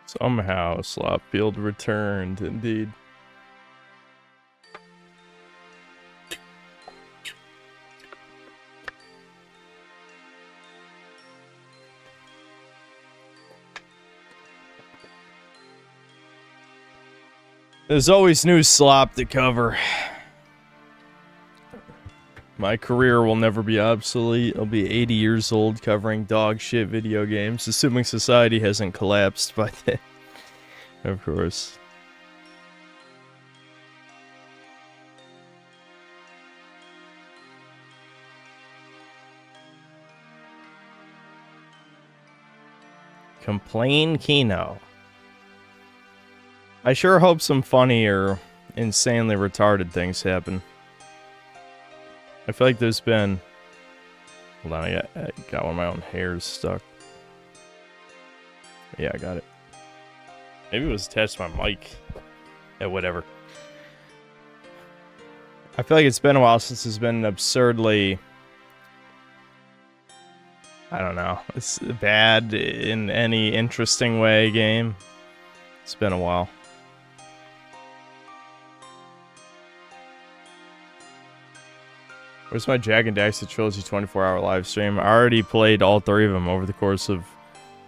Somehow, Slopfield returned, indeed. There's always new slop to cover. My career will never be obsolete. I'll be 80 years old covering dog shit video games, assuming society hasn't collapsed by then. Of course. Complain Kino. I sure hope some funny or insanely retarded things happen. I feel like there's been... Hold on, I got one of my own hairs stuck. Yeah, I got it. Maybe it was attached to my mic. Yeah, whatever. I feel like it's been a while since there's been an absurdly... I don't know. It's bad in any interesting way game. It's been a while. Where's my Jak and Daxter Trilogy 24-hour live stream? I already played all 3 of them over the course of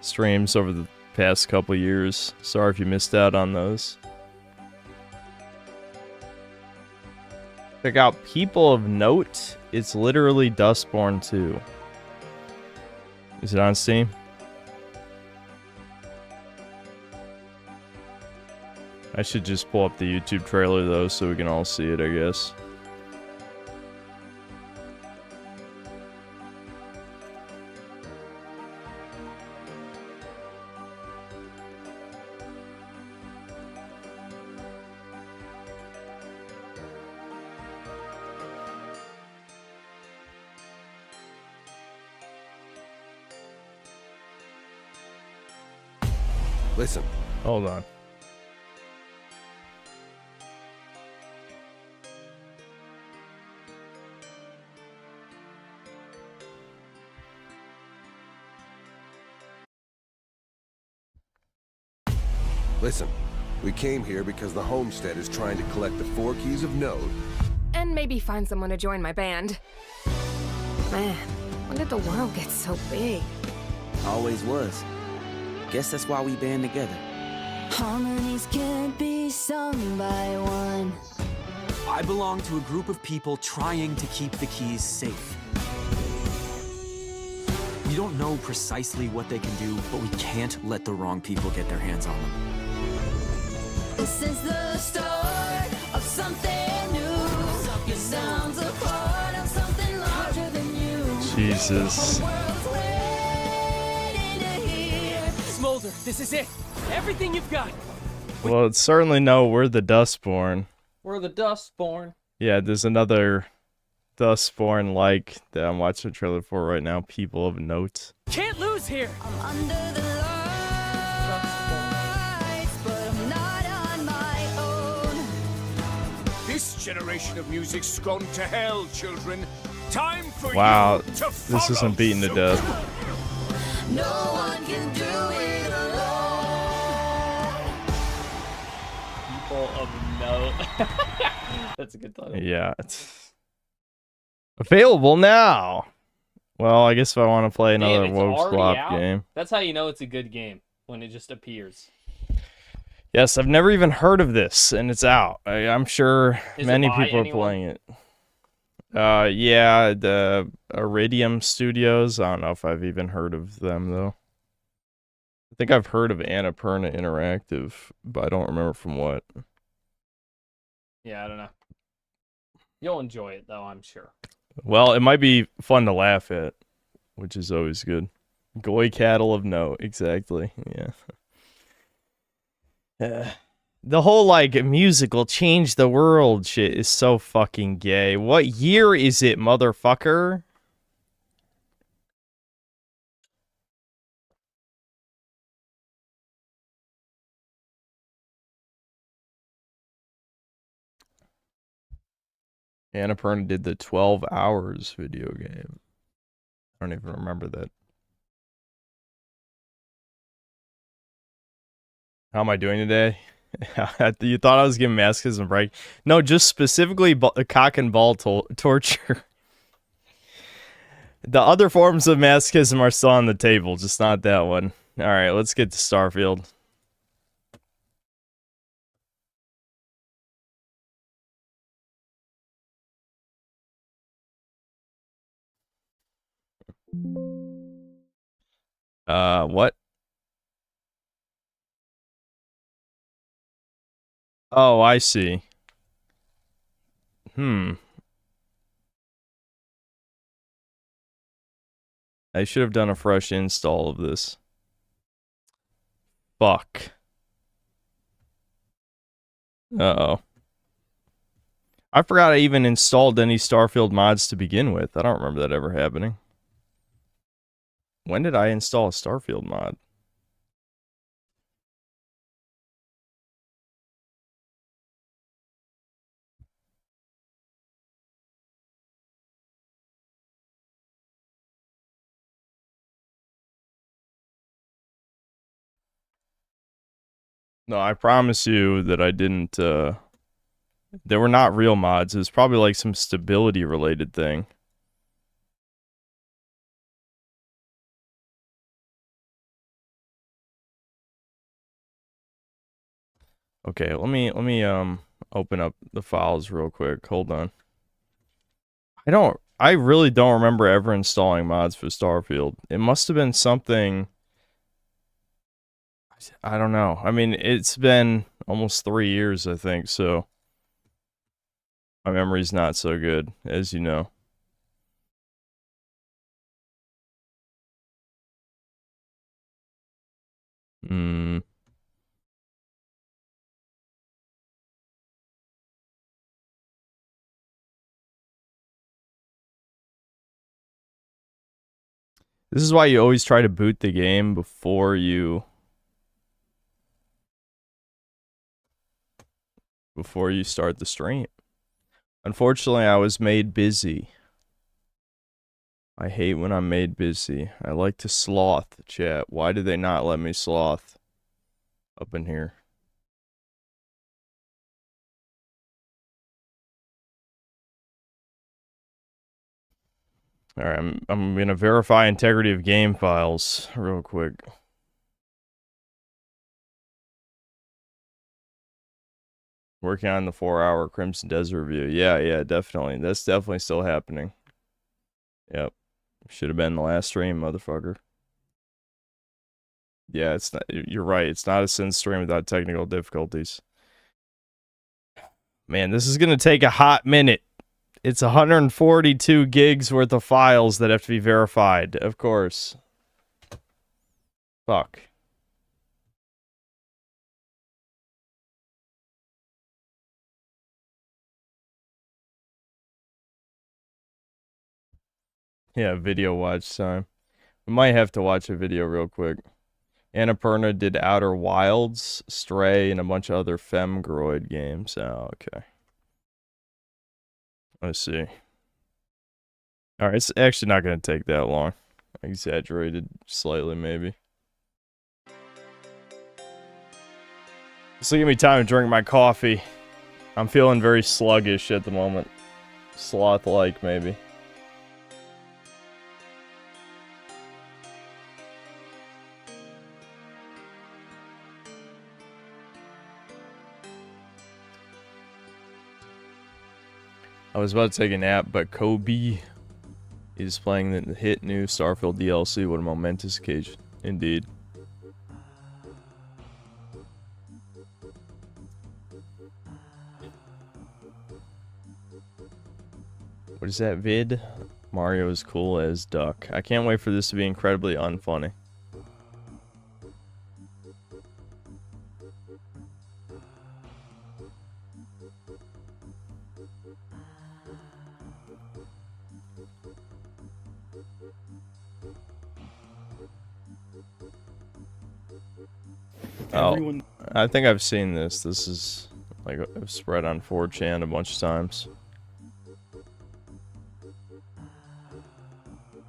streams over the past couple years. Sorry if you missed out on those. Check out People of Note. It's literally Dustborn 2. Is it on Steam? I should just pull up the YouTube trailer though so we can all see it, I guess. Listen. Hold on. Listen. We came here because the Homestead is trying to collect the 4 keys of Node. And maybe find someone to join my band. Man, when did the world get so big? Always was. Guess that's why we band together. Harmonies can't be sung by one. I belong to a group of people trying to keep the keys safe. We don't know precisely what they can do, but we can't let the wrong people get their hands on them. This is the start of something new. Your sounds are part of something larger than you. Jesus. The world's waiting to hear. Smolder, this is it. Everything you've got. Well, it's certainly no, we're the Dustborn. We're the Dustborn. Yeah, there's another Dustborn like that I'm watching a trailer for right now. People of Note. Can't lose here. I'm under the lights, but I'm not on my own. This generation of music's gone to hell, children. Time for Wow, you to this follow isn't beaten to suit. death. No one can do it alone. People of note. That's a good title. Yeah, it's available now. Well, I guess if I want to play another Damn, it's Woke already Slop out? game. That's how you know it's a good game, when it just appears. Yes, I've never even heard of this, and it's out. I'm sure Is it many by people are anyone? playing it. Yeah, the Iridium Studios. I don't know if I've even heard of them, though. I think I've heard of Annapurna Interactive, but I don't remember from what. Yeah, I don't know. You'll enjoy it, though, I'm sure. Well, it might be fun to laugh at, which is always good. Goy Cattle of Note, exactly, yeah. The whole, like, musical change the world shit is so fucking gay. What year is it, motherfucker? Annapurna did the 12 Hours video game. I don't even remember that. How am I doing today? You thought I was giving masochism a break? No, just specifically cock and ball torture. The other forms of masochism are still on the table, just not that one. All right, let's get to Starfield. What? Oh, I see. I should have done a fresh install of this. Fuck. Uh-oh. I forgot I even installed any Starfield mods to begin with. I don't remember that ever happening. When did I install a Starfield mod? No, I promise you that I didn't, they were not real mods. It was probably like some stability related thing. Okay, let me open up the files real quick. Hold on. I really don't remember ever installing mods for Starfield. It must have been something, I don't know. I mean, it's been almost 3 years, I think, so my memory's not so good, as you know. This is why you always try to boot the game before you start the stream. Unfortunately, I was made busy. I hate when I'm made busy. I like to sloth, chat. Why did they not let me sloth up in here? Alright, I'm gonna verify integrity of game files real quick. Working on the 4-hour Crimson Desert review. Yeah, definitely. That's definitely still happening. Yep. Should have been the last stream, motherfucker. Yeah, it's not, you're right. It's not a sin stream without technical difficulties. Man, this is gonna take a hot minute. It's 142 gigs worth of files that have to be verified, of course. Fuck. Yeah, video watch time. We might have to watch a video real quick. Annapurna did Outer Wilds, Stray, and a bunch of other Femgroid games. Oh, okay. Let's see. Alright, it's actually not going to take that long. I exaggerated slightly, maybe. So give me time to drink my coffee. I'm feeling very sluggish at the moment. Sloth-like, maybe. I was about to take a nap, but Kobe is playing the hit new Starfield DLC. What a momentous occasion. Indeed. What is that vid? Mario is cool as Duck. I can't wait for this to be incredibly unfunny. Oh, I think I've seen this. This is like spread on 4chan a bunch of times.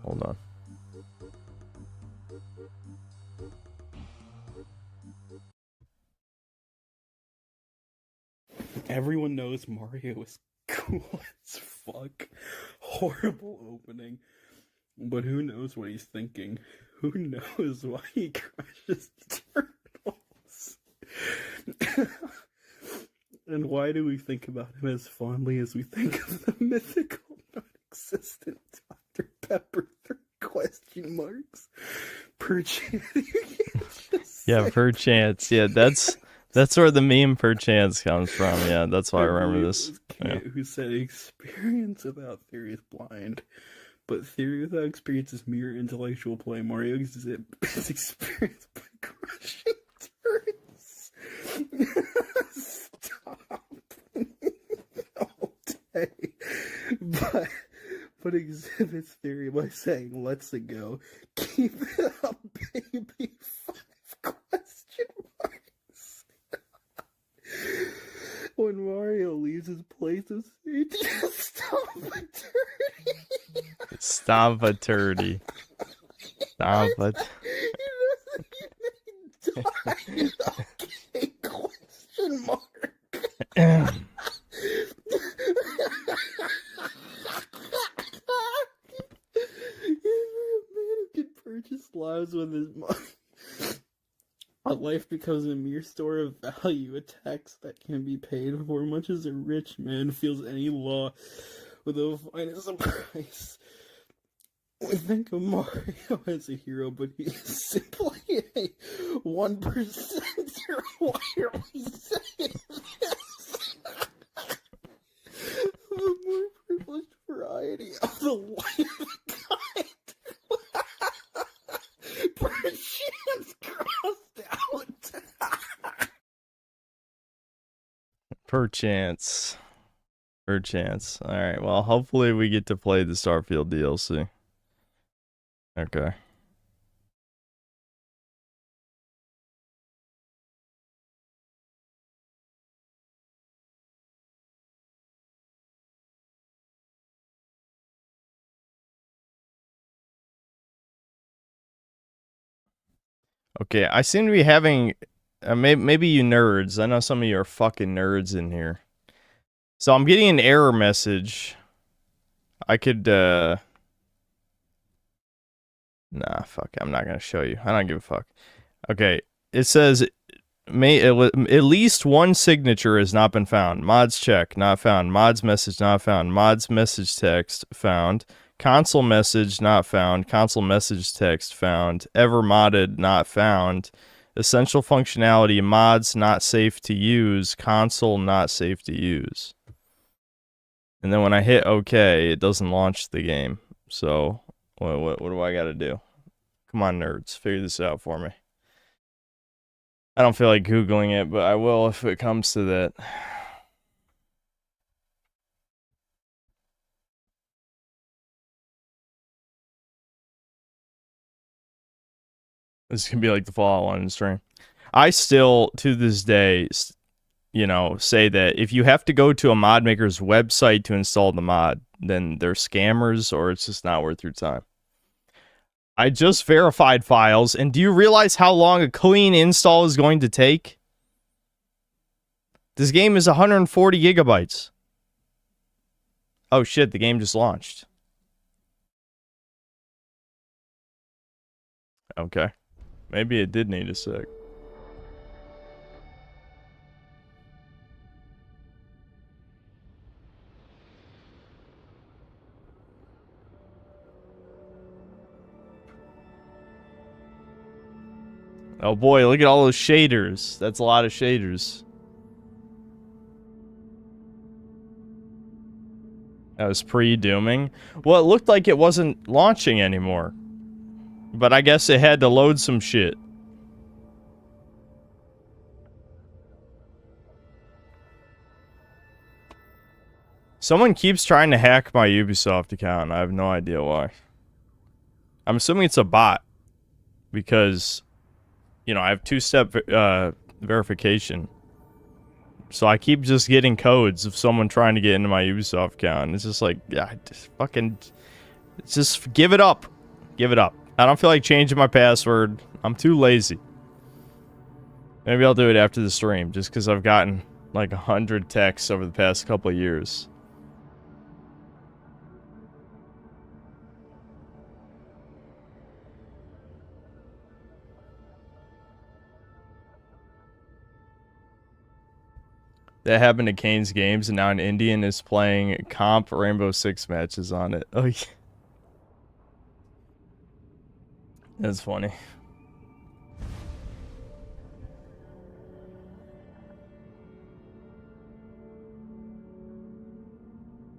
Hold on. Everyone knows Mario is cool as fuck. Horrible opening. But who knows what he's thinking? Who knows why he crushes turtles? And why do we think about him as fondly as we think of the mythical, non-existent Dr. Pepper? Question marks. Perchance. Yeah, perchance. Yeah, that's where the meme perchance comes from. Yeah, that's why I remember this. Yeah. Who said experience without theory is blind, but theory without experience is mere intellectual play. Mario is experienced by crushing turrets. Stop. All day. But exhibits theory by saying, let's it go. Keep it up, baby. 5 question marks. When Mario leaves his place of safety, stop a turdy. Stop a turdy. Stop a... Okay, question mark. Purchase lives with his money. A life becomes a mere store of value, a tax that can be paid for much as a rich man feels any law without finance a price. We think of Mario as a hero, but he is simply a 1%er. Why are we saying this? The more privileged variety of the life kind. Perchance crossed out. Perchance. Alright, well, hopefully we get to play the Starfield DLC. Okay. Okay, I seem to be having... maybe you nerds. I know some of you are fucking nerds in here. So I'm getting an error message. I could, Nah, fuck. I'm not gonna show you. I don't give a fuck. Okay, it says... at least one signature has not been found. Mods check, not found. Mods message, not found. Mods message text, found. Console message, not found. Console message text, found. Ever modded, not found. Essential functionality, mods not safe to use. Console not safe to use. And then when I hit OK, it doesn't launch the game. So, what do I gotta do? Come on, nerds. Figure this out for me. I don't feel like Googling it, but I will if it comes to that. This can be like the Fallout 1 stream. I still, to this day, you know, say that if you have to go to a mod maker's website to install the mod, then they're scammers or it's just not worth your time. I just verified files, and do you realize how long a clean install is going to take? This game is 140 gigabytes. Oh shit, the game just launched. Okay. Maybe it did need a sec. Oh boy, look at all those shaders. That's a lot of shaders. That was pre-dooming. Well, it looked like it wasn't launching anymore. But I guess it had to load some shit. Someone keeps trying to hack my Ubisoft account. I have no idea why. I'm assuming it's a bot. Because, you know, I have two-step verification. So I keep just getting codes of someone trying to get into my Ubisoft account. And it's just like, yeah, just give it up. Give it up. I don't feel like changing my password. I'm too lazy. Maybe I'll do it after the stream, just because I've gotten like 100 texts over the past couple of years. That happened to Kane's Games, and now an Indian is playing comp Rainbow Six matches on it. Oh, yeah. That's funny.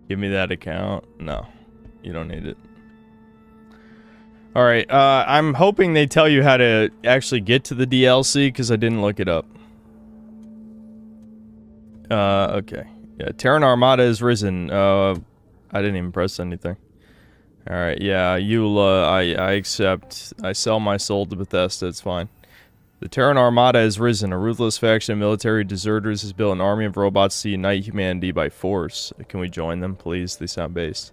Give me that account. No, you don't need it. All right, I'm hoping they tell you how to actually get to the DLC because I didn't look it up. Okay. Yeah, Terran Armada is risen. I didn't even press anything. All right, yeah, Eula, I accept. I sell my soul to Bethesda. It's fine. The Terran Armada has risen. A ruthless faction of military deserters has built an army of robots to unite humanity by force. Can we join them, please? They sound based.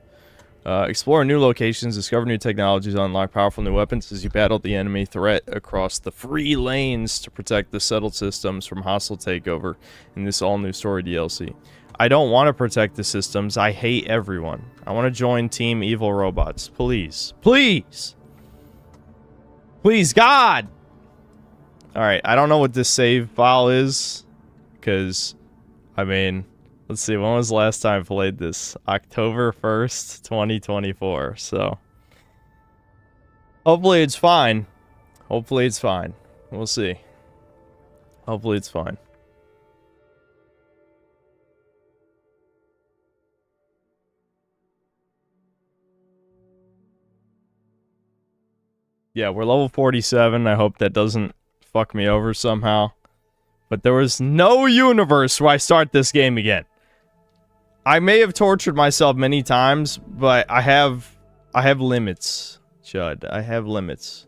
Explore new locations, discover new technologies, unlock powerful new weapons as you battle the enemy threat across the free lanes to protect the settled systems from hostile takeover in this all-new story DLC. I don't want to protect the systems. I hate everyone. I want to join Team Evil Robots. Please. Please! Please, God! Alright, I don't know what this save file is, because, I mean, let's see, when was the last time I played this? October 1st, 2024, so. Hopefully it's fine. Hopefully it's fine. We'll see. Hopefully it's fine. Yeah, we're level 47. I hope that doesn't fuck me over somehow. But there was no universe where I start this game again. I may have tortured myself many times, but I have limits, Chud. I have limits.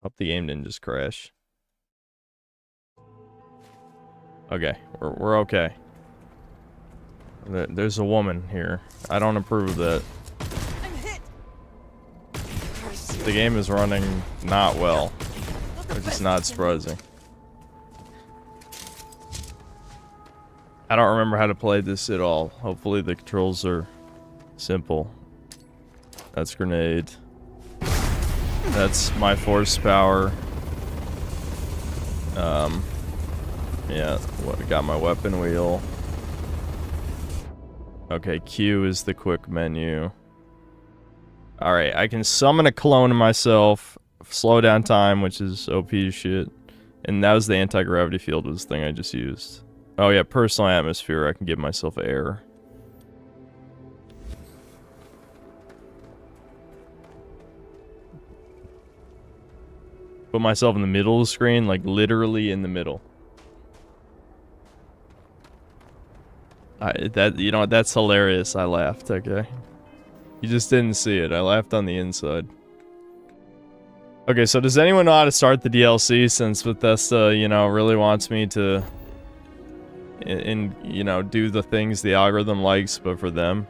Hope the game didn't just crash. Okay, we're okay. There's a woman here. I don't approve of that. The game is running not well, which is not surprising. I don't remember how to play this at all. Hopefully the controls are simple. That's grenade. That's my force power. Yeah, got my weapon wheel. Okay, Q is the quick menu. Alright, I can summon a clone of myself, slow down time, which is OP shit. And that was the anti-gravity field was the thing I just used. Oh yeah, personal atmosphere, I can give myself air. Put myself in the middle of the screen, like literally in the middle. You know what, that's hilarious, I laughed, okay. You just didn't see it. I laughed on the inside. Okay, so does anyone know how to start the DLC since Bethesda, you know, really wants me to, you know, do the things the algorithm likes, but for them?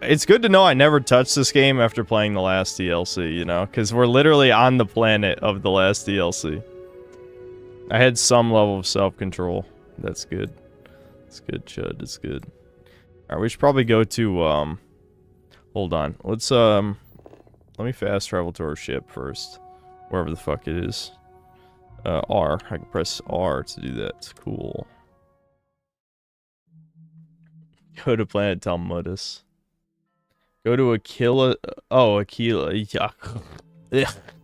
It's good to know I never touched this game after playing the last DLC, you know, because we're literally on the planet of the last DLC. I had some level of self-control. That's good. It's good, Chud. It's good. Alright, we should probably go to, hold on. Let's, let me fast travel to our ship first. Wherever the fuck it is. R. I can press R to do that. It's cool. Go to planet Talmudus. Go to Aquila... Oh, Aquila...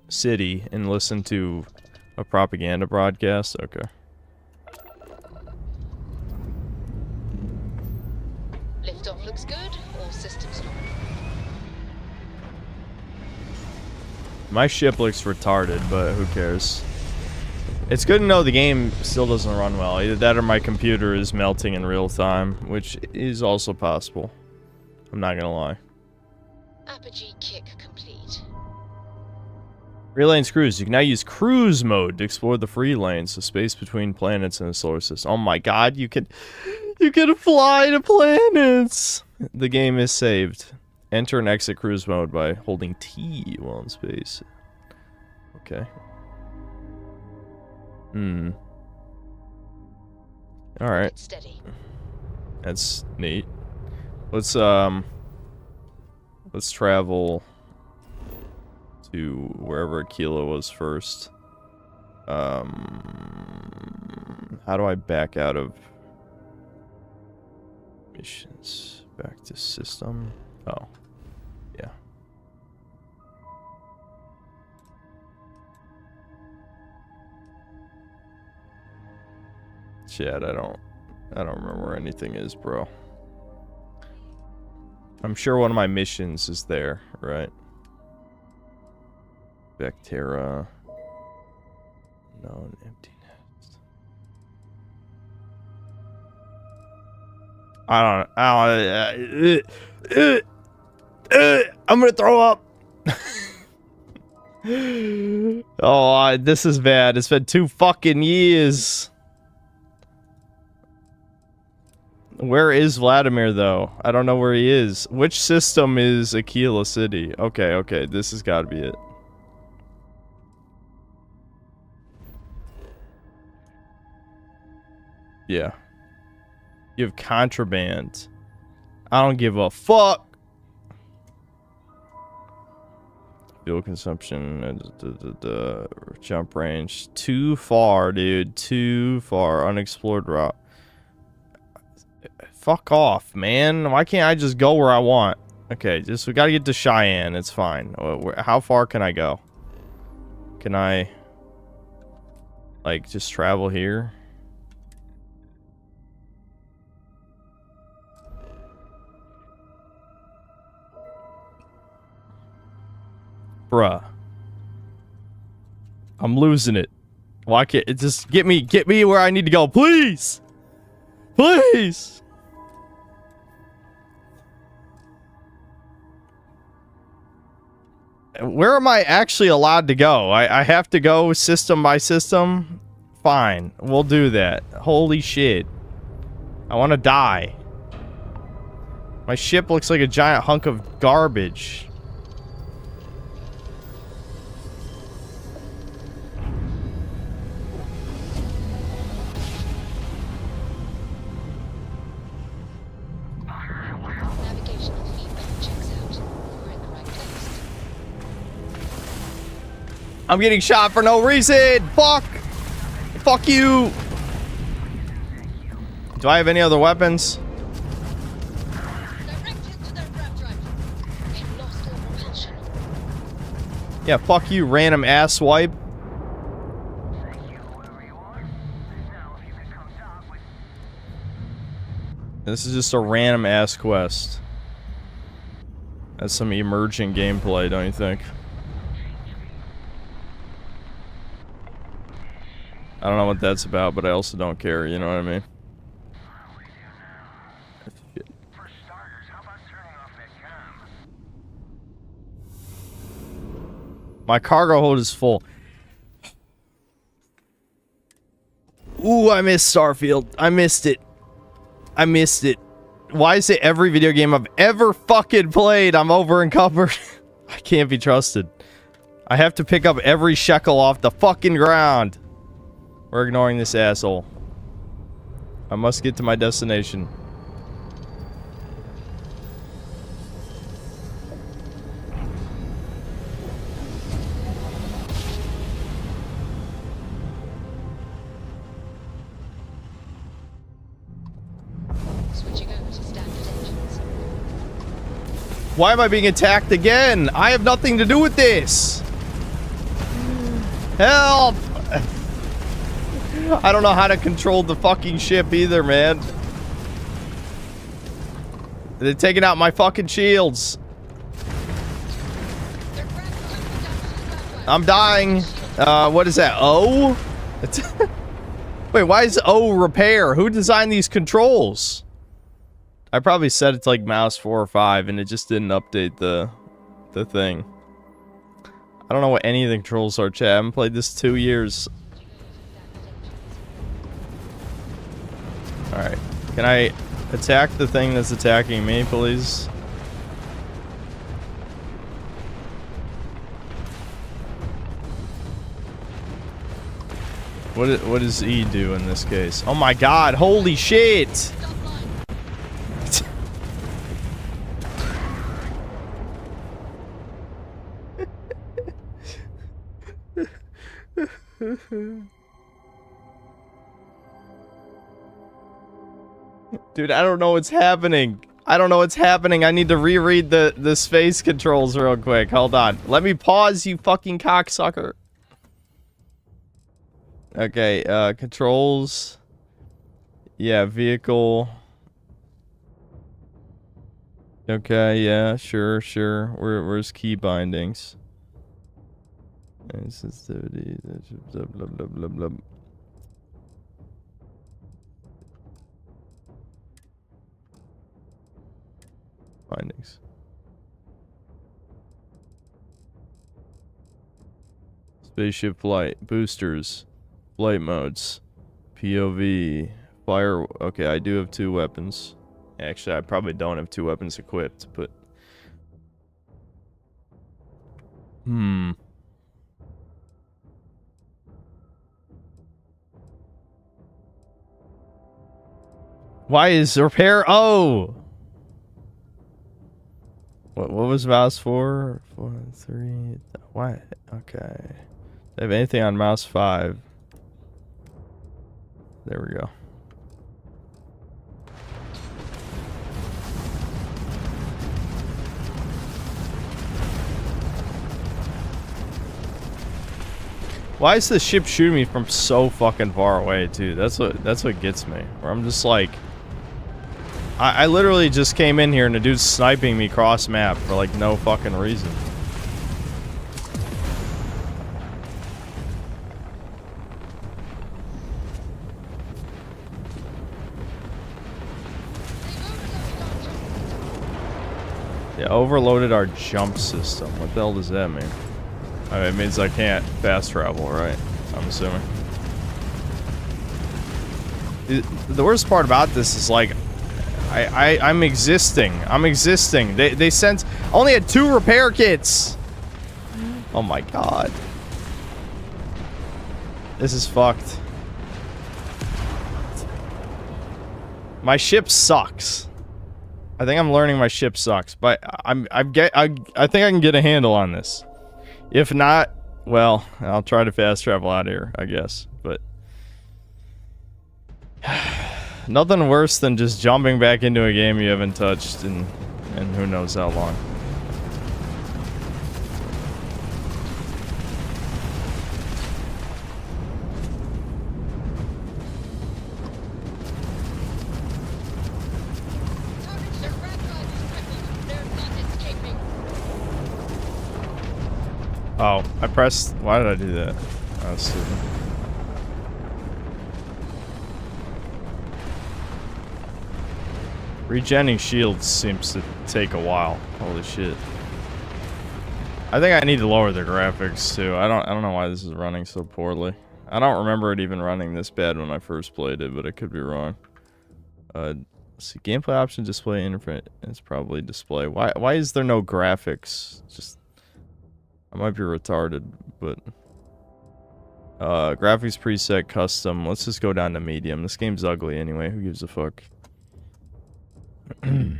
City and listen to a propaganda broadcast? Okay. Liftoff looks good, all systems normal. My ship looks retarded, but who cares? It's good to know the game still doesn't run well. Either that or my computer is melting in real time, which is also possible. I'm not gonna lie. Apogee kick complete. Free lanes cruise. You can now use cruise mode to explore the free lanes, the space between planets and the solar system. Oh my god, you can fly to planets! The game is saved. Enter and exit cruise mode by holding T while in space. Okay. Hmm. Alright. Get steady. That's neat. Let's travel to wherever Aquila was first. How do I back out of missions? Back to system. Oh. Yeah. Chad, I don't remember where anything is, bro. I'm sure one of my missions is there, right? Vectera. Known empty nest. I'm gonna throw up. Oh, this is bad. It's been 2 fucking years. Where is Vladimir, though? I don't know where he is. Which system is Aquila City? Okay, okay. This has got to be it. Yeah. You have contraband. I don't give a fuck. Fuel consumption. Jump range. Too far, dude. Too far. Unexplored route. Fuck off, man. Why can't I just go where I want? Okay, we gotta get to Cheyenne. It's fine. How far can I go? Can I, like, just travel here? Bruh. I'm losing it. Why can't it just get me where I need to go, please? Please! Where am I actually allowed to go? I have to go system by system? Fine, we'll do that. Holy shit. I want to die. My ship looks like a giant hunk of garbage. Navigational feedback checks out. We're in the right place. I'm getting shot for no reason! Fuck! Fuck you! Do I have any other weapons? Direct hit to their grab drive. We've lost all propulsion. Yeah, fuck you, random ass wipe. This is just a random ass quest. That's some emerging gameplay, don't you think? I don't know what that's about, but I also don't care, you know what I mean? My cargo hold is full. Ooh, I missed Starfield. I missed it. I missed it. Why is it every video game I've ever fucking played, I'm over encumbered? I can't be trusted. I have to pick up every shekel off the fucking ground. We're ignoring this asshole. I must get to my destination. Switching over to standard engines. Why am I being attacked again? I have nothing to do with this. Help! I don't know how to control the fucking ship either, man. They're taking out my fucking shields. I'm dying. What is that? O? Wait, why is O repair? Who designed these controls? I probably set it to like mouse 4 or 5 and it just didn't update the thing. I don't know what any of the controls are, chat. I haven't played this 2 years. Alright. Can I attack the thing that's attacking me, please? What does E do in this case? Oh my god, holy shit! Dude, I don't know what's happening. I don't know what's happening. I need to reread the space controls real quick. Hold on. Let me pause, you fucking cocksucker. Okay, controls. Yeah, vehicle. Okay, yeah, sure. Where's key bindings? Sensitivity. Blah, blah, blah, blah, blah. Bindings. Spaceship flight. Boosters. Flight modes. POV. Fire. Okay, I do have 2 weapons. Actually, I probably don't have 2 weapons equipped, but... Why is repair? Oh! What was mouse 4? 4, 3... What? Okay. Do I have anything on mouse 5? There we go. Why is the ship shooting me from so fucking far away, too? That's what gets me. Where I'm just like... I literally just came in here and the dude's sniping me cross map for like no fucking reason. Yeah, overloaded our jump system. What the hell does that mean? I mean, it means I can't fast travel, right? I'm assuming. The worst part about this is like, I'm existing. They sent... only had 2 repair kits. Oh my god. This is fucked. My ship sucks. I think I'm learning my ship sucks, but I think I can get a handle on this. If not, well, I'll try to fast travel out of here, I guess. But nothing worse than just jumping back into a game you haven't touched in who knows how long. Oh, I pressed... why did I do that? Oh, that's stupid. Regenning shields seems to take a while. Holy shit. I think I need to lower the graphics too. I don't know why this is running so poorly. I don't remember it even running this bad when I first played it, but I could be wrong. Let's see, gameplay option, display interface. It's probably display. Why is there no graphics? Just... I might be retarded, but... graphics preset, custom. Let's just go down to medium. This game's ugly anyway. Who gives a fuck? The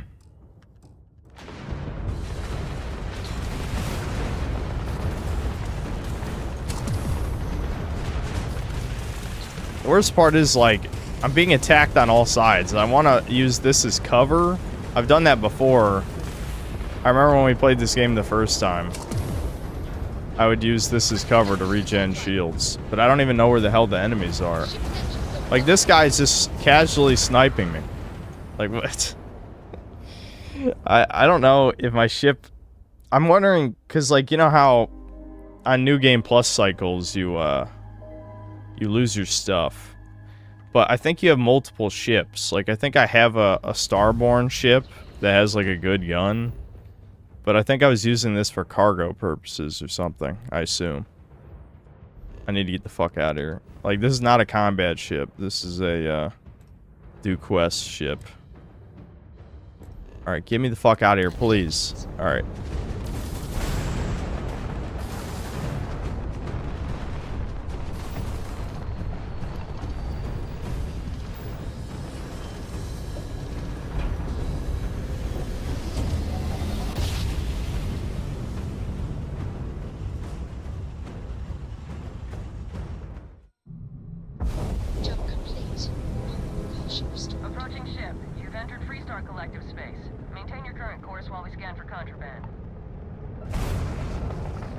worst part is, like, I'm being attacked on all sides, and I want to use this as cover. I've done that before. I remember when we played this game the first time. I would use this as cover to regen shields, but I don't even know where the hell the enemies are. Like, this guy's just casually sniping me. Like, what? I don't know if my ship... I'm wondering, because, like, you know how on New Game Plus cycles you lose your stuff. But I think you have multiple ships. Like, I think I have a Starborn ship that has, like, a good gun. But I think I was using this for cargo purposes or something, I assume. I need to get the fuck out of here. Like, this is not a combat ship. This is a, do quest ship. Alright, get me the fuck out of here, please. Alright. collective space. Maintain your current course while we scan for contraband.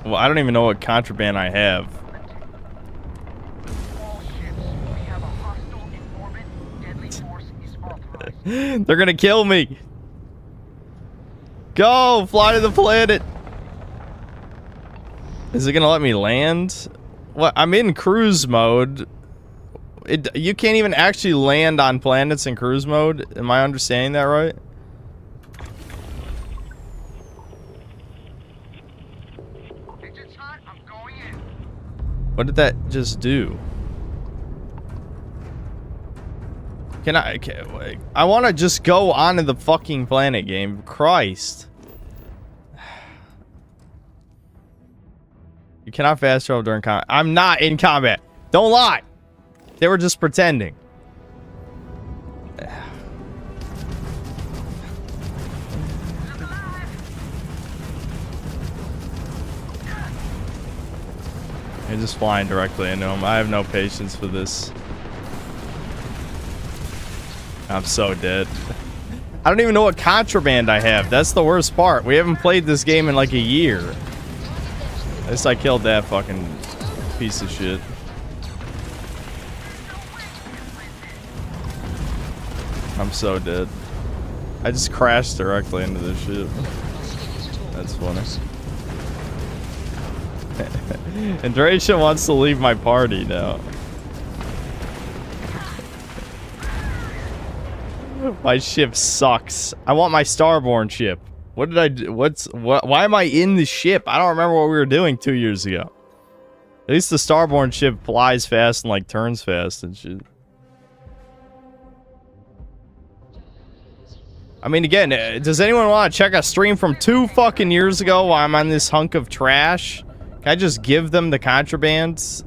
Well, I don't even know what contraband I have. All ships, we have a hostile in orbit. Deadly force is authorized. They're gonna kill me. Go, fly to the planet. Is it gonna let me land? What? I'm in cruise mode. You can't even actually land on planets in cruise mode. Am I understanding that right? Engine's hot, I'm going in. What did that just do? I want to just go onto the fucking planet game. Christ. You cannot fast travel during combat. I'm not in combat. Don't lie. They were just pretending. You're just flying directly into him. I have no patience for this. I'm so dead. I don't even know what contraband I have. That's the worst part. We haven't played this game in like a year. At least I killed that fucking piece of shit. I'm so dead. I just crashed directly into this shit. That's funny. And Dracia wants to leave my party now. My ship sucks. I want my Starborn ship. What did I do? Why am I in the ship? I don't remember what we were doing 2 years ago. At least the Starborn ship flies fast and like turns fast and shit. I mean, again, does anyone want to check a stream from 2 fucking years ago while I'm on this hunk of trash? Can I just give them the contrabands?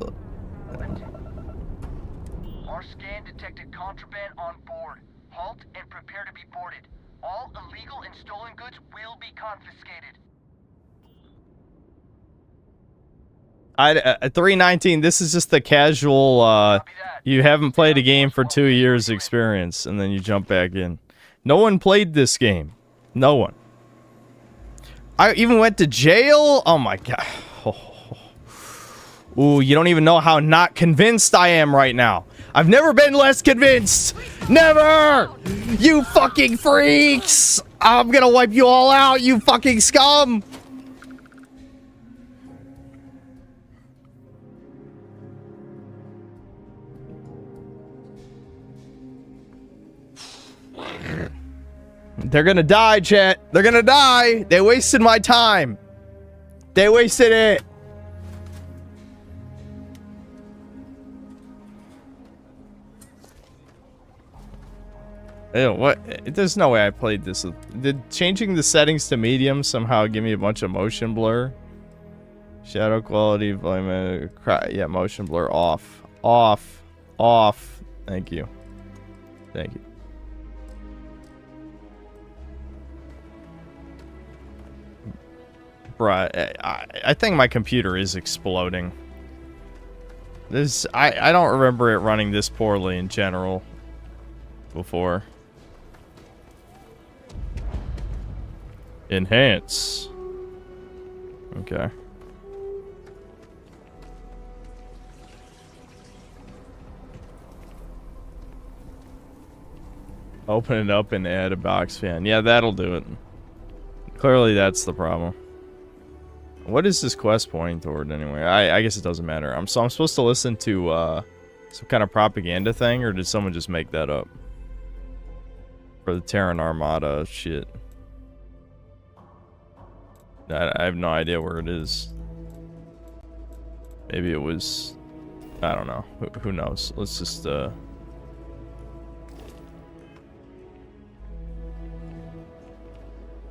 Our scan detected contraband on board. Halt and prepare to be boarded. All illegal and stolen goods will be confiscated. At 319, this is just the casual, you haven't played a game for 2 years experience, and then you jump back in. No one played this game. No one. I even went to jail? Oh my god. Ooh, you don't even know how not convinced I am right now. I've never been less convinced. Never! You fucking freaks! I'm gonna wipe you all out, you fucking scum! They're gonna die, chat. They're gonna die. They wasted my time. They wasted it. Ew, what? There's no way I played this. Did changing the settings to medium somehow give me a bunch of motion blur? Shadow quality, volume, yeah, motion blur off. Off. Off. Thank you. Thank you. Bruh, I think my computer is exploding. I don't remember it running this poorly in general before. Enhance. Okay. Open it up and add a box fan. Yeah, that'll do it. Clearly that's the problem. What is this quest pointing toward anyway? I guess it doesn't matter. I'm supposed to listen to some kind of propaganda thing, or did someone just make that up? For the Terran Armada shit. I have no idea where it is. Maybe it was... I don't know. Who knows? Let's just,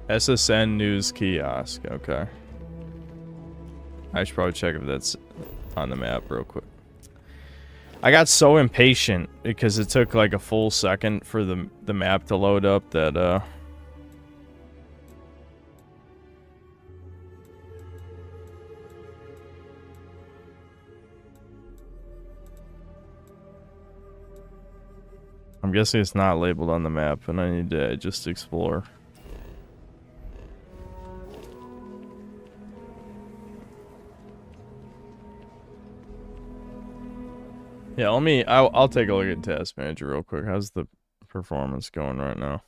SSN News Kiosk. Okay. I should probably check if that's on the map real quick. I got so impatient because it took like a full second for the map to load up that, I'm I'm guessing it's not labeled on the map, and I need to just explore. Yeah, I'll take a look at Task Manager real quick. How's the performance going right now?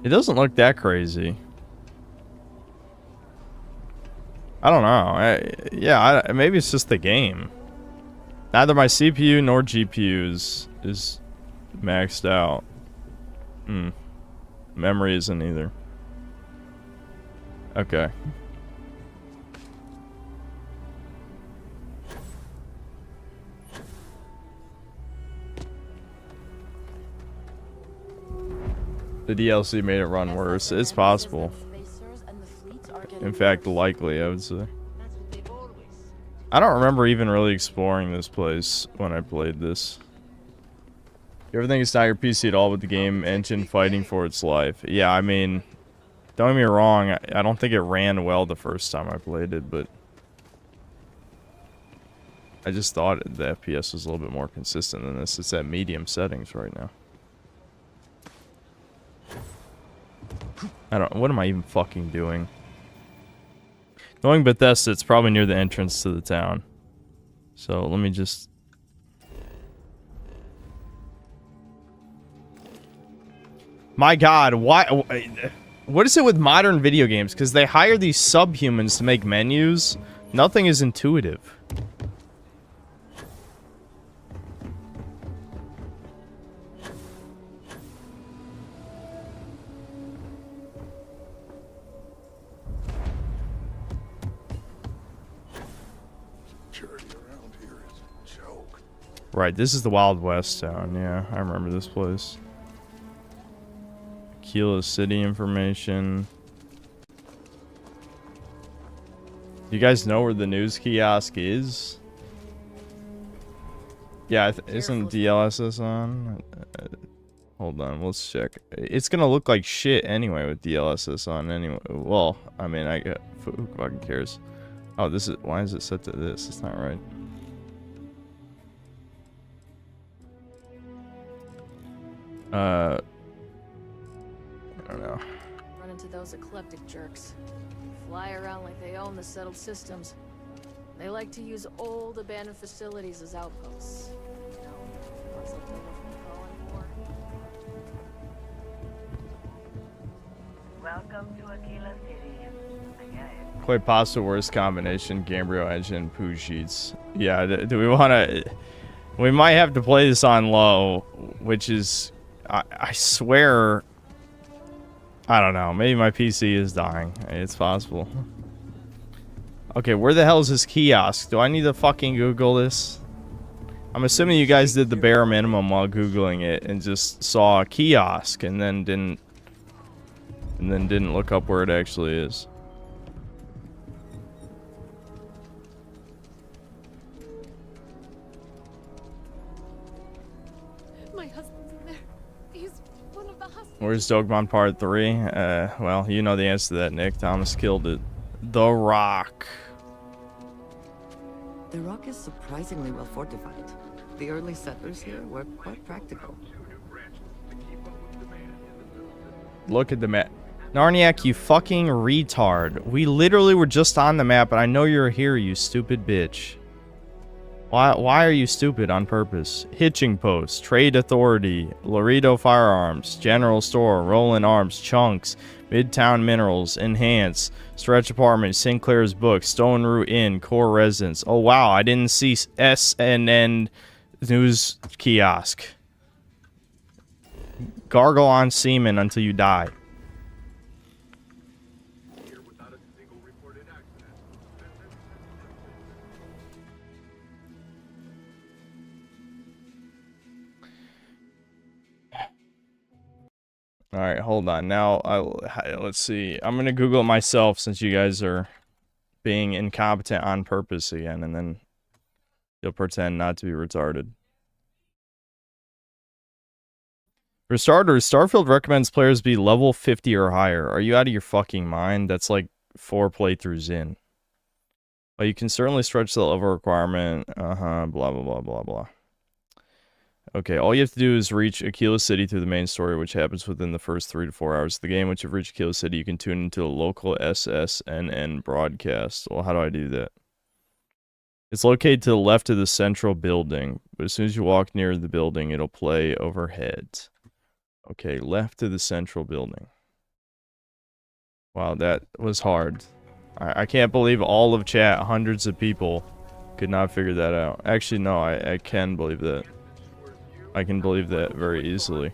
It doesn't look that crazy. I don't know. Maybe it's just the game. Neither my CPU nor GPU is maxed out. Memory isn't either. Okay. The DLC made it run worse. It's possible. In fact, likely, I would say. I don't remember even really exploring this place when I played this. You ever think it's not your PC at all with the game engine fighting for its life? Yeah, I mean, don't get me wrong, I don't think it ran well the first time I played it, but I just thought the FPS was a little bit more consistent than this. It's at medium settings right now. What am I even fucking doing? Knowing Bethesda, it's probably near the entrance to the town. So let me just... My god, why... What is it with modern video games? Because they hire these subhumans to make menus. Nothing is intuitive. Right, this is the Wild West town. Yeah, I remember this place. Aquila City information. You guys know where the news kiosk is? Yeah, isn't DLSS on? Hold on, let's check. It's gonna look like shit anyway with DLSS on anyway. Well, I mean, who fucking cares? Oh, this is... Why is it set to this? It's not right. I don't know. Run into those eclectic jerks. Fly around like they own the settled systems. They like to use old abandoned facilities as outposts. You know, ones like the one from Fallen War. Welcome to Aquila City. Play pasta worst combination, Gabriel engine, poo sheets. Yeah, do we want to... We might have to play this on low, which is... I swear... I don't know. Maybe my PC is dying. It's possible. Okay, where the hell is this kiosk? Do I need to fucking Google this? I'm assuming you guys did the bare minimum while Googling it and just saw a kiosk and then didn't look up where it actually is. My husband's in there. He's one of the husbands. Where's Dogma Part 3? Well, you know the answer to that, Nick. Thomas killed it. The Rock. The Rock is surprisingly well fortified. The early settlers here were quite practical. Look at the map. Narniak, you fucking retard. We literally were just on the map, and I know you're here, you stupid bitch. Why are you stupid on purpose? Hitching Post, Trade Authority, Laredo Firearms, General Store, Roland Arms, Chunks, Midtown Minerals, Enhance, Stretch Apartment, Sinclair's Book, Stone Root Inn, Core Residence. Oh wow, I didn't see SNN News Kiosk. Gargle on semen until you die. All right, hold on. Now, let's see. I'm going to Google it myself since you guys are being incompetent on purpose again, and then you'll pretend not to be retarded. For starters, Starfield recommends players be level 50 or higher. Are you out of your fucking mind? That's like 4 playthroughs in. Well, you can certainly stretch the level requirement. Blah, blah, blah, blah, blah. Okay, all you have to do is reach Aquila City through the main story, which happens within the first 3 to 4 hours of the game. Once you've reached Aquila City, you can tune into a local SSNN broadcast. Well, how do I do that? It's located to the left of the central building, but as soon as you walk near the building, it'll play overhead. Okay, left of the central building. Wow, that was hard. I can't believe all of chat, hundreds of people, could not figure that out. Actually, no, I can believe that. I can believe that very easily.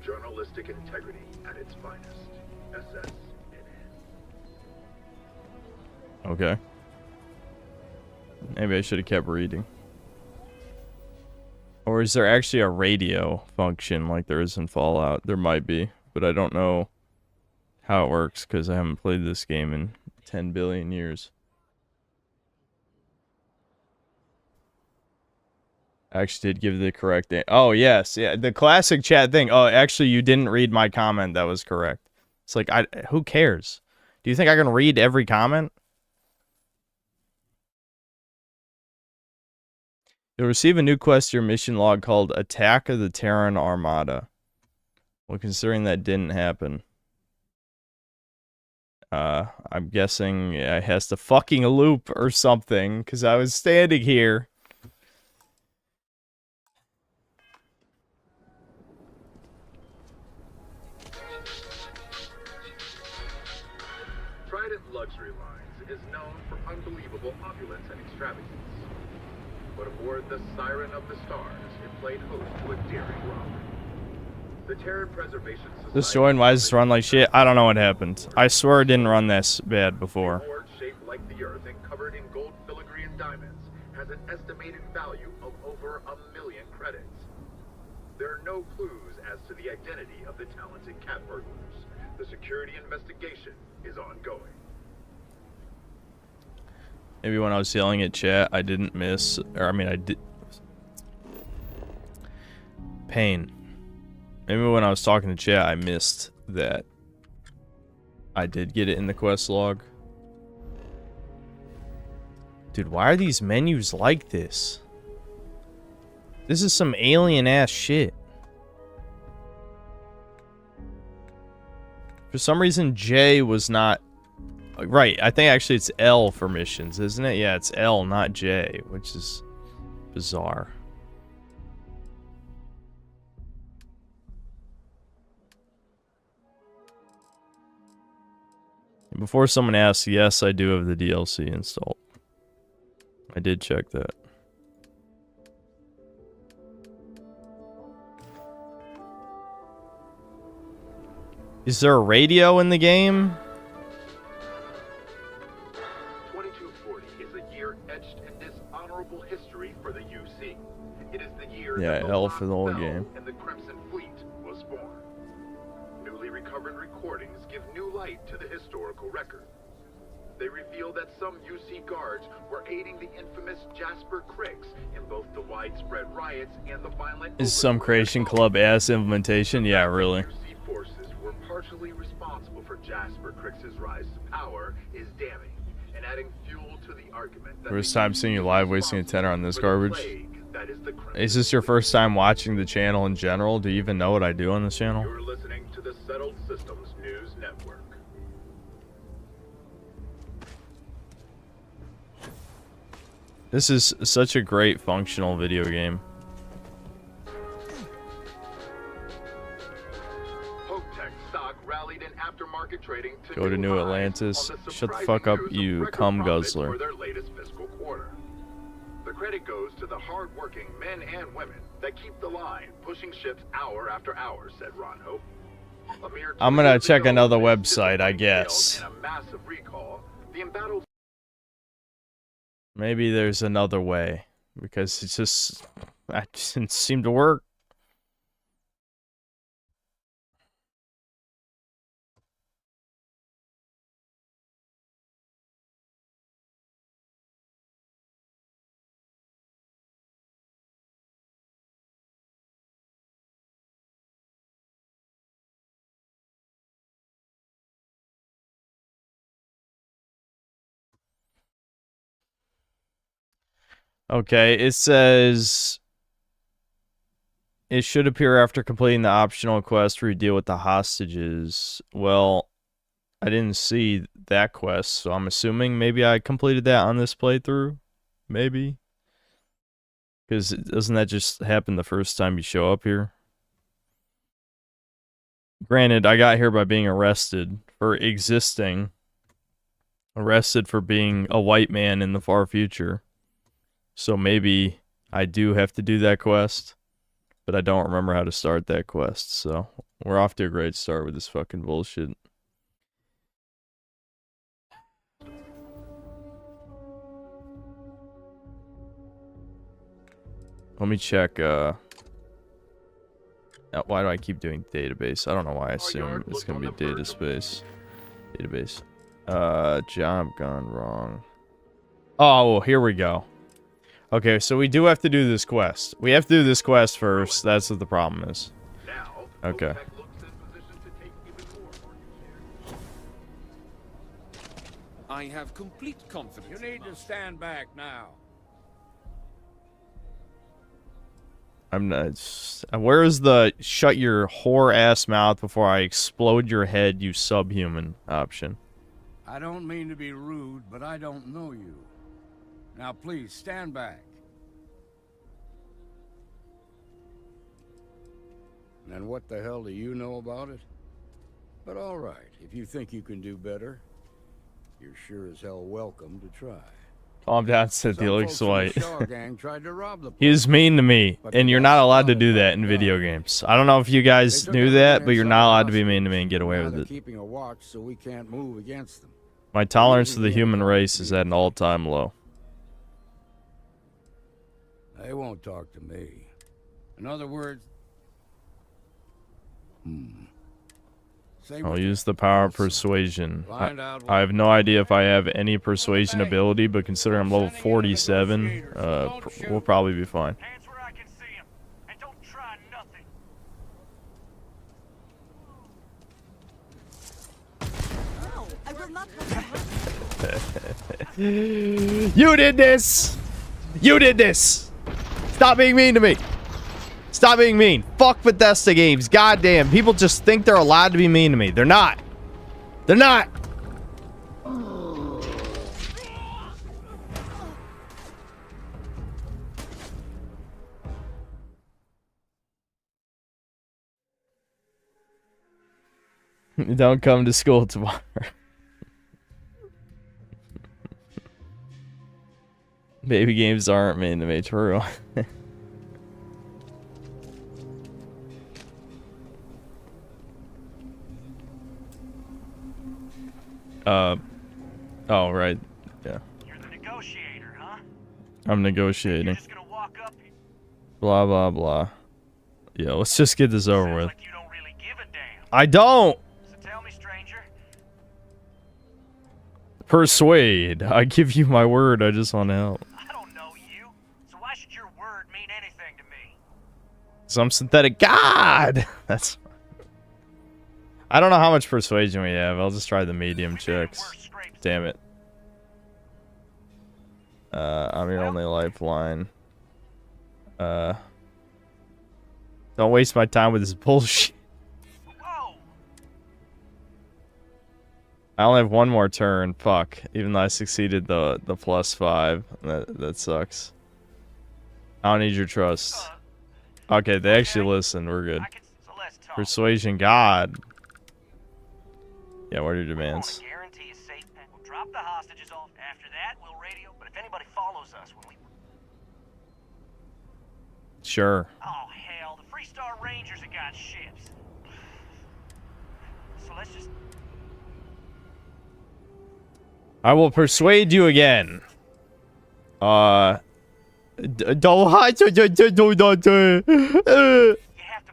Journalistic integrity at its finest. SS. Okay. Maybe I should have kept reading. Or is there actually a radio function like there is in Fallout? There might be, but I don't know how it works because I haven't played this game in 10 billion years. I actually did give the correct name. Oh, yes. Yeah, the classic chat thing. Oh, actually, you didn't read my comment. That was correct. It's like, who cares? Do you think I can read every comment? You'll receive a new quest or mission log called Attack of the Terran Armada. Well, considering that didn't happen. I'm guessing it has to fucking loop or something, because I was standing here. Trident Luxury Lines is known for unbelievable opulence and extravagance. But aboard the Siren of the Stars, it played host to a daring robbery. The Terran Preservation Society... This join, why does this run like shit? I don't know what happened. I swear it didn't run this bad before. A hoard shaped like the Earth and covered in gold filigree and diamonds has an estimated value of over 1 million credits. There are no clues as to the identity of the talented cat burglars. The security investigation is ongoing. Maybe when I was yelling at chat, I didn't miss... Or, I mean, I did... Pain. Maybe when I was talking to chat, I missed that. I did get it in the quest log. Dude, why are these menus like this? This is some alien-ass shit. For some reason, J was not... Right, I think actually it's L for missions, isn't it? Yeah, it's L, not J, which is bizarre. And before someone asks, yes, I do have the DLC installed. I did check that. Is there a radio in the game? 2240 is a year etched in dishonorable history for the UC. It is the year Yeah, that the L for the whole Lost Bell game. and the Crimson Fleet was born. Newly recovered recordings give new light to the historical record. They reveal that some UC guards were aiding the infamous Jasper Cricks in both the widespread riots and the violent... Is some Creation Club ass implementation? Yeah, really. UC forces were partially responsible for Jasper Cricks' rise to power is damning and adding fuel to the argument that First time seeing you live, wasting a tenner on this garbage. Is this your first time watching the channel in general? Do you even know what I do on this channel? You're listening to the Settled Systems News Network. This is such a great functional video game. Hope-Tech stock rallied in aftermarket trading to Go to New Atlantis. Shut the fuck up, you cum guzzler. for their latest fiscal quarter. The credit goes to the hard-working men and women that keep the line, pushing ships hour after hour, said Ron Hope. I'm gonna check another website, I guess. In a massive recall, the embattled Maybe there's another way. Because it's just... That didn't seem to work. Okay, it says it should appear after completing the optional quest where you deal with the hostages. Well, I didn't see that quest, so I'm assuming maybe I completed that on this playthrough. Maybe. Because doesn't that just happen the first time you show up here? Granted, I got here by being arrested for existing. Arrested for being a white man in the far future. So maybe I do have to do that quest. But I don't remember how to start that quest. So we're off to a great start with this fucking bullshit. Let me check, why do I keep doing database? I don't know why I assume it's gonna be database. Job gone wrong. Oh, well, here we go. Okay, so we do have to do this quest. We have to do this quest first. That's what the problem is. Okay. I have complete confidence. You need to stand back now. I'm not. Where is the shut your whore ass mouth before I explode your head, you subhuman option? I don't mean to be rude, but I don't know you. Now please, stand back. And what the hell do you know about it? But all right, if you think you can do better, you're sure as hell welcome to try. Calm down, Cynthia looks white. Tried to rob the He is mean to me, and you're not allowed to do that in video games. I don't know if you guys knew that, but you're not allowed to be mean to me and get away with it. Keeping a watch so we can't move against them. My tolerance for the human race is at an all-time low. They won't talk to me. In other words, I'll use the power of persuasion. I have no idea if I have any persuasion ability, but considering I'm level 47, we'll probably be fine. You did this! You did this! Stop being mean to me! Stop being mean. Fuck Bethesda games. Goddamn. People just think they're allowed to be mean to me. They're not. They're not. Don't come to school tomorrow. Baby games aren't mean to me. True. Oh, right. Yeah. You're the negotiator, huh? I'm negotiating. You're just gonna walk up. Blah, blah, blah. Yeah, let's just get this over with. Like you don't really give a damn. I don't! So tell me, stranger. Persuade. I give you my word, I just want to help. I don't know you, so why should your word mean anything to me? Some synthetic god! That's... I don't know how much persuasion we have. I'll just try the medium checks. Damn it. I'm your only lifeline. Don't waste my time with this bullshit. I only have one more turn. Fuck. Even though I succeeded the +5. That sucks. I don't need your trust. Okay, they actually listen. We're good. Persuasion god. Yeah, what are your demands? Guarantee a safe pen. We'll drop the hostages off. After that, we'll radio. But if anybody follows us when we... Sure. Oh, hell. The Freestar Rangers have got ships. So let's just... I will persuade you again. Don't... You have to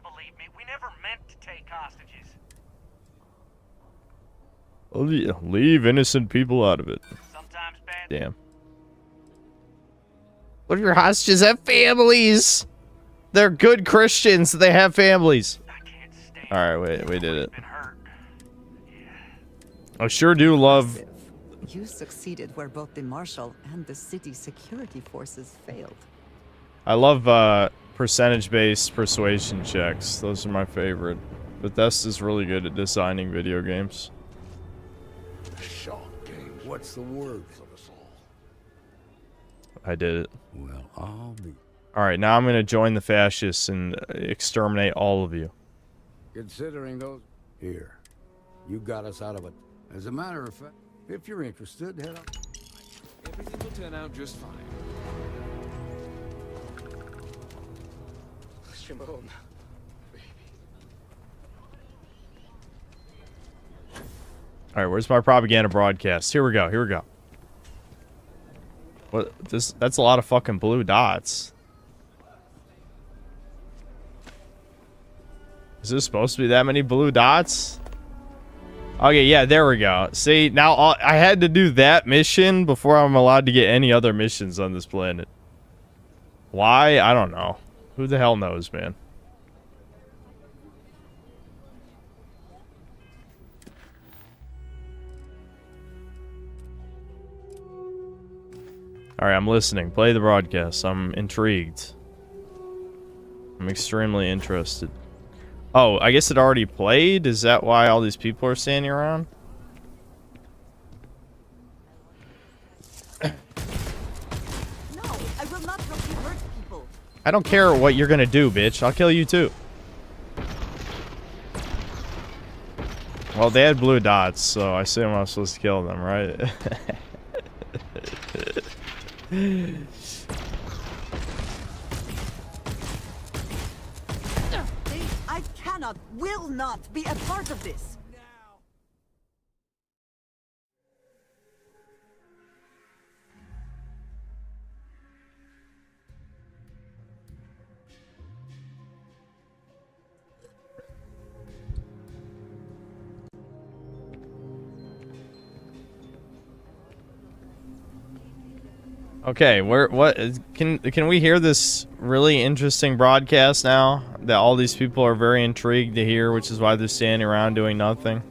believe me. We never meant to take hostages. Leave innocent people out of it. Damn. What if your hostages have families? They're good Christians. They have families. Alright, wait, we did it. I sure do love You succeeded where both the Marshal and the city security forces failed. I love percentage-based persuasion checks. Those are my favorite. Bethesda's really good at designing video games. Shock game. What's the word for us all? I did it. Well, I'll be. Alright, now I'm gonna join the fascists and exterminate all of you. Considering those... Here. You got us out of it. As a matter of fact, if you're interested, head up. Everything will turn out just fine. Shimon. Alright, where's my propaganda broadcast? Here we go, here we go. What that's a lot of fucking blue dots. Is this supposed to be that many blue dots? Okay, yeah, there we go. See, now I had to do that mission before I'm allowed to get any other missions on this planet. Why? I don't know. Who the hell knows, man? Alright, I'm listening. Play the broadcast. I'm intrigued. I'm extremely interested. Oh, I guess it already played? Is that why all these people are standing around? No, I will not help you hurt people. I don't care what you're gonna do, bitch. I'll kill you too. Well, they had blue dots, so I assume I'm supposed to kill them, right? I cannot, will not be a part of this. Okay, can we hear this really interesting broadcast now that all these people are very intrigued to hear, which is why they're standing around doing nothing?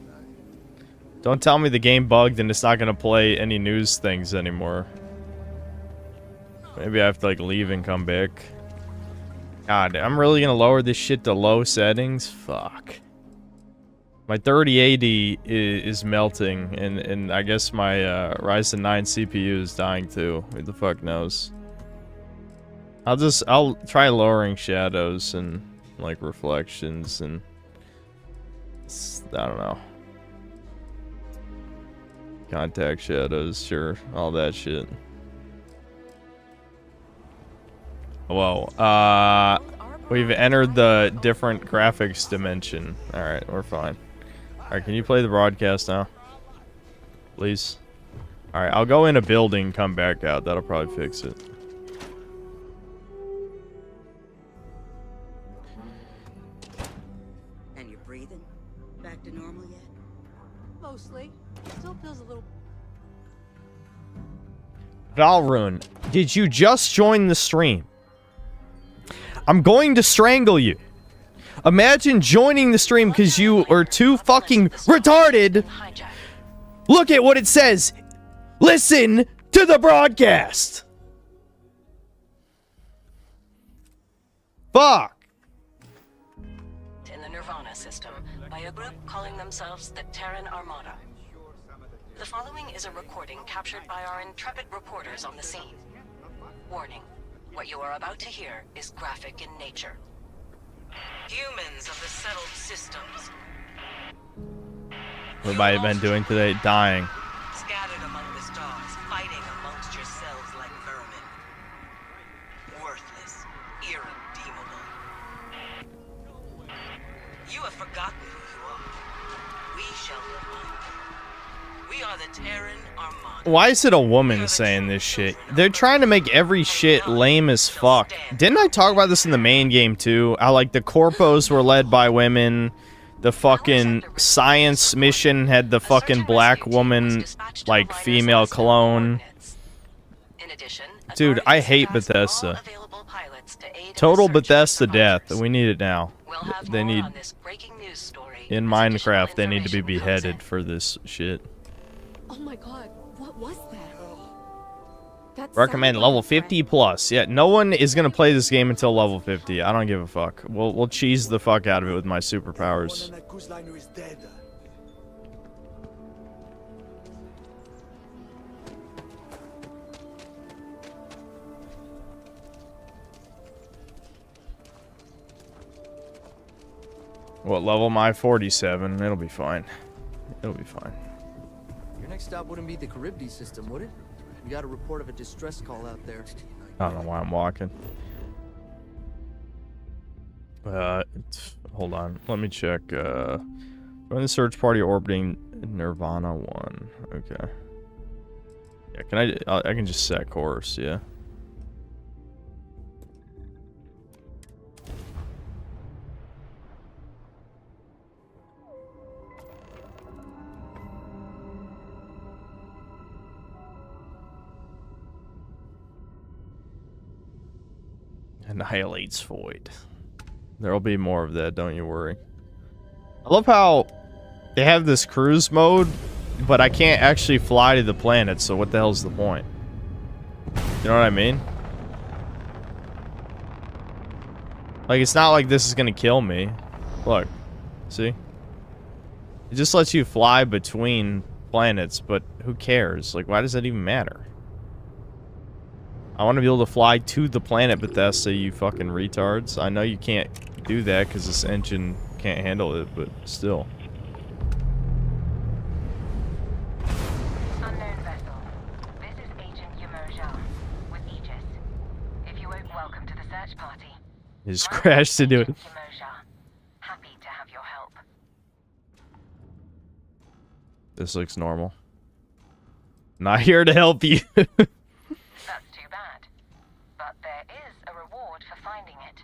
Don't tell me the game bugged and it's not gonna play any news things anymore. Maybe I have to like leave and come back. God, I'm really gonna lower this shit to low settings? Fuck. My 3080 is melting, and I guess my Ryzen 9 CPU is dying too. Who the fuck knows? I'll try lowering shadows and like reflections and I don't know. Contact shadows, sure, all that shit. Whoa, we've entered the different graphics dimension. Alright, we're fine. Alright, can you play the broadcast now? Please? Alright, I'll go in a building, come back out. That'll probably fix it. And you're breathing? Back to normal yet? Mostly. Still feels a little... Valrune, did you just join the stream? I'm going to strangle you. Imagine joining the stream because you are too fucking retarded. Look at what it says. Listen to the broadcast. Fuck. In the Nirvana system by a group calling themselves the Terran Armada. The following is a recording captured by our intrepid reporters on the scene. Warning, what you are about to hear is graphic in nature. Humans of the settled systems. What have I been doing today? Dying. Scattered among the stars, fighting amongst yourselves like vermin. Worthless, irredeemable. You have forgotten who you are. We shall remind you. We are the Terran Armada. Why is it a woman saying this shit? They're trying to make every shit lame as fuck. Didn't I talk about this in the main game too? How like the corpos were led by women. The fucking science mission had the fucking black woman, like female clone. Dude, I hate Bethesda. Total Bethesda death. We need it now. They need... In Minecraft, they need to be beheaded for this shit. Oh my god, What was that? That Recommend sounded level like a threat. 50 plus. Yeah, no one is gonna play this game until level 50. I don't give a fuck. We'll cheese the fuck out of it with my superpowers. What level am I? 47. It'll be fine. It'll be fine. Your next stop wouldn't be the Charybdis system, would it? We got a report of a distress call out there. I don't know why I'm walking. Hold on. Let me check. Join the search party orbiting Nirvana 1. Okay. Yeah, can I can just set course, yeah. Annihilates void. There'll be more of that, don't you worry. I love how they have this cruise mode, but I can't actually fly to the planet, so what the hell's the point? You know what I mean? Like, it's not like this is gonna kill me. Look. See? It just lets you fly between planets, but who cares? Like, why does that even matter? I want to be able to fly to the planet, Bethesda, you fucking retards. I know you can't do that because this engine can't handle it, but still. Unknown vessel. This is Agent Yamojia with Aegis. If you won't welcome to the search party. He just crashed to do it. Yamojia. Happy to have your help. This looks normal. Not here to help you. That's too bad. But there is a reward for finding it.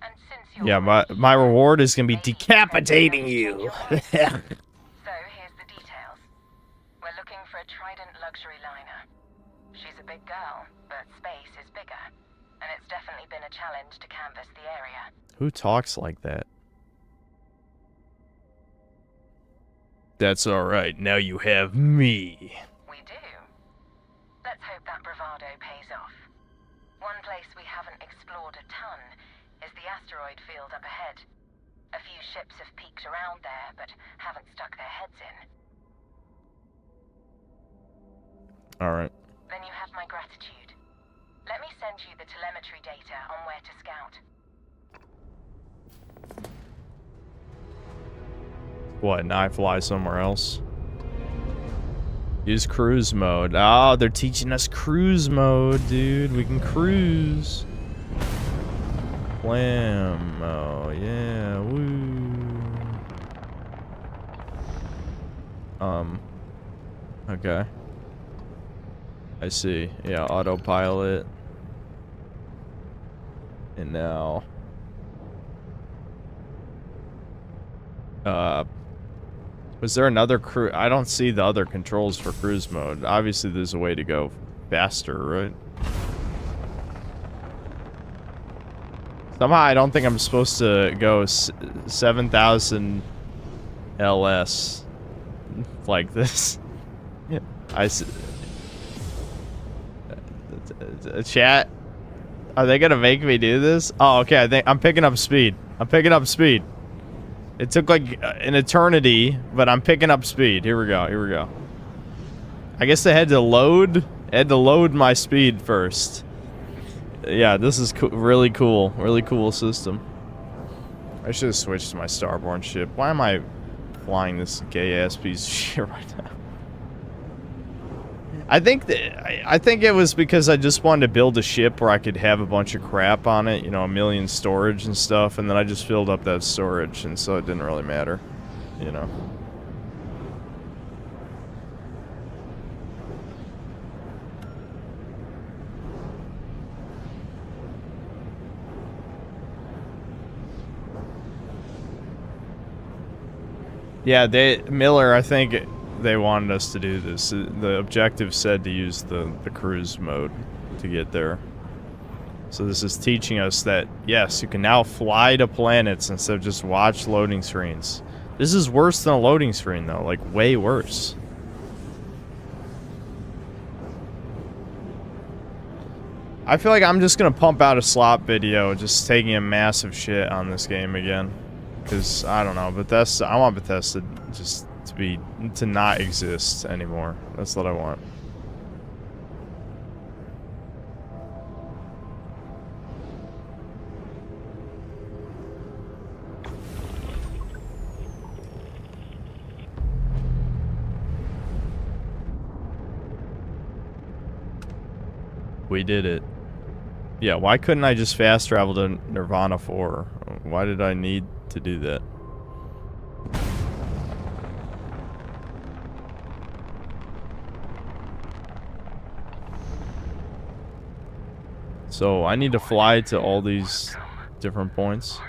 And since you're Yeah, my reward is gonna be decapitating you. So here's the details. We're looking for a Trident luxury liner. She's a big girl, but space is bigger. And it's definitely been a challenge to canvass the area. Who talks like that? That's alright. Now you have me. We do. Let's hope that bravado pays off. One place we haven't explored a ton is the asteroid field up ahead. A few ships have peeked around there, but haven't stuck their heads in. Alright. Then you have my gratitude. Let me send you the telemetry data on where to scout. What, now I fly somewhere else? Use cruise mode. Oh, they're teaching us cruise mode, dude. We can cruise. Whammo, yeah, woo. Okay. I see. Yeah, autopilot. And now... was there another crew? I don't see the other controls for cruise mode. Obviously, there's a way to go faster, right? Somehow, I don't think I'm supposed to go 7,000 LS like this. Chat, are they gonna make me do this? Oh, okay. I think I'm picking up speed. I'm picking up speed. It took like an eternity, but I'm picking up speed. Here we go. Here we go. I guess they had to load. I had to load my speed first. Yeah, this is really cool. Really cool system. I should have switched to my starborn ship. Why am I flying this gay-ass piece of shit right now? I think it was because I just wanted to build a ship where I could have a bunch of crap on it, you know, 1 million storage and stuff, and then I just filled up that storage, and so it didn't really matter, you know. Yeah, Miller, I think they wanted us to do this. The objective said to use the cruise mode to get there. So this is teaching us that, yes, you can now fly to planets instead of just watch loading screens. This is worse than a loading screen, though. Like, way worse. I feel like I'm just gonna pump out a slop video, just taking a massive shit on this game again. Because, I don't know, Bethesda, I want Bethesda just to not exist anymore. That's what I want. We did it. Yeah, why couldn't I just fast travel to Nirvana 4? Why did I need to do that? So, I need to fly to all these different points.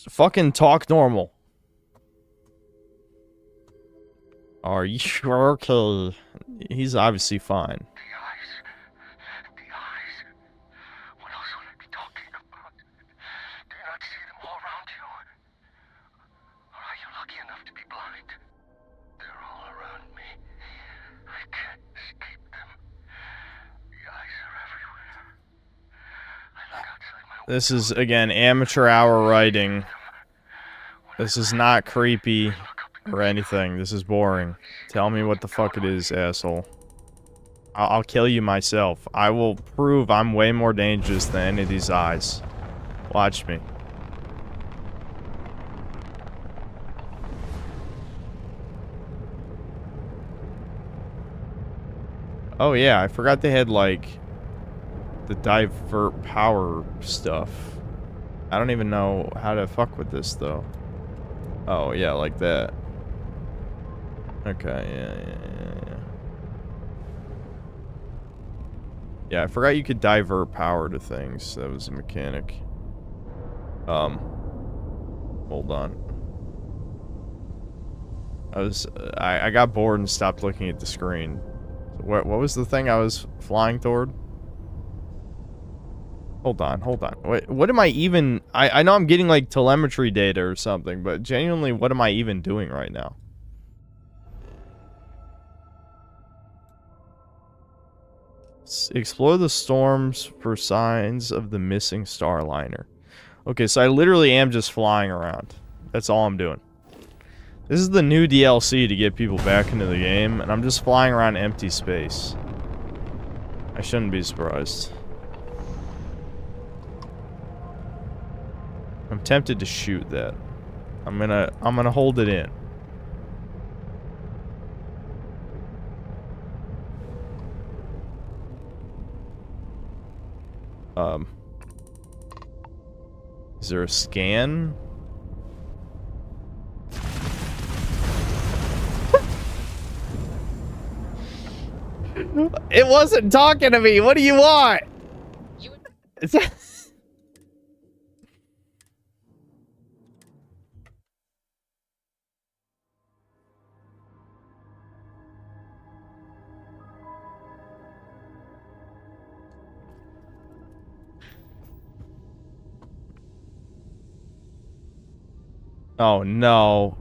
Fucking talk normal. Are you sure? Okay. He's obviously fine. This is, again, amateur hour writing. This is not creepy or anything. This is boring. Tell me what the fuck it is, asshole. I'll kill you myself. I will prove I'm way more dangerous than any of these eyes. Watch me. Oh yeah, I forgot they had, like, the divert power stuff. I don't even know how to fuck with this, though. Oh, yeah, like that. Okay, yeah. Yeah, I forgot you could divert power to things. That was a mechanic. Hold on. I got bored and stopped looking at the screen. What was the thing I was flying toward? Hold on. Wait, what am I even... I know I'm getting, like, telemetry data or something, but genuinely, what am I even doing right now? Explore the storms for signs of the missing Starliner. Okay, so I literally am just flying around. That's all I'm doing. This is the new DLC to get people back into the game, and I'm just flying around empty space. I shouldn't be surprised. I'm tempted to shoot that. I'm gonna hold it in. Is there a scan? It wasn't talking to me. What do you want? Oh no.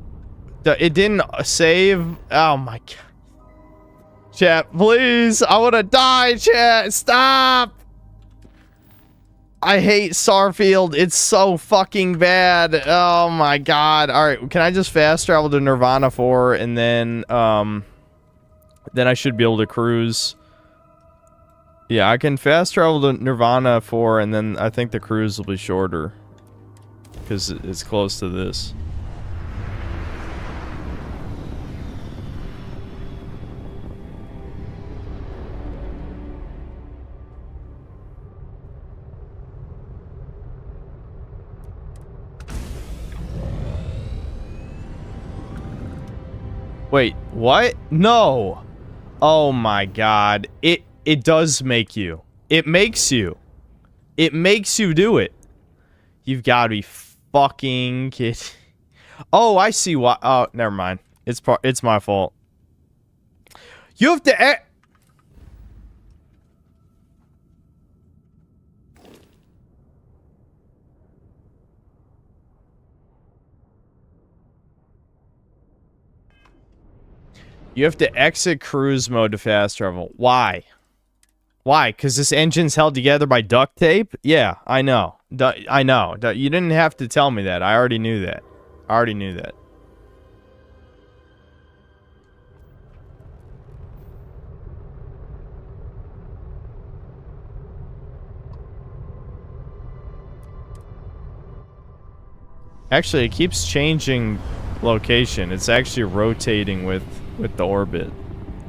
It didn't save. Oh my god. Chat, please. I want to die, chat. Stop. I hate Starfield. It's so fucking bad. Oh my god. Alright, can I just fast travel to Nirvana 4 and then I should be able to cruise. Yeah, I can fast travel to Nirvana 4 and then I think the cruise will be shorter. Because it's close to this. Wait, what? No. Oh my god. It does make you. It makes you. It makes you do it. You've got to be fucking kidding. Oh, I see why. Oh, never mind. It's my fault. You have to You have to exit cruise mode to fast travel. Why? Why? Because this engine's held together by duct tape? Yeah, I know. I know. You didn't have to tell me that. I already knew that. I already knew that. Actually, it keeps changing location. It's actually rotating with the orbit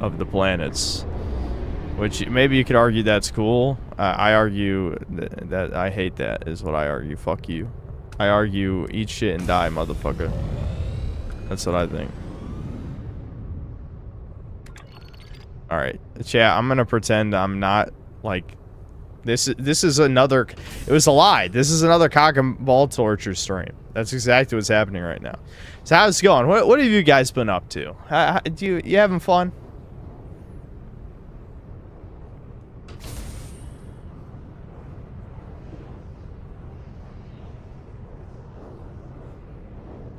of the planets. Which, maybe you could argue that's cool. I argue that I hate that, is what I argue. Fuck you. I argue, eat shit and die, motherfucker. That's what I think. Alright, chat, I'm gonna pretend I'm not, like... This is another... It was a lie. This is another cock and ball torture stream. That's exactly what's happening right now. So how's it going? What have you guys been up to? You having fun?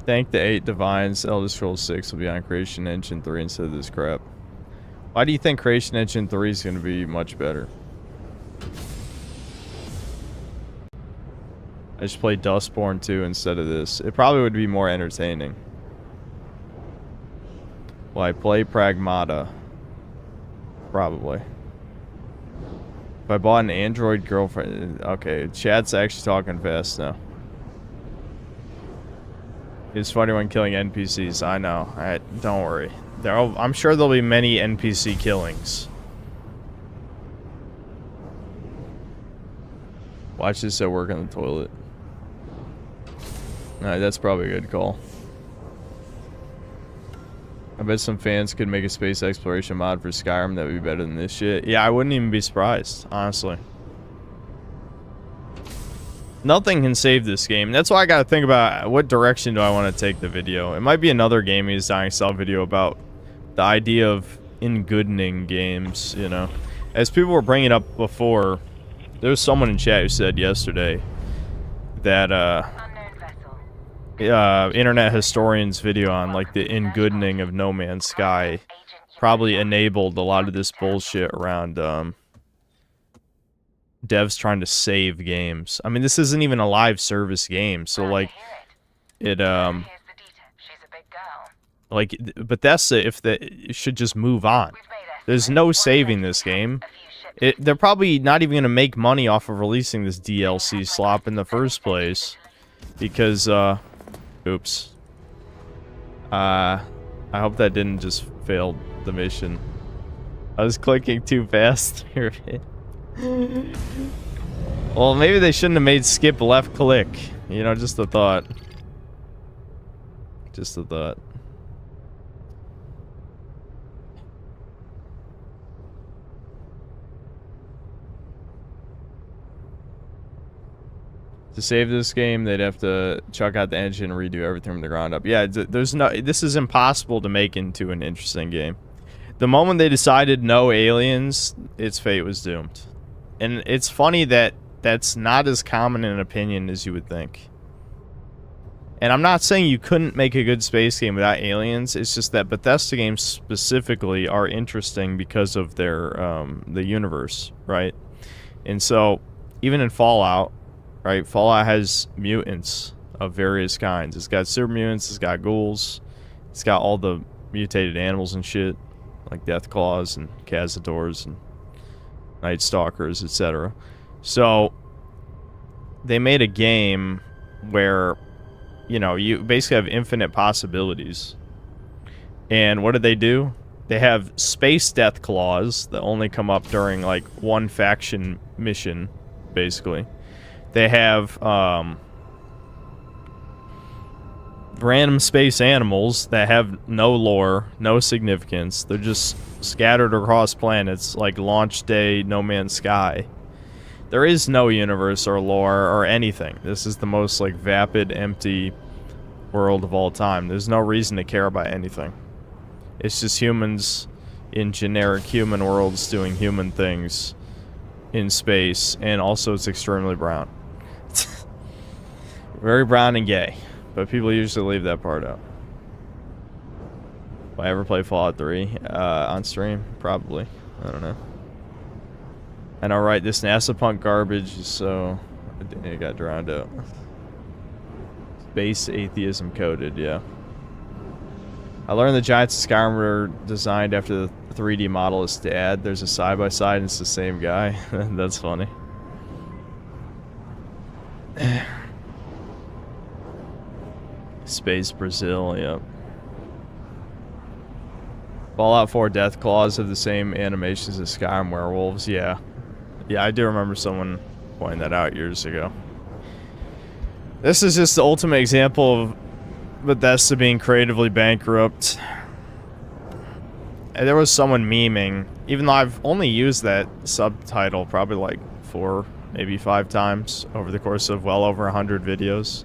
Thank the 8 Divines. Elder Scrolls 6 will be on Creation Engine 3 instead of this crap. Why do you think Creation Engine 3 is going to be much better? I just played Dustborn 2 instead of this. It probably would be more entertaining. Well, I play Pragmata. Probably. If I bought an Android girlfriend... Okay, chat's actually talking fast now. It's funny when killing NPCs. I know. Don't worry. I'm sure there'll be many NPC killings. Watch this at work on the toilet. Alright, that's probably a good call. I bet some fans could make a space exploration mod for Skyrim that would be better than this shit. Yeah, I wouldn't even be surprised, honestly. Nothing can save this game. That's why I gotta think about what direction do I want to take the video. It might be another Gaming is Dying style video about the idea of in-goodening games, you know. As people were bringing up before, there was someone in chat who said yesterday that, Internet Historian's video on, like, the in-goodening of No Man's Sky probably enabled a lot of this bullshit around, devs trying to save games. I mean, this isn't even a live service game, so, like, like, Bethesda, it should just move on. There's no saving this game. They're probably not even gonna make money off of releasing this DLC slop in the first place. Because, oops. I hope that didn't just fail the mission. I was clicking too fast. Well, maybe they shouldn't have made skip left click. You know, just a thought. Just a thought. To save this game, they'd have to chuck out the engine and redo everything from the ground up. Yeah, there's no... This is impossible to make into an interesting game. The moment they decided no aliens, its fate was doomed. And it's funny that that's not as common an opinion as you would think. And I'm not saying you couldn't make a good space game without aliens. It's just that Bethesda games specifically are interesting because of their the universe, right? And so, even in Fallout, right? Fallout has mutants of various kinds. It's got super mutants, it's got ghouls, it's got all the mutated animals and shit, like Deathclaws and Cazadors and Night Stalkers, etc. So, they made a game where, you know, you basically have infinite possibilities. And what do? They have space Deathclaws that only come up during, like, one faction mission, basically. They have, random space animals that have no lore, no significance. They're just scattered across planets, like Launch Day, No Man's Sky. There is no universe or lore or anything. This is the most, like, vapid, empty world of all time. There's no reason to care about anything. It's just humans in generic human worlds doing human things in space, and also it's extremely brown. Very brown and gay, but people usually leave that part out. Will I ever play Fallout 3 on stream? Probably. I don't know. And I'll write this NASA punk garbage, so it got drowned out. Space atheism coded, yeah. I learned the Giants of Skyrim were designed after the 3D model is dad. There's a side-by-side and it's the same guy. That's funny. Space Brazil, yep. Fallout 4 Death Claws have the same animations as Skyrim werewolves, yeah. Yeah, I do remember someone pointing that out years ago. This is just the ultimate example of Bethesda being creatively bankrupt. And there was someone memeing, even though I've only used that subtitle probably like 4, maybe 5 times over the course of well over 100 videos.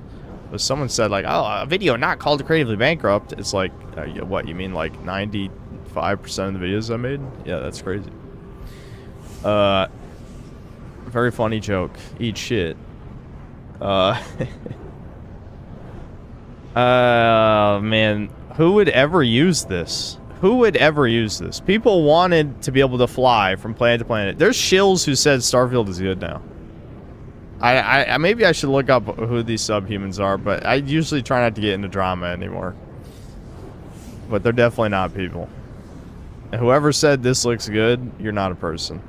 But someone said like, oh, a video not called creatively bankrupt. It's like, what, you mean like 95% of the videos I made? Yeah, that's crazy. Very funny joke. Eat shit. Man, who would ever use this? Who would ever use this? People wanted to be able to fly from planet to planet. There's shills who said Starfield is good now. I maybe I should look up who these subhumans are, but I usually try not to get into drama anymore. But they're definitely not people. And whoever said this looks good, you're not a person.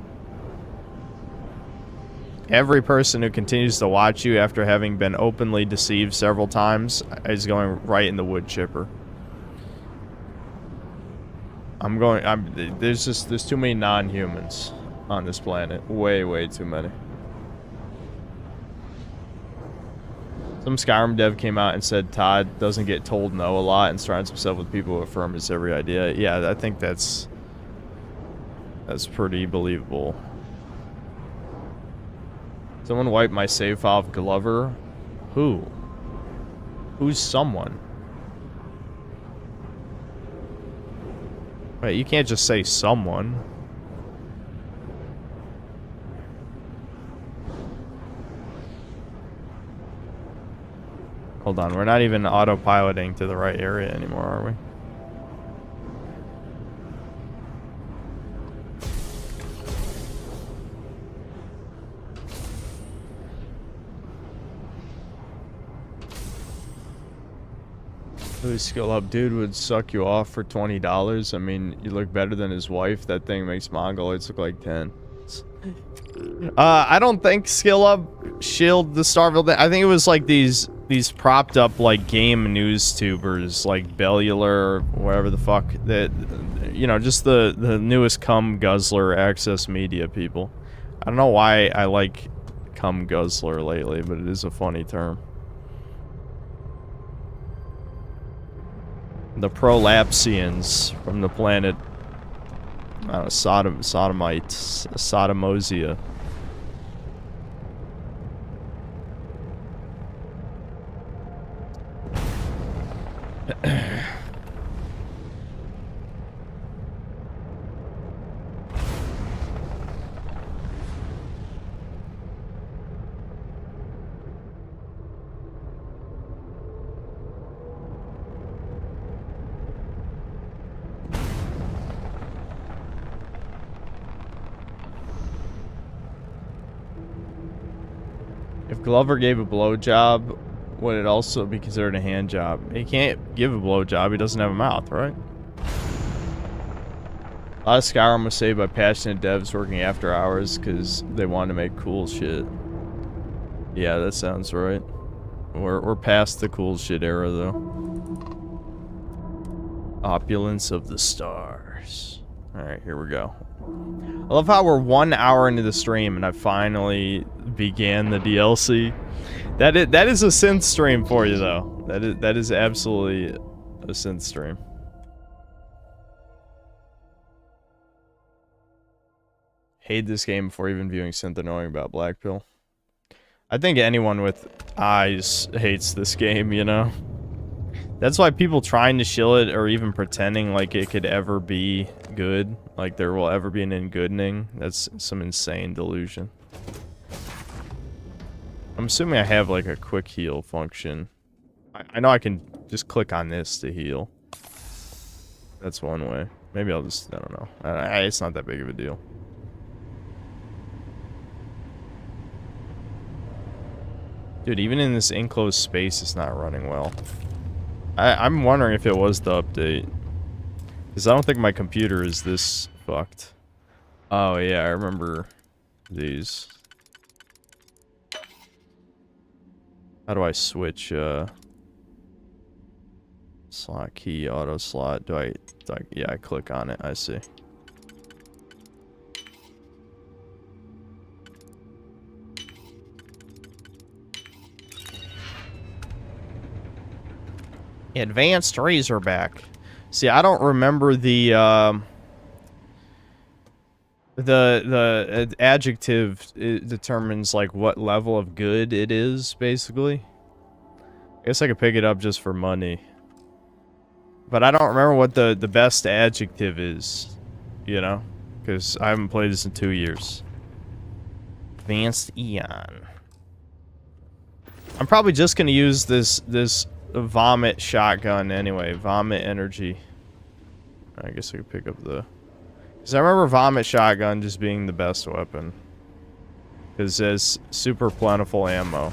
Every person who continues to watch you after having been openly deceived several times is going right in the wood chipper. There's too many non-humans on this planet. Way too many. Some Skyrim dev came out and said Todd doesn't get told no a lot and surrounds himself with people who affirm his every idea. Yeah, I think that's pretty believable. Someone wiped my save file of Glover. Who? Who's someone? Wait, you can't just say someone. Hold on, we're not even autopiloting to the right area anymore, are we? Who's skill up dude would suck you off for $20. I mean, you look better than his wife. That thing makes Mongoloids look like 10. I don't think skill up shield the Starfield. I think it was like these propped up like game news tubers like Bellular or whatever the fuck that, you know, just the newest cum guzzler access media people. I don't know why I like cum guzzler lately, but it is a funny term. The prolapsians from the planet Sodomites, Sodomosia. If Glover gave a blowjob, would it also be considered a hand job? He can't give a blowjob, he doesn't have a mouth, right? A lot of Skyrim was saved by passionate devs working after hours because they wanted to make cool shit. Yeah, that sounds right. We're past the cool shit era, though. Opulence of the stars. Alright, here we go. I love how we're 1 hour into the stream and I finally began the DLC. That is a synth stream for you, though. That is absolutely a synth stream. Hate this game before even viewing synth and knowing about Black Pill. I think anyone with eyes hates this game, you know? That's why people trying to shill it or even pretending like it could ever be good, like there will ever be an in-goodening, that's some insane delusion. I'm assuming I have like a quick heal function. I know I can just click on this to heal. That's one way. Maybe I'll just, I don't know. It's not that big of a deal. Dude, even in this enclosed space, it's not running well. I'm wondering if it was the update. Because I don't think my computer is this fucked. Oh, yeah, I remember these. How do I switch, slot key, auto slot? Yeah, I click on it, I see. Advanced Razorback. See, I don't remember the adjective. It determines like what level of good it is, basically. I guess I could pick it up just for money. But I don't remember what the best adjective is, you know? Because I haven't played this in 2 years. Advanced Eon. I'm probably just gonna use this vomit shotgun anyway. Vomit energy. I guess I could pick up the... Because I remember vomit shotgun just being the best weapon. Because it's super plentiful ammo.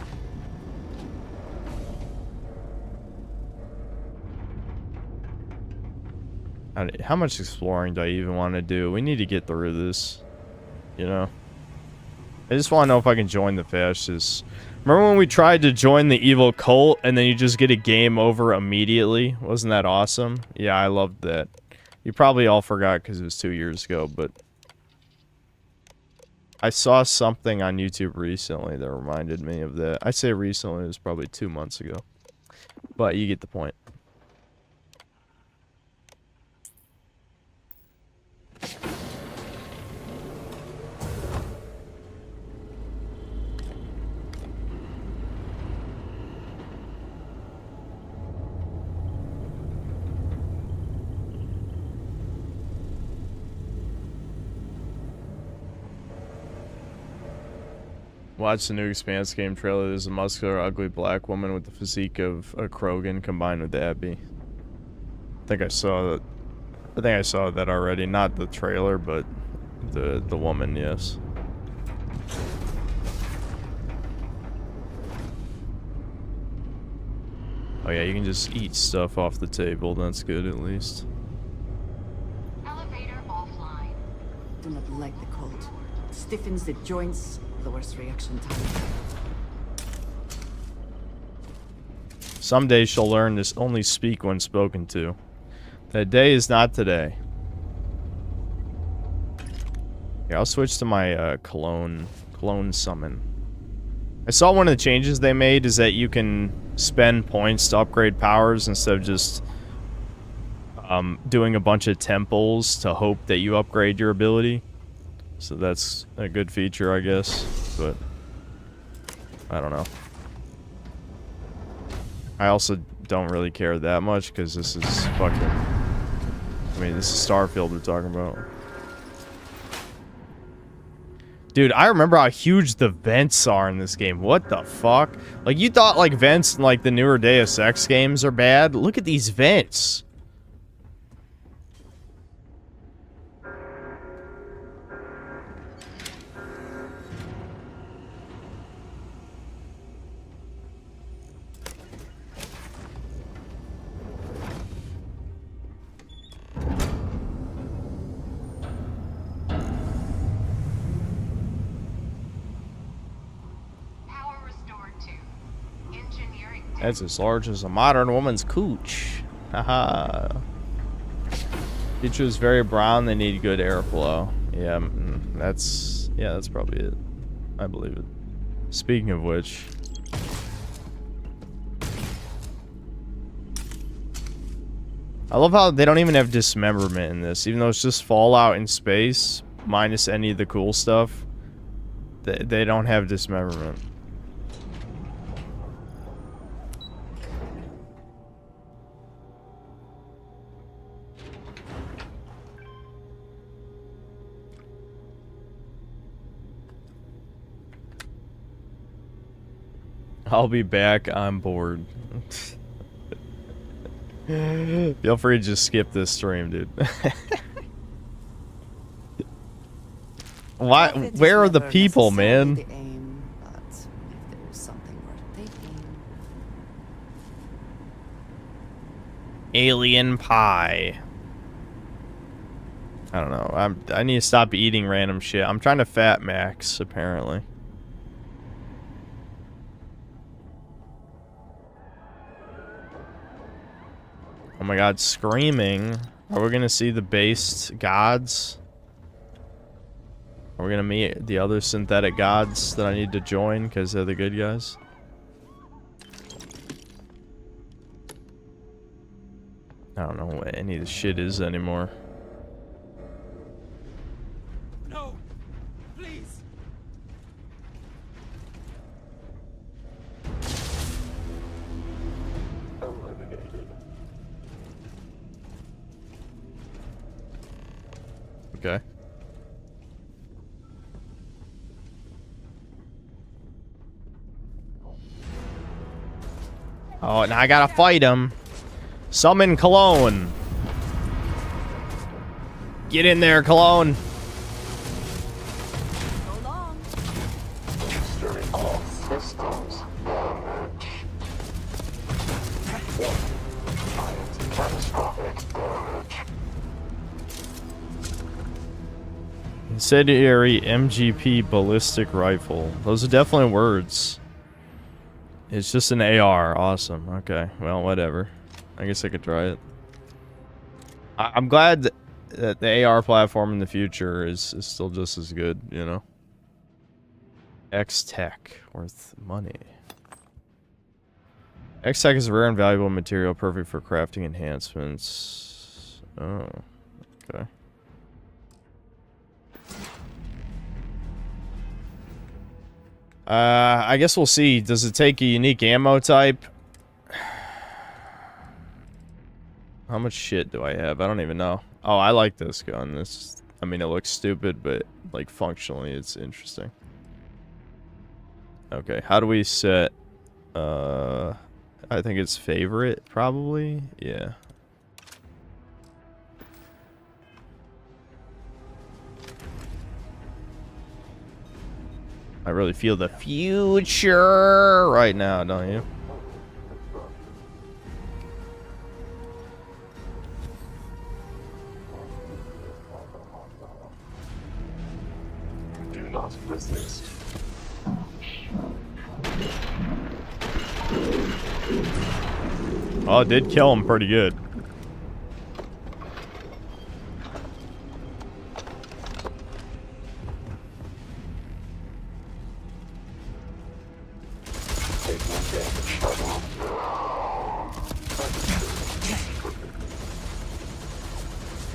How much exploring do I even want to do? We need to get through this. You know? I just want to know if I can join the fascists. Remember when we tried to join the evil cult and then you just get a game over immediately? Wasn't that awesome? Yeah, I loved that. You probably all forgot because it was 2 years ago, but... I saw something on YouTube recently that reminded me of that. I say recently, it was probably 2 months ago. But you get the point. Watch the new Expanse game trailer. There's a muscular, ugly black woman with the physique of a Krogan combined with Abby. I think I saw that. I think I saw that already. Not the trailer, but the woman, yes. Oh yeah, you can just eat stuff off the table. That's good, at least. Elevator offline. Do not like the cold. Stiffens the joints, lowers reaction time. Someday she'll learn to only speak when spoken to. That day is not today. Yeah, I'll switch to my clone summon. I saw one of the changes they made is that you can spend points to upgrade powers instead of just doing a bunch of temples to hope that you upgrade your ability. So that's a good feature, I guess, but I don't know. I also don't really care that much because this is fucking... I mean, this is Starfield we're talking about. Dude, I remember how huge the vents are in this game. What the fuck? Like, you thought, like, vents in, like, the newer Deus Ex games are bad? Look at these vents. That's as large as a modern woman's cooch. Haha. Feature is very brown. They need good airflow. Yeah, that's probably it. I believe it. Speaking of which, I love how they don't even have dismemberment in this, even though it's just Fallout in space minus any of the cool stuff. They don't have dismemberment. I'll be back on board. Feel free to just skip this stream, dude. Why? Where are the people, man? The aim, but if there is something worth taking. Alien pie. I don't know. I need to stop eating random shit. I'm trying to fat max, apparently. Oh my god, screaming. Are we gonna see the based gods? Are we gonna meet the other synthetic gods that I need to join because they're the good guys? I don't know what any of this shit is anymore. No! Please! Okay. Oh, now I gotta fight him. Summon Cologne. Get in there, Cologne. All systems damage. Catastrophic damage. Incendiary MGP ballistic rifle. Those are definitely words. It's just an AR. Awesome. Okay. Well, whatever. I guess I could try it. I'm glad that the AR platform in the future is still just as good, you know? X-Tech. Worth money. X-Tech is a rare and valuable material perfect for crafting enhancements. Oh. Okay. I guess we'll see. Does it take a unique ammo type? How much shit do I have? I don't even know. Oh, I like this gun. This, I mean, it looks stupid, but like functionally, it's interesting. Okay, how do we set? I think it's favorite, probably. Yeah. I really feel the future right now, don't you? Do not resist. Oh, it did kill him pretty good.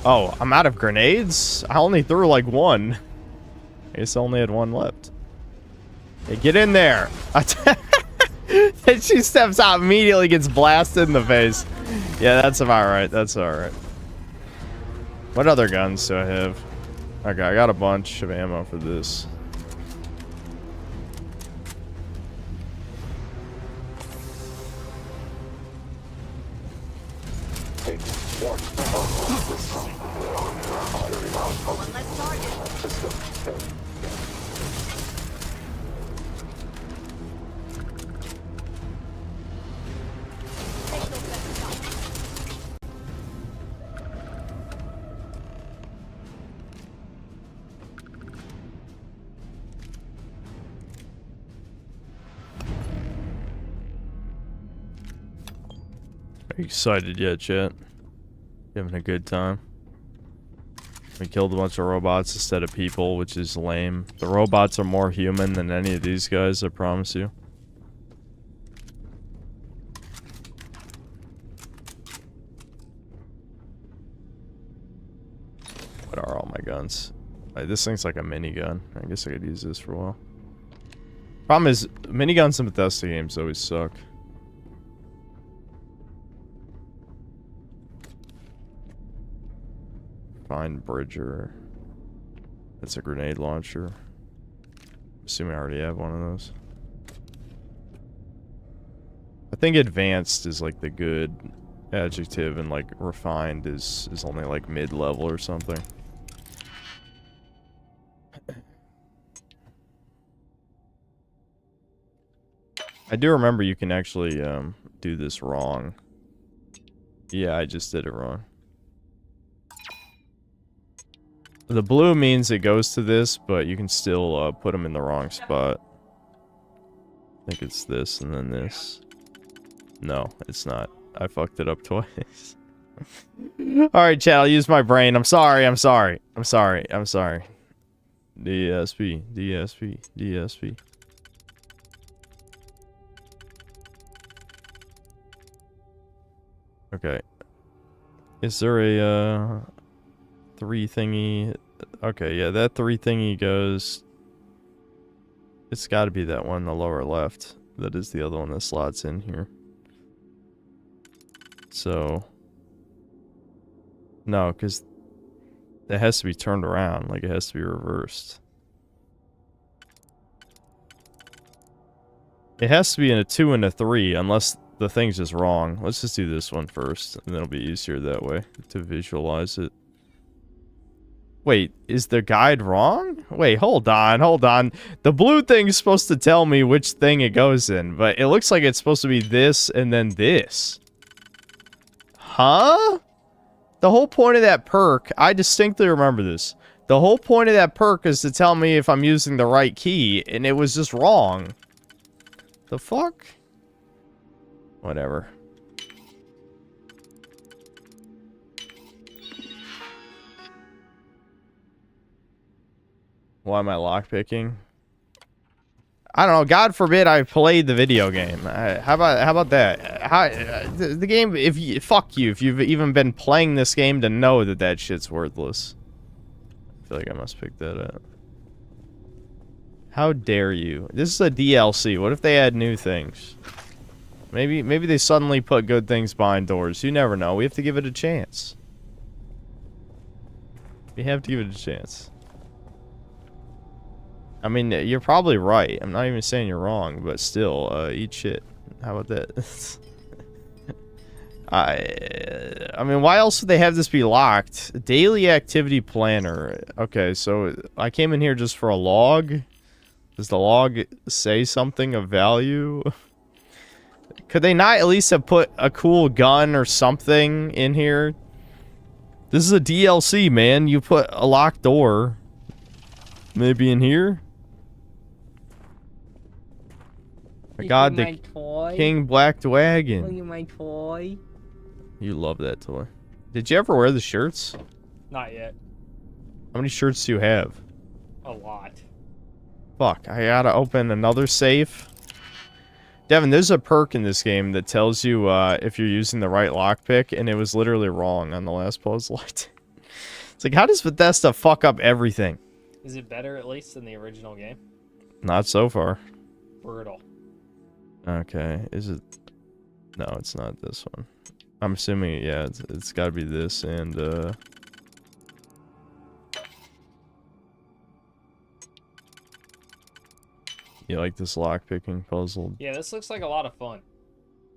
Oh, I'm out of grenades? I only threw like one. I guess I only had one left. Hey, get in there! And she steps out, immediately gets blasted in the face. Yeah, that's about right. That's alright. What other guns do I have? Okay, I got a bunch of ammo for this. Are you excited yet, chat? Having a good time? We killed a bunch of robots instead of people, which is lame. The robots are more human than any of these guys, I promise you. What are all my guns? This thing's like a minigun. I guess I could use this for a while. Problem is, miniguns in Bethesda games always suck. Find Bridger. That's a grenade launcher. Assuming I already have one of those. I think advanced is like the good adjective, and like refined is only like mid-level or something. I do remember you can actually do this wrong. Yeah, I just did it wrong. The blue means it goes to this, but you can still put them in the wrong spot. I think it's this and then this. No, it's not. I fucked it up twice. Alright, chat, I'll use my brain. I'm sorry, I'm sorry. I'm sorry, I'm sorry. DSP, DSP, DSP. Okay. Is there a, 3 thingy? Okay, yeah, that 3 thingy goes... It's gotta be that one in the lower left. That is the other one that slots in here. So... No, because... It has to be turned around, like it has to be reversed. It has to be in a 2 and a 3, unless the thing's just wrong. Let's just do this one first, and then it'll be easier that way to visualize it. Wait, is the guide wrong? Wait, hold on, hold on. The blue thing is supposed to tell me which thing it goes in, but it looks like it's supposed to be this and then this. Huh? The whole point of that perk, I distinctly remember this. The whole point of that perk is to tell me if I'm using the right key, and it was just wrong. The fuck? Whatever. Why am I lockpicking? I don't know. God forbid I played the video game. How about that? The game? Fuck you. If you've even been playing this game to know that that shit's worthless. I feel like I must pick that up. How dare you? This is a DLC. What if they add new things? Maybe they suddenly put good things behind doors. You never know. We have to give it a chance. We have to give it a chance. I mean, you're probably right. I'm not even saying you're wrong, but still, eat shit. How about that? I mean, why else would they have this be locked? Daily activity planner. Okay, so I came in here just for a log. Does the log say something of value? Could they not at least have put a cool gun or something in here? This is a DLC, man. You put a locked door. Maybe in here? My God, the King Black Wagon. Look at my toy. You love that toy. Did you ever wear the shirts? Not yet. How many shirts do you have? A lot. Fuck, I gotta open another safe. Devin, there's a perk in this game that tells you if you're using the right lockpick, and it was literally wrong on the last puzzle. It's like, how does Bethesda fuck up everything? Is it better at least than the original game? Not so far. Brutal. Okay, is it... No, it's not this one. I'm assuming, yeah, it's gotta be this, and, You like this lockpicking puzzle? Yeah, this looks like a lot of fun.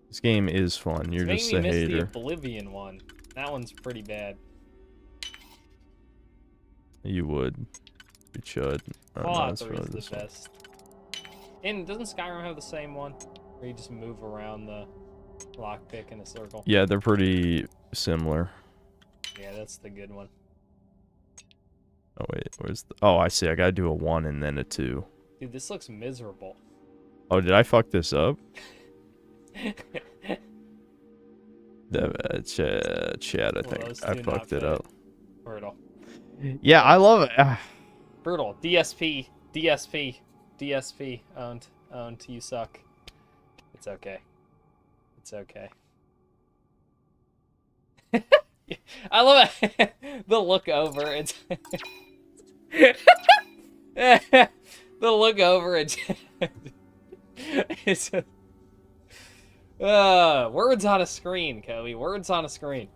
This game is fun, you're just a hater. It's making me miss the Oblivion one. That one's pretty bad. You would. You should. Fallout 3 is the best. And doesn't Skyrim have the same one? Where you just move around the lockpick in a circle? Yeah, they're pretty similar. Yeah, that's the good one. Oh, wait, where's the... Oh, I see, I gotta do a 1 and then a 2. Dude, this looks miserable. Oh, did I fuck this up? Chat, I think I fucked it up. Brutal. Yeah, I love it. Brutal. DSP. DSP. DSP. Owned. Owned. You suck. It's okay. It's okay. I love it. The look over. It's... the look over. It's... words on a screen, Kobe. Words on a screen.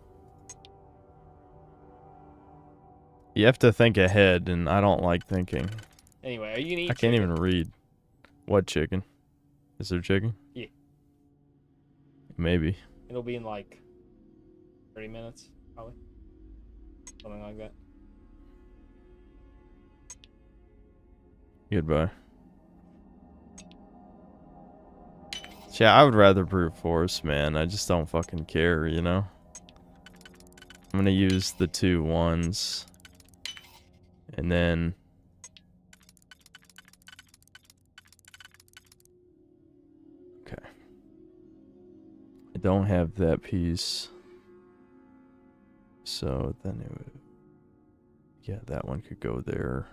You have to think ahead, and I don't like thinking. Anyway, are you gonna eat I can't even read. What chicken? Is there chicken? Yeah. Maybe. It'll be in like 30 minutes, probably. Something like that. Goodbye. Yeah, I would rather brute force, man. I just don't fucking care, you know? I'm gonna use the 2 1s. And then... Okay. I don't have that piece. So then it would... Yeah, that one could go there.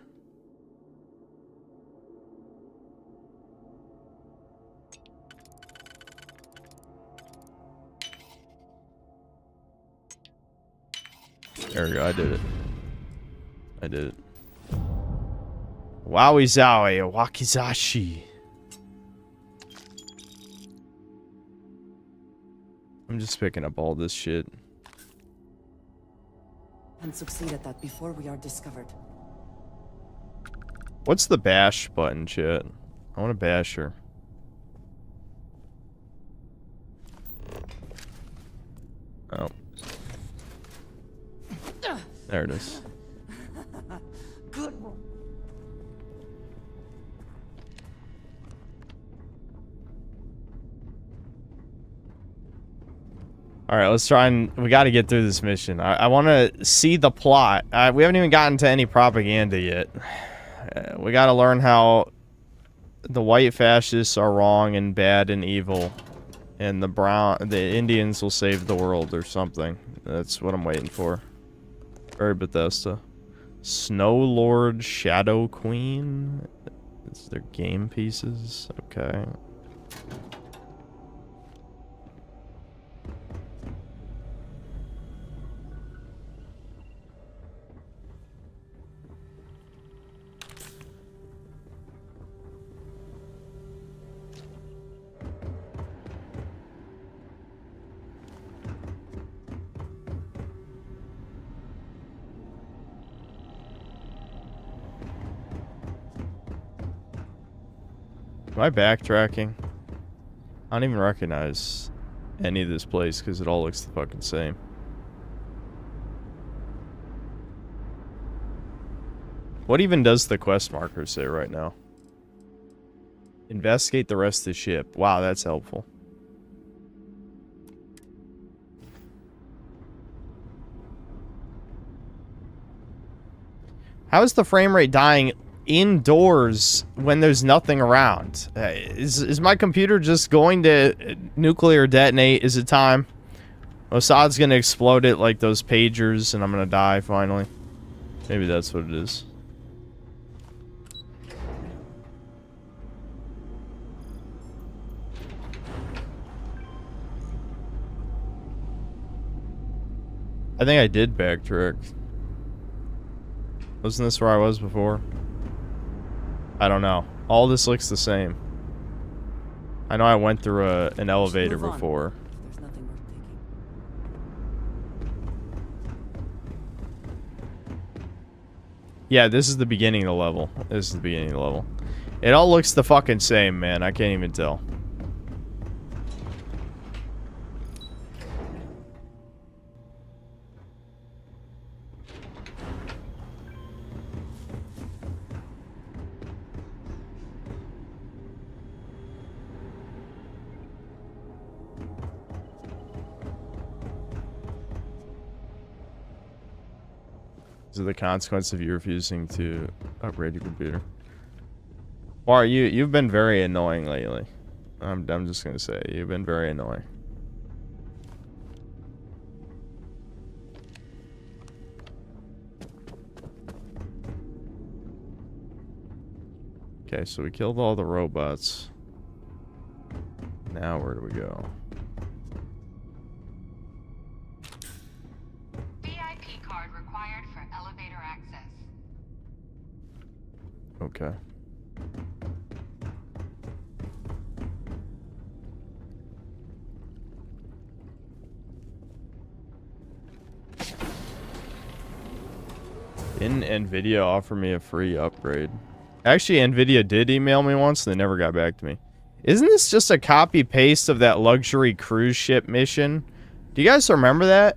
There we go, I did it. I did it. Wowie zowie, wakizashi. I'm just picking up all this shit. And succeed at that before we are discovered. What's the bash button, chat? I want to bash her. Oh. There it is. Good one. Alright, let's try and... We gotta get through this mission. I want to see the plot. We haven't even gotten to any propaganda yet. We gotta learn how the white fascists are wrong and bad and evil. And the Indians will save the world or something. That's what I'm waiting for. Very Bethesda. Snow Lord Shadow Queen? Is there game pieces? Okay. Am I backtracking? I don't even recognize any of this place because it all looks the fucking same. What even does the quest marker say right now? Investigate the rest of the ship. Wow, that's helpful. How is the frame rate dying indoors when there's nothing around? Is my computer just going to nuclear detonate? Is it time? Mossad's gonna explode it like those pagers and I'm gonna die finally. Maybe that's what it is. I think I did backtrack. Wasn't this where I was before? I don't know. All this looks the same. I know I went through an elevator before. There's nothing worth taking. Yeah, this is the beginning of the level. This is the beginning of the level. It all looks the fucking same, man. I can't even tell. These are the consequences of you refusing to upgrade your computer. Or you've been very annoying lately. I'm just gonna say you've been very annoying. Okay, so we killed all the robots. Now where do we go? VIP card required for elevator access. Okay. Didn't Nvidia offer me a free upgrade? Actually, Nvidia did email me once and they never got back to me. Isn't this just a copy paste of that luxury cruise ship mission? Do you guys remember that?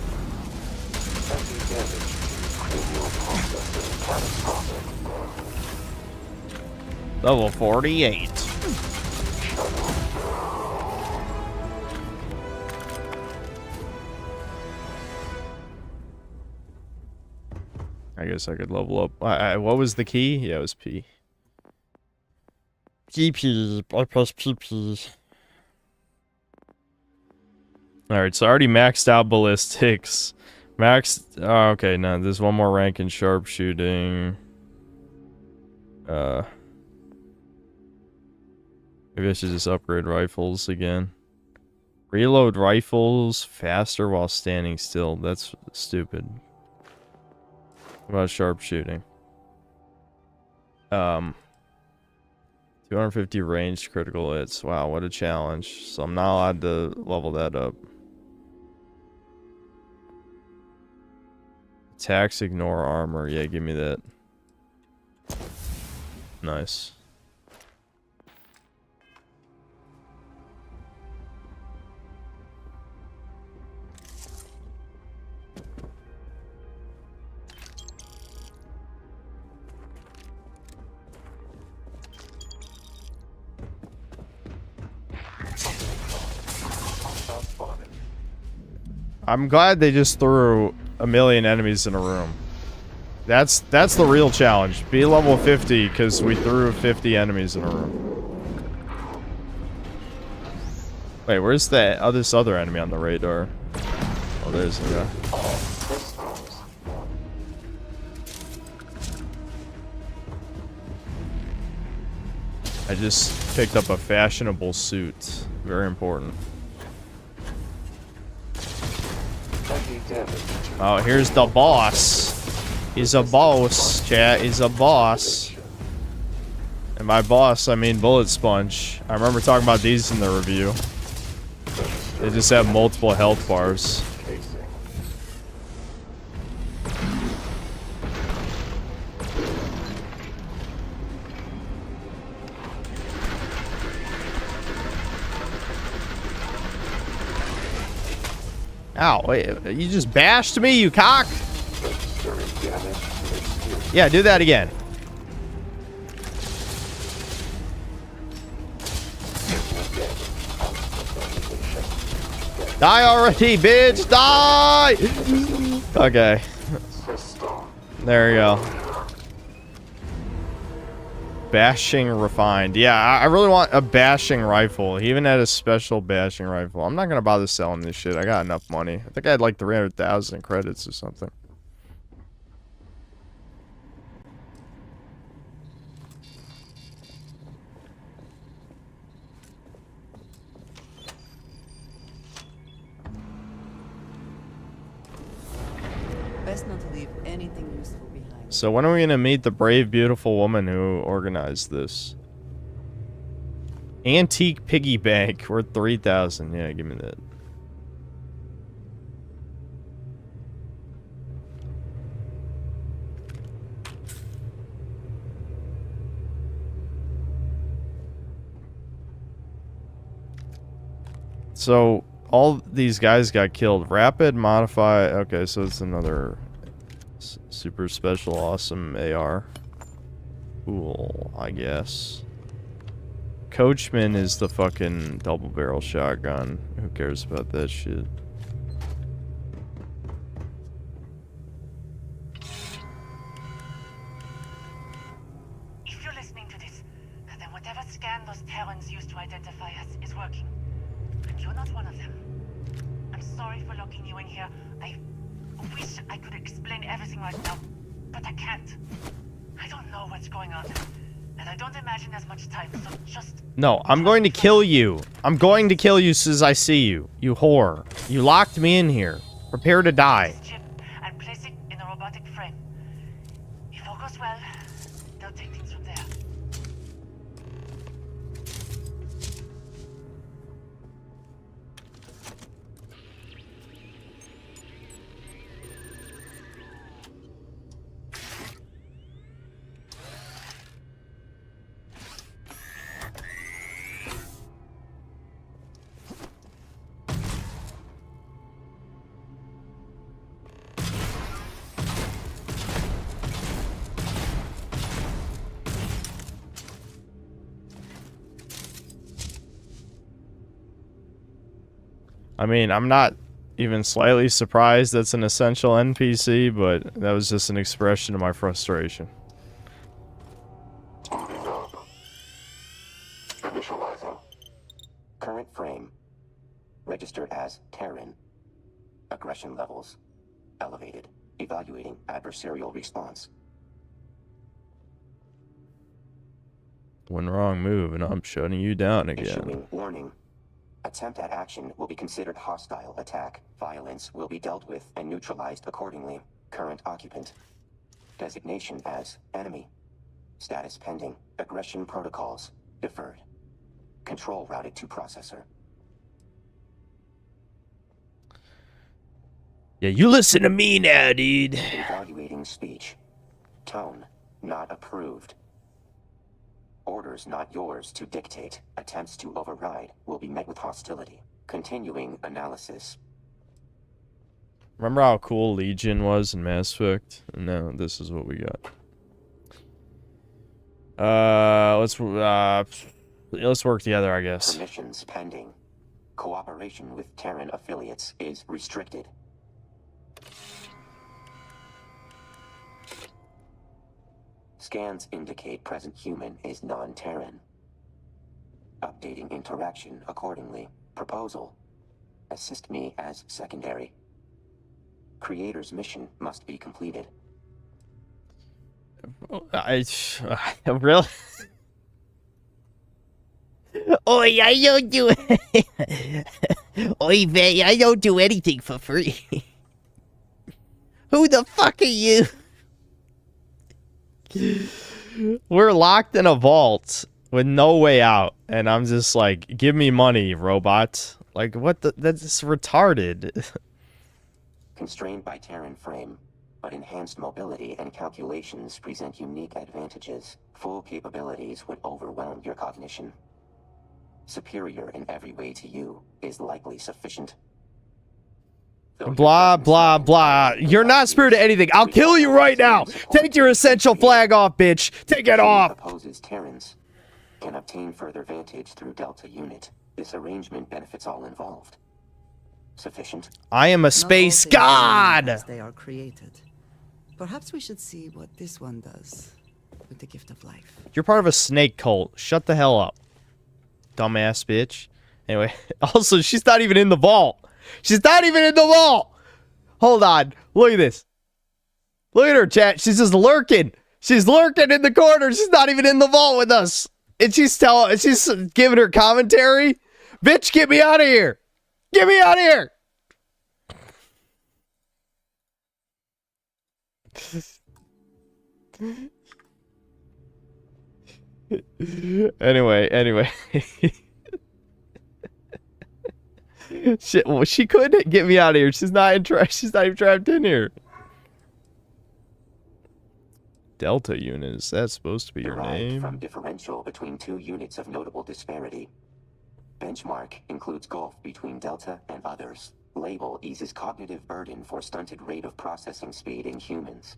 Level 48. I guess I could level up. What was the key? Yeah, it was P. PP. I press PP. Alright, so I already maxed out ballistics. Oh, okay, now there's one more rank in sharpshooting. Maybe I should just upgrade rifles again. Reload rifles faster while standing still. That's stupid. What about sharpshooting? 250 ranged critical hits. Wow, what a challenge. So I'm not allowed to level that up. Attacks ignore armor. Yeah, give me that. Nice. I'm glad they just threw a million enemies in a room. That's the real challenge. Be level 50 because we threw 50 enemies in a room. Wait, where's this other enemy on the radar? Oh, there's the guy. I just picked up a fashionable suit. Very important. Oh, here's the boss. He's a boss, chat. He's a boss. And by boss, I mean bullet sponge. I remember talking about these in the review. They just have multiple health bars. Ow, wait, you just bashed me, you cock? Yeah, do that again. Die already, bitch! Die! Okay. There you go. Bashing refined. Yeah, I really want a bashing rifle. He even had a special bashing rifle. I'm not gonna bother selling this shit. I got enough money. I think I had like 300,000 credits or something. Best not to leave anything useful behind. So when are we gonna meet the brave, beautiful woman who organized this? Antique piggy bank worth 3,000. Yeah, give me that. So all these guys got killed. Rapid modify. Okay, so it's another super special awesome AR. Cool, I guess. Coachman is the fucking double barrel shotgun. Who cares about that shit? If you're listening to this, then whatever scan those Terrans used to identify us is working. And you're not one of them. I'm sorry for locking you in here. I wish I could explain everything right now, but I can't. I don't know what's going on, and I don't imagine there's much time, so just... No, I'm going to kill you. I'm going to kill you as soon as I see you. You whore. You locked me in here. Prepare to die. and place it in a robotic frame. If all goes well, they'll take things from there. I mean, I'm not even slightly surprised that's an essential NPC, but that was just an expression of my frustration. Initializing. Current frame. Registered as Terran. Aggression levels. Elevated. Evaluating adversarial response. One wrong move and I'm shutting you down again. Issuing warning. Attempt at action will be considered hostile attack. Violence will be dealt with and neutralized accordingly. Current occupant. Designation as enemy. Status pending. Aggression protocols. Deferred. Control routed to processor. Yeah, you listen to me now, dude. Evaluating speech. Tone. Not approved. Orders not yours to dictate. Attempts to override will be met with hostility. Continuing analysis. Remember how cool Legion was in Mass Effect? And now this is what we got. Let's work together, I guess. Permissions pending. Cooperation with Terran affiliates is restricted. Scans indicate present human is non-Terran. Updating interaction accordingly. Proposal. Assist me as secondary. Creator's mission must be completed. Really? Oi, I don't do Oi, man, I don't do anything for free. Who the fuck are you? We're locked in a vault with no way out, and I'm just like, give me money, robot. Like, what the? That's retarded. Constrained by Terran frame, but enhanced mobility and calculations present unique advantages. Full capabilities would overwhelm your cognition. Superior in every way to you is likely sufficient. Blah, blah, blah. You're not spirit of anything. I'll kill you right now. Take your essential flag off, bitch. Take it off. Opposes Terrans. Can obtain further vantage through Delta unit. This arrangement benefits all involved. Sufficient. I am a space god. As they are created. Perhaps we should see what this one does with the gift of life. You're part of a snake cult. Shut the hell up. Dumbass bitch. Anyway, also, she's not even in the vault. She's not even in the vault. Hold on. Look at this. Look at her, chat. She's just lurking. She's lurking in the corner. She's not even in the vault with us. And she's giving her commentary. Bitch, get me out of here. Get me out of here. Anyway. Shit, well, she could get me out of here. She's not even trapped in here. Delta unit, is that supposed to be your name? From differential between two units of notable disparity. Benchmark includes gulf between Delta and others. Label eases cognitive burden for stunted rate of processing speed in humans.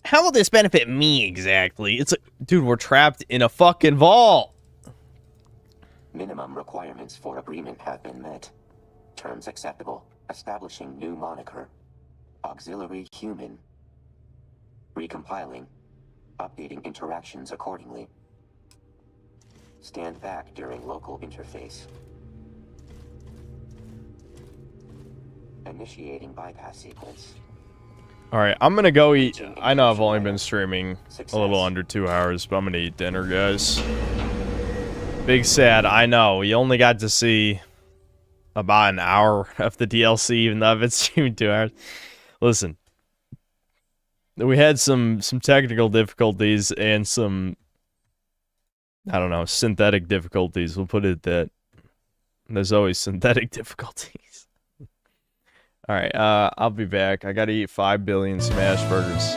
How will this benefit me exactly? It's dude, we're trapped in a fucking vault. Minimum requirements for agreement have been met. Terms acceptable. Establishing new moniker. Auxiliary human. Recompiling. Updating interactions accordingly. Stand back during local interface. Initiating bypass sequence. Alright, I'm gonna go eat. I know I've only been streaming a little under 2 hours, but I'm gonna eat dinner, guys. Big sad, I know. We only got to see about an hour of the DLC, even though I've been streaming 2 hours. Listen, we had some technical difficulties and some, I don't know, synthetic difficulties. We'll put it at that. There's always synthetic difficulties. Alright, I'll be back. I gotta eat 5 billion smash burgers.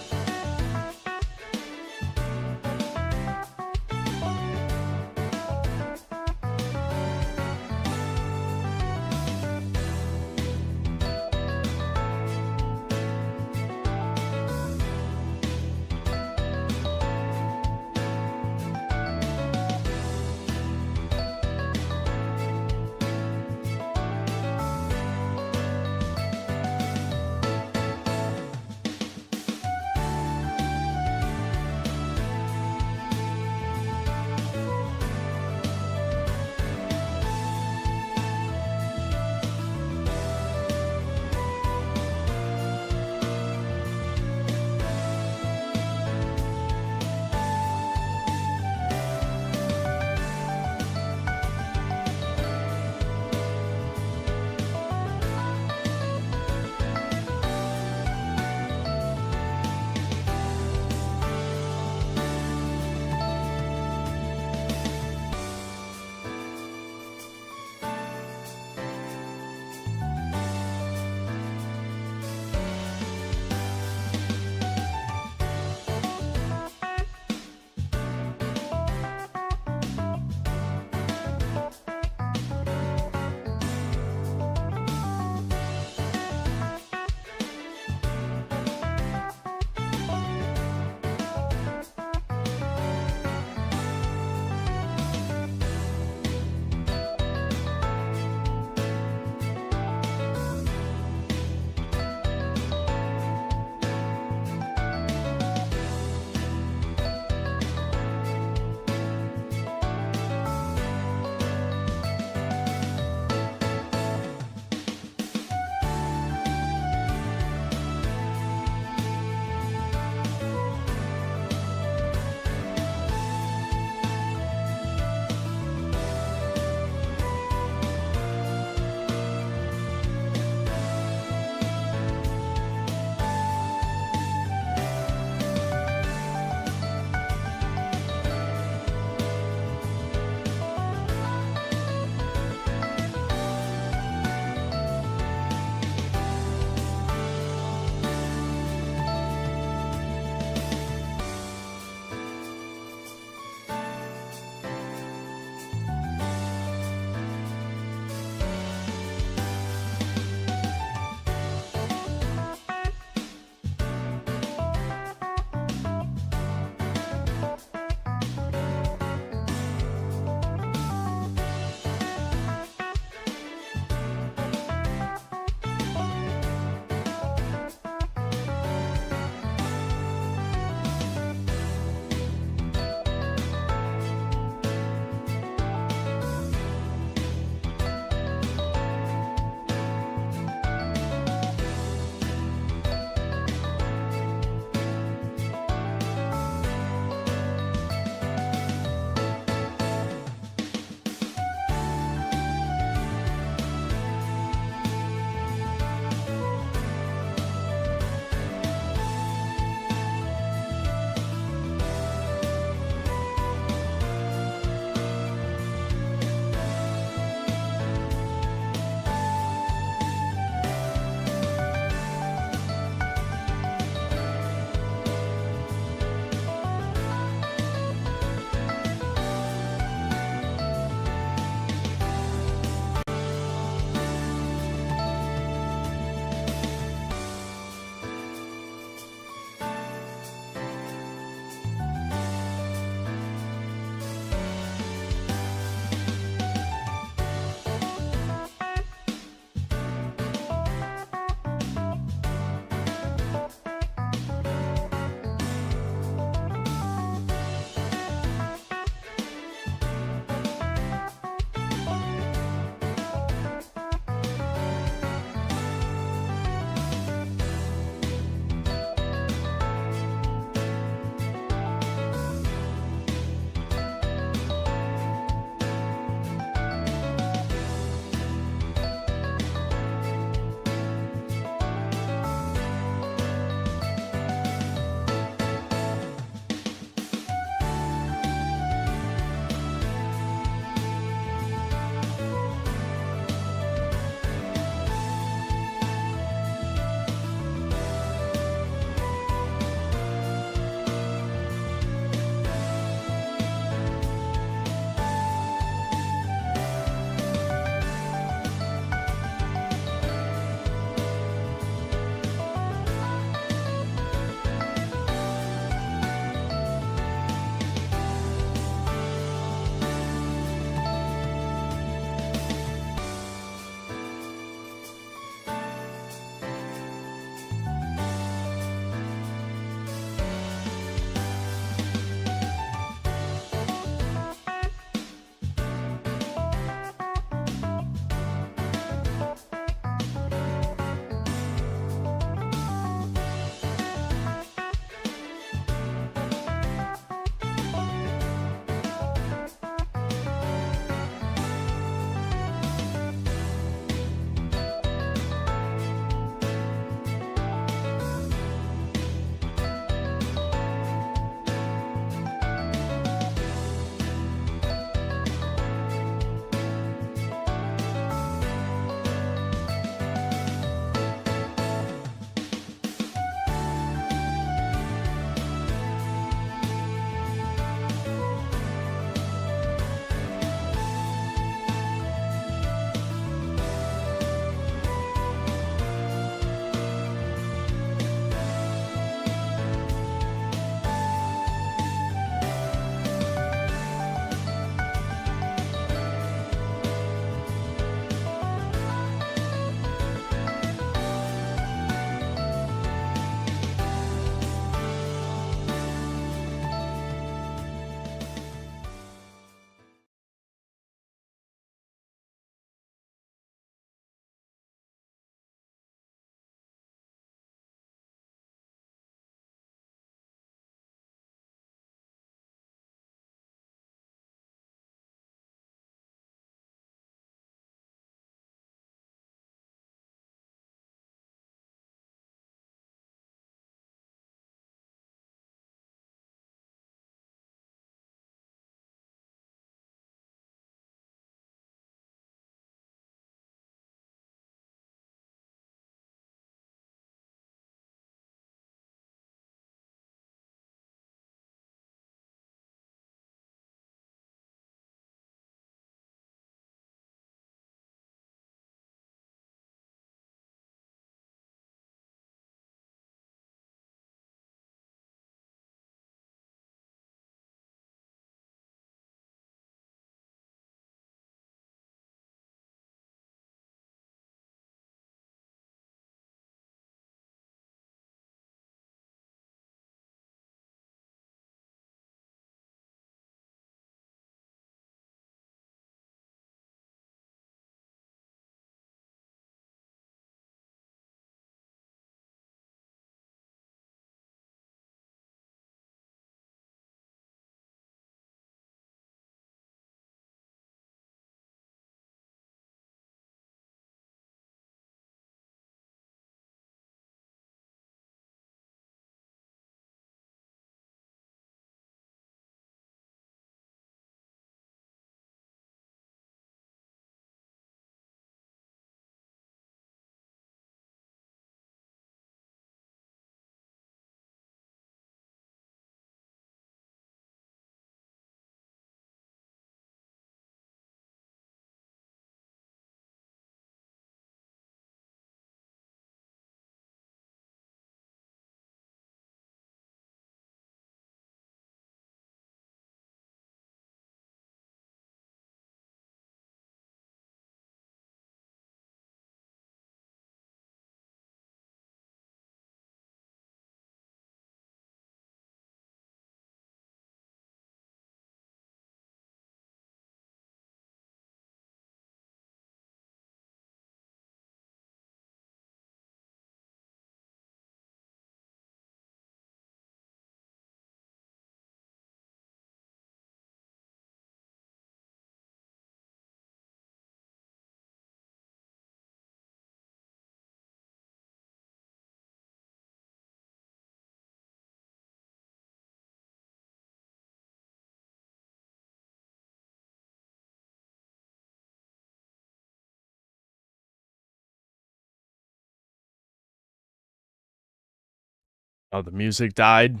Oh, the music died?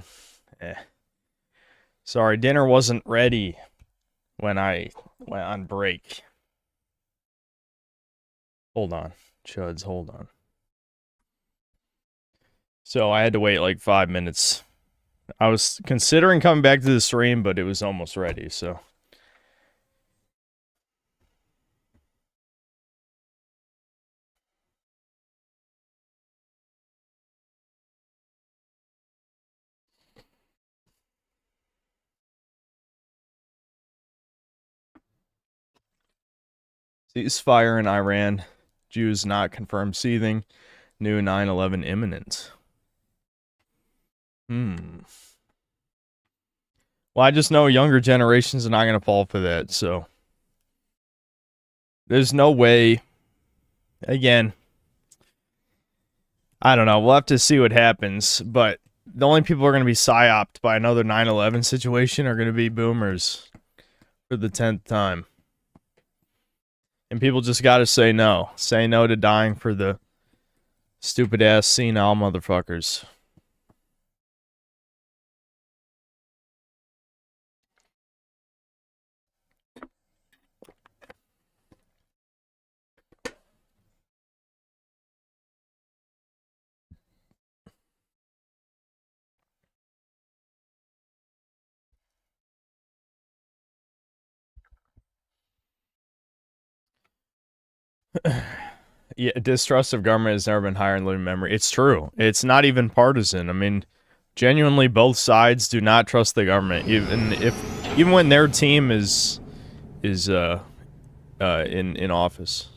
Sorry, dinner wasn't ready when I went on break. Hold on. Chuds, hold on. So I had to wait like 5 minutes. I was considering coming back to the stream, but it was almost ready, so. Ceasefire in Iran. Jews not confirmed seething. New 9/11 imminent. Well, I just know younger generations are not going to fall for that, so. There's no way. Again, I don't know. We'll have to see what happens, but the only people who are going to be psyoped by another 9/11 situation are going to be boomers for the 10th time. And people just got to say no. Say no to dying for the stupid-ass senile motherfuckers. Yeah, distrust of government has never been higher in living memory. It's true. It's not even partisan. I mean, genuinely, both sides do not trust the government, even when their team is in office.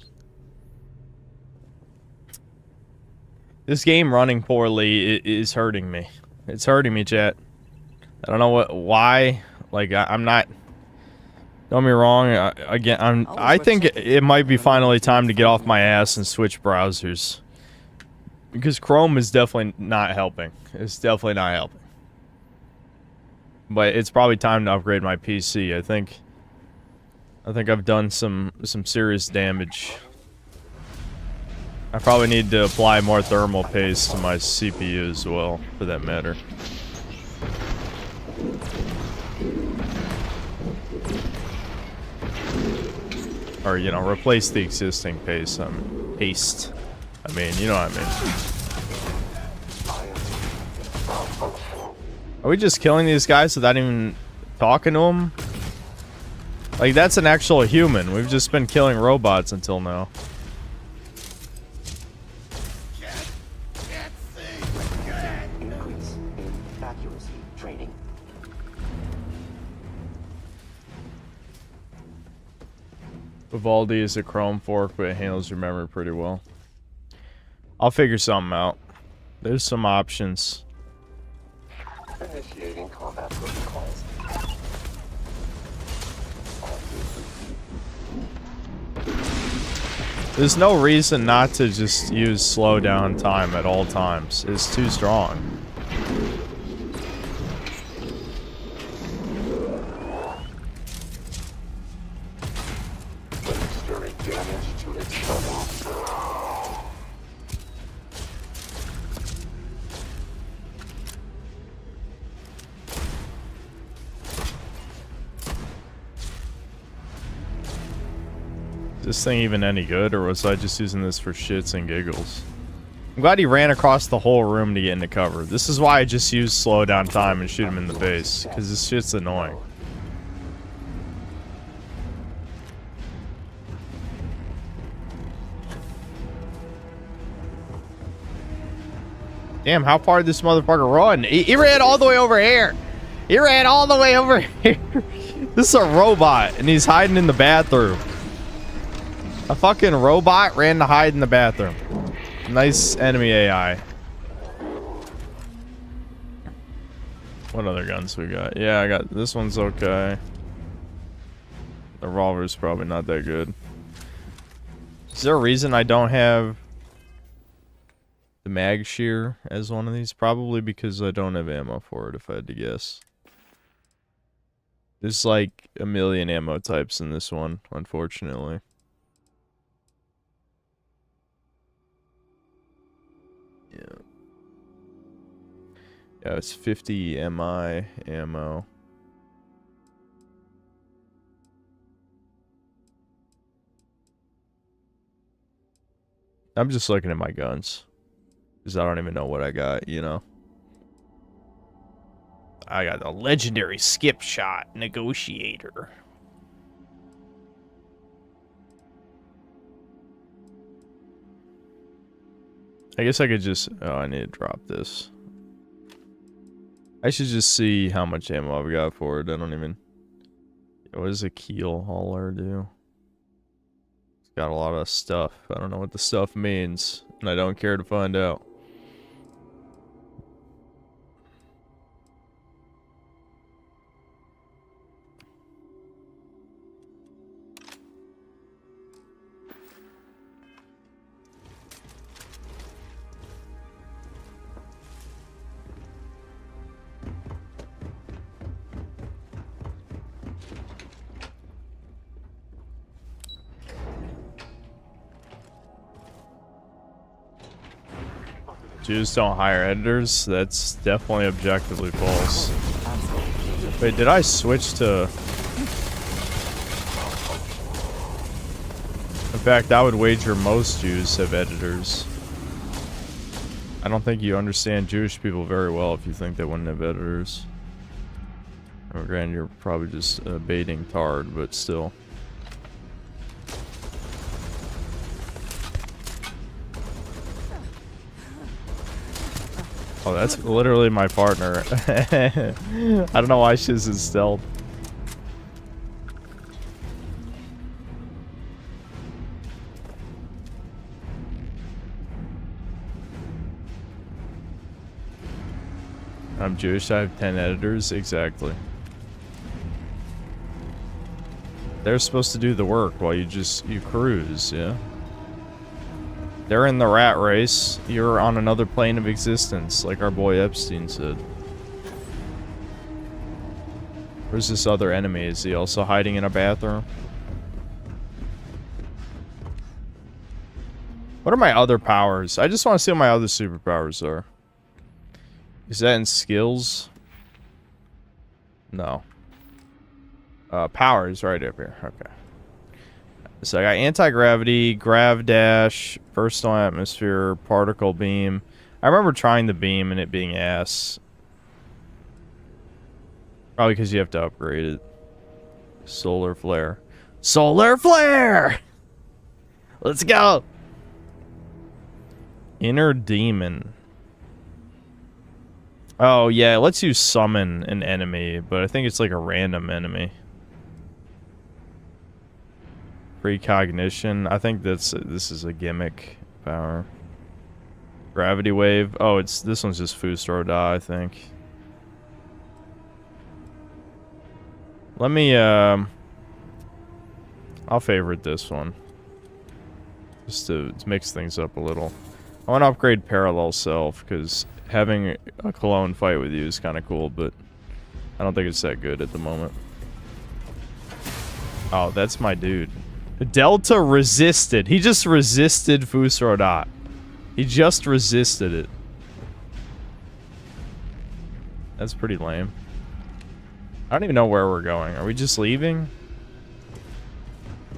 This game running poorly is hurting me. It's hurting me, chat. I don't know why. Like I'm not. Don't get me wrong. I think it might be finally time to get off my ass and switch browsers. Because Chrome is definitely not helping. It's definitely not helping. But it's probably time to upgrade my PC. I think I've done some serious damage. I probably need to apply more thermal paste to my CPU as well, for that matter. Or, you know, replace the existing paste. Paste. I mean, you know what I mean. Are we just killing these guys without even talking to them? Like, that's an actual human. We've just been killing robots until now. Increase in accuracy training. Vivaldi is a Chrome fork, but it handles your memory pretty well. I'll figure something out. There's some options. Initiating combat protocols. There's no reason not to just use slow down time at all times. It's too strong. Is this thing even any good, or was I just using this for shits and giggles? I'm glad he ran across the whole room to get into cover. This is why I just use slow down time and shoot him in the face, because this shit's annoying. Damn, how far did this motherfucker run? He ran all the way over here. He ran all the way over here. This is a robot, and he's hiding in the bathroom. A fucking robot ran to hide in the bathroom. Nice enemy AI. What other guns we got? Yeah, I got this one's okay. The revolver's probably not that good. Is there a reason I don't have the mag shear as one of these? Probably because I don't have ammo for it, if I had to guess. There's like a million ammo types in this one, unfortunately. Yeah. Yeah, it's 50 MI ammo. I'm just looking at my guns. Because I don't even know what I got, you know? I got a legendary skip shot negotiator. I guess I could just... Oh, I need to drop this. I should just see how much ammo I've got for it. I don't even... What does a keel hauler do? It's got a lot of stuff. I don't know what the stuff means. And I don't care to find out. Jews don't hire editors? That's definitely objectively false. Wait, did I switch to... In fact, I would wager most Jews have editors. I don't think you understand Jewish people very well if you think they wouldn't have editors. Or granted, you're probably just baiting Tard, but still. Oh, that's literally my partner. I don't know why she's in stealth. I'm Jewish, I have 10 editors, exactly. They're supposed to do the work while you cruise, yeah? They're in the rat race. You're on another plane of existence, like our boy Epstein said. Where's this other enemy? Is he also hiding in a bathroom? What are my other powers? I just want to see what my other superpowers are. Is that in skills? No. Powers right up here. Okay. So I got anti-gravity, grav dash, personal atmosphere, particle beam. I remember trying the beam and it being ass. Probably because you have to upgrade it. Solar flare. Solar flare! Let's go! Inner demon. Oh yeah, it lets you summon an enemy, but I think it's like a random enemy. Precognition. I think this is a gimmick power. Gravity wave. Oh, this one's just Fusro Da, I think. Let me I'll favorite this one. Just to mix things up a little. I want to upgrade parallel self because having a clone fight with you is kind of cool, but I don't think it's that good at the moment. Oh, that's my dude. Delta resisted. He just resisted Fusro Da. He just resisted it. That's pretty lame. I don't even know where we're going. Are we just leaving?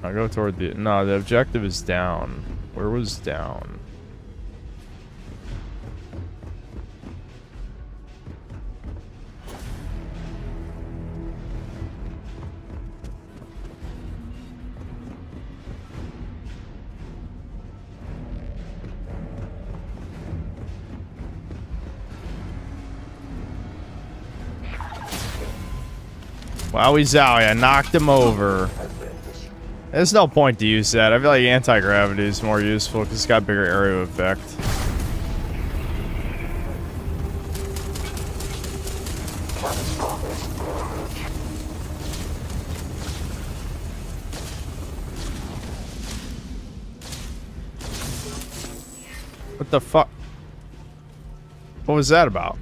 I'll go toward the... No, the objective is down. Where was down? Wowie zowie, I knocked him over. There's no point to use that. I feel like anti-gravity is more useful because it's got bigger area of effect. What the fuck? What was that about?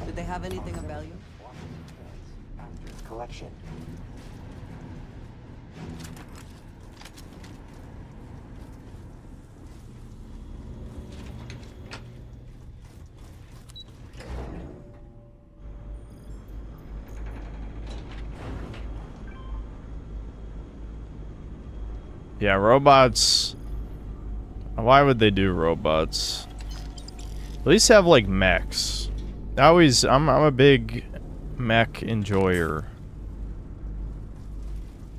Did they have anything of value? Collection. Yeah, robots. Why would they do robots? At least have like mechs. I'm a big mech enjoyer.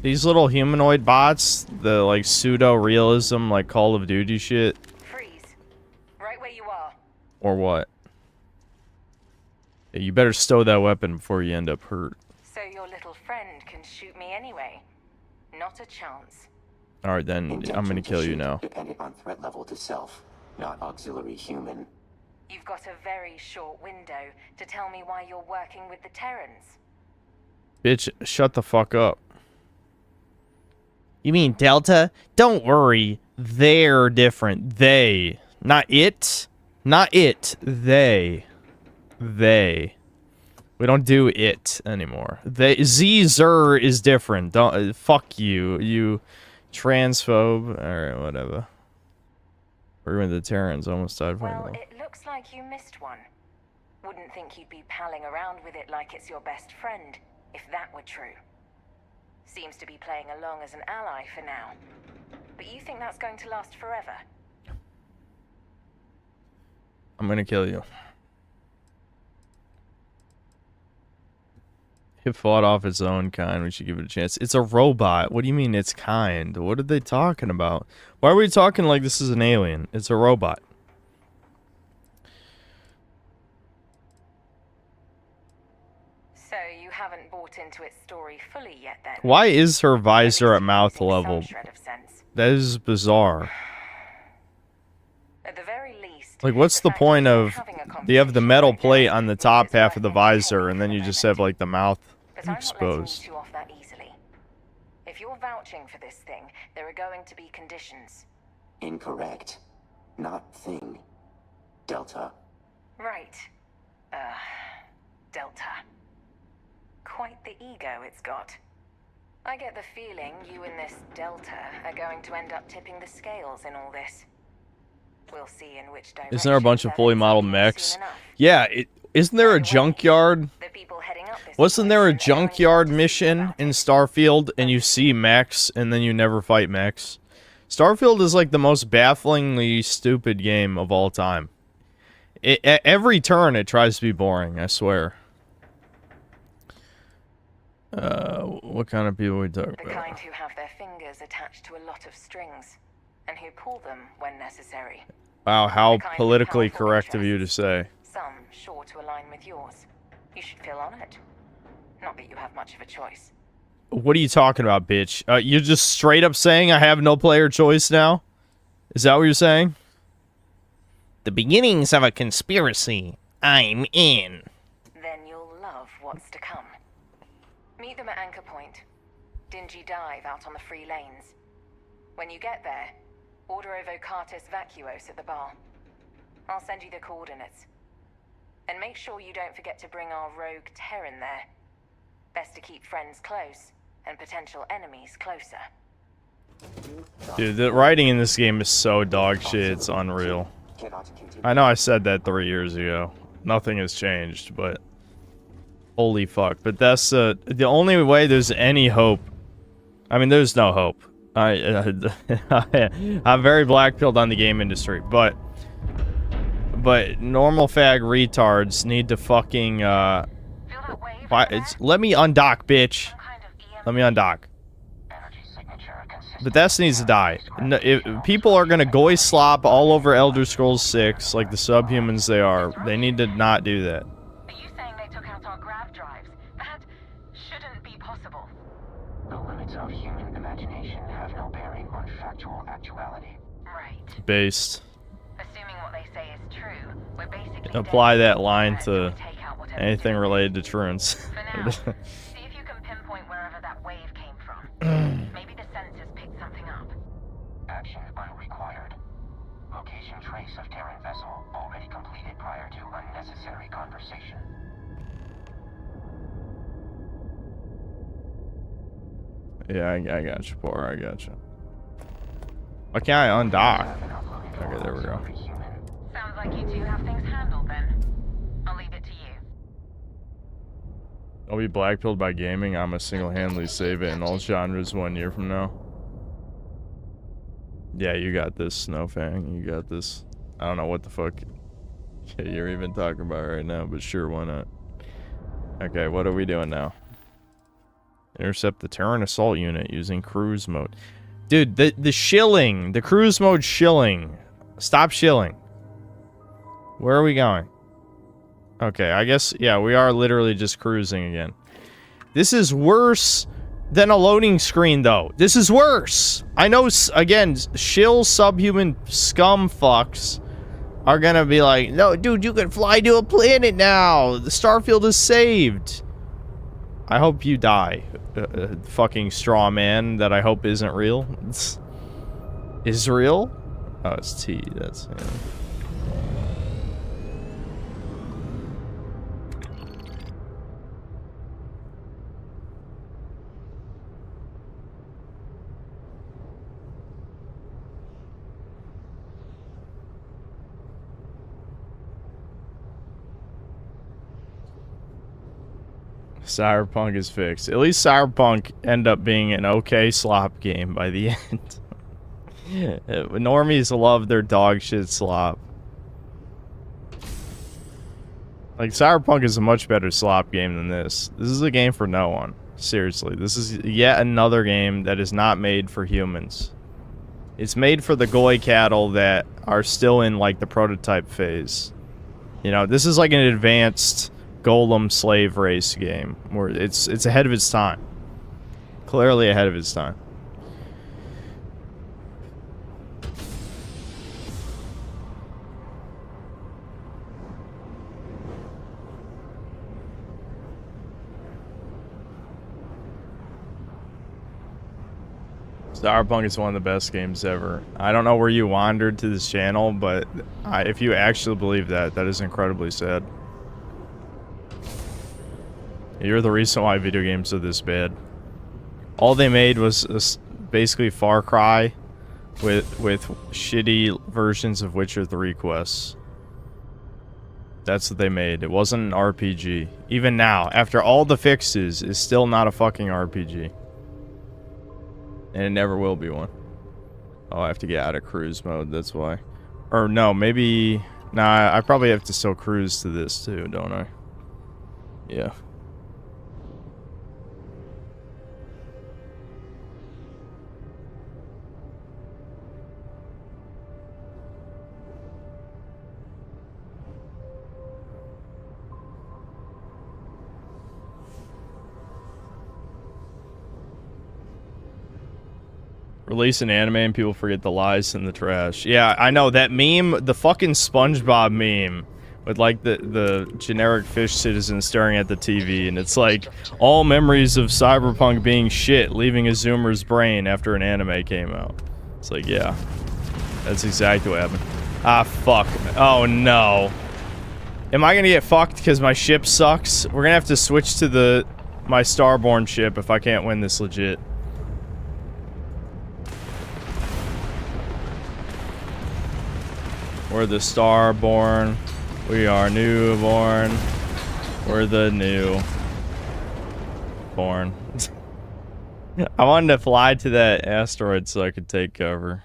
These little humanoid bots, the like pseudo realism, like Call of Duty shit. Freeze. Right where you are. Or what? Yeah, you better stow that weapon before you end up hurt. So your little friend can shoot me anyway. Not a chance. Alright then, I'm gonna kill you now. Dependent on threat level to self, not auxiliary human. You've got a very short window to tell me why you're working with the Terrans. Bitch, shut the fuck up. You mean Delta? Don't worry. They're different. They. Not it. Not it. They. They. We don't do it anymore. They. Zer is different. Don't. Fuck you. You transphobe. Alright, whatever. We're with the Terrans. Almost died Well, fighting them. it looks like you missed one. Wouldn't think you'd be palling around with it like it's your best friend, if that were true. Seems to be playing along as an ally for now. But you think that's going to last forever? I'm gonna kill you. It fought off its own kind. We should give it a chance. It's a robot. What do you mean it's kind? What are they talking about? Why are we talking like this is an alien? It's a robot. So you haven't bought into its story fully yet then? Why is her visor at mouth level? That is bizarre. At the very least, Like, what's the point of... You have the metal plate on the top half of the visor, and then you just have, like, the mouth exposed. you off that easily. If you're vouching for this thing, there are going to be conditions. Incorrect. Not thing. Delta. Right. Delta. Quite the ego it's got. I get the feeling you and this Delta are going to end up tipping the scales in all this. We'll see in which direction. Isn't there a bunch of fully modeled mechs? Yeah, isn't there a junkyard? Wasn't there a junkyard mission in Starfield, and you see mechs, and then you never fight mechs? Starfield is like the most bafflingly stupid game of all time. At every turn, it tries to be boring, I swear. What kind of people are we talking The about? kind who have their fingers attached to a lot of strings, and who pull them when necessary. Wow, how politically correct of you to say. Some sure to align with yours. You should feel honored. Not that you have much of a choice. What are you talking about, bitch? You're just straight up saying I have no player choice now? Is that what you're saying? The beginnings of a conspiracy. I'm in. Then you'll love what's to come. Meet them at Anchor Point. Dingy dive out on the free lanes. When you get there, order a Vocatus Vacuos at the bar. I'll send you the coordinates. And make sure you don't forget to bring our rogue Terran there. Best to keep friends close, and potential enemies closer. Dude, the writing in this game is so dog shit, it's unreal. I know I said that 3 years ago. Nothing has changed, but... Holy fuck. But that's the only way there's any hope. I mean, there's no hope. I'm very black-pilled on the game industry, but normal fag retards need to fucking, let me undock, bitch. Let me undock. Bethesda needs to die. No, people are gonna goy slop all over Elder Scrolls 6 like the subhumans they are. They need to not do that. Are you saying they took out our grav drives? That shouldn't be possible. The limits of human imagination have no bearing on factual actuality. Right. Based. Assuming what they say is true, we're basically Apply that line to anything related to truants. For now, see if you can pinpoint wherever that wave came from. Maybe the sensors picked something up. Action unrequired. Location trace of Terran vessel already completed prior to unnecessary conversation. Yeah, I got you, Poor. I got you. Why can't I undock? Okay, there we go. Sounds like you two have things handled then. I'll leave it to you. I'll be blackpilled by gaming. I'm a single-handedly save it in all genres 1 year from now. Yeah, you got this, Snowfang. You got this. I don't know what the fuck you're even talking about right now, but sure, why not? Okay, what are we doing now? Intercept the Terran assault unit using cruise mode. Dude, the shilling, the cruise mode shilling. Stop shilling. Where are we going? Okay, I guess, yeah, we are literally just cruising again. This is worse than a loading screen, though. This is worse. I know, again, shill subhuman scum fucks are gonna be like, no, dude, you can fly to a planet now. The starfield is saved. I hope you die, fucking straw man that I hope isn't real. Is real? Oh, it's T. That's, yeah. Cyberpunk is fixed. At least Cyberpunk end up being an okay slop game by the end. Normies love their dog shit slop. Like, Cyberpunk is a much better slop game than this. This is a game for no one. Seriously, this is yet another game that is not made for humans. It's made for the goy cattle that are still in, like, the prototype phase. You know, this is like an advanced golem slave race game where it's ahead of its time. Clearly ahead of its time. Cyberpunk is one of the best games ever. I don't know where you wandered to this channel, but if you actually believe that, that is incredibly sad. You're the reason why video games are this bad. All they made was basically Far Cry with shitty versions of Witcher 3 quests. That's what they made. It wasn't an RPG. Even now, after all the fixes, it's still not a fucking RPG. And it never will be one. Oh, I have to get out of cruise mode, that's why. Or no, maybe... Nah, I probably have to still cruise to this too, don't I? Yeah. Release an anime and people forget the lies and the trash. Yeah, I know, that meme, the fucking SpongeBob meme, with like the generic fish citizen staring at the TV, and it's like, all memories of Cyberpunk being shit, leaving a Zoomer's brain after an anime came out. It's like, yeah, that's exactly what happened. Ah, fuck. Oh, no. Am I gonna get fucked because my ship sucks? We're gonna have to switch to my Starborn ship if I can't win this legit. We're the Starborn. We are newborn. We're the new born. I wanted to fly to that asteroid so I could take cover.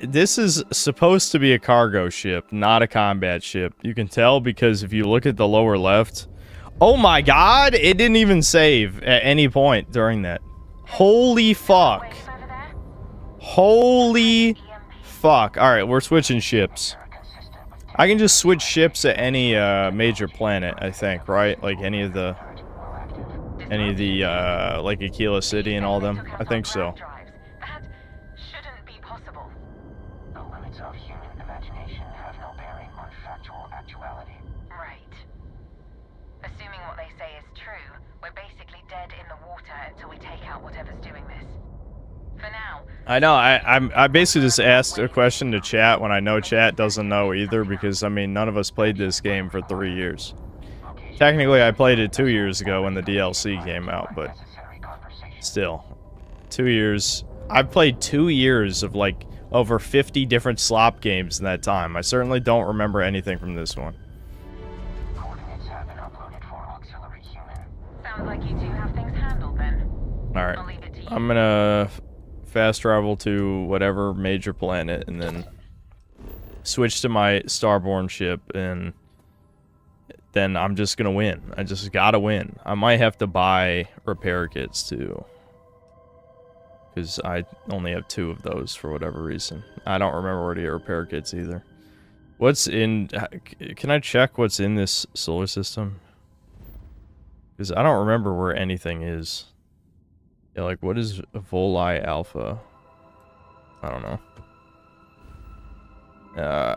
This is supposed to be a cargo ship, not a combat ship. You can tell because if you look at the lower left, oh my god, it didn't even save at any point during that. Holy fuck. Holy fuck. Alright, we're switching ships. I can just switch ships at any major planet, I think, right? Like any of the like Aquila City and all them. I think so. The limits of human imagination have no bearing on factual actuality. Right. Assuming what they say is true, we're basically dead in the water until we take out whatever's doing this. For now. I know, I basically just asked a question to chat when I know chat doesn't know either, because, I mean, none of us played this game for 3 years. Technically, I played it 2 years ago when the DLC came out, but still. 2 years. I've played 2 years of, like, over 50 different slop games in that time. I certainly don't remember anything from this one. Sounds like you two have things handled then. Alright. I'm gonna fast travel to whatever major planet, and then switch to my starborn ship, and then I'm just gonna win. I just gotta win. I might have to buy repair kits too, because I only have 2 of those for whatever reason. I don't remember where to get repair kits either. What's in... Can I check what's in this solar system? Because I don't remember where anything is. Yeah, like, what is Voli Alpha? I don't know.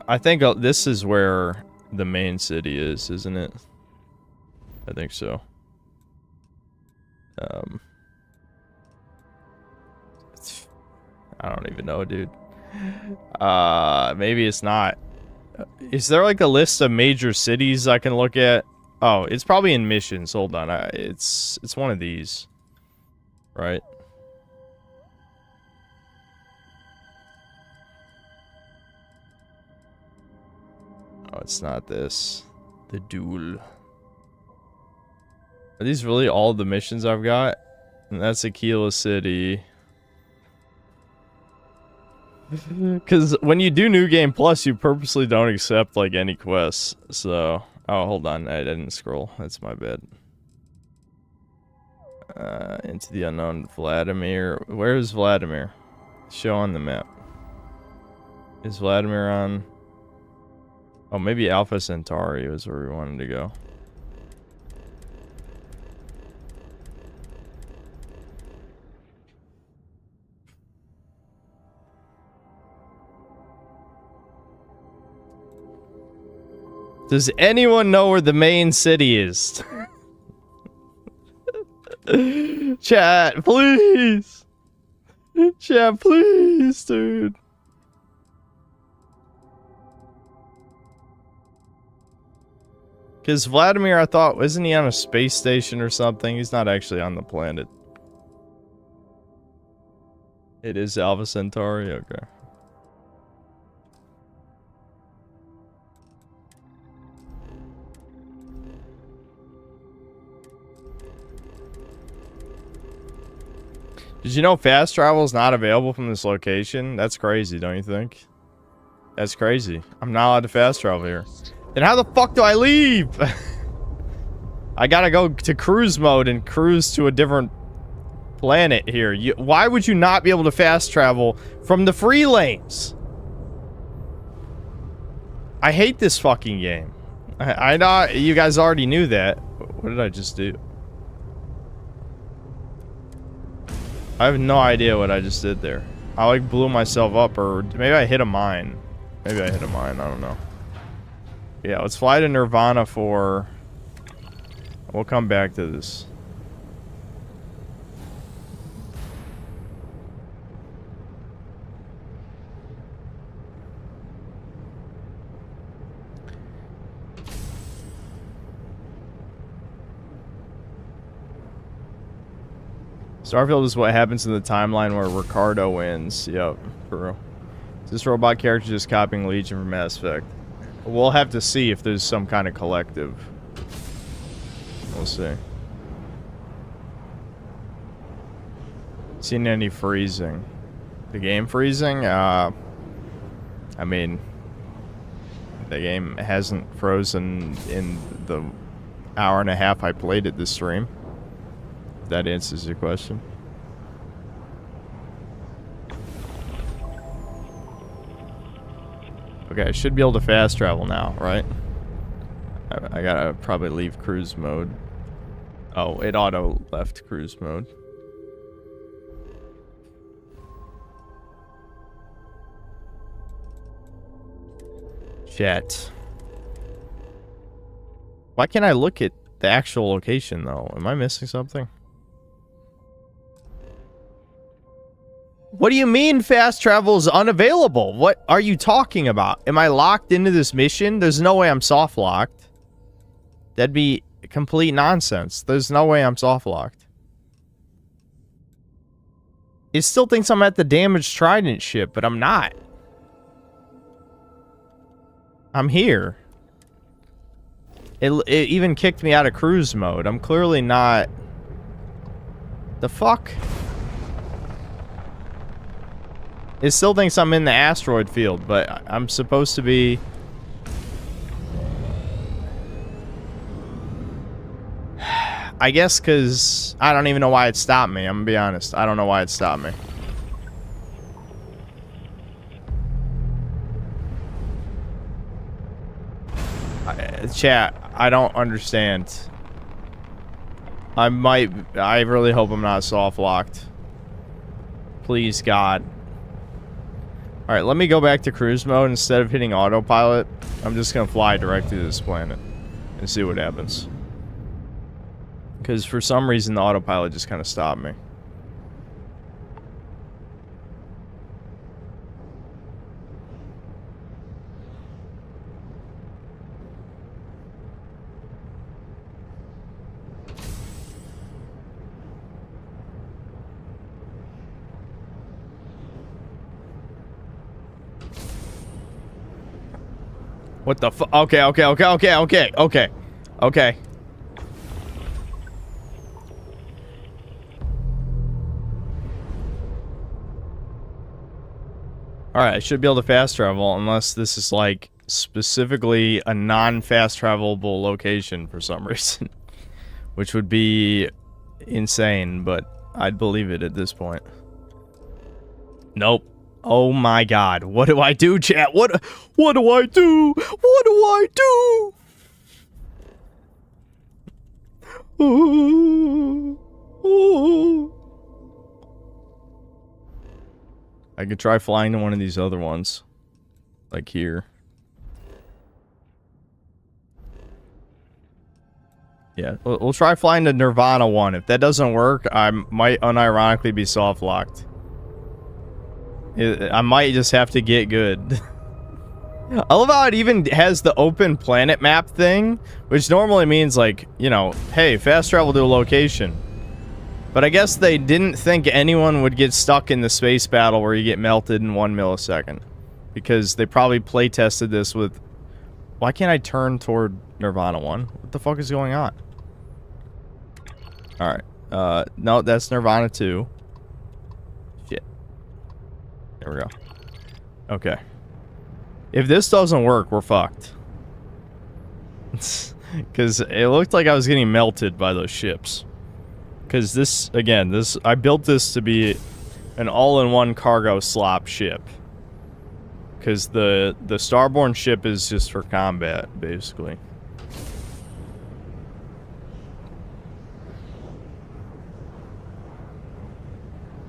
I think this is where the main city is, isn't it? I think so. I don't even know, dude. Maybe it's not. Is there like a list of major cities I can look at? Oh, it's probably in missions. Hold on. It's one of these. Right? Oh, it's not this. The duel. Are these really all the missions I've got? And that's Aquila City. Because when you do New Game Plus, you purposely don't accept, like, any quests. So... Oh, hold on. I didn't scroll. That's my bad. Into the unknown. Vladimir. Where is Vladimir? Show on the map. Is Vladimir on... Oh, maybe Alpha Centauri was where we wanted to go. Does anyone know where the main city is? Chat, please! Chat, please, dude. Because Vladimir, I thought, isn't he on a space station or something? He's not actually on the planet. It is Alpha Centauri? Okay. Did you know fast travel is not available from this location? That's crazy, don't you think? That's crazy. I'm not allowed to fast travel here. Then how the fuck do I leave? I gotta go to cruise mode and cruise to a different planet here. Why would you not be able to fast travel from the free lanes? I hate this fucking game. I know you guys already knew that. What did I just do? I have no idea what I just did there. I like blew myself up, or maybe I hit a mine. Maybe I hit a mine, I don't know. Yeah, let's fly to Nirvana for... We'll come back to this. Starfield is what happens in the timeline where Ricardo wins. Yep, for real. Is this robot character just copying Legion from Mass Effect? We'll have to see if there's some kind of collective. We'll see. Seen any freezing? The game freezing? I mean, the game hasn't frozen in the hour and a half I played it this stream. That answers your question. Okay, I should be able to fast travel now, right? I gotta probably leave cruise mode. Oh, it auto left cruise mode. Chat. Why can't I look at the actual location, though? Am I missing something? What do you mean fast travel is unavailable? What are you talking about? Am I locked into this mission? There's no way I'm soft locked. That'd be complete nonsense. There's no way I'm soft locked. It still thinks I'm at the damaged Trident ship, but I'm not. I'm here. It even kicked me out of cruise mode. I'm clearly not... The fuck? It still thinks I'm in the asteroid field, but I'm supposed to be... I guess because I don't even know why it stopped me. I'm gonna be honest. I don't know why it stopped me. Chat, I don't understand. I really hope I'm not soft locked. Please, God. Alright, let me go back to cruise mode. Instead of hitting autopilot, I'm just gonna fly directly to this planet and see what happens. Because for some reason, the autopilot just kind of stopped me. What the fu- Okay. Alright, I should be able to fast travel unless this is like specifically a non-fast travelable location for some reason. Which would be insane, but I'd believe it at this point. Nope. Oh my God. What do I do, chat? What do I do? What do I do? I could try flying to one of these other ones. Like here. Yeah, we'll try flying to Nirvana 1. If that doesn't work, I might unironically be soft locked. I might just have to get good. I love how it even has the open planet map thing, which normally means like, you know, hey, fast travel to a location. But I guess they didn't think anyone would get stuck in the space battle where you get melted in 1 millisecond. Because they probably play tested this with... Why can't I turn toward Nirvana 1? What the fuck is going on? Alright. No, that's Nirvana 2. Shit. There we go. Okay. If this doesn't work, we're fucked. Because it looked like I was getting melted by those ships. Because this, again, I built this to be an all-in-one cargo slop ship. Because the Starborn ship is just for combat, basically.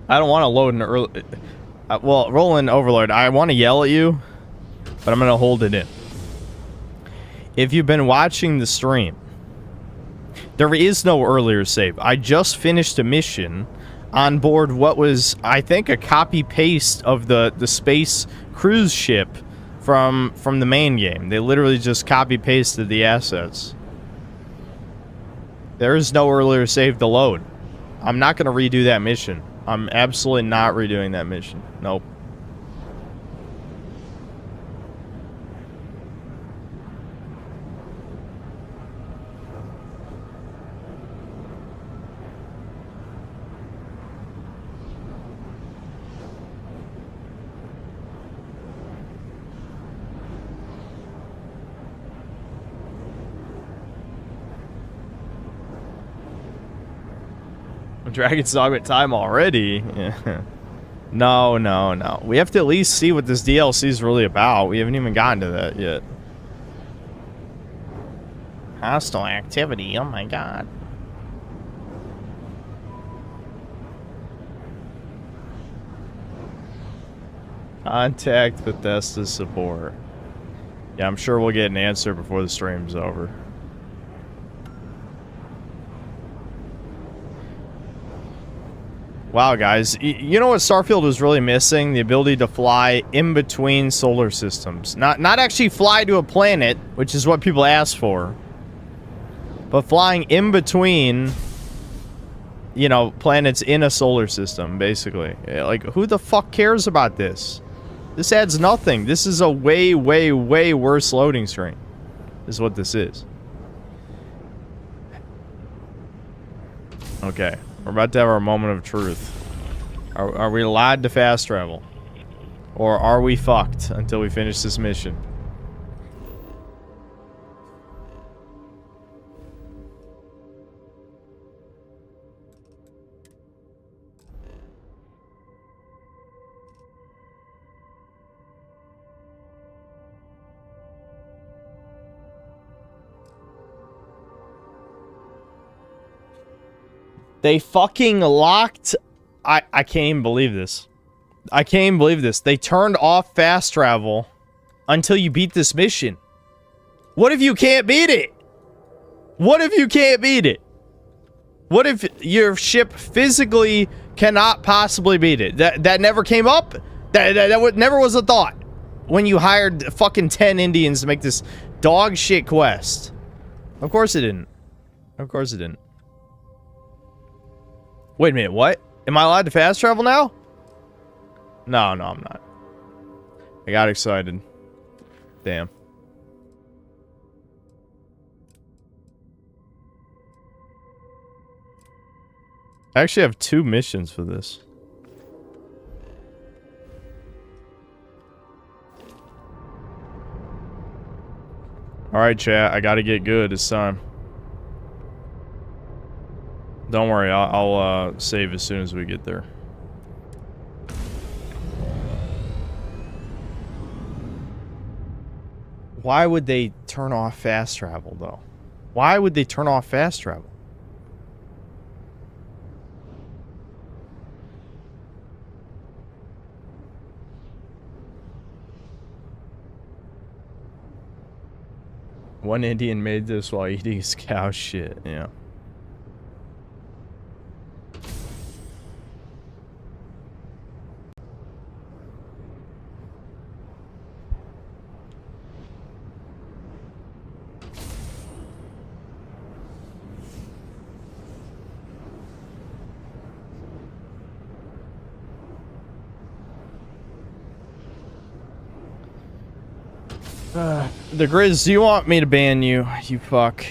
I don't want to load an early... well, Roland Overlord, I want to yell at you, but I'm going to hold it in. If you've been watching the stream, there is no earlier save. I just finished a mission on board what was, I think, a copy-paste of the space cruise ship from the main game. They literally just copy-pasted the assets. There is no earlier save to load. I'm not going to redo that mission. I'm absolutely not redoing that mission. Nope. Dragon's Dogma time already? Yeah. No. We have to at least see what this DLC is really about. We haven't even gotten to that yet. Hostile activity, oh my god. Contact Bethesda support. Yeah, I'm sure we'll get an answer before the stream's over. Wow, guys. You know what Starfield was really missing? The ability to fly in between solar systems. Not actually fly to a planet, which is what people ask for. But flying in between, you know, planets in a solar system, basically. Like, who the fuck cares about this? This adds nothing. This is a way, way, way worse loading screen. Is what this is. Okay. We're about to have our moment of truth. Are we allowed to fast travel? Or are we fucked until we finish this mission? They fucking locked... I can't even believe this. I can't even believe this. They turned off fast travel until you beat this mission. What if you can't beat it? What if you can't beat it? What if your ship physically cannot possibly beat it? That never came up? That never was a thought when you hired fucking 10 Indians to make this dog shit quest. Of course it didn't. Of course it didn't. Wait a minute, what? Am I allowed to fast travel now? No, I'm not. I got excited. Damn. I actually have 2 missions for this. Alright, chat. I gotta get good this time. Don't worry, I'll save as soon as we get there. Why would they turn off fast travel, though? Why would they turn off fast travel? One Indian made this while eating his cow shit, yeah. The Grizz, do you want me to ban you? You fuck.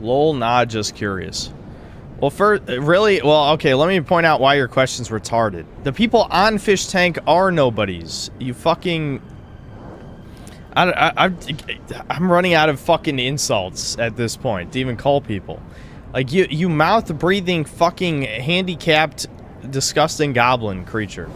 Lol, nah, just curious. Well, really? Well, okay, let me point out why your question's retarded. The people on Fish Tank are nobodies. You fucking... I'm running out of fucking insults at this point to even call people. Like, you mouth-breathing fucking handicapped, disgusting goblin creature.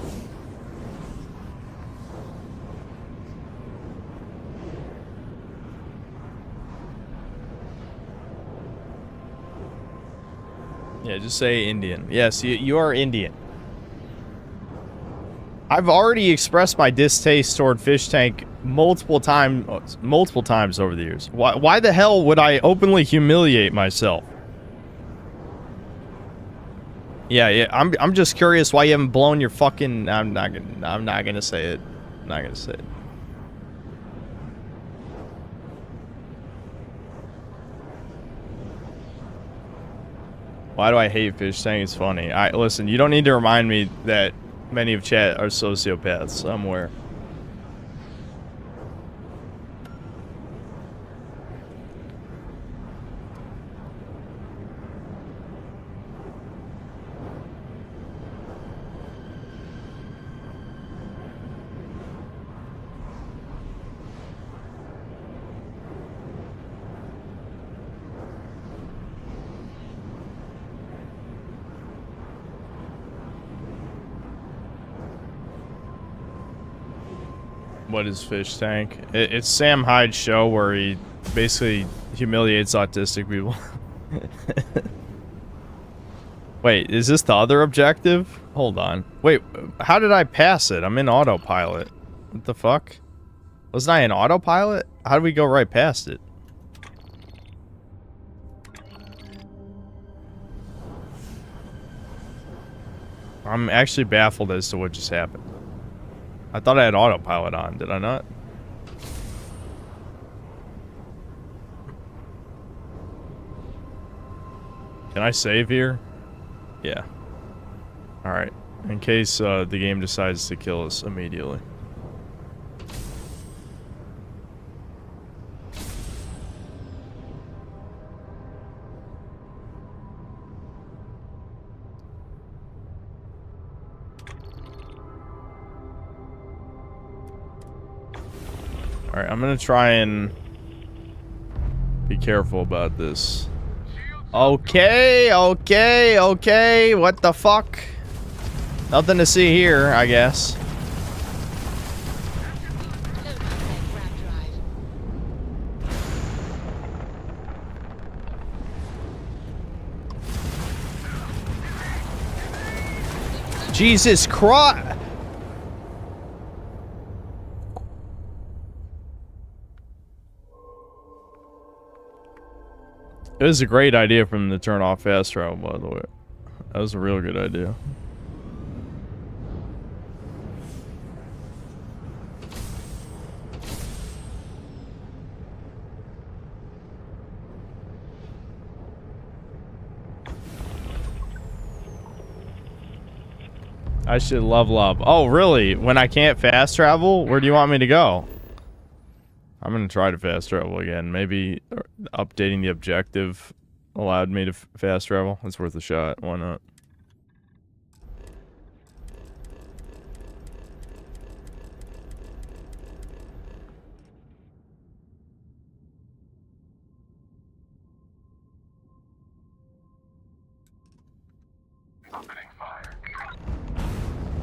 Yeah, just say Indian. Yes, you are Indian. I've already expressed my distaste toward Fish Tank multiple times over the years. Why the hell would I openly humiliate myself? Yeah, I'm just curious why you haven't blown your fucking... I'm not gonna say it. I'm not gonna say it. Why do I hate Fish Tank? It's funny. Listen, you don't need to remind me that many of chat are sociopaths somewhere. What is Fish Tank? It's Sam Hyde's show where he basically humiliates autistic people. Wait, is this the other objective? Hold on. Wait, how did I pass it? I'm in autopilot. What the fuck? Wasn't I in autopilot? How did we go right past it? I'm actually baffled as to what just happened. I thought I had autopilot on, did I not? Can I save here? Yeah. Alright. In case the game decides to kill us immediately. Alright, I'm gonna try and be careful about this. Okay, okay, what the fuck? Nothing to see here, I guess. Jesus Christ! It was a great idea for them to turn off fast travel, by the way. That was a real good idea. I should level up. Oh, really? When I can't fast travel? Where do you want me to go? I'm gonna try to fast travel again. Maybe updating the objective allowed me to fast travel. It's worth a shot. Why not?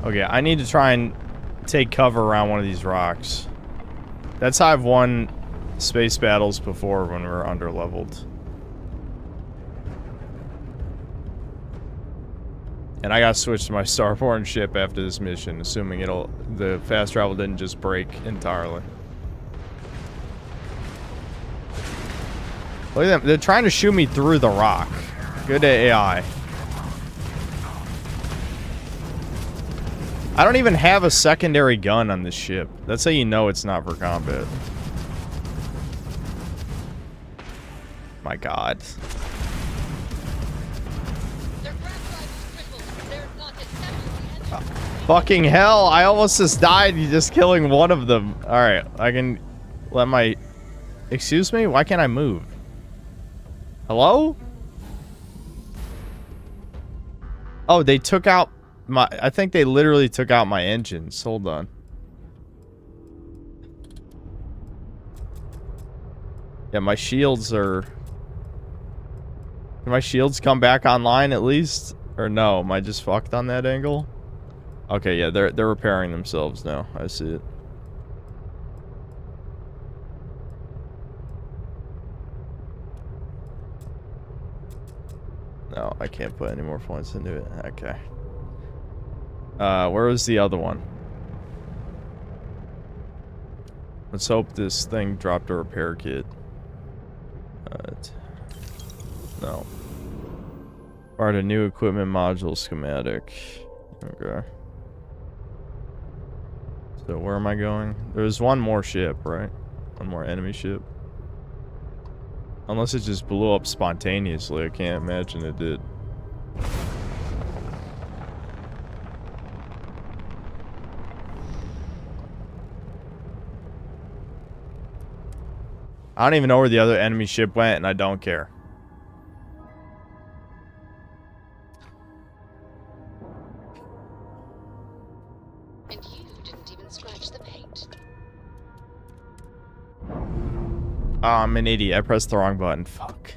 Okay, I need to try and take cover around one of these rocks. That's how I've won space battles before when we were underleveled. And I got switched to my starborn ship after this mission, assuming the fast travel didn't just break entirely. Look at them, they're trying to shoot me through the rock. Good AI. I don't even have a secondary gun on this ship. That's how you know it's not for combat. My God. Fucking hell, I almost just died just killing one of them. Alright, I can let my... Excuse me? Why can't I move? Hello? Oh, they took out my... I think they literally took out my engines. Hold on. Yeah, my shields are... Can my shields come back online at least? Or no, am I just fucked on that angle? Okay, yeah, they're repairing themselves now. I see it. No, I can't put any more points into it. Okay. Where was the other one? Let's hope this thing dropped a repair kit. No. Part a new equipment module schematic. Okay. So where am I going? There's one more ship, right? One more enemy ship. Unless it just blew up spontaneously. I can't imagine it did. I don't even know where the other enemy ship went, and I don't care. And you didn't even scratch the paint. Oh, I'm an idiot. I pressed the wrong button. Fuck.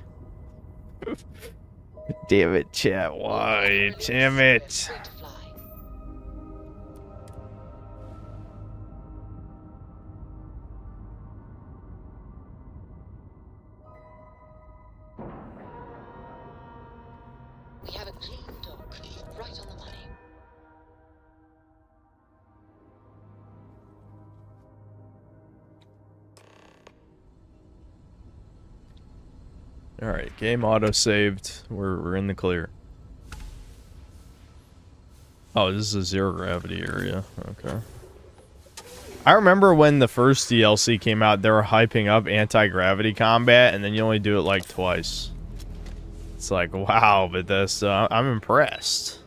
Damn it, chat. Why? Damn it. We have a clean dock, right on the money. Alright, game auto saved. We're in the clear. Oh, this is a zero gravity area. Okay. I remember when the first DLC came out, they were hyping up anti-gravity combat, and then you only do it like twice. It's like, wow, but this, I'm impressed.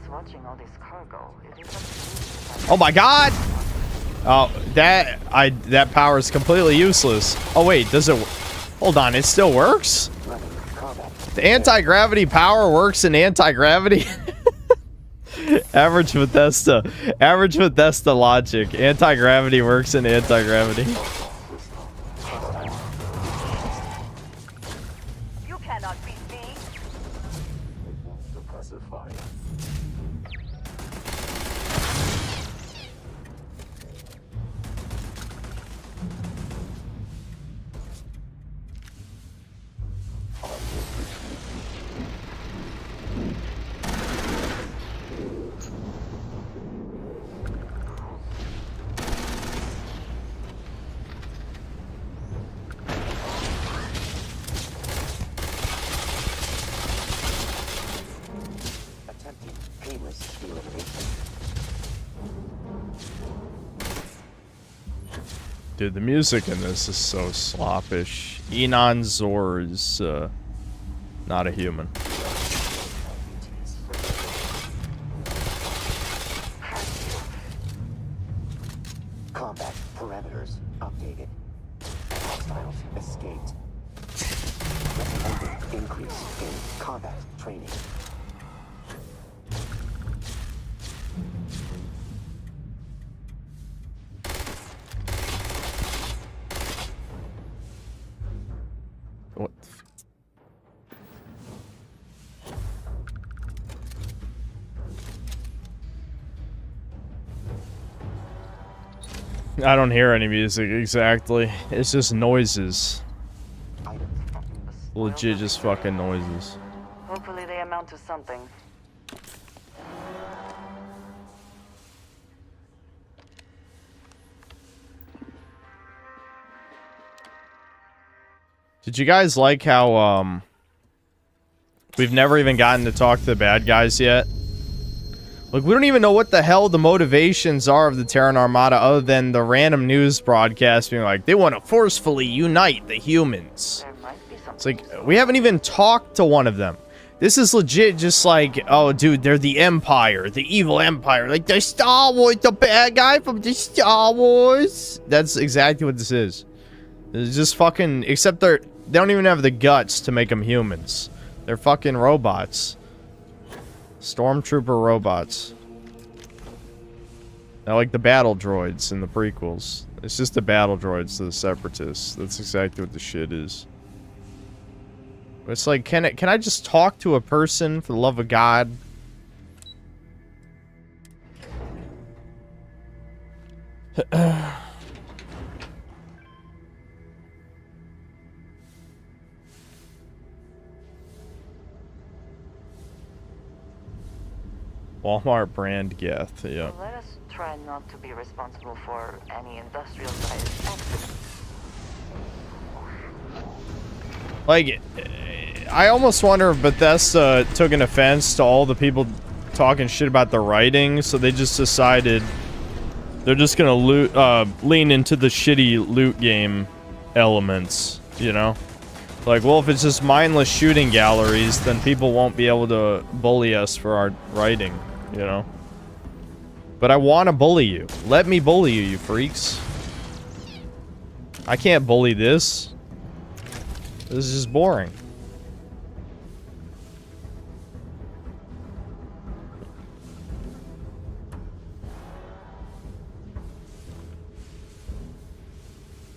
watching all this cargo. It is Oh my god! Oh, that power is completely useless. Oh wait, does it... Hold on, it still works? The anti-gravity power works in anti-gravity? Average Bethesda. Average Bethesda logic. Anti-gravity works in anti-gravity. You cannot beat me. Attempting painless elimination. Dude, the music in this is so sloppish. Enon Zor is, not a human. Combat parameters updated. Hostiles escaped. Recommended increase in combat training. What? I don't hear any music exactly. It's just noises. Legit just fucking noises. Hopefully they amount to something. Did you guys like how, we've never even gotten to talk to the bad guys yet? Like, we don't even know what the hell the motivations are of the Terran Armada other than the random news broadcast being like, they want to forcefully unite the humans. It's like, we haven't even talked to one of them. This is legit just like, oh, dude, they're the Empire, the evil Empire. Like, they're Star Wars, the bad guy from the Star Wars. That's exactly what this is. It's just fucking, except they don't even have the guts to make them humans. They're fucking robots. Stormtrooper robots. They're like the battle droids in the prequels. It's just the battle droids to the Separatists. That's exactly what the shit is. It's like, can I just talk to a person for the love of God? Walmart brand Geth, yeah. Let us try not to be responsible for any industrial sized accidents. Like, I almost wonder if Bethesda took an offense to all the people talking shit about the writing, so they just decided they're just gonna lean into the shitty loot game elements, you know? Like, well, if it's just mindless shooting galleries, then people won't be able to bully us for our writing, you know? But I want to bully you. Let me bully you, you freaks. I can't bully this. This is just boring.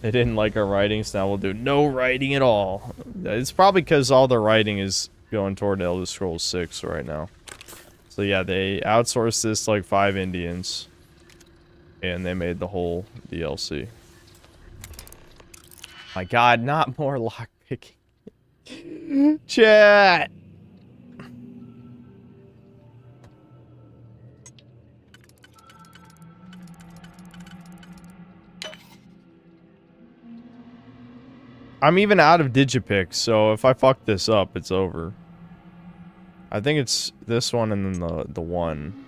They didn't like our writing, so now we'll do no writing at all. It's probably because all the writing is going toward Elder Scrolls 6 right now. So yeah, they outsourced this to like 5 Indians. And they made the whole DLC. My god, not more lockpicking. Chat! I'm even out of Digipick, so if I fuck this up, it's over. I think it's this one and then the one.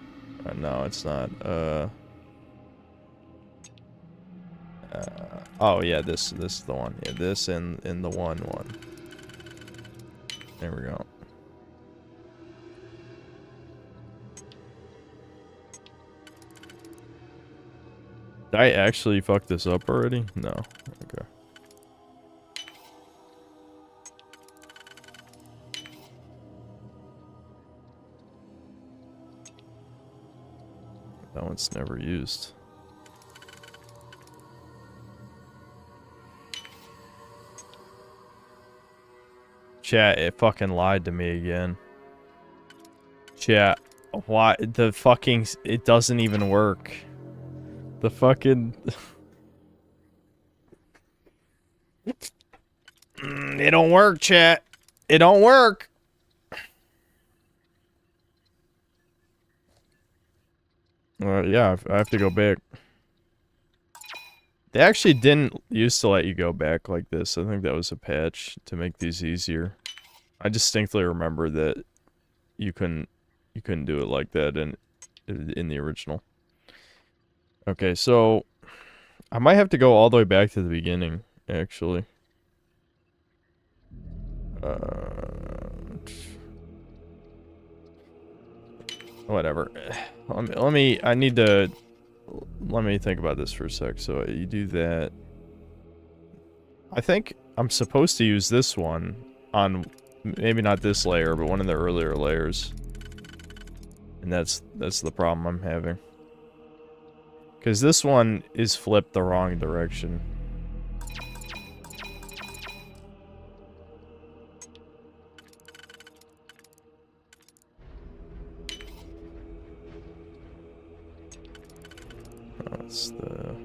No, it's not. Oh yeah, this is the one. Yeah, this and the one. There we go. Did I actually fuck this up already? No. Okay. That one's never used. Chat, it fucking lied to me again. Chat, why the fucking it doesn't even work. The fucking it don't work, chat. It don't work. Yeah, I have to go back. They actually didn't used to let you go back like this. I think that was a patch to make these easier. I distinctly remember that you couldn't do it like that in the original. Okay, so I might have to go all the way back to the beginning, actually. Whatever. Let me think about this for a sec. So you do that. I think I'm supposed to use this one on maybe not this layer, but one of the earlier layers. And that's the problem I'm having. Because this one is flipped the wrong direction. That's the...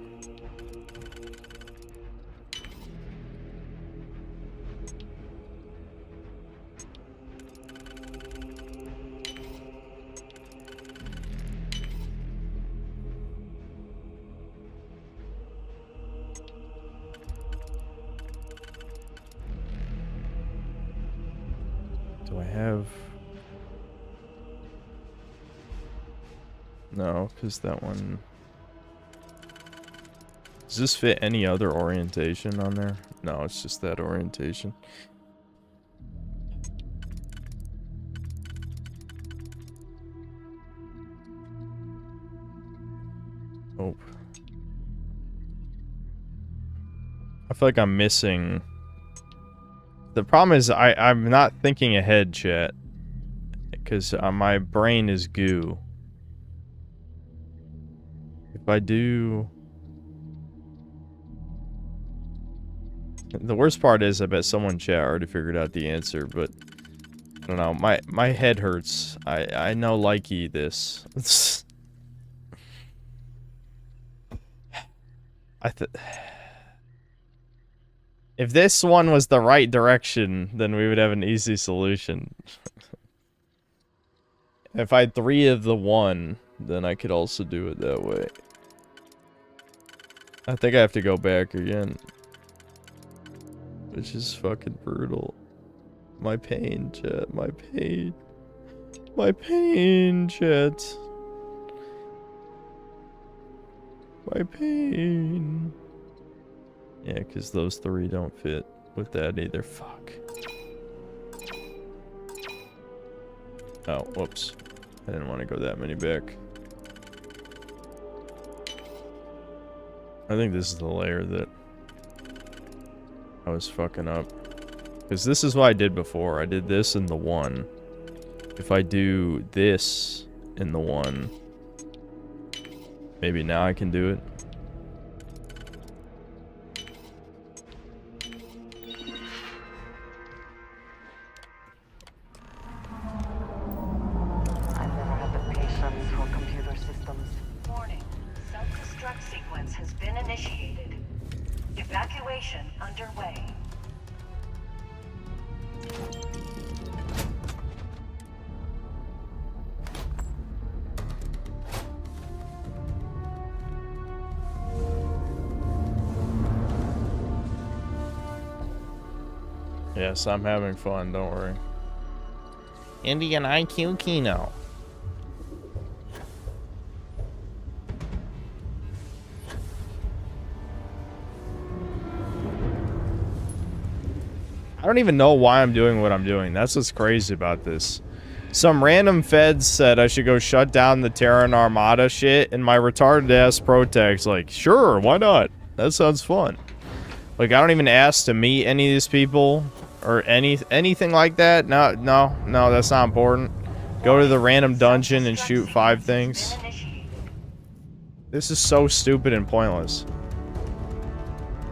Do I have... No, because that one... Does this fit any other orientation on there? No, it's just that orientation. Oh. I feel like I'm missing... The problem is I'm not thinking ahead, chat. Because my brain is goo. If I do... The worst part is I bet someone in chat already figured out the answer, but... I don't know, my head hurts. I know likey this. If this one was the right direction, then we would have an easy solution. If I had 3 of the 1, then I could also do it that way. I think I have to go back again. Which is fucking brutal. My pain, chat. My pain. My pain, chat. My pain. Yeah, because those 3 don't fit with that either. Fuck. Oh, whoops. I didn't want to go that many back. I think this is the layer that I was fucking up. Because this is what I did before. I did this in the 1. If I do this in the 1, maybe now I can do it. I've never had the patience for computer systems. Warning. Self-destruct sequence has been initiated. Evacuation underway. Yes, I'm having fun, don't worry. Indian IQ Kino. I don't even know why I'm doing what I'm doing. That's what's crazy about this. Some random feds said I should go shut down the Terran Armada shit, and my retarded ass protect's like, sure, why not? That sounds fun. Like, I don't even ask to meet any of these people or anything like that. No, that's not important. Go to the random dungeon and shoot 5 things. This is so stupid and pointless.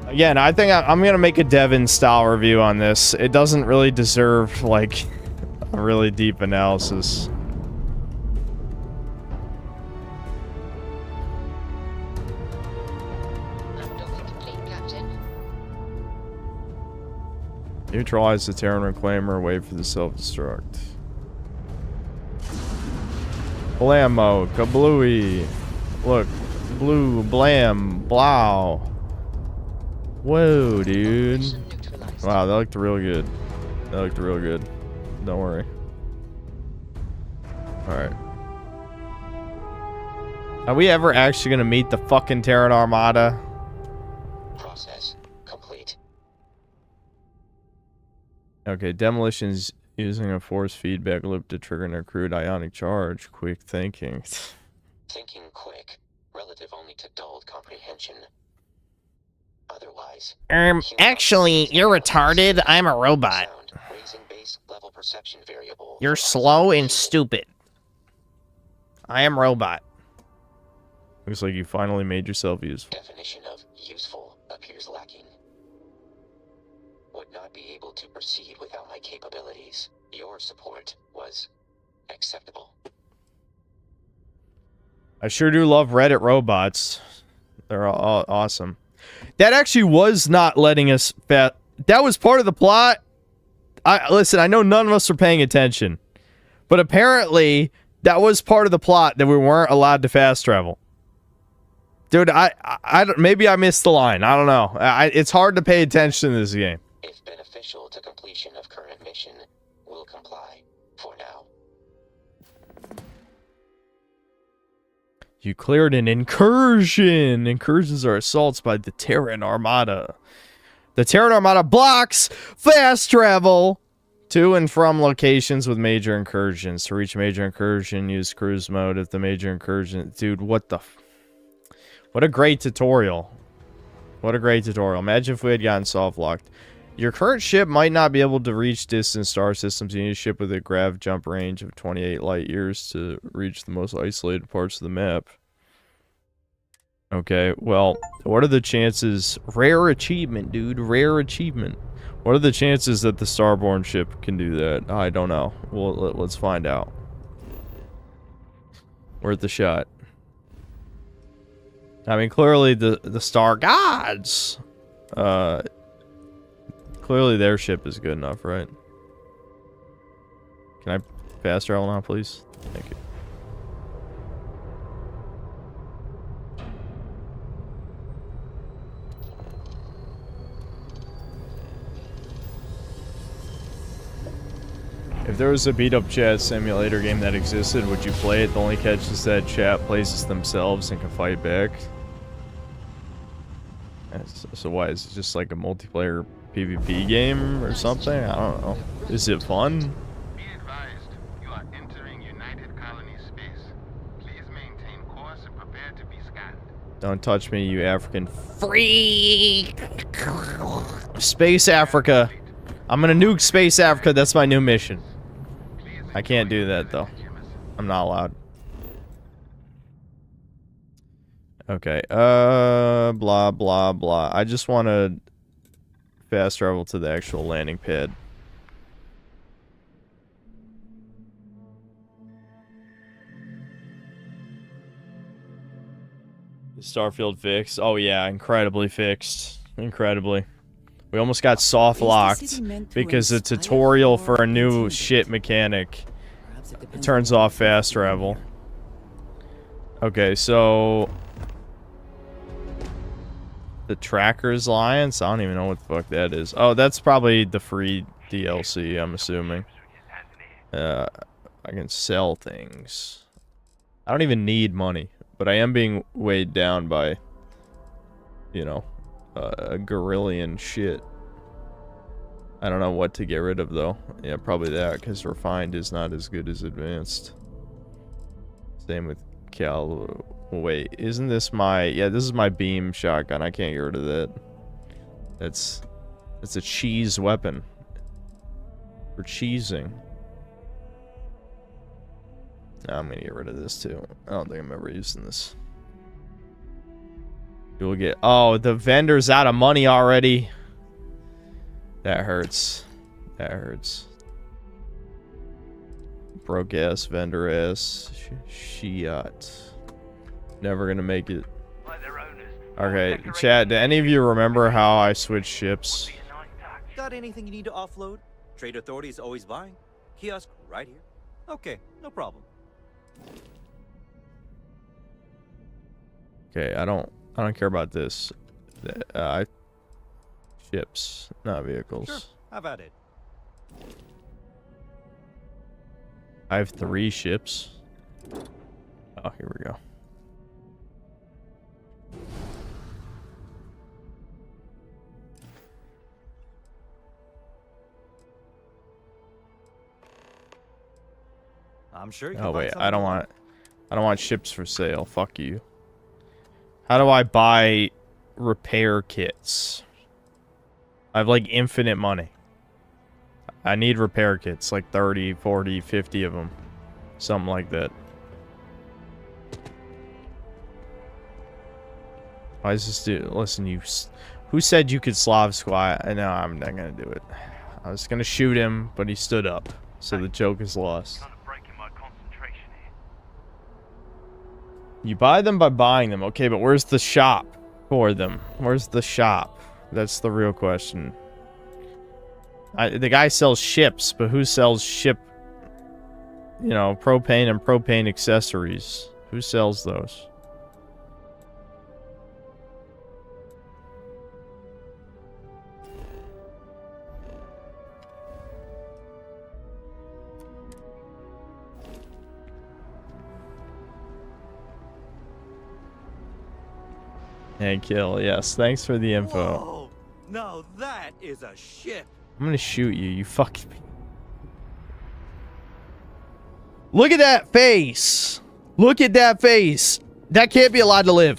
Again, I think I'm gonna make a Devin style review on this. It doesn't really deserve like a really deep analysis. Neutralize the Terran Reclaimer, wait for the self-destruct. Blammo, kablooey. Look, blue, blam, blow. Whoa, dude. Wow, that looked real good. That looked real good. Don't worry. Alright. Are we ever actually gonna meet the fucking Terran Armada? Process complete. Okay, demolitions using a force feedback loop to trigger an accrued ionic charge. Quick thinking. Thinking quick, relative only to dulled comprehension. Otherwise, Actually, you're retarded. I'm a robot. raising base level perception variable. You're slow and stupid. I am robot. Looks like you finally made yourself useful. Definition of useful appears lacking. Would not be able to proceed without my capabilities. Your support was acceptable. I sure do love Reddit robots. They're all awesome. That actually was not letting us that was part of the plot. Listen, I know none of us are paying attention, but apparently that was part of the plot that we weren't allowed to fast travel. Dude, maybe I missed the line. I don't know. It's hard to pay attention to this game. If beneficial to completion of current mission, will comply for now. You cleared an incursion. Incursions are assaults by the Terran Armada. The Terran Armada blocks fast travel to and from locations with major incursions. To reach major incursion, use cruise mode. If the major incursion... Dude, what the... What a great tutorial. What a great tutorial. Imagine if we had gotten soft-locked. Your current ship might not be able to reach distant star systems. You need a ship with a grav jump range of 28 light years to reach the most isolated parts of the map. Okay, well, what are the chances... Rare achievement, dude. Rare achievement. What are the chances that the Starborn ship can do that? I don't know. Well, let's find out. Worth the shot. I mean, clearly the Star Gods... Clearly their ship is good enough, right? Can I fast travel now, please? Thank you. If there was a beat-up chat simulator game that existed, would you play it? The only catch is that chat plays themselves and can fight back. So why? Is it just like a multiplayer PvP game or something? I don't know. Is it fun? Be advised, you are entering United Colony space. Please maintain course and prepare to be scanned. Don't touch me, you African freak! Space Africa. I'm gonna nuke Space Africa. That's my new mission. I can't do that though. I'm not allowed. Okay. Blah blah blah. I just want to fast travel to the actual landing pad. Starfield fixed. Oh yeah, incredibly fixed. Incredibly. We almost got soft locked because the tutorial for a new shit mechanic turns off fast travel. Okay, so the Trackers Alliance? I don't even know what the fuck that is. Oh, that's probably the free DLC, I'm assuming. I can sell things. I don't even need money, but I am being weighed down by, you know, a gorillion shit. I don't know what to get rid of though. Yeah, probably that, because refined is not as good as advanced. Same with cal. Wait, isn't this my... Yeah, this is my beam shotgun. I can't get rid of that. That's a cheese weapon. For cheesing. I'm gonna get rid of this too. I don't think I'm ever using this. You'll get... Oh, the vendor's out of money already. That hurts. That hurts. Broke ass vendor ass. Shiat. Never gonna make it. Okay, chat, do any of you remember how I switched ships? Got anything you need to offload? Trade Authority is always buying. Kiosk right here. Okay, no problem. Okay, I don't care about this. Ships, not vehicles. Sure, have at it. I have 3 ships. Oh, here we go. I'm sure you Oh can wait, find I don't something. want ships for sale. Fuck you. How do I buy repair kits? I have like infinite money. I need repair kits, like 30, 40, 50 of them. Something like that. Why is this dude? Listen, who said you could Slav squat? No, I'm not gonna do it. I was gonna shoot him, but he stood up. So the joke is lost. You buy them by buying them. Okay, but where's the shop for them? Where's the shop? That's the real question. The guy sells ships, but who sells ship, you know, propane and propane accessories? Who sells those? And kill, yes. Thanks for the info. Whoa! Now that is a ship. I'm gonna shoot you, you fucking... Look at that face! Look at that face! That can't be allowed to live.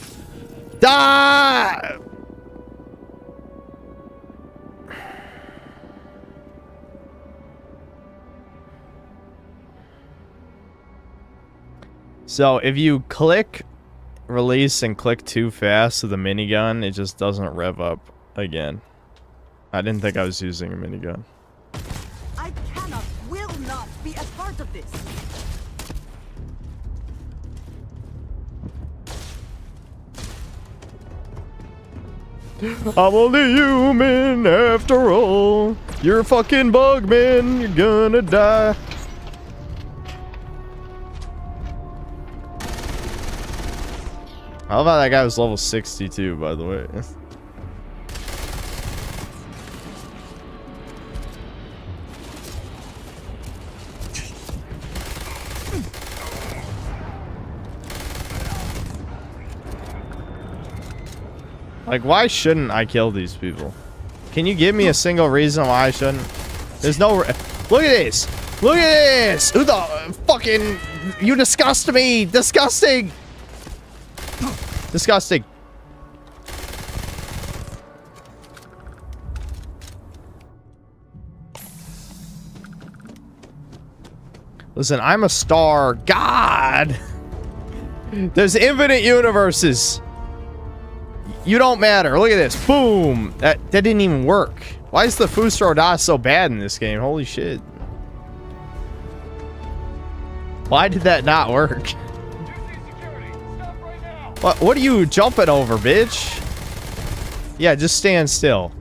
Die! So, if you click release and click too fast with a minigun, it just doesn't rev up again. I didn't think I was using a minigun. I cannot, will not be a part of this. I'm only human after all. You're fucking bugman, you're gonna die. I love how that guy was level 62, by the way. Like, why shouldn't I kill these people? Can you give me a single reason why I shouldn't? There's no... Look at this! Look at this! Who the fucking... You disgust me! Disgusting! Disgusting. Listen, I'm a star god. There's infinite universes. You don't matter. Look at this. Boom. That didn't even work. Why is the Fustro DOS so bad in this game? Holy shit. Why did that not work? What are you jumping over, bitch? Yeah, just stand still.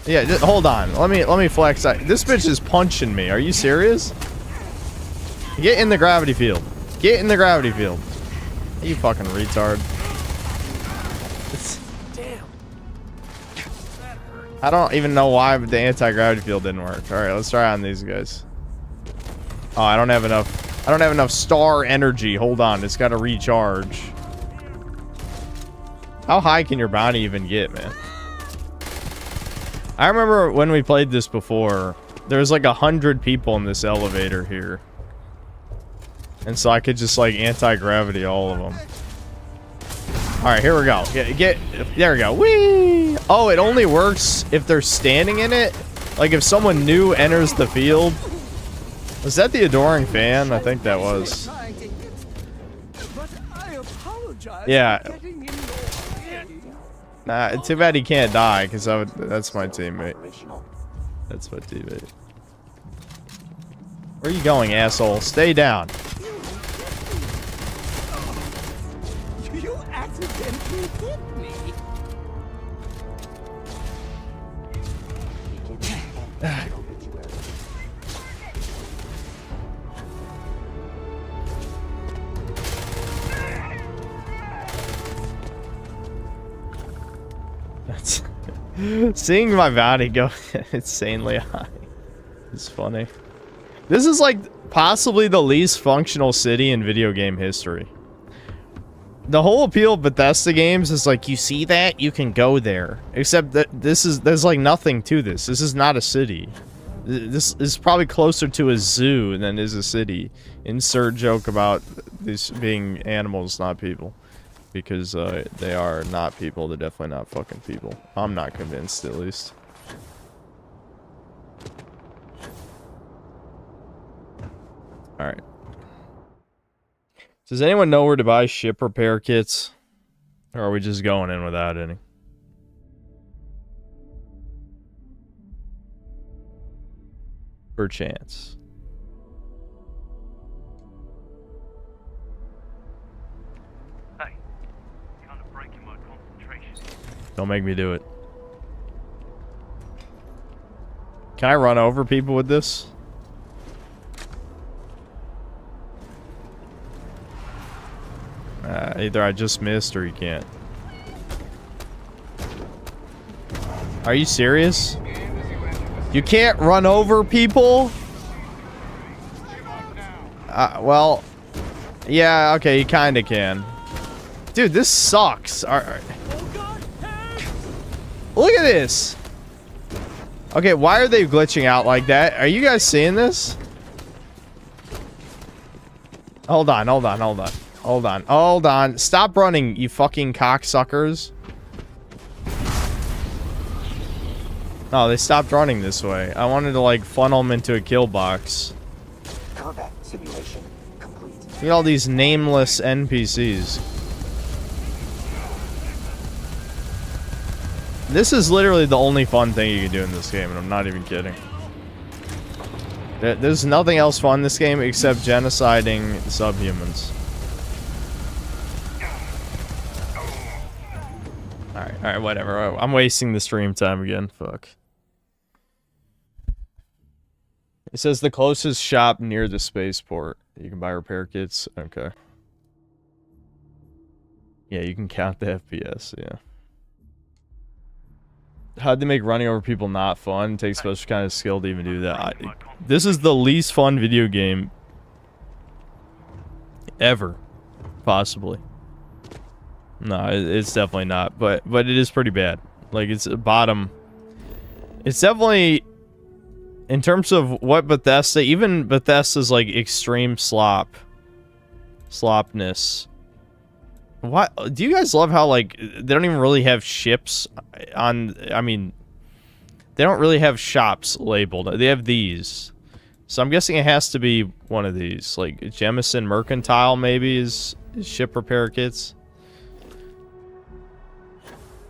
Yeah, just, hold on. Let me flex. This bitch is punching me. Are you serious? Get in the gravity field. Get in the gravity field. You fucking retard. Damn. I don't even know why the anti-gravity field didn't work. All right, let's try on these guys. Oh, I don't have enough. I don't have enough star energy. Hold on, it's got to recharge. How high can your bounty even get, man? I remember when we played this before, there was like 100 people in this elevator here. And so I could just like anti-gravity all of them. Alright, here we go. There we go. Whee! Oh, it only works if they're standing in it? Like if someone new enters the field? Was that the adoring fan? I think that was. Yeah. Nah, too bad he can't die, because that's my teammate. That's my teammate. Where are you going, asshole? Stay down. You accidentally hit me. That's seeing my body go insanely high. It's funny. This is like possibly the least functional city in video game history. The whole appeal of Bethesda games is like, you see that? You can go there. Except that there's like nothing to this. This is not a city. This is probably closer to a zoo than is a city. Insert joke about these being animals, not people. Because they are not people. They're definitely not fucking people. I'm not convinced, at least. Alright. Does anyone know where to buy ship repair kits? Or are we just going in without any? Perchance. Hey, kind of breaking my concentration. Don't make me do it. Can I run over people with this? Either I just missed or you can't. Are you serious? You can't run over people? Well, yeah, okay, you kinda can. Dude, this sucks. Look at this. Okay, why are they glitching out like that? Are you guys seeing this? Hold on. Stop running, you fucking cocksuckers. Oh, they stopped running this way. I wanted to, like, funnel them into a kill box. Combat simulation complete. Look at all these nameless NPCs. This is literally the only fun thing you can do in this game, and I'm not even kidding. There's nothing else fun in this game except genociding subhumans. Alright, whatever. I'm wasting the stream time again. Fuck. It says the closest shop near the spaceport. You can buy repair kits. Okay. Yeah, you can count the FPS, yeah. How'd they make running over people not fun? It takes special kind of skill to even do that. This is the least fun video game ever. Possibly. No, it's definitely not. But it is pretty bad. Like, it's a bottom. It's definitely, in terms of what Bethesda, even Bethesda's like extreme slopness. What do you guys love how like they don't even really have ships on? I mean, they don't really have shops labeled. They have these, so I'm guessing it has to be one of these, like Jemison Mercantile maybe is ship repair kits.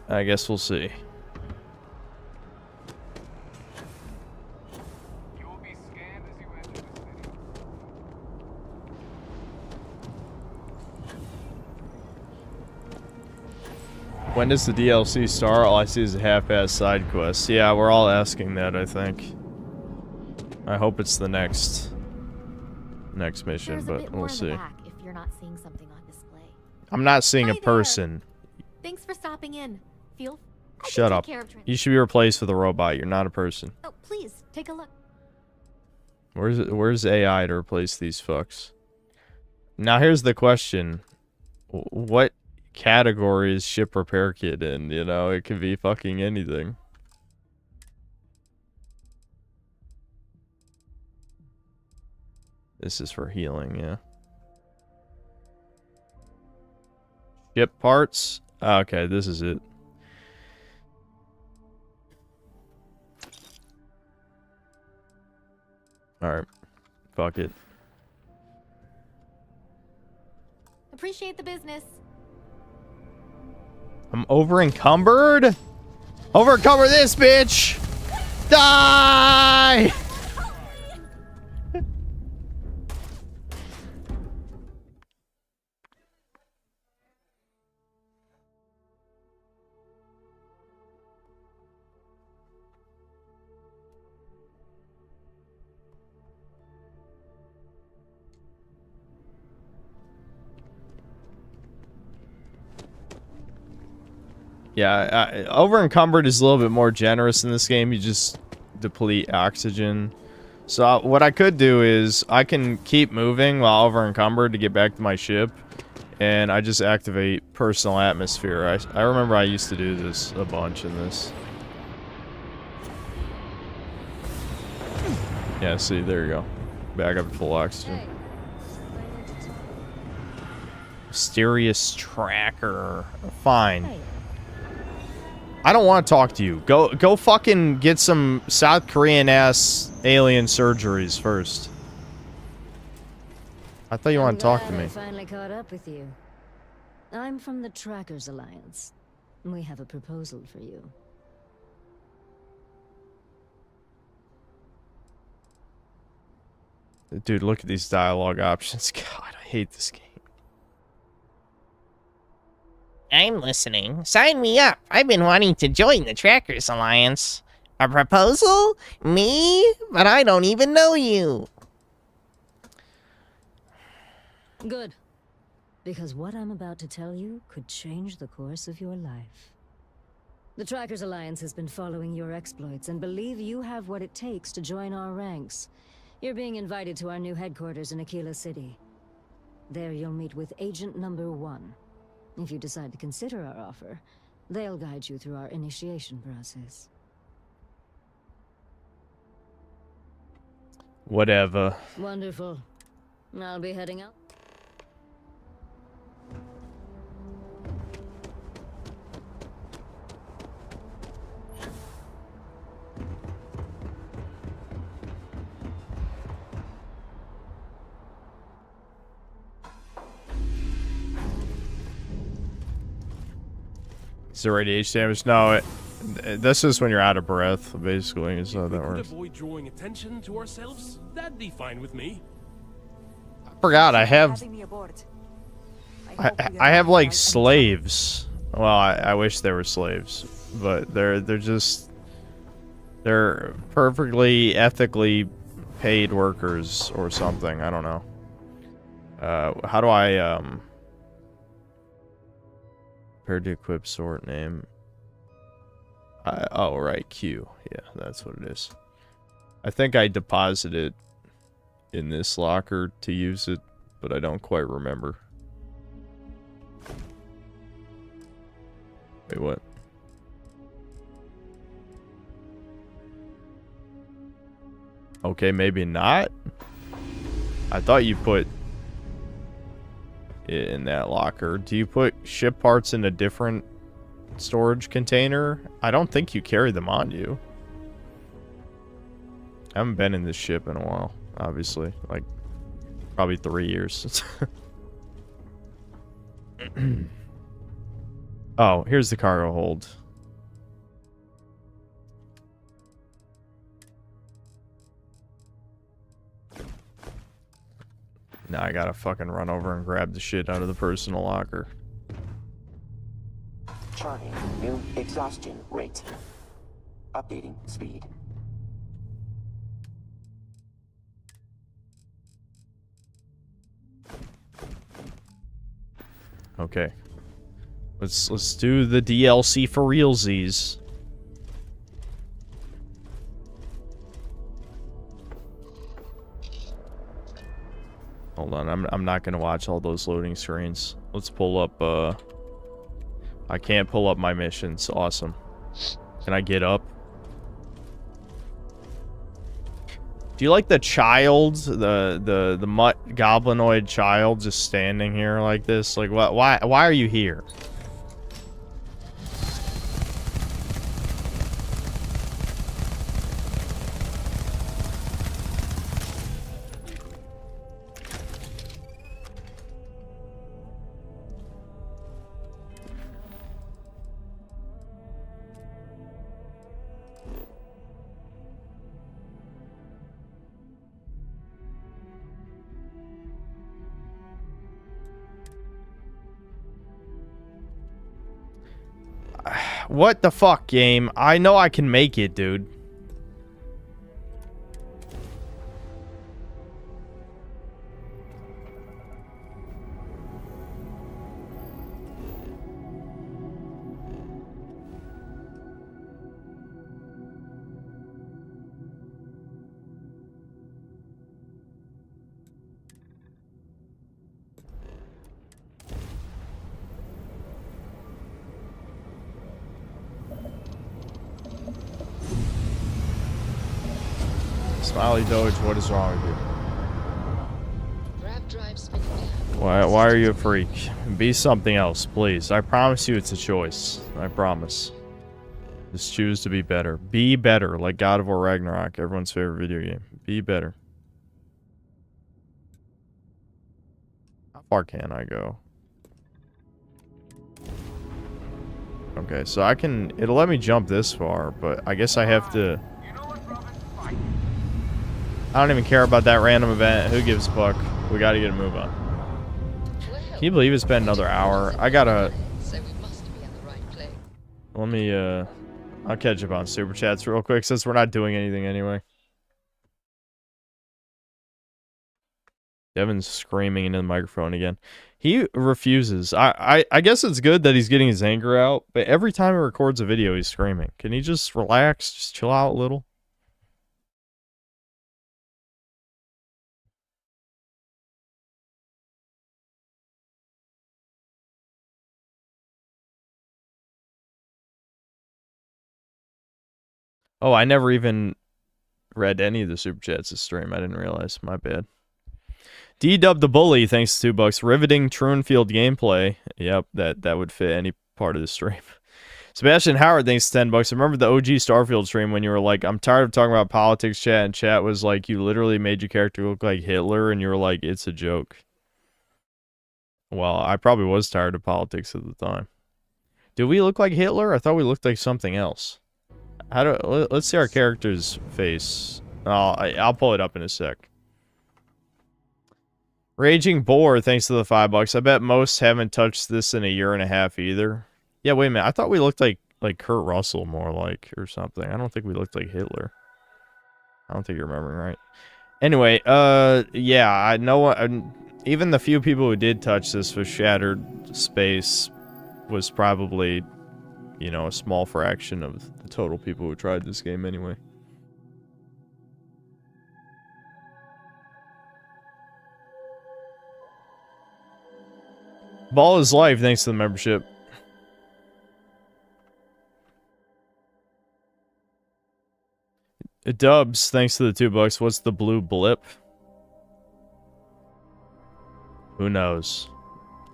I guess we'll see. When does the DLC start? All I see is a half-ass side quest. Yeah, we're all asking that, I think. I hope it's the next mission, but we'll see. If you're not seeing something on display. I'm not seeing a person. Thanks for stopping in. Shut up. You should be replaced with a robot. You're not a person. Oh, please take a look. Where's AI to replace these fucks? Now here's the question. What category is ship repair kit in? You know, it could be fucking anything. This is for healing, yeah. Ship parts. Okay, this is it. Alright. Fuck it. Appreciate the business. I'm over encumbered? Over encumber this bitch! Die! Yeah, over encumbered is a little bit more generous in this game. You just deplete oxygen. So what I could do is I can keep moving while over encumbered to get back to my ship, and I just activate personal atmosphere. I remember I used to do this a bunch in this. Yeah, see, there you go. Back up to full oxygen. Mysterious tracker. Fine. I don't want to talk to you. Go fucking get some South Korean ass alien surgeries first. I thought you wanted to talk to me. I finally caught up with you. I'm from the Trackers Alliance. We have a proposal for you. Dude, look at these dialogue options. God, I hate this game. I'm listening. Sign me up. I've been wanting to join the Trackers Alliance. A proposal? Me? But I don't even know you. Good. Because what I'm about to tell you could change the course of your life. The Trackers Alliance has been following your exploits and believe you have what it takes to join our ranks. You're being invited to our new headquarters in Aquila City. There you'll meet with Agent Number 1. If you decide to consider our offer, they'll guide you through our initiation process. Whatever. Wonderful. I'll be heading out. Is there radiation damage? No, this is when you're out of breath, basically, is how that Could works. avoid drawing attention to ourselves. That'd be fine with me. I forgot, I have like slaves. Well, I wish they were slaves, but they're perfectly ethically paid workers or something. I don't know. How do I prepared to equip sort name? Oh right, Q. Yeah, that's what it is. I think I deposited in this locker to use it, but I don't quite remember. Wait, what? Okay, maybe not. I thought you put it in that locker. Do you put ship parts in a different storage container? I don't think you carry them on you. I haven't been in this ship in a while, obviously. Like, probably 3 years. Oh, here's the cargo hold. Now I gotta fucking run over and grab the shit out of the personal locker. Charting new exhaustion rate. Updating speed. Okay. Let's do the DLC for realsies. Hold on, I'm not gonna watch all those loading screens. Let's pull up I can't pull up my missions. Awesome. Can I get up? Do you like the child, the mutt goblinoid child just standing here like this? Like, what? Why are you here? What the fuck, game? I know I can make it, dude. Smiley Doge, what is wrong with you? Why are you a freak? Be something else, please. I promise you it's a choice. I promise. Just choose to be better. Be better, like God of War Ragnarok, everyone's favorite video game. Be better. How far can I go? Okay, so I can... It'll let me jump this far, but I guess I have to... I don't even care about that random event. Who gives a fuck? We gotta get a move on. Can you believe it's been another hour? I gotta... Let me, I'll catch up on Super Chats real quick since we're not doing anything anyway. Devin's screaming into the microphone again. He refuses. I guess it's good that he's getting his anger out, but every time he records a video, he's screaming. Can he just relax? Just chill out a little? Oh, I never even read any of the Super Chats this stream. I didn't realize. My bad. D-Dub the Bully, thanks to $2. Riveting Truenfield gameplay. Yep, that would fit any part of the stream. Sebastian Howard, thanks to $10. Remember the OG Starfield stream when you were like, I'm tired of talking about politics, chat, and chat was like, you literally made your character look like Hitler, and you were like, it's a joke. Well, I probably was tired of politics at the time. Did we look like Hitler? I thought we looked like something else. Let's see our character's face. I'll pull it up in a sec. Raging Boar, thanks to the $5. I bet most haven't touched this in a year and a half either. Yeah, wait a minute. I thought we looked like Kurt Russell more like or something. I don't think we looked like Hitler. I don't think you're remembering right. Anyway, yeah, I know. Even the few people who did touch this for Shattered Space was probably, you know, a small fraction of the total people who tried this game anyway. Ball is life, thanks to the membership. Dubs, thanks to the $2. What's the blue blip? Who knows?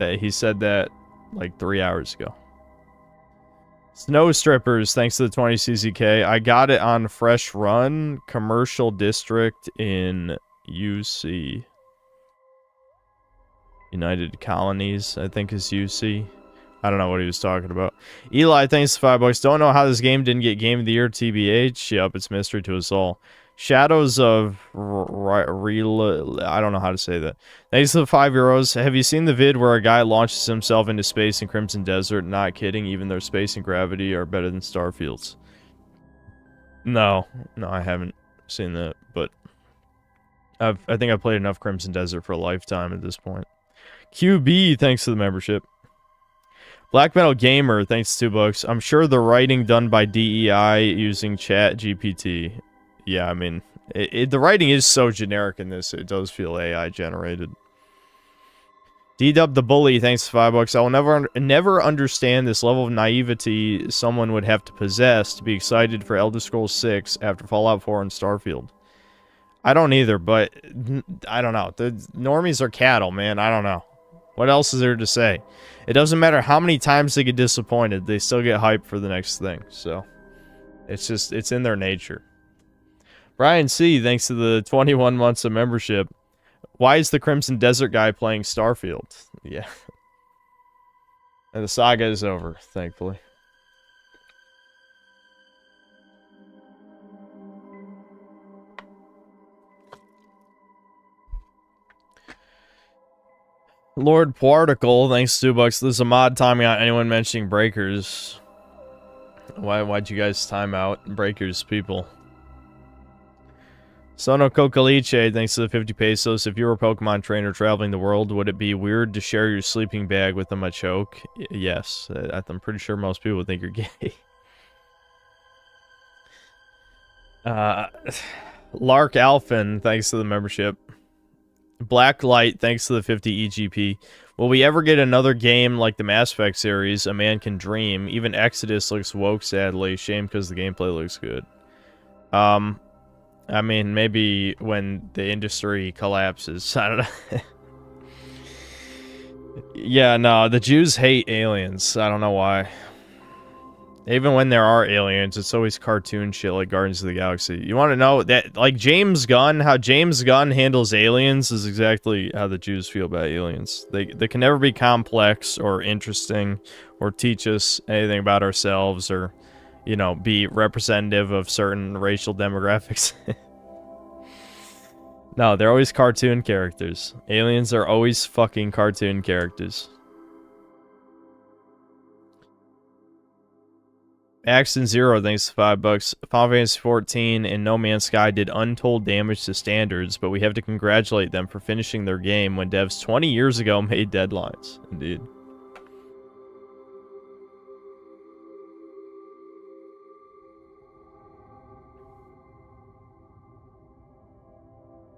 He said that like 3 hours ago. Snow Strippers, thanks to the 20 CCK. I got it on Fresh Run, Commercial District in UC. United Colonies, I think is UC. I don't know what he was talking about. Eli, thanks for $5. Don't know how this game didn't get Game of the Year, TBH. Yep, it's mystery to us all. Shadows of Real... I don't know how to say that. Thanks to the €5. Have you seen the vid where a guy launches himself into space in Crimson Desert? Not kidding, even though space and gravity are better than Starfields. No, I haven't seen that, but... I think I've played enough Crimson Desert for a lifetime at this point. QB, thanks to the membership. Black Metal Gamer, thanks to $2. I'm sure the writing done by DEI using Chat GPT. Yeah, I mean, the writing is so generic in this, it does feel AI generated. D-Dub the Bully, thanks to $5. I will never understand this level of naivety someone would have to possess to be excited for Elder Scrolls 6 after Fallout 4 and Starfield. I don't either, but I don't know. The normies are cattle, man. I don't know. What else is there to say? It doesn't matter how many times they get disappointed. They still get hyped for the next thing. So, it's in their nature. Brian C., thanks to the 21 months of membership. Why is the Crimson Desert guy playing Starfield? Yeah. And the saga is over, thankfully. Lord Particle, thanks to $2. There's a mod timing out anyone mentioning breakers. Why'd you guys time out breakers, people? Sono Cocaliche, thanks to the 50 pesos. If you were a Pokemon trainer traveling the world, would it be weird to share your sleeping bag with a Machoke? Yes. I'm pretty sure most people would think you're gay. Lark Alphin, thanks to the membership. Blacklight, thanks to the 50 EGP. Will we ever get another game like the Mass Effect series, A Man Can Dream? Even Exodus looks woke, sadly. Shame because the gameplay looks good. I mean, maybe when the industry collapses. I don't know. Yeah, no, the Jews hate aliens. I don't know why. Even when there are aliens, it's always cartoon shit like Guardians of the Galaxy. You want to know that, like James Gunn, how James Gunn handles aliens is exactly how the Jews feel about aliens. They can never be complex or interesting or teach us anything about ourselves or, you know, be representative of certain racial demographics. No, they're always cartoon characters. Aliens are always fucking cartoon characters. Axton Zero, thanks to $5. Final Fantasy 14 and No Man's Sky did untold damage to standards, but we have to congratulate them for finishing their game when devs 20 years ago made deadlines. Indeed.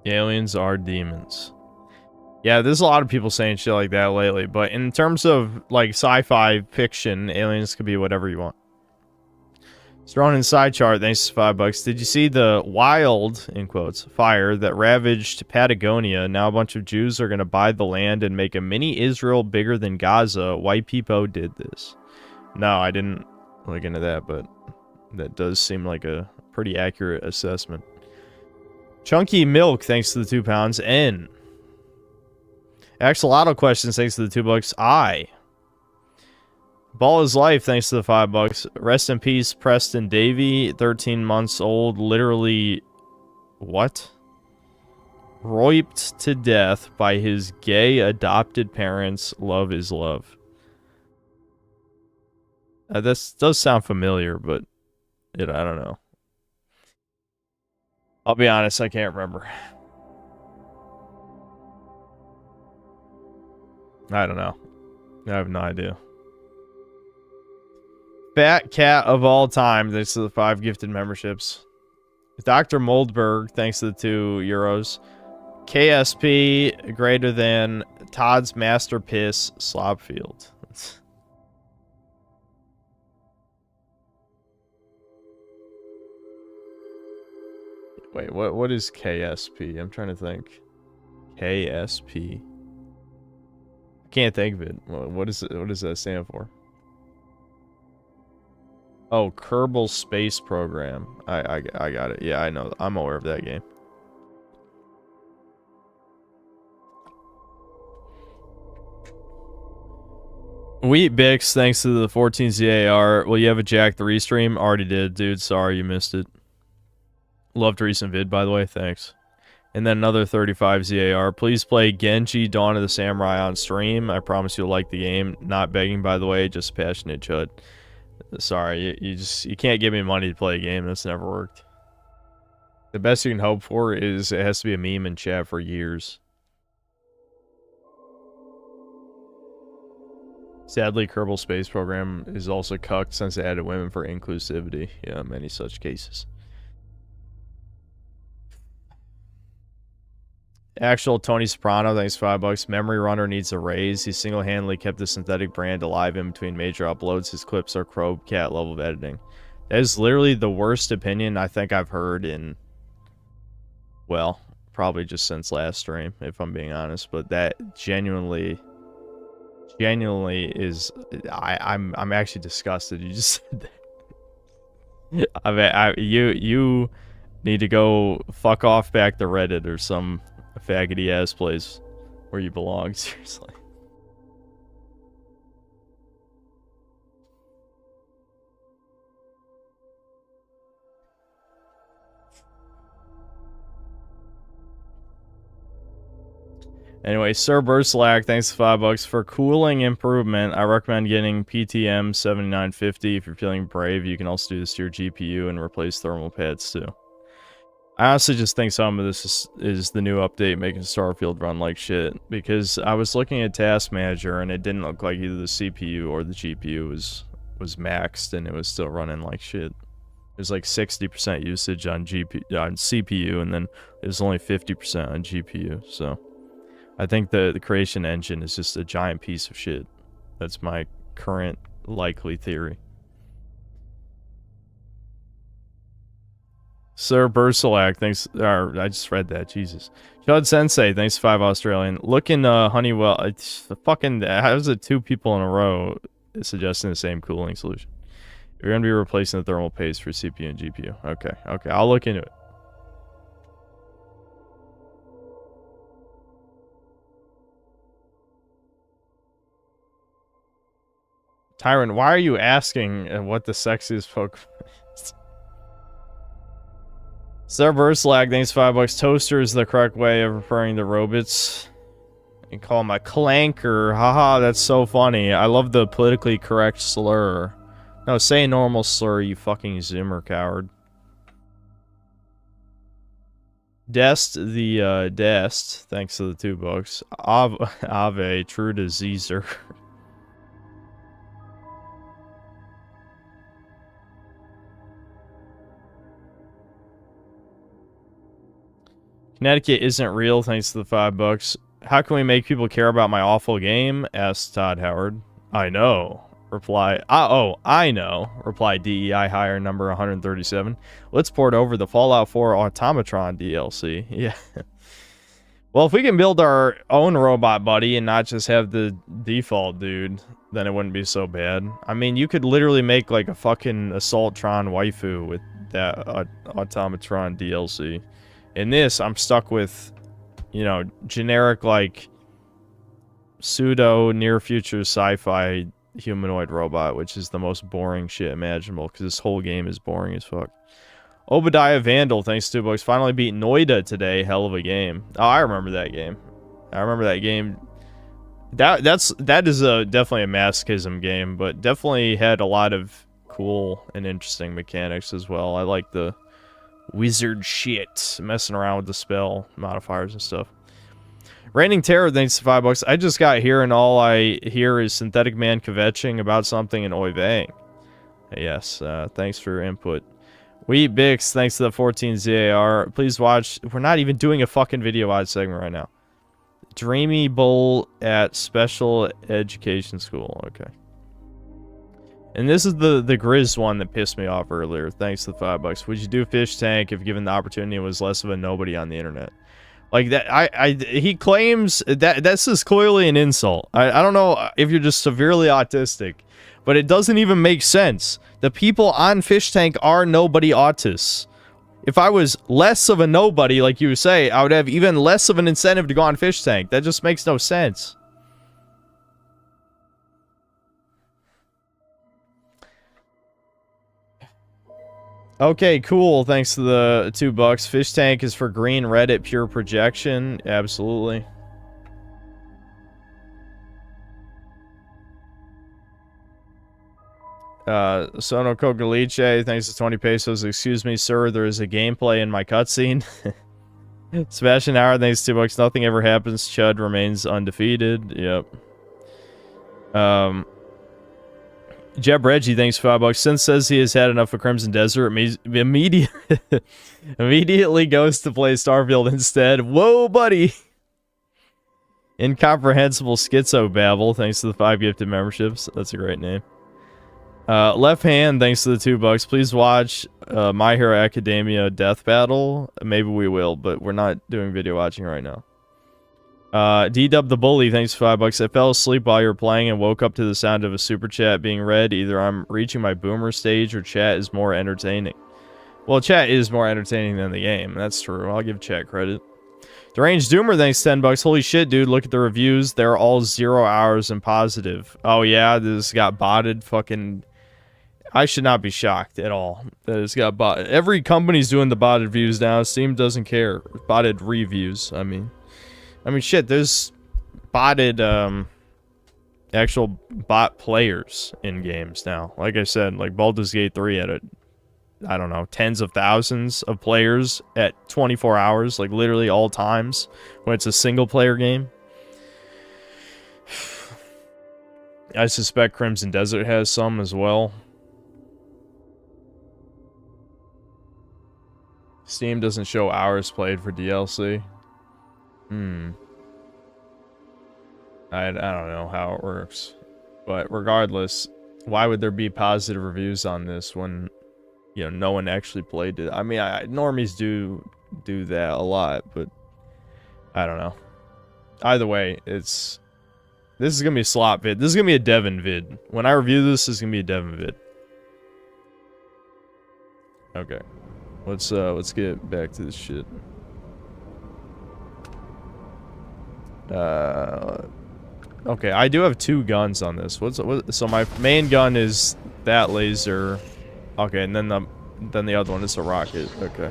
Aliens are demons. Yeah, there's a lot of people saying shit like that lately, but in terms of like sci-fi fiction, aliens could be whatever you want. Thrown in side chart, thanks to $5. Did you see the wild, in quotes, fire that ravaged Patagonia? Now a bunch of Jews are going to buy the land and make a mini Israel bigger than Gaza. White people did this. No, I didn't look into that, but that does seem like a pretty accurate assessment. Chunky Milk, thanks to the 2 pounds. N. Axolotl questions, thanks to the $2. I. Ball is life, thanks to the $5. Rest in peace, Preston Davey, 13 months old, literally, what? Raped to death by his gay adopted parents. Love is love. This does sound familiar, but I don't know. I'll be honest, I can't remember. I don't know. I have no idea. Fat cat of all time, thanks to the 5 gifted memberships. Dr. Moldberg, thanks to the €2. KSP greater than Todd's Master Piss Slopfield. Wait, what is KSP? I'm trying to think. KSP. I can't think of it. What is it? What does that stand for? Oh, Kerbal Space Program. I got it. Yeah, I know. I'm aware of that game. Wheat Bix, thanks to the 14 ZAR. Will you have a Jack 3 stream? Already did, dude. Sorry you missed it. Loved recent vid, by the way. Thanks. And then another 35 ZAR. Please play Genji Dawn of the Samurai on stream. I promise you'll like the game. Not begging, by the way. Just passionate chud. Sorry, you can't give me money to play a game. That's never worked. The best you can hope for is it has to be a meme in chat for years. Sadly, Kerbal Space Program is also cucked since it added women for inclusivity. Yeah, many such cases. Actual Tony Soprano, thanks $5. Memory Runner needs a raise. He single-handedly kept the synthetic brand alive in between major uploads. His clips are Crow Cat level of editing. That is literally the worst opinion I think I've heard in Well, probably just since last stream, if I'm being honest. But that genuinely is... I'm actually disgusted you just said that. I mean, you need to go fuck off back to Reddit or some faggoty ass place where you belong, seriously. Anyway, Sir Burslack, thanks to $5 for cooling improvement. I recommend getting PTM 7950 if you're feeling brave. You can also do this to your GPU and replace thermal pads too. I honestly just think some of this is the new update making Starfield run like shit. Because I was looking at Task Manager and it didn't look like either the CPU or the GPU was maxed and it was still running like shit. There's like 60% usage on CPU and then it was only 50% on GPU, so... I think the creation engine is just a giant piece of shit. That's my current likely theory. Sir Bursalak, thanks. I just read that, Jesus. Chud Sensei, thanks 5 Australian. Look in Honeywell. It's the fucking. How is it 2 people in a row suggesting the same cooling solution? You're gonna be replacing the thermal paste for CPU and GPU. Okay, I'll look into it. Tyron, why are you asking what the sexiest Pokemon is? Cerberslag, thanks $5. Toaster is the correct way of referring to robots. You call him a clanker. Haha, that's so funny. I love the politically correct slur. No, say a normal slur, you fucking Zimmer coward. Dest the Dest, thanks to the $2. Ave, true to Caesar. Connecticut isn't real, thanks to the $5. How can we make people care about my awful game? Asked Todd Howard. I know. Reply. I know. Reply DEI hire number 137. Let's port over the Fallout 4 Automatron DLC. Yeah. Well, if we can build our own robot buddy and not just have the default dude, then it wouldn't be so bad. I mean, you could literally make like a fucking Assaultron waifu with that Automatron DLC. In this, I'm stuck with, you know, generic, like, pseudo near-future sci-fi humanoid robot, which is the most boring shit imaginable, because this whole game is boring as fuck. Obadiah Vandal, thanks to $2. Finally beat Noida today. Hell of a game. Oh, I remember that game. That is definitely a masochism game, but definitely had a lot of cool and interesting mechanics as well. I like the wizard shit, messing around with the spell modifiers and stuff. Raining Terror, thanks to $5. I just got here and all I hear is Synthetic Man kvetching about something in Oy Vang. Yes, thanks for your input. We Eat Bix, thanks to the 14 ZAR. Please watch. We're not even doing a fucking video ad segment right now. Dreamy Bowl at Special Education School. Okay. And this is the Grizz one that pissed me off earlier. Thanks to the $5. Would you do Fish Tank if given the opportunity and was less of a nobody on the internet? Like that, he claims that this is clearly an insult. I don't know if you're just severely autistic, but it doesn't even make sense. The people on Fish Tank are nobody autists. If I was less of a nobody, like you say, I would have even less of an incentive to go on Fish Tank. That just makes no sense. Okay, cool. Thanks to the $2. Fish Tank is for green Reddit pure projection. Absolutely. Sono Cocaliche, thanks to 20 pesos. Excuse me, sir, there is a gameplay in my cutscene. Sebastian Howard, thanks to $2. Nothing ever happens. Chud remains undefeated. Yep. Jeb Reggie, thanks for $5. Since says he has had enough of Crimson Desert, immediately goes to play Starfield instead. Whoa, buddy! Incomprehensible Schizo Babble, thanks to the 5 gifted memberships. That's a great name. Left Hand, thanks to the $2. Please watch My Hero Academia Death Battle. Maybe we will, but we're not doing video watching right now. D-Dub the Bully, thanks for $5. I fell asleep while you were playing and woke up to the sound of a super chat being read. Either I'm reaching my boomer stage or chat is more entertaining. Well, chat is more entertaining than the game. That's true. I'll give chat credit. Deranged Doomer, thanks $10. Holy shit, dude. Look at the reviews. They're all 0 hours and positive. Oh, yeah? This got botted. Fucking... I should not be shocked at all that it's got botted. Every company's doing the botted reviews now. Steam doesn't care. Botted reviews, I mean, shit, there's botted, actual bot players in games now. Like I said, like Baldur's Gate 3 had I don't know, tens of thousands of players at 24 hours, like literally all times when it's a single player game. I suspect Crimson Desert has some as well. Steam doesn't show hours played for DLC. I don't know how it works. But regardless, why would there be positive reviews on this when, you know, no one actually played it? I mean, normies do that a lot, but I don't know. Either way, this is gonna be a slot vid. This is gonna be a Devon vid. When I review this, this is gonna be a Devon vid. Okay. Let's get back to this shit. Okay, I do have 2 guns on this. So my main gun is that laser. Okay, and then the other one is a rocket. Okay.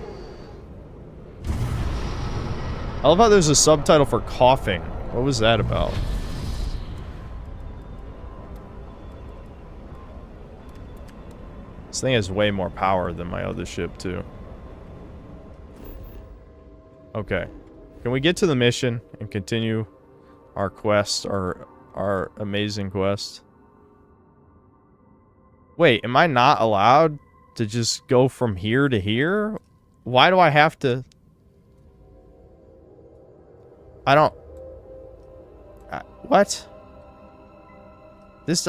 I love how there's a subtitle for coughing. What was that about? This thing has way more power than my other ship, too. Okay. Can we get to the mission and continue our quest, our amazing quest? Wait, am I not allowed to just go from here to here? Why do I have to... I don't... what? This...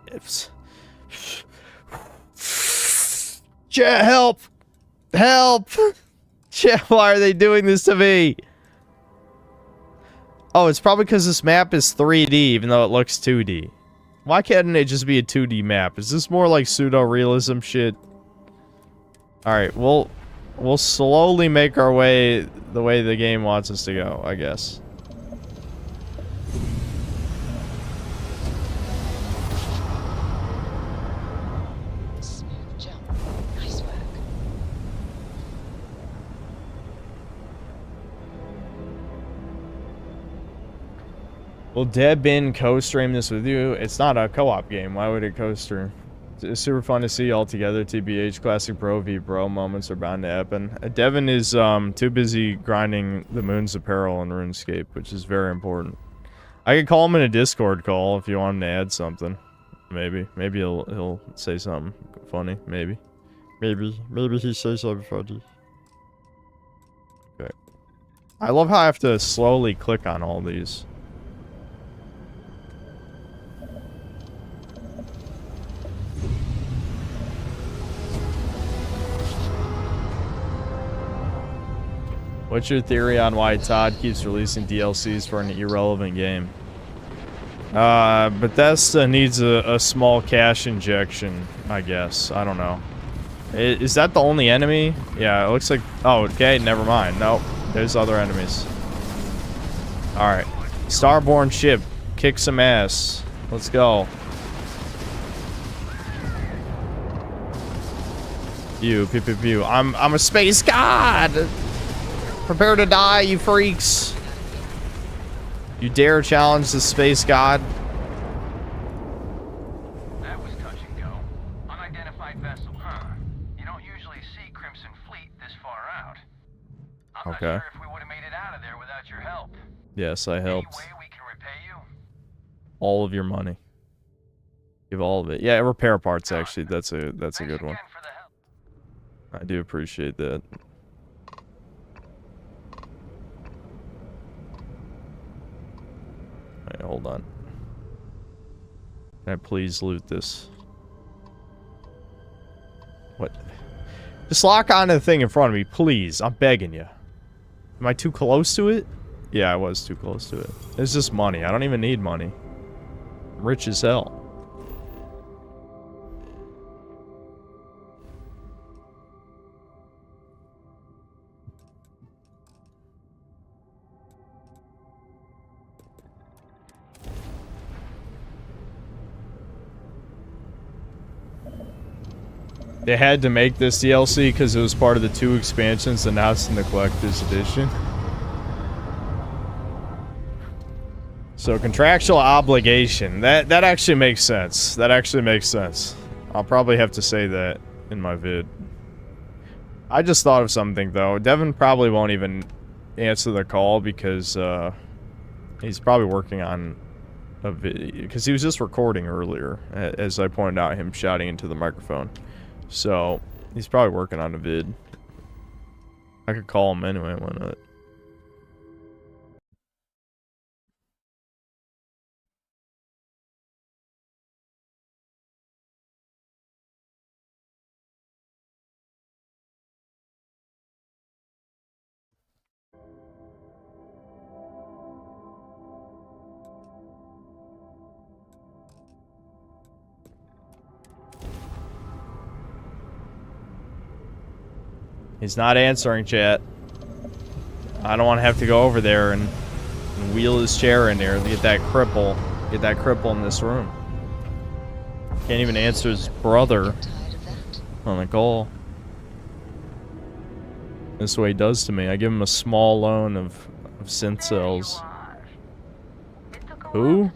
it's... Chat, help! Help! Chat, why are they doing this to me? Oh, it's probably because this map is 3D, even though it looks 2D. Why can't it just be a 2D map? Is this more like pseudo-realism shit? Alright, we'll slowly make our way the way the game wants us to go, I guess. Will Debin co-stream this with you? It's not a co-op game. Why would it co-stream? It's super fun to see all together. TBH, classic bro v bro moments are bound to happen. Devin is too busy grinding the Moons of Peril in RuneScape, which is very important. I could call him in a Discord call if you want him to add something. Maybe he'll say something funny. Maybe he says something funny. Okay. I love how I have to slowly click on all these. What's your theory on why Todd keeps releasing DLCs for an irrelevant game? Bethesda needs a small cash injection, I guess. I don't know. Is that the only enemy? Yeah, it looks like... oh, okay, never mind. Nope, there's other enemies. Alright. Starborn ship. Kick some ass. Let's go. Pew, pew, pew, pew. I'm a space god! Prepare to die, you freaks. You dare challenge the space god? That was touch and go. Unidentified vessel, huh? You don't usually see Crimson Fleet this far out. I'm not sure if we would have made it out of there without your help. Yes, I helped. Any way we can repay you? All of your money. Give all of it. Yeah, repair parts actually. That's a good one. I do appreciate that. Alright, hold on. Can I please loot this? What? Just lock onto the thing in front of me, please. I'm begging you. Am I too close to it? Yeah, I was too close to it. It's just money. I don't even need money. I'm rich as hell. They had to make this DLC because it was part of the 2 expansions and now it's in the collector's edition. So contractual obligation. That actually makes sense. That actually makes sense. I'll probably have to say that in my vid. I just thought of something though. Devin probably won't even answer the call because he's probably working on a video because he was just recording earlier, as I pointed out, him shouting into the microphone. So he's probably working on a vid. I could call him anyway, why not? He's not answering, chat. I don't want to have to go over there and wheel his chair in there to get that cripple. Get that cripple in this room. Can't even answer his brother on the call. This is what he does to me. I give him a small loan of synth cells. Who?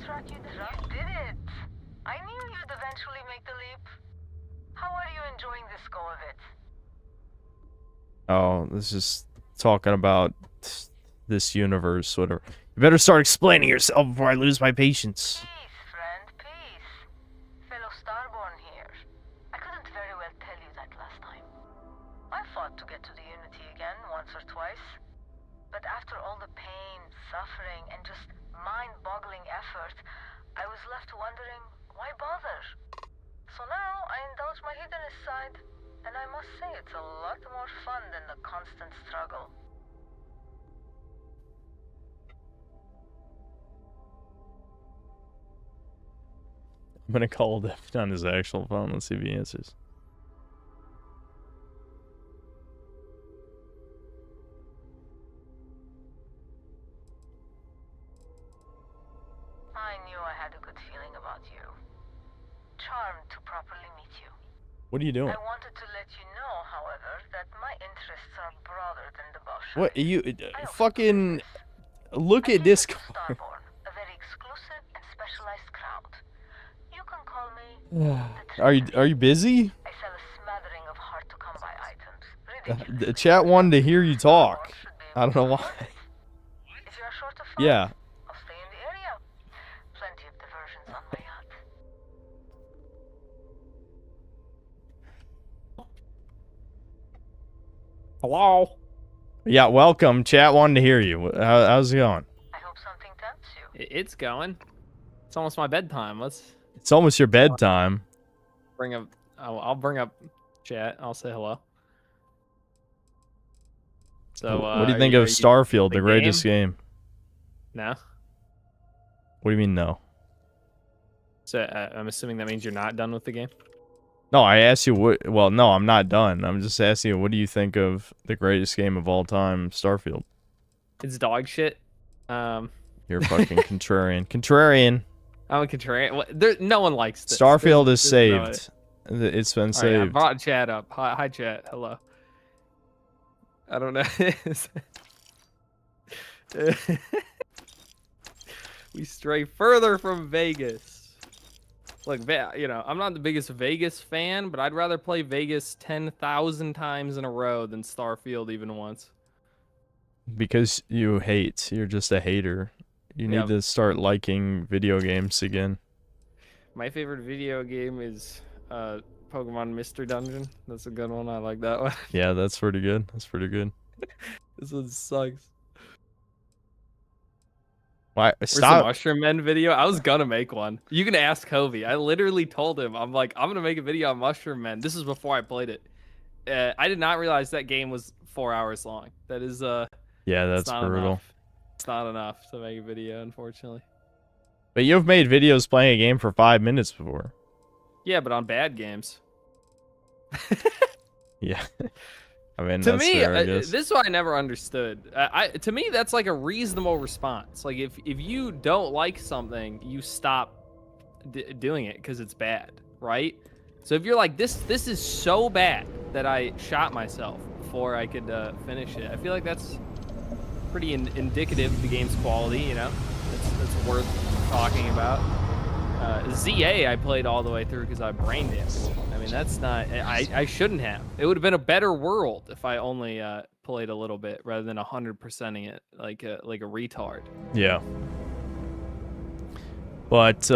Oh, this is talking about this universe, whatever. You better start explaining yourself before I lose my patience. Peace, friend, peace. Fellow Starborn here. I couldn't very well tell you that last time. I fought to get to the Unity again once or twice. But after all the pain, suffering, and just mind-boggling effort, I was left wondering, why bother? So now I indulge my hedonist side. And I must say, it's a lot more fun than the constant struggle. I'm gonna call Devin on his actual phone. Let's see if he answers. I knew I had a good feeling about you. Charmed to properly meet you. What are you doing? I wanted to let you know, however, that my interests are broader than the Bosch. What are you fucking look at Discord? Starborn, a very exclusive and specialized crowd. You can call me Are you busy? I sell a smattering of hard to come by items. The chat wanted to hear you talk. I don't know why. If you are short of funds, Yeah. I'll stay in the area. Plenty of diversions on my yacht. Hello? Yeah, welcome. Chat wanted to hear you. How's it going? I hope something tempts you. It's going. It's almost my bedtime. Let's It's almost your bedtime. bring up. I'll bring up chat. I'll say hello. So, What do you think of Starfield, the greatest game? No. What do you mean no? So I'm assuming that means you're not done with the game. No, I asked you what. Well, no, I'm not done. I'm just asking you, what do you think of the greatest game of all time, Starfield? It's dog shit. You're a fucking contrarian. Contrarian. I'm a contrarian. No one likes this. Starfield is There's no saved. It's been All right, I saved. brought chat up. Hi, chat. Hello. I don't know. We stray further from Vegas. Look, you know, I'm not the biggest Vegas fan, but I'd rather play Vegas 10,000 times in a row than Starfield even once. Because you hate. You're just a hater. You need to start liking video games again. My favorite video game is Pokemon Mystery Dungeon. That's a good one. I like that one. Yeah, that's pretty good. That's pretty good. This one sucks. Why? Where's the Stop. Mushroom Men video? I was gonna make one. You can ask Kobe. I literally told him, I'm like, I'm gonna make a video on Mushroom Men. This is before I played it. I did not realize that game was 4 hours long. That is Yeah, it's that's not brutal. enough. It's not enough to make a video, unfortunately. But you've made videos playing a game for 5 minutes before. Yeah, but on bad games. Yeah. I mean, To that's me, fair, I guess. this is what I never understood. To me, that's like a reasonable response. Like if you don't like something, you stop doing it because it's bad, right? So if you're like this is so bad that I shot myself before I could finish it. I feel like that's pretty indicative of the game's quality. You know, that's worth talking about. ZA I played all the way through because I brain danced. I mean, that's not. I shouldn't have. It would have been a better world if I only played a little bit rather than 100%ing it like a retard. Yeah. But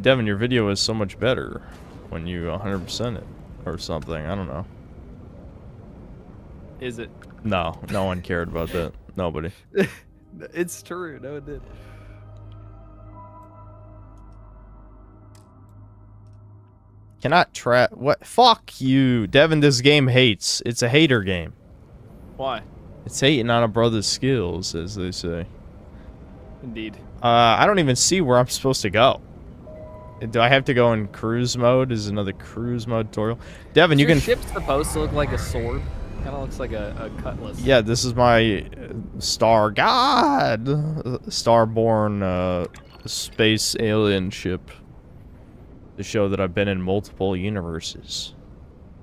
Devin, your video is so much better when you 100% it or something. I don't know. Is it? No one cared about that. Nobody. It's true. No, it did. Cannot track. What? Fuck you, Devin. This game hates. It's a hater game. Why? It's hating on a brother's skills, as they say. Indeed. I don't even see where I'm supposed to go. Do I have to go in cruise mode? Is another cruise mode tutorial? Devin, you Your can. ship's supposed to look like a sword. Kind of looks like a cutlass. Yeah, this is my Starborn space alien ship. To show that I've been in multiple universes.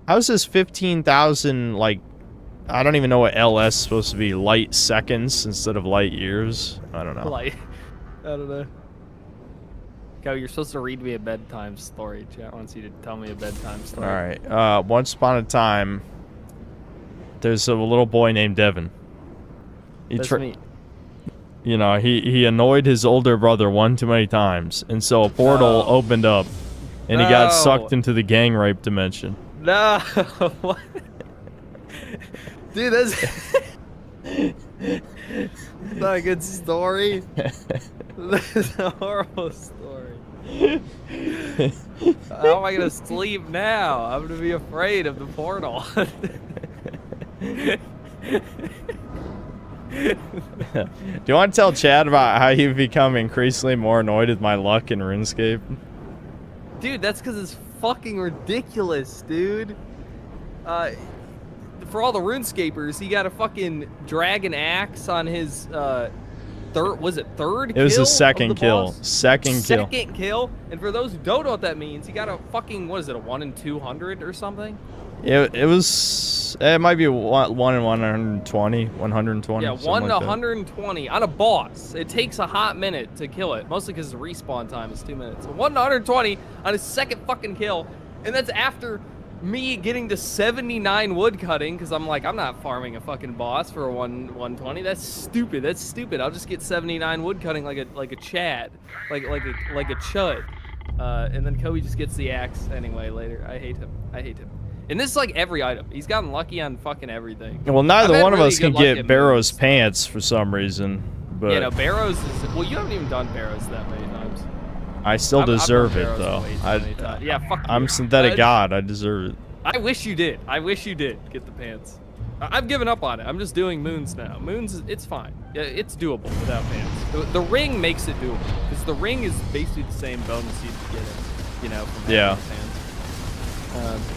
How's this 15,000, like, I don't even know what LS is supposed to be, light seconds instead of light years? I don't know. Like, I don't know. Go, you're supposed to read me a bedtime story. Chat wants you to tell me a bedtime story. Alright, once upon a time, there's a little boy named Devin. That's me. You know, he annoyed his older brother one too many times, and so a portal opened up, and he got sucked into the gang rape dimension. No, what? Dude, that's not a good story. That's a horrible story. How am I gonna sleep now? I'm gonna be afraid of the portal. Do you want to tell Chad about how you've become increasingly more annoyed with my luck in RuneScape? Dude, that's because it's fucking ridiculous, dude. For all the RuneScapers, he got a fucking dragon axe on his third. Was it third? It was kill his second of the kill. boss? Second kill. And for those who don't know what that means, he got a fucking, what is it, a 1 in 200 or something? It might be 1 in 120, 120. Yeah, 1 in 120 on a boss. It takes a hot minute to kill it, mostly because the respawn time is 2 minutes. So 1 in 120 on his second fucking kill, and that's after me getting to 79 wood cutting, because I'm like, I'm not farming a fucking boss for a 120. That's stupid. That's stupid. I'll just get 79 wood cutting like a Chad, like a chud. And then Kobe just gets the axe anyway later. I hate him. And this is like every item. He's gotten lucky on fucking everything. Well, neither I've one of had us really can good luck get at Barrow's pants for some reason. But Yeah, no, Barrows is... Well, you haven't even done Barrows that many times. I still I've done deserve it, Barrows though. way too many times. Yeah, fuck I'm you. synthetic god. I deserve it. I wish you did. I wish you did get the pants. I've given up on it. I'm just doing moons now. Moons, it's fine. It's doable without pants. The ring makes it doable. Because the ring is basically the same bonus you get it, you know, from having pants.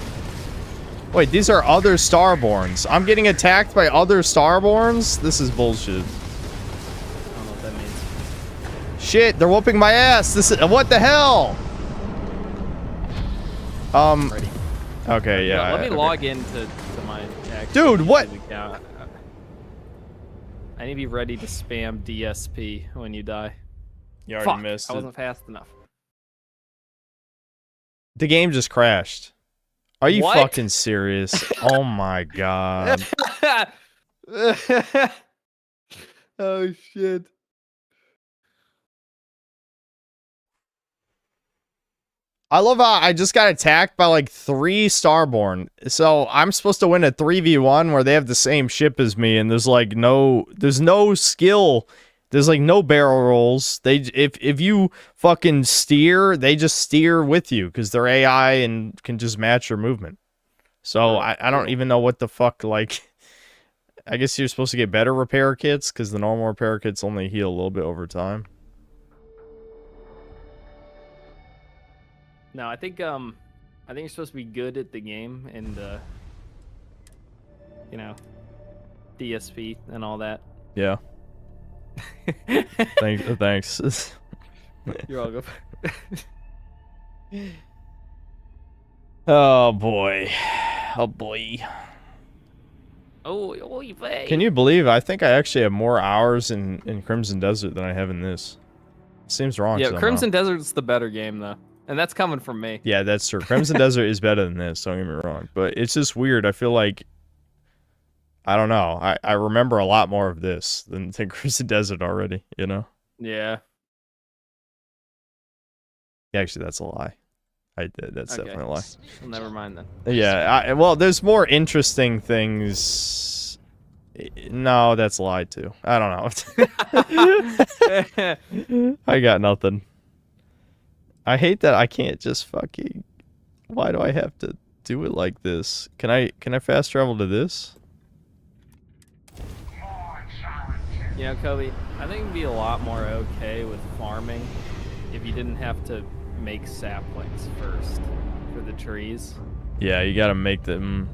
Wait, these are other Starborns. I'm getting attacked by other Starborns? This is bullshit. I don't know what that means. Shit, they're whooping my ass. This is what the hell? Ready. Okay, yeah. Let me okay. log into my Dude, what? Account. I need to be ready to spam DSP when you die. You already Fuck, missed I it. wasn't fast enough. The game just crashed. Are you What? fucking serious? Oh my god. Oh shit. I love how I just got attacked by like 3 Starborn. So I'm supposed to win a 3v1 where they have the same ship as me, and there's like no skill. There's like no barrel rolls. If you fucking steer, they just steer with you because they're AI and can just match your movement. So I don't even know what the fuck, like, I guess you're supposed to get better repair kits because the normal repair kits only heal a little bit over time. No, I think you're supposed to be good at the game and you know, DSP and all that. Yeah. Thanks. You're welcome. Oh boy. Oh boy. Oh, Can you believe I think I actually have more hours in Crimson Desert than I have in this? Seems wrong. Yeah, somehow. Crimson Desert's the better game though. And that's coming from me. Yeah, that's true. Crimson Desert is better than this, don't get me wrong. But it's just weird. I feel like, I don't know. I remember a lot more of this than Crimson Desert already, you know? Yeah. Actually, that's a lie. That's definitely a lie. Well, never mind then. Yeah, well, there's more interesting things. No, that's a lie too. I don't know. I got nothing. I hate that I can't just fucking... Why do I have to do it like this? Can I fast travel to this? You know, Kobe, I think it'd be a lot more okay with farming if you didn't have to make saplings first for the trees. Yeah, you gotta make them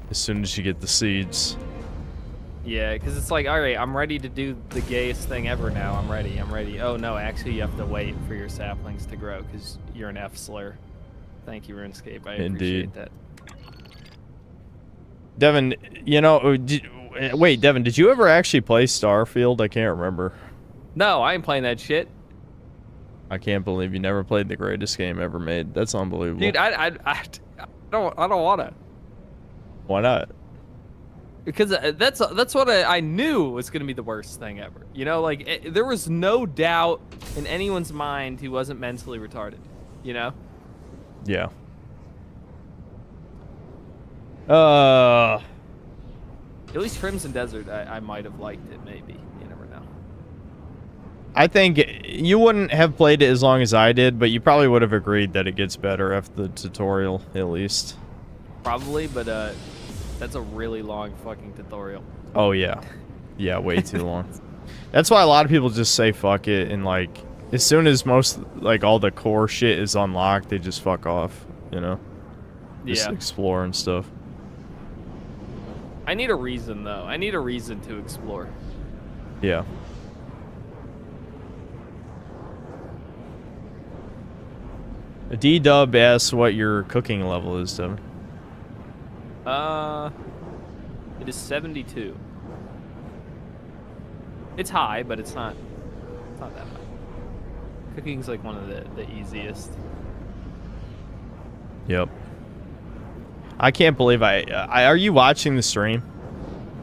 as soon as you get the seeds. Yeah, because it's like, alright, I'm ready to do the gayest thing ever now. I'm ready. Oh, no, actually, you have to wait for your saplings to grow because you're an F-slur. Thank you, RuneScape. I appreciate that. Devin, you know, wait, Devin, did you ever actually play Starfield? I can't remember. No, I ain't playing that shit. I can't believe you never played the greatest game ever made. That's unbelievable. Dude, I don't wanna. Why not? Because that's what I knew was gonna be the worst thing ever. You know, like there was no doubt in anyone's mind who wasn't mentally retarded. You know? Yeah. At least Crimson Desert, I might have liked it. Maybe you never know. I think you wouldn't have played it as long as I did, but you probably would have agreed that it gets better after the tutorial, at least. Probably, but that's a really long fucking tutorial. Oh yeah, yeah, way too long. That's why a lot of people just say fuck it, and like as soon as all the core shit is unlocked, they just fuck off, you know? Just explore and stuff. I need a reason though. I need a reason to explore. Yeah. D-Dub asks what your cooking level is, Devin. It is 72. It's high, but it's not that high. Cooking's like one of the easiest. Yep. I can't believe are you watching the stream?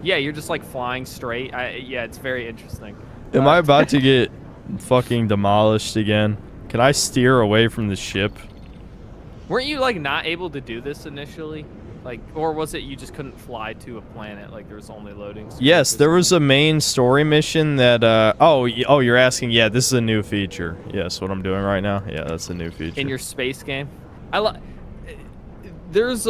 Yeah, you're just like flying straight. Yeah, it's very interesting. Am I about to get fucking demolished again? Can I steer away from the ship? Weren't you like not able to do this initially? Like, or was it you just couldn't fly to a planet? Like there was only loading screens? Yes, there was a main story mission that oh, you're asking. Yeah, this is a new feature. Yes, what I'm doing right now. Yeah, that's a new feature. In your space game? There's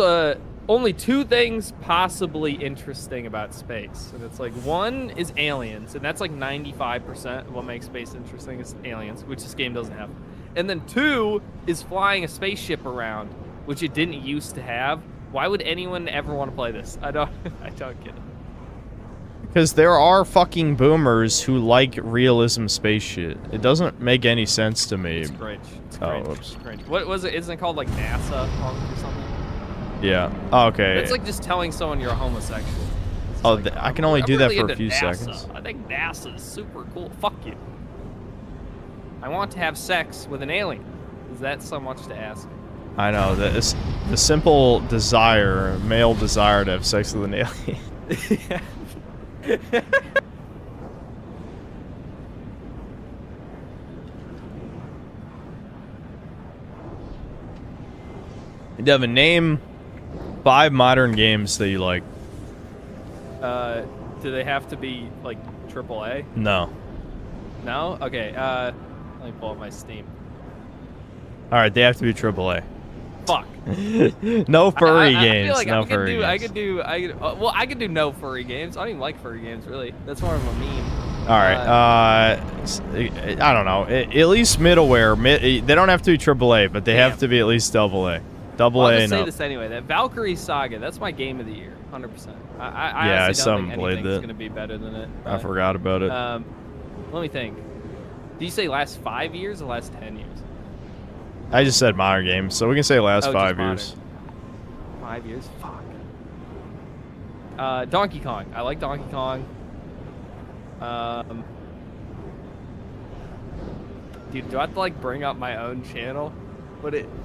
only two things possibly interesting about space. And it's like, one is aliens, and that's like 95% of what makes space interesting is aliens, which this game doesn't have. And then two is flying a spaceship around, which it didn't used to have. Why would anyone ever want to play this? I don't get it. Because there are fucking boomers who like realism space shit. It doesn't make any sense to me. It's cringe. It's oh, cringe. whoops. It's cringe. What was it? Isn't it called like NASA or something? Yeah. Oh, okay. It's like just telling someone you're a homosexual. Oh, like, I can only do that really for a few NASA. seconds. I think NASA is super cool. Fuck you. I want to have sex with an alien. Is that so much to ask? I know. That the simple desire, male desire to have sex with an alien. Devin, name 5 modern games that you like. Do they have to be like AAA? No. No? Okay, let me pull up my Steam. All right, they have to be AAA. Fuck. No furry I games. feel like No I furry games. I could do no furry games. I don't even like furry games, really. That's more of a meme. All right. I don't know. At least middleware. They don't have to be AAA, but they have to be at least AA. Double I'll A. just say No. this anyway. That Valkyrie Saga, that's my game of the year, 100%. I Yeah, I honestly still don't haven't think played anything's that. gonna be better than it. I forgot about it. Let me think. Did you say last 5 years or last 10 years? I just said modern games, so we can say last Oh, 5 just years. 5 years? Fuck. Donkey Kong. I like Donkey Kong. Dude, do I have to like bring up my own channel?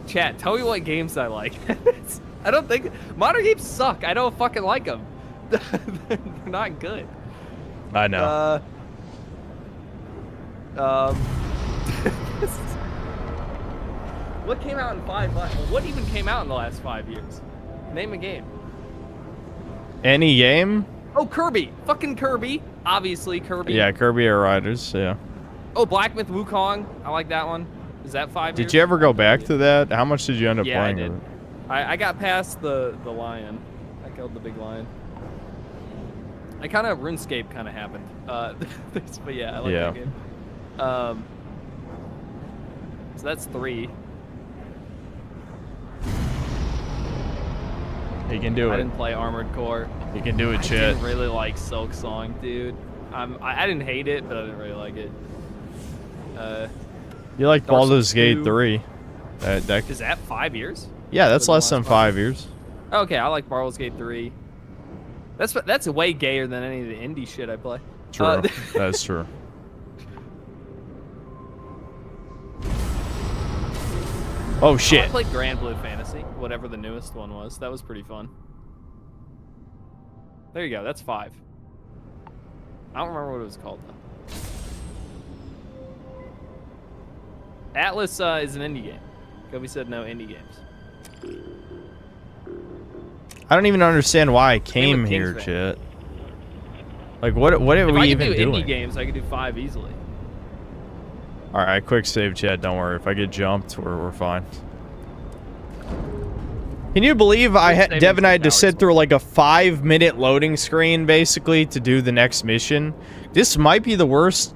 Chat, tell me what games I like. I don't think modern games suck. I don't fucking like them. They're not good. I know. What came out in what even came out in the last 5 years? Name a game. Any game? Oh, Kirby. Fucking Kirby. Obviously, Kirby. Yeah, Kirby Air Riders. Yeah. Oh, Black Myth Wukong. I like that one. Is that 5 years? Did you ever go back to that? How much did you end up Yeah, playing? I did. of it? I got past the lion. I killed the big lion. I kind of RuneScape kind of happened. But yeah, I like that game. So that's 3. You can do I it. didn't play Armored Core. You can do it, I chat. didn't really like Silk Song, dude. I didn't hate it, but I didn't really like it. You like Dark Souls Baldur's Gate 2. 3? Is that 5 years? Yeah, that's The less than last 5 years. Okay, I like Baldur's Gate 3. That's way gayer than any of the indie shit I play. True. That's true. Oh shit. I played Grand Blue Fantasy, whatever the newest one was. That was pretty fun. There you go. That's 5. I don't remember what it was called though. Atlas is an indie game. Kobe said no indie games. I don't even understand why I came with here, Kingsman. chat. Like, what are If we I even could do doing? indie games, I could do 5 easily. All right, quick save, chat. Don't worry. If I get jumped, we're fine. Can you believe Devin had to sit through like a 5-minute loading screen basically to do the next mission? This might be the worst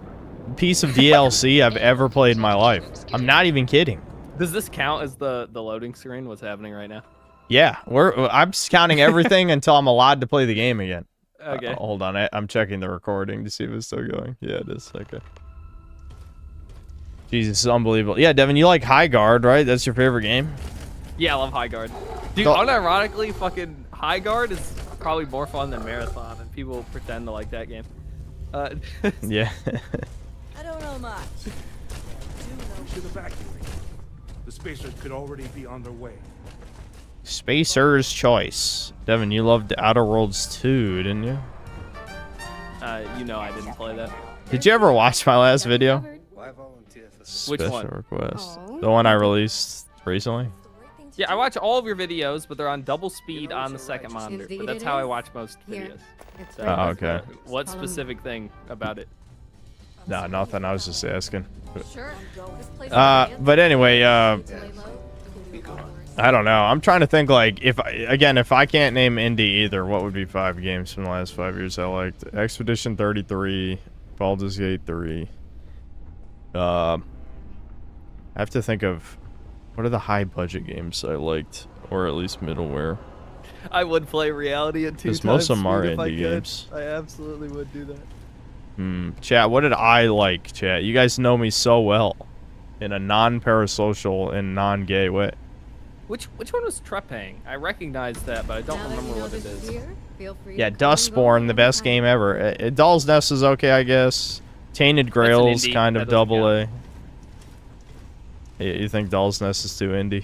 piece of DLC I've ever played in my life. I'm not even kidding. Does this count as the loading screen? What's happening right now? Yeah, I'm counting everything until I'm allowed to play the game again. Okay. Hold on, I'm checking the recording to see if it's still going. Yeah, it is. Okay. Jesus, it's unbelievable. Yeah, Devin, you like High Guard, right? That's your favorite game? Yeah, I love High Guard. Dude, unironically, fucking High Guard is probably more fun than Marathon, and people pretend to like that game. Yeah. I don't know much. We should evacuate. The spacers could already be on their way. Spacer's Choice. Devin, you loved Outer Worlds 2, didn't you? You know I didn't play that. Did you ever watch my last video? Which Special one? request. The one I released recently. Yeah, I watch all of your videos, but they're on double speed on the second monitor. But Indeed that's it how I is. watch most Here. videos. It's So, Oh, okay. What specific thing about it? No, nothing. I was just asking. Sure. But anyway, I don't know. I'm trying to think, like, if I can't name indie either, what would be 5 games from the last 5 years I liked? Expedition 33, Baldur's Gate 3. I have to think of what are the high budget games I liked, or at least middleware. I would play Reality at 2 times. Because most of them are speed if I indie could. games. I absolutely would do that. Chat, what did I like, chat? You guys know me so well. In a non-parasocial and non-gay way. Which one was Trepang? I recognize that, but I don't remember what it is. Yeah, Dustborn, the best game ever. Doll's Nest is okay, I guess. Tainted Grail's indie. kind That of doesn't double A. You think Doll's Nest is too indie?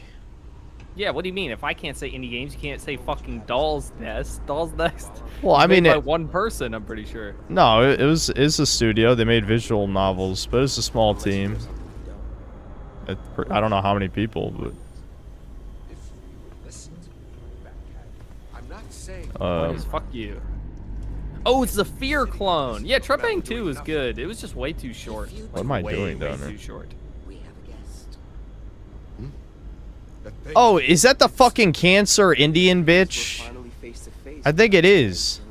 Yeah, what do you mean? If I can't say indie games, you can't say fucking Doll's Nest. Doll's Nest. Well, I was made mean, by one person, I'm pretty sure. No, it's a studio. They made visual novels, but it's a small team. I don't know how many people, but Fuck you. Oh, it's the Fear clone. Yeah, Trebang 2 is good. It was just way too short. What am I doing way down there? too short. Oh, is that the fucking cancer Indian bitch? I think it is.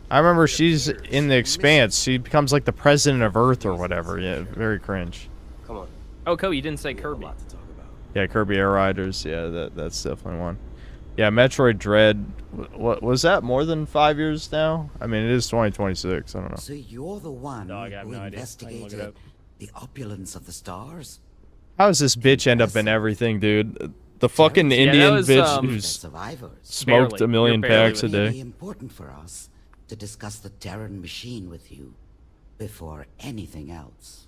I remember she's in the Expanse. She becomes like the president of Earth or whatever. Yeah, very cringe. Come on. Oh, Ko, you didn't say Kirby. Yeah, Kirby Air Riders. Yeah, that's definitely one. Yeah, Metroid Dread. What was that? More than 5 years now? I mean, it is 2026. I don't know. So you're the one No, I got who no idea. I can look it investigated up. the opulence of the stars? How does this bitch end up in everything, dude? The fucking Indian was, bitch who's smoked a million packs a It may be day. important for us to discuss the Terran machine with you before anything else.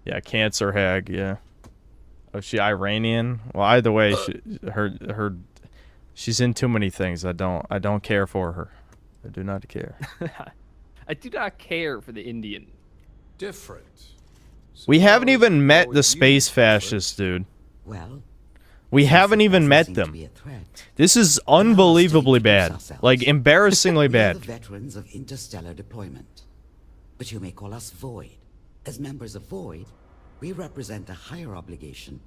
Yeah, cancer hag. Yeah. Oh, is she Iranian? Well, either way, she's in too many things. I don't care for her. I do not care. I do not care for the Indian. Different. We haven't even met the space fascists, dude. Well, we haven't even met them. This is unbelievably bad. Like, embarrassingly We are the bad. veterans of interstellar deployment, but you may call us Void. As members of Void, we represent a higher obligation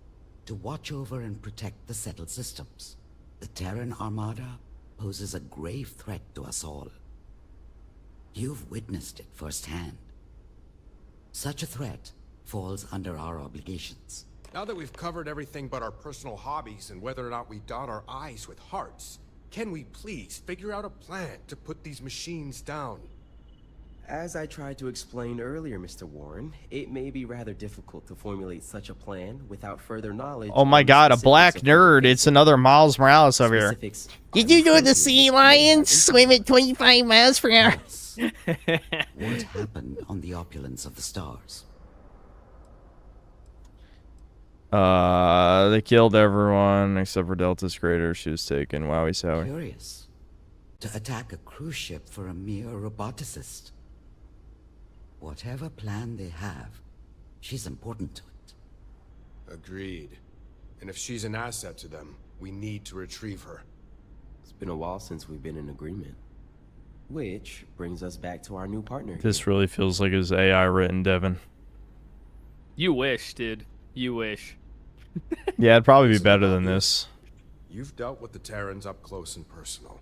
to watch over and protect the settled systems. The Terran Armada poses a grave threat to us all. You've witnessed it firsthand. Such a threat falls under our obligations. Now that we've covered everything but our personal hobbies and whether or not we dot our I's with hearts, can we please figure out a plan to put these machines down? As I tried to explain earlier, Mr. Warren, it may be rather difficult to formulate such a plan without further knowledge. Oh my god, a black nerd. It's another Miles Morales over here. Did you know the sea lions swim at 25 miles per hour? What happened on the opulence of the stars? They killed everyone except for Delta's crater. She was taken. Wowie sowie. Curious. To attack a cruise ship for a mere roboticist. Whatever plan they have, she's important to it. Agreed. And if she's an asset to them, we need to retrieve her. It's been a while since we've been in agreement. Which brings us back to our new partner. This really feels like it's AI written, Devin. You wish, dude. You wish. Yeah, it'd probably be better than this. You've dealt with the Terrans up close and personal.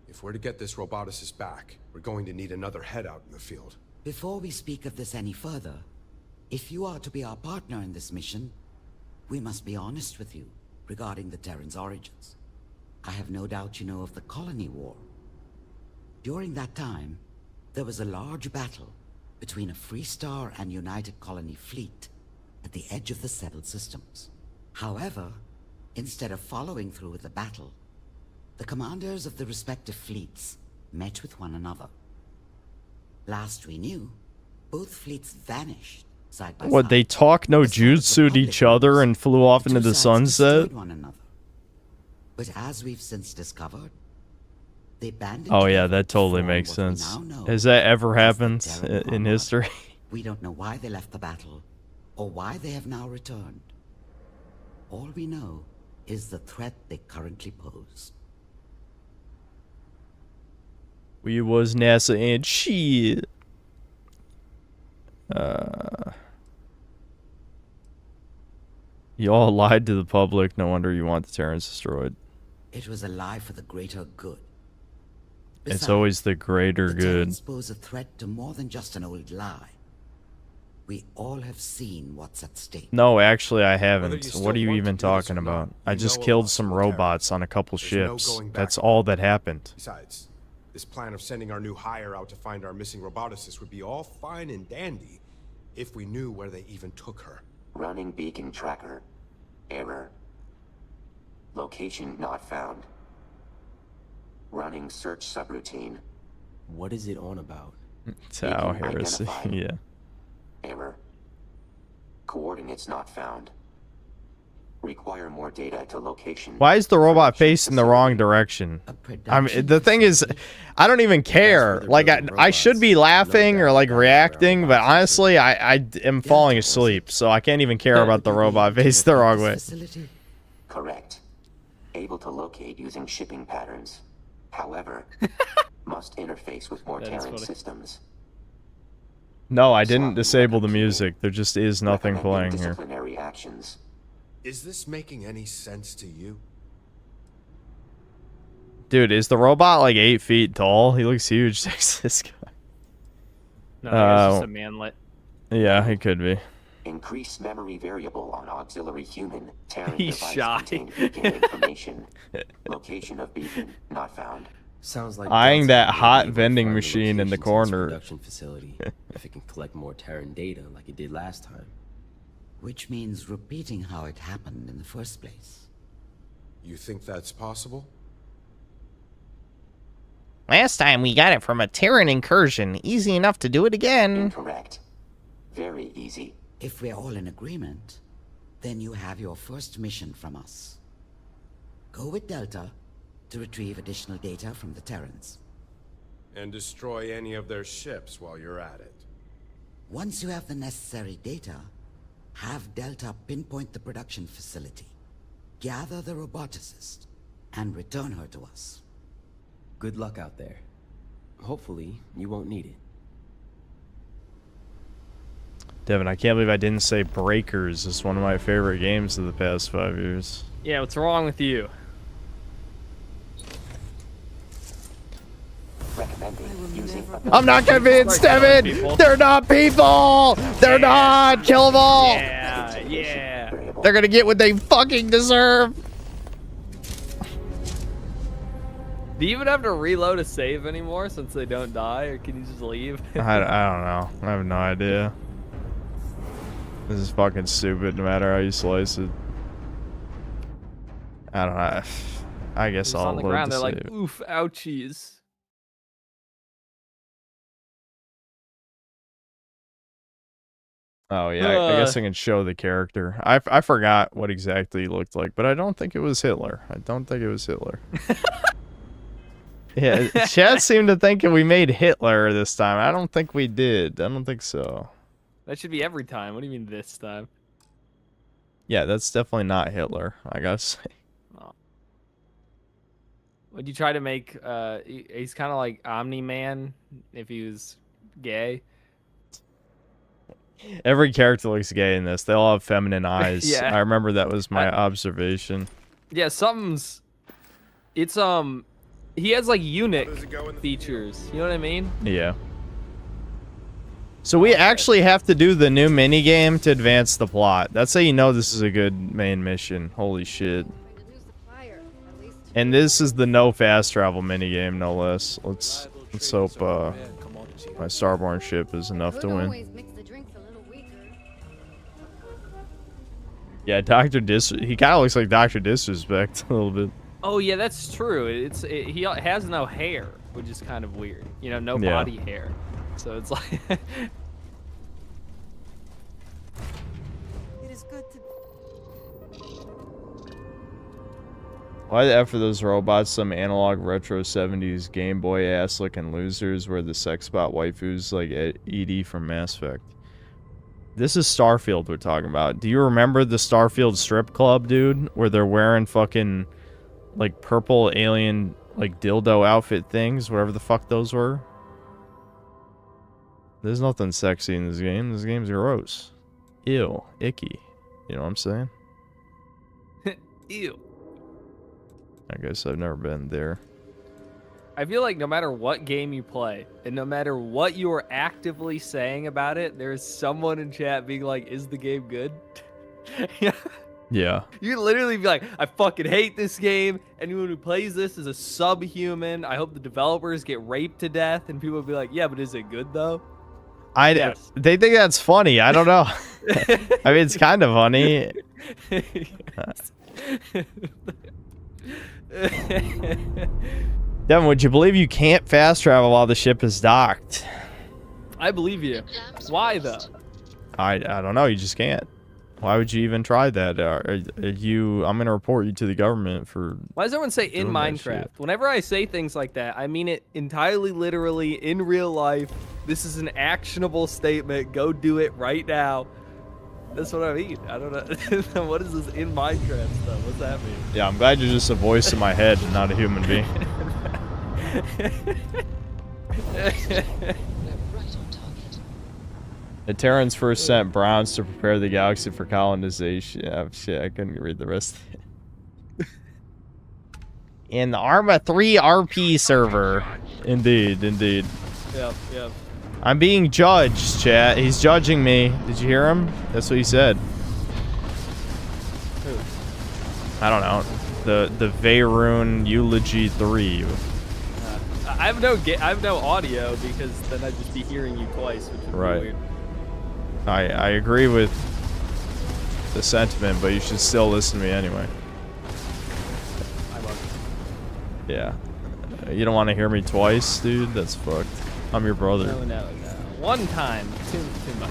If we're to get this roboticist back, we're going to need another head out in the field. Before we speak of this any further, if you are to be our partner in this mission, we must be honest with you regarding the Terran's origins. I have no doubt you know of the Colony War. During that time, there was a large battle between a Free Star and United Colony fleet at the edge of the settled systems. However, instead of following through with the battle, the commanders of the respective fleets met with one another. Last we knew, both fleets vanished side by side. What, they talk no jutsu to each other and flew off into the sunset? Destroyed one another. But as we've since discovered, they banded Oh yeah, together that to totally form makes what we sense. now know Has that ever as the happened Terran in Armada. history? We don't know why they left the battle, or why they have now returned. All we know is the threat they currently pose. We was NASA and shit. You all lied to the public. No wonder you want the Terrans destroyed. It was a lie for the greater good. It's Besides, always the greater the good. Terrans pose a threat to more than just an old lie. We all have seen what's at stake. No, actually, I Whether haven't. you What are still you want even to do this talking or not, about? I we just know a killed lot some about Terran. robots on a couple There's no ships. going back That's now. all that happened. Besides, this plan of sending our new hire out to find our missing roboticist would be all fine and dandy if we knew where they even took her. Running beacon tracker. Error. Location not found. Running search subroutine. What is it on about? Tau Beacon heresy. identified. Yeah. Error. Coordinates not found. Require more data to location. Why is the robot facing the wrong direction? I mean, the thing is, I don't even care. Like, I should be laughing or like reacting, but honestly, I am falling asleep, so I can't even care about the robot facing the wrong way. Correct. able to locate using shipping patterns. However, must interface with more Terran systems. No, I didn't disable the music. There just is nothing playing here. Disciplinary actions. Is this making any sense to you? Dude, is the robot like 8 feet tall? He looks huge. This guy. No, that's just a manlet. Yeah, he could be. Increase memory variable on auxiliary human. Terran He's device shy. contained beacon information. Location of beacon not found. Sounds like Eyeing Delta that may hot be able to vending find the machine in the locations of its corner. Production facility, if it can collect more Terran data like it did last time. Which means repeating how it happened in the first place. You think that's possible? Last time we got it from a Terran incursion. Easy enough to do it again. Incorrect. Very easy. If we're all in agreement, then you have your first mission from us. Go with Delta to retrieve additional data from the Terrans. And destroy any of their ships while you're at it. Once you have the necessary data, have Delta pinpoint the production facility, gather the roboticist, and return her to us. Good luck out there. Hopefully, you won't need it. Devin, I can't believe I didn't say Breakers. It's one of my favorite games of the past 5 years. Yeah, what's wrong with you? I'm not convinced, Devin! They're not people! They're not! Kill them all! Yeah, yeah. They're gonna get what they fucking deserve! Do you even have to reload a save anymore since they don't die, or can you just leave? I don't know. I have no idea. This is fucking stupid no matter how you slice it. I don't know. I guess Just I'll on the load ground, the they're like, save. oof, ouchies. Oh yeah, I guess I can show the character. I forgot what exactly he looked like, but I don't think it was Hitler. I don't think it was Hitler. Yeah, Chad seemed to think we made Hitler this time. I don't think we did. I don't think so. That should be every time. What do you mean this time? Yeah, that's definitely not Hitler, I gotta say. Oh. Would you try to make, he's kind of like Omni-Man if he was gay? Every character looks gay in this. They all have feminine eyes. Yeah. I remember that was my observation. Yeah, something's, it's, he has like eunuch features. You know what I mean? Yeah. So we actually have to do the new minigame to advance the plot. That's how you know this is a good main mission. Holy shit. And this is the no fast travel minigame, no less. Let's hope my Starborn ship is enough to win. Yeah, Dr. He kind of looks like Dr. Disrespect a little bit. Oh yeah, that's true. He has no hair, which is kind of weird. You know, no body hair. So it's like It is good to Why the F are those robots some analog retro 70s Game Boy ass looking losers where the sex bot waifus like Edie from Mass Effect? This is Starfield we're talking about. Do you remember the Starfield strip club, dude? Where they're wearing fucking like purple alien like dildo outfit things, whatever the fuck those were? There's nothing sexy in this game. This game's gross. Ew. Icky. You know what I'm saying? ew. I guess I've never been there. I feel like no matter what game you play, and no matter what you are actively saying about it, there's someone in chat being like, is the game good? Yeah. You literally be like, I fucking hate this game. Anyone who plays this is a subhuman. I hope the developers get raped to death. And people will be like, yeah, but is it good though? Yes. They think that's funny. I don't know. I mean, it's kind of funny. Devin, would you believe you can't fast travel while the ship is docked? I believe you. Why though? I don't know. You just can't. Why would you even try that? I'm gonna report you to the government for. Why does everyone say in doing that Minecraft? shit. Whenever I say things like that, I mean it entirely literally in real life. This is an actionable statement. Go do it right now. That's what I mean. I don't know. What is this in Minecraft stuff? What's that mean? Yeah, I'm glad you're just a voice in my head and not a human being. The Terrans first sent Browns to prepare the galaxy for colonization. Yeah, shit, I couldn't read the rest of it. In the Arma 3 RP server. Indeed, indeed. Yep, yep. I'm being judged, chat. He's judging me. Did you hear him? That's what he said. Who? I don't know. The Veyroon Eulogy 3. I have no audio because then I'd just be hearing you twice, which is Right. weird. I agree with the sentiment, but you should still listen to me anyway. I love it. Yeah. You don't want to hear me twice, dude? That's fucked. I'm your brother. No. One time, too much.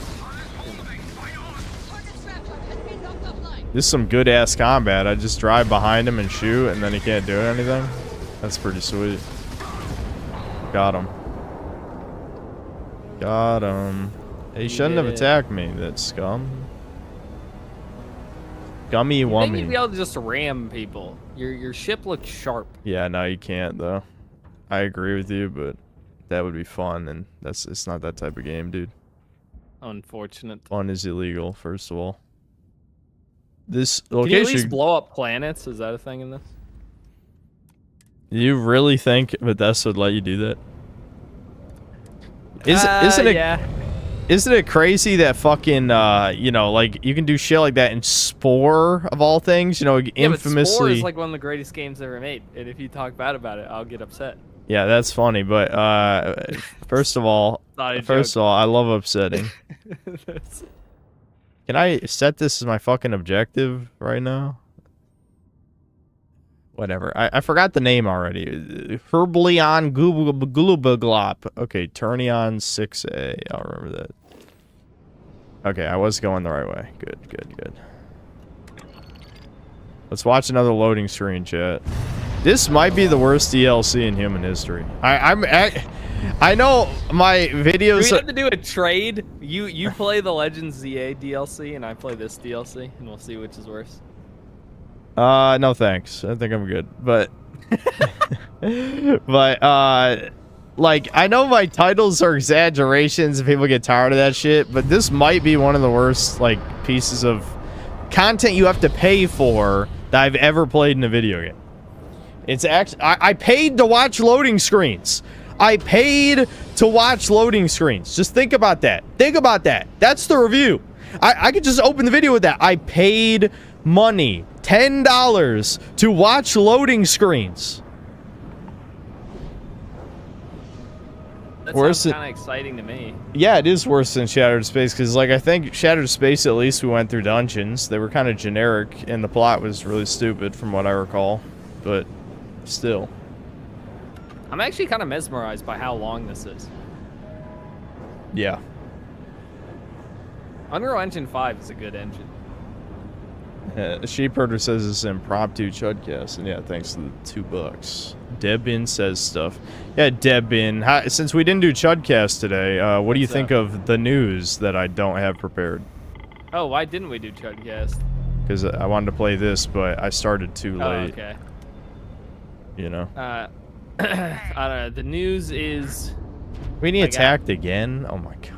This is some good ass combat. I just drive behind him and shoot, and then he can't do anything. That's pretty sweet. Got him. Got him. He shouldn't have attacked me, that scum. Gummy You think wummy. you'd be able to just ram people? Your ship looks sharp. Yeah, no, you can't though. I agree with you, but that would be fun, and it's not that type of game, dude. Unfortunate. Fun is illegal, first of all. This Can you at location. least blow up planets? Is that a thing in this? You really think Bethesda would let you do that? Isn't it? Yeah. Isn't it crazy that fucking you know, like you can do shit like that in Spore of all things? You know, Yeah, but Spore infamously. is like one of the greatest games ever made, and if you talk bad about it, I'll get upset. Yeah, that's funny, but first of all, Not a first of all, I love upsetting. Can I set this as my fucking objective right now? Whatever. I forgot the name already. Herbleon Glubaglop. Okay, Turnion 6A. I'll remember that. Okay, I was going the right way. Good. Let's watch another loading screen, chat. This might be the worst DLC in human history. I know my videos. We have to do a trade. You play the Legends ZA DLC, and I play this DLC, and we'll see which is worse. No thanks. I think I'm good. But like I know my titles are exaggerations and people get tired of that shit, but this might be one of the worst like pieces of content you have to pay for that I've ever played in a video game. It's actually I paid to watch loading screens. I paid to watch loading screens. Just think about that. Think about that. That's the review. I could just open the video with that. I paid money, $10 to watch loading screens. That Worse sounds than- kind of exciting to me. Yeah, it is worse than Shattered Space because, like, I think Shattered Space, at least we went through dungeons. They were kind of generic, and the plot was really stupid from what I recall. But still. I'm actually kind of mesmerized by how long this is. Yeah. Unreal Engine 5 is a good engine. Sheepherder says it's impromptu chudcast, and yeah, thanks to the $2. Debin says stuff. Yeah, Debin. Since we didn't do chudcast today, what do you think of the news that I don't have prepared? Oh, why didn't we do Chudcast? Because I wanted to play this, but I started too Oh, late. okay. You know. I don't know. The news is We need attacked again. Oh my god.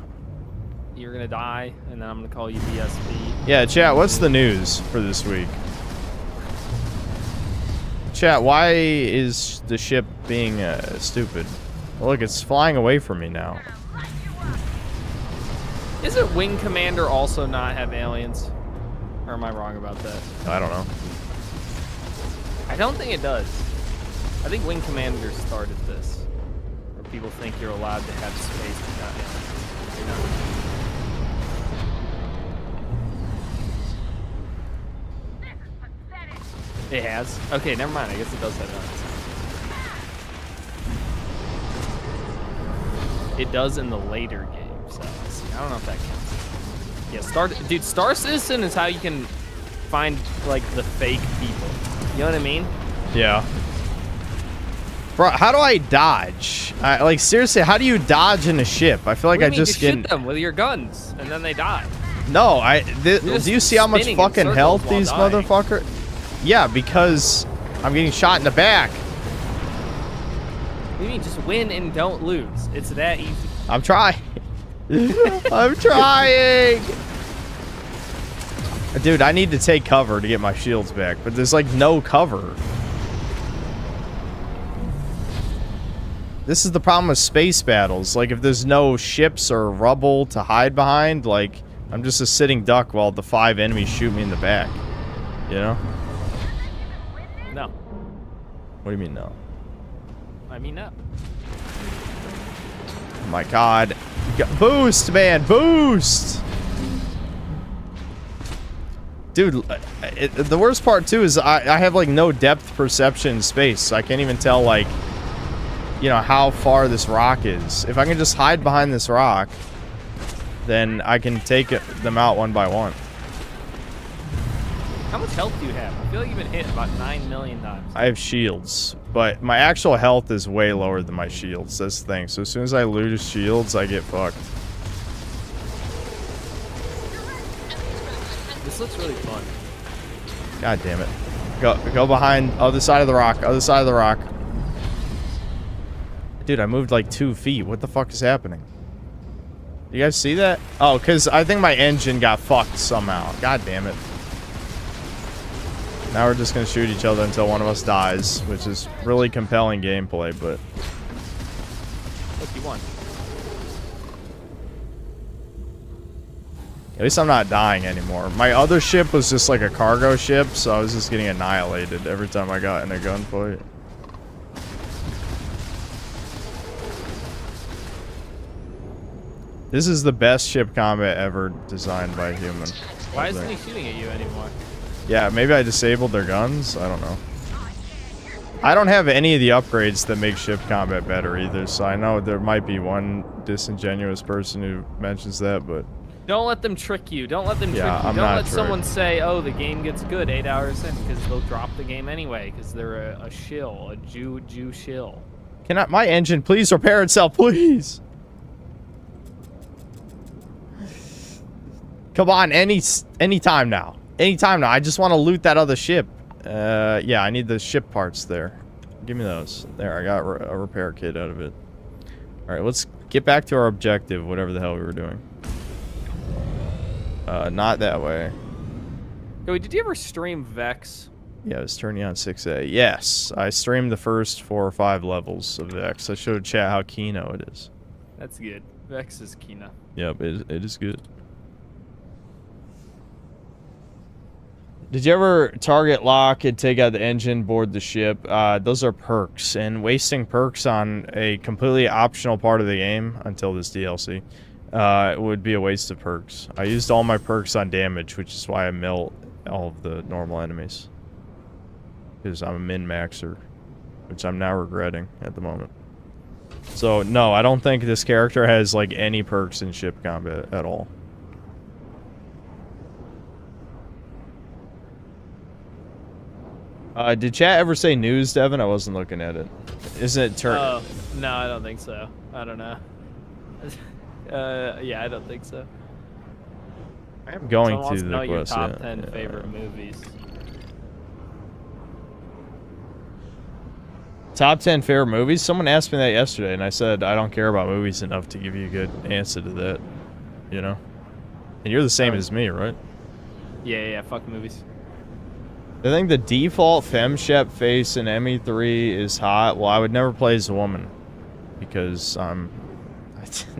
you're gonna die, and then I'm gonna call you BSP. Yeah, chat. What's the news for this week? Chat. Why is the ship being stupid? Look, it's flying away from me now. Isn't Wing Commander also not have aliens? Or am I wrong about that? I don't know. I don't think it does. I think Wing Commander started this, where people think you're allowed to have space without aliens. It has? Okay, never mind. I guess it does have aliens. It does in the later games. So I don't know if that counts. Yeah, Star Citizen is how you can find like the fake people. You know what I mean? Yeah. Bro, how do I dodge? Like seriously, how do you dodge in a ship? I feel like What I do you mean? just shoot them with your guns, and then they die. No, do you see how much fucking health these motherfucker? Yeah, because I'm getting shot in the back. You mean just win and don't lose? It's that easy. I'm trying. I'm trying. Dude, I need to take cover to get my shields back, but there's like no cover. This is the problem with space battles. Like, if there's no ships or rubble to hide behind, like, I'm just a sitting duck while the 5 enemies shoot me in the back. You know? No. What do you mean, no? I mean, no. Oh my god. Boost, man! Boost! Dude, the worst part, too, is I have, like, no depth perception in space, so I can't even tell, like, you know, how far this rock is. If I can just hide behind this rock, then I can take them out one by one. How much health do you have? I feel like you've been hit about 9 million times. I have shields, but my actual health is way lower than my shields. That's the thing. So as soon as I lose shields, I get fucked. This looks really fun. God damn it. Go behind, other side of the rock, other side of the rock. Dude, I moved like 2 feet. What the fuck is happening? You guys see that? Oh, because I think my engine got fucked somehow. God damn it. Now we're just going to shoot each other until one of us dies, which is really compelling gameplay, but... Look, you won. At least I'm not dying anymore. My other ship was just like a cargo ship, so I was just getting annihilated every time I got in a gunfight. This is the best ship combat ever designed by a human. Why isn't he shooting at you anymore? Yeah, maybe I disabled their guns. I don't know. I don't have any of the upgrades that make ship combat better either, so I know there might be one disingenuous person who mentions that, but... Don't let them trick you. Don't let them trick you. I'm Don't not let tricked. someone say, oh, the game gets good 8 hours in, because they'll drop the game anyway, because they're a shill, a Jew shill. Cannot my engine please repair itself, please? Come on, any time now. Any time now. I just want to loot that other ship. Yeah, I need the ship parts there. Give me those. There, I got a repair kit out of it. Alright, let's get back to our objective, whatever the hell we were doing. Not that way. Joey, did you ever stream Vex? Yeah, I was turning on 6A. Yes, I streamed the first 4 or 5 levels of Vex. I showed chat how Kino it is. That's good. Vex is Kino. Yep, it is good. Did you ever target lock and take out the engine, board the ship? Those are perks, and wasting perks on a completely optional part of the game until this DLC would be a waste of perks. I used all my perks on damage, which is why I melt all of the normal enemies. Because I'm a min-maxer, which I'm now regretting at the moment. So, no, I don't think this character has, like, any perks in ship combat at all. Did chat ever say news, Devin? I wasn't looking at it. Isn't it turn? Oh, no, I don't think so. I don't know. Yeah, I don't think so. I'm going Someone wants to know the your quest. top Yeah, 10 yeah. favorite movies. Top 10 favorite movies? Someone asked me that yesterday, and I said I don't care about movies enough to give you a good answer to that. You know? And you're the same as me, right? Yeah, fuck movies. I think the default femshep face in ME3 is hot. Well, I would never play as a woman. Because I'm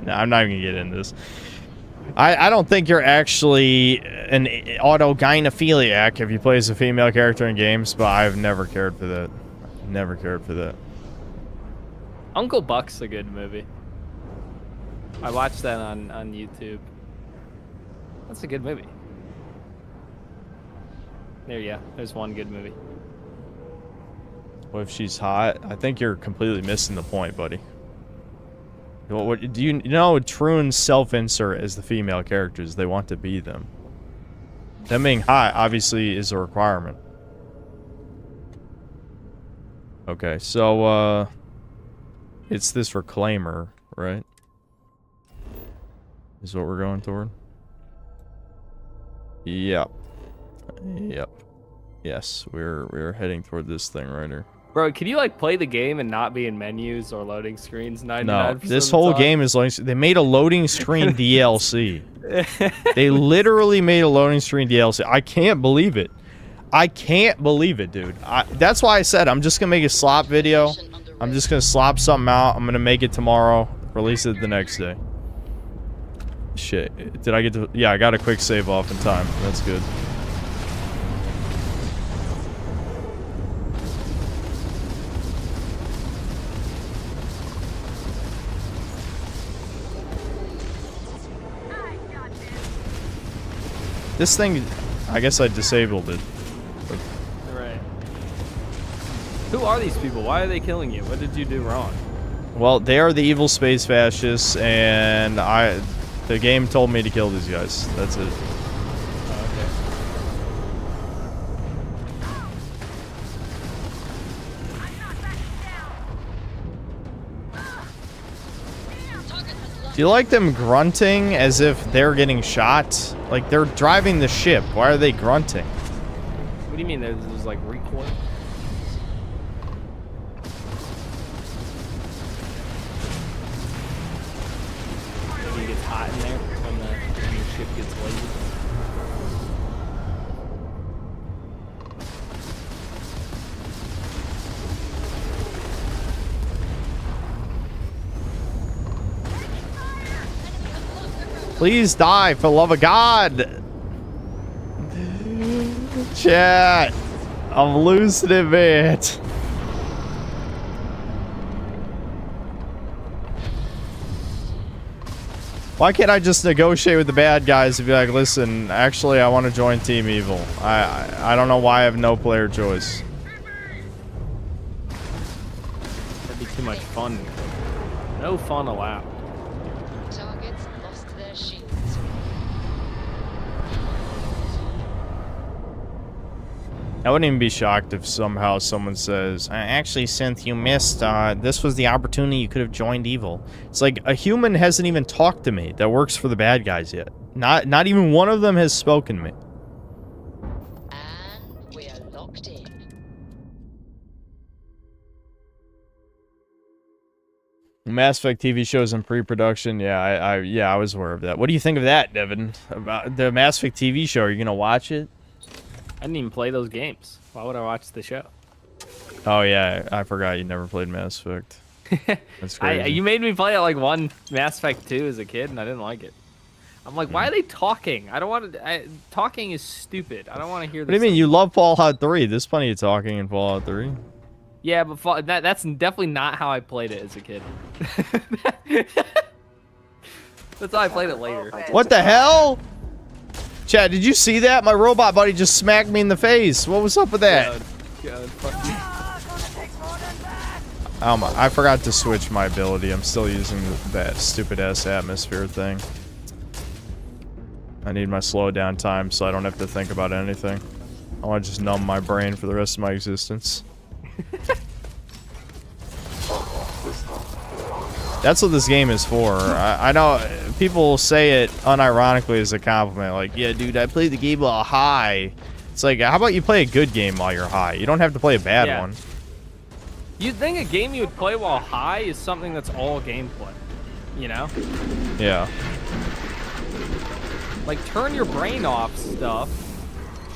not even going to get into this. I don't think you're actually an auto-gynophiliac if you play as a female character in games, but I've never cared for that. Never cared for that. Uncle Buck's a good movie. I watched that on YouTube. That's a good movie. There, yeah. There's one good movie. What if she's hot? I think you're completely missing the point, buddy. What do you know? Troon's self-insert as the female characters. They want to be them. Them being hot obviously is a requirement. Okay, so it's this reclaimer, right? Is what we're going toward. Yep. Yep. Yes, we're heading toward this thing right here. Bro, can you like play the game and not be in menus or loading screens? 99% No, this of the whole time? game is like they made a loading screen DLC. They literally made a loading screen DLC. I can't believe it. I can't believe it, dude. That's why I said I'm just gonna make a slop video. I'm just gonna slop something out. I'm gonna make it tomorrow. Release it the next day. Shit. Did I get to... Yeah, I got a quick save off in time. That's good. This thing... I guess I disabled it. Right. Who are these people? Why are they killing you? What did you do wrong? Well, they are the evil space fascists, and the game told me to kill these guys. That's it. Do you like them grunting as if they're getting shot? Like, they're driving the ship. Why are they grunting? What do you mean there's like recoil? Maybe it gets hot in there when the ship gets lazy. Please die, for the love of God! Chat! I'm losing it, man. Why can't I just negotiate with the bad guys and be like, listen, actually, I want to join Team Evil. I don't know why I have no player choice. That'd be too much fun. No fun allowed. Targets lost their shields. I wouldn't even be shocked if somehow someone says, actually, Synth, you missed. This was the opportunity you could have joined Evil. It's like a human hasn't even talked to me that works for the bad guys yet. Not even one of them has spoken to me. And we are locked in. Mass Effect TV shows in pre-production. Yeah, I was aware of that. What do you think of that, Devin? About the Mass Effect TV show? Are you gonna watch it? I didn't even play those games. Why would I watch the show? Oh yeah, I forgot you never played Mass Effect. That's crazy. You made me play it like one Mass Effect 2 as a kid, and I didn't like it. I'm like, why are they talking? I don't want to. Talking is stupid. I don't want to hear this. What do you mean? You love Fallout 3? There's plenty of talking in Fallout 3. Yeah, but that's definitely not how I played it as a kid. That's how I played it later. What the hell? Chad, did you see that? My robot buddy just smacked me in the face. What was up with that? Fuck you. I forgot to switch my ability. I'm still using that stupid-ass atmosphere thing. I need my slow down time so I don't have to think about anything. I want to just numb my brain for the rest of my existence. That's what this game is for. I know people say it unironically as a compliment. Like, yeah, dude, I played the game while high. It's like, how about you play a good game while you're high? You don't have to play a bad one. You'd think a game you would play while high is something that's all gameplay. You know? Yeah. Like, turn your brain off stuff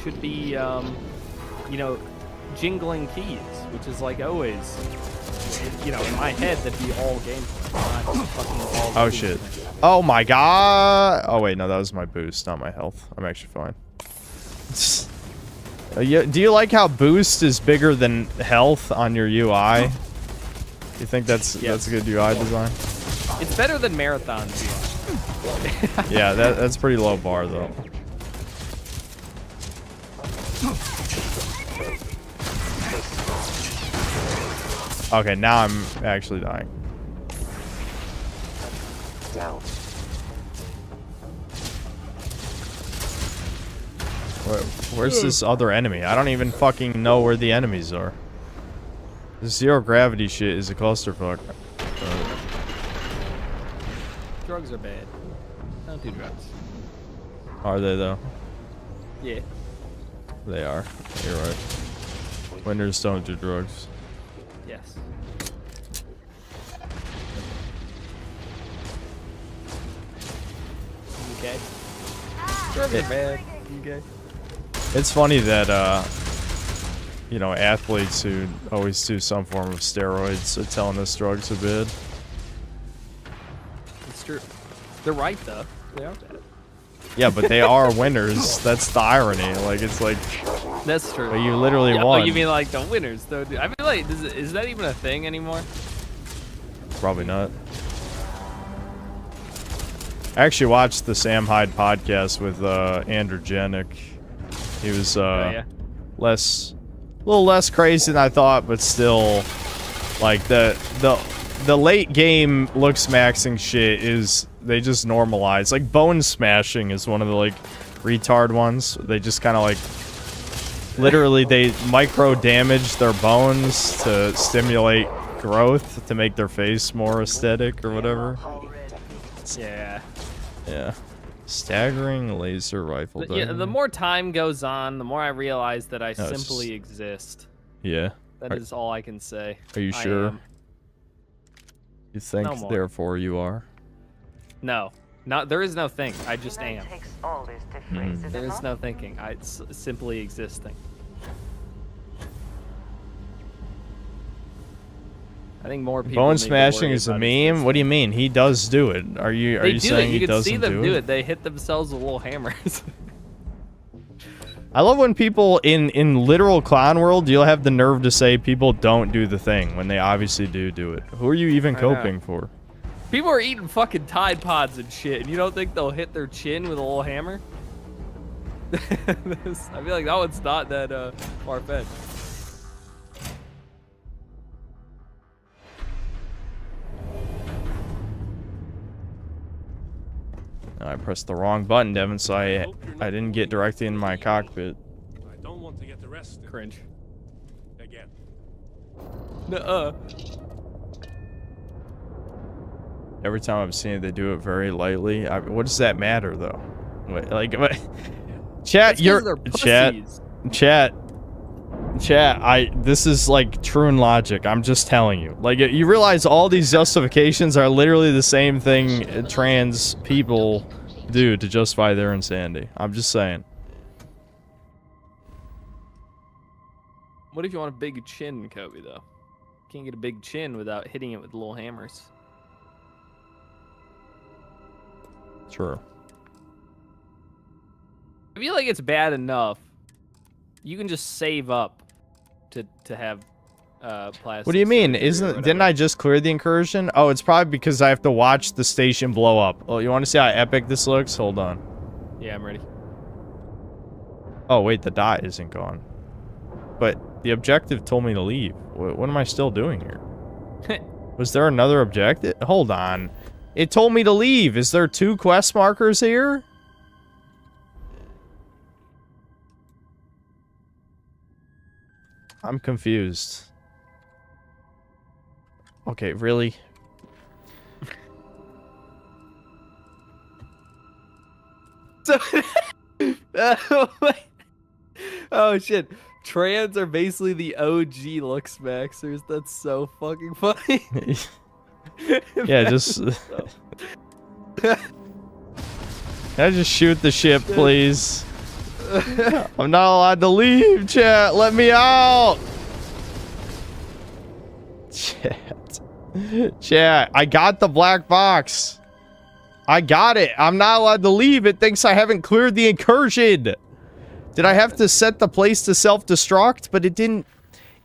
should be, you know, jingling keys, which is like always, you know, in my head, that'd be all gameplay, not fucking all. Oh shit. Oh my god. Oh wait, no, that was my boost, not my health. I'm actually fine. Do you like how boost is bigger than health on your UI? You think that's a good UI design? It's better than Marathon's UI. Yeah, that's pretty low bar though. Okay, now I'm actually dying. Down. Where's this other enemy? I don't even fucking know where the enemies are. This zero gravity shit is a clusterfuck. Drugs are bad. Don't do drugs. Are they though? Yeah. They are. You're right. Winners don't do drugs. Yes. Okay. Drugs are bad. Okay. It's funny that, you know, athletes who always do some form of steroids are telling us drugs are bad. It's true. They're right, though. They are bad. Yeah, but they are winners. That's the irony. Like, it's like... That's true. But you literally Yeah, won. Oh, you mean like the winners, though? Dude. I feel like, is that even a thing anymore? Probably not. I actually watched the Sam Hyde podcast with Andrew Janik. He was yeah. a little less crazy than I thought, but still, like the late game looks maxing shit is they just normalize. Like bone smashing is one of the like retard ones. They just kind of like literally they micro damage their bones to stimulate growth to make their face more aesthetic or whatever. Yeah. Yeah. Staggering laser rifle. Yeah, the more time goes on, the more I realize that I No, it's simply just- exist. Yeah. That is all I can say. Are you I sure? am. You think, No more. therefore you are? No. Not, there is no thing. I just am. Hmm. There is no thinking. It's simply existing. I think more people. Bone need to smashing worry is a about his meme? What do you mean? He does do it. Are you They do saying it. You he can see doesn't them do do it? it. They hit themselves with little hammers. I love when people in literal clown world, you'll have the nerve to say people don't do the thing when they obviously do it. Who are you even I know. coping for? People are eating fucking Tide Pods and shit, and you don't think they'll hit their chin with a little hammer? I feel like that one's not that far-fetched. I pressed the wrong button, Devin, so I didn't get directly in my cockpit. I don't want to get arrested. Cringe. Again. Nuh-uh. Every time I've seen it, they do it very lightly. What does that matter, though? Wait, like, what? Chat, That's 'cause you're they're chat. This is like true in logic. I'm just telling you. Like, you realize all these justifications are literally the same thing trans people do to justify their insanity. I'm just saying. What if you want a big chin, Kobe, though? Can't get a big chin without hitting it with little hammers. True. I feel like it's bad enough. You can just save up to have plastic. What do you mean? surgery or Didn't I just clear the incursion? Oh, it's probably because I have to watch the station blow up. Oh, you want to see how epic this looks? Hold on. Yeah, I'm ready. Oh, wait, the dot isn't gone. But the objective told me to leave. What am I still doing here? Was there another objective? Hold on. It told me to leave. Is there 2 quest markers here? I'm confused. Okay, really? So, oh shit! Trans are basically the OG looks maxers. That's so fucking funny. Yeah, just... Can I just shoot the ship, please? I'm not allowed to leave, chat. Let me out. Chat, I got the black box. I got it. I'm not allowed to leave. It thinks I haven't cleared the incursion. Did I have to set the place to self-destruct? But it didn't.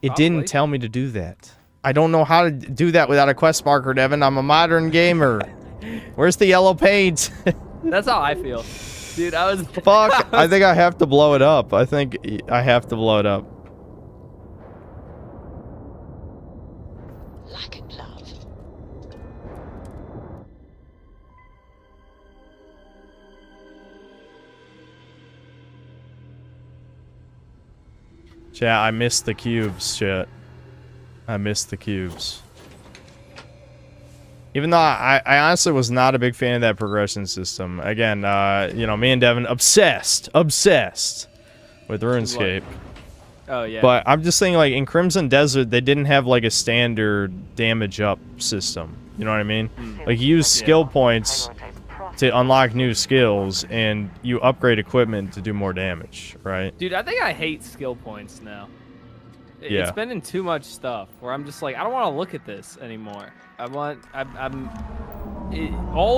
It didn't tell me to do that. I don't know how to do that without a quest marker, Devin. I'm a modern gamer. Where's the yellow paint? That's how I feel, dude. I was Fuck. I think I have to blow it up. I think I have to blow it up. Like a glove. Chat, I missed the cubes, chat. I missed the cubes. Even though I honestly was not a big fan of that progression system. Again, you know, me and Devin obsessed with RuneScape. Oh yeah. But I'm just saying, like in Crimson Desert, they didn't have like a standard damage up system. You know what I mean? Like you use skill points to unlock new skills, and you upgrade equipment to do more damage, right? Dude, I think I hate skill points now. Yeah. It's been in too much stuff where I'm just like, I don't want to look at this anymore. All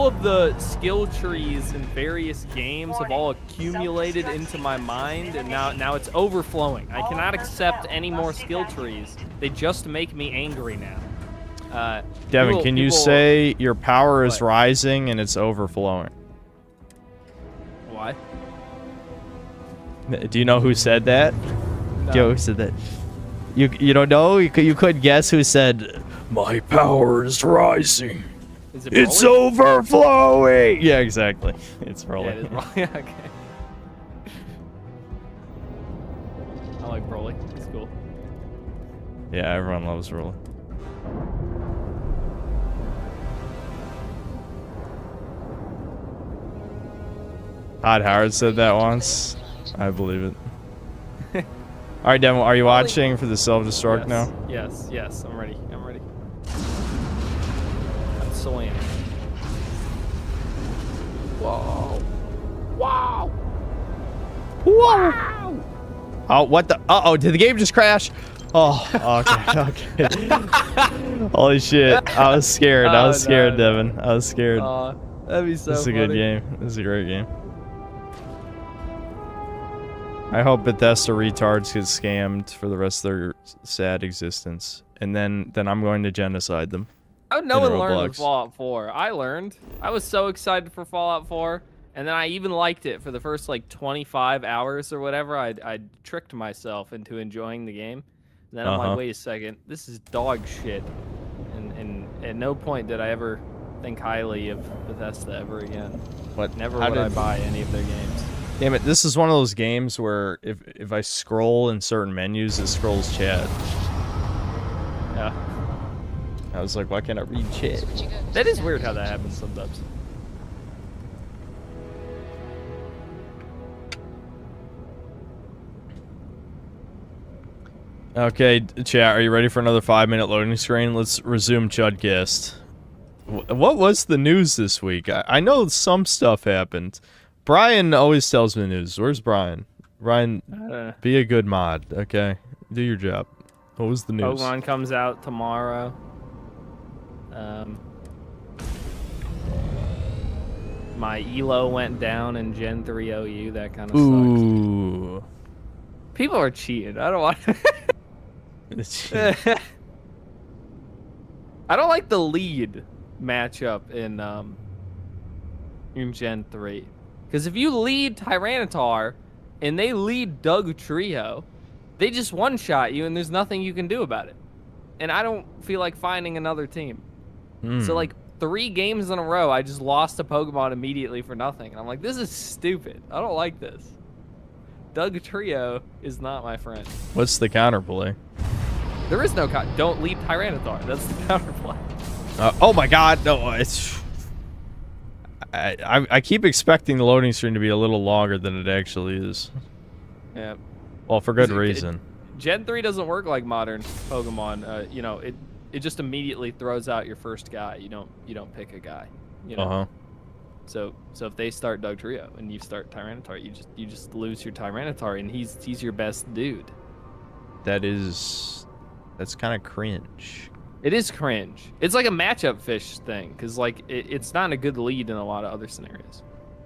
of the skill trees in various games have all accumulated into my mind, and now it's overflowing. I cannot accept any more skill trees. They just make me angry now. Devin, can you say your power is rising and it's overflowing? What? Do you know who said that? No. Joe said that. You don't know? You could guess who said, "My power is rising. Is it It's Broly? overflowing." Yeah, exactly. It's Broly. Yeah, it is Broly. Okay. I like Broly. It's cool. Yeah, everyone loves Broly. Todd Howard said that once. I believe it. All right, Devin, are you watching for the self-destruct now? Yes, I'm ready. I'm swinging. Whoa. Wow. Whoa. Oh, what the? Uh-oh, did the game just crash? Oh, okay. Holy shit. I was scared. I was scared, Devin. I was scared. That'd be so This is a funny. good game. This is a great game. I hope Bethesda retards get scammed for the rest of their sad existence. And then I'm going to genocide them. No in one learned Roblox. with Fallout 4. I learned. I was so excited for Fallout 4, and then I even liked it for the first like 25 hours or whatever. I tricked myself into enjoying the game. And then I'm like, wait a second, this is dog shit. And at no point did I ever think highly of Bethesda ever again. What? Never How would I did- buy any of their games. Damn it, this is one of those games where if I scroll in certain menus, it scrolls chat. Yeah. I was like, why can't I read chat? That is weird how that happens sometimes. Okay, chat, are you ready for another 5-minute loading screen? Let's resume Chudcast. What was the news this week? I know some stuff happened. Brian always tells me the news. Where's Brian? Brian, be a good mod, okay? Do your job. What was the news? Pokemon comes out tomorrow. My elo went down in Gen 3 OU. That kind of Ooh. sucks. People are cheating. I don't want. I don't like the lead matchup in Gen 3. Because if you lead Tyranitar and they lead Doug Trio, they just one-shot you and there's nothing you can do about it. And I don't feel like finding another team. So like 3 games in a row, I just lost a Pokemon immediately for nothing. And I'm like, this is stupid. I don't like this. Doug Trio is not my friend. What's the counterplay? There is no don't lead Tyranitar. That's the counterplay. Oh my god, no, it's... I keep expecting the loading screen to be a little longer than it actually is. Yeah. Well, for good reason. Gen 3 doesn't work like modern Pokemon. You know, it just immediately throws out your first guy. You don't pick a guy. You know. So if they start Doug Trio and you start Tyranitar, you just lose your Tyranitar and he's your best dude. That's kind of cringe. It is cringe. It's like a matchup fish thing because like it's not a good lead in a lot of other scenarios.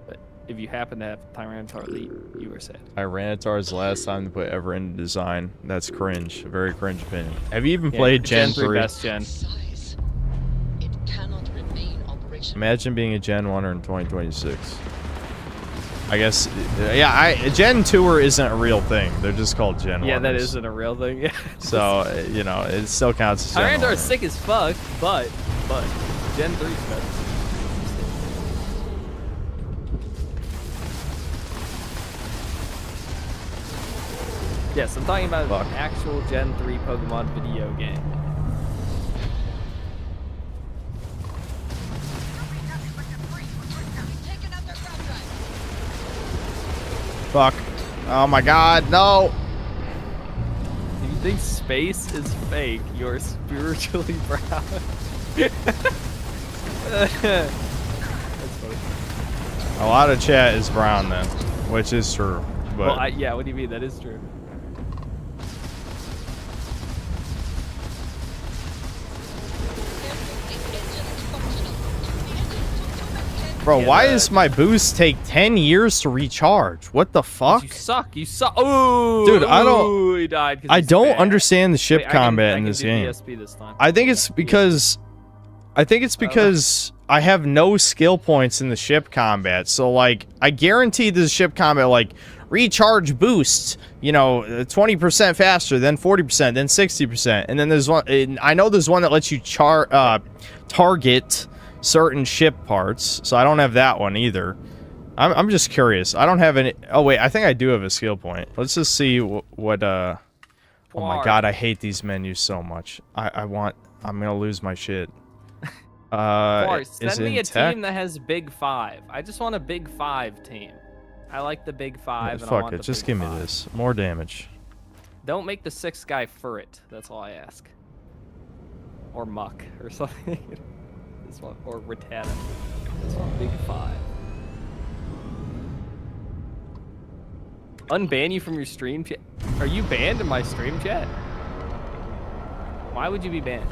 But if you happen to have Tyranitar lead, you are sad. Tyranitar's the last time to put ever into design. That's cringe. A very cringe opinion. Have you even played Gen 3? Best gen. Imagine being a Gen 1er in 2026. I guess, yeah, Gen 2er isn't a real thing. They're just called Gen 1ers. Yeah, that isn't a real thing. Yeah. So, you know, it still counts as Gen 1. Tyrantar's sick as fuck, but Gen 3's better. Yes, I'm talking about an actual Gen 3 Pokemon video game. Fuck. Oh my god, no. If you think space is fake, you're spiritually proud. That's funny. A lot of chat is brown then, which is true. But Well, yeah, what do you mean? That is true. bro, Yeah, why does my boost take 10 years to recharge? What the fuck? You suck. You suck. Oh, dude, I don't. Ooh, he died 'cause I he's don't bad. understand the ship Wait, combat I in can this do game. DSP this time. I think it's because. I have no skill points in the ship combat. So like, I guarantee this ship combat like recharge boosts. You know, 20% faster, then 40%, then 60%, and then there's one. I know there's one that lets you target certain ship parts, so I don't have that one either. I'm just curious. I don't have any. Oh wait, I think I do have a skill point. Let's just see what oh my god, I hate these menus so much. I'm gonna lose my shit. Send me a team that has Big 5. I just want a Big 5 team. I like the Big 5. And I fuck want it, the just Big give me 5. this. More damage. Don't make the 6th guy Furret. That's all I ask. Or Muck or something. This one, or Rattata. This one, Big 5. Unban you from your stream chat? Are you banned in my stream chat? Why would you be banned?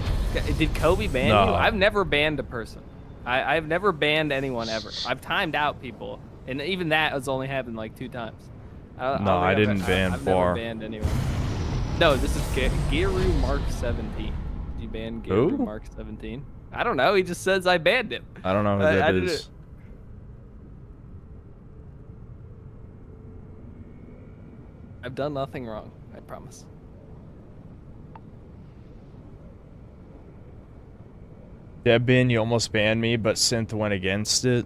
Did Kobe ban you? I've never banned a person. I've never banned anyone ever. I've timed out people, and even that has only happened like 2 times. I didn't ban I've Bar. never banned anyone. No, this is Giru Mark 17. Did you ban Giru Who? Mark 17? I don't know. He just says I banned him. I don't know who that is. I've done nothing wrong. I promise. Debin, you almost banned me, but Synth went against it.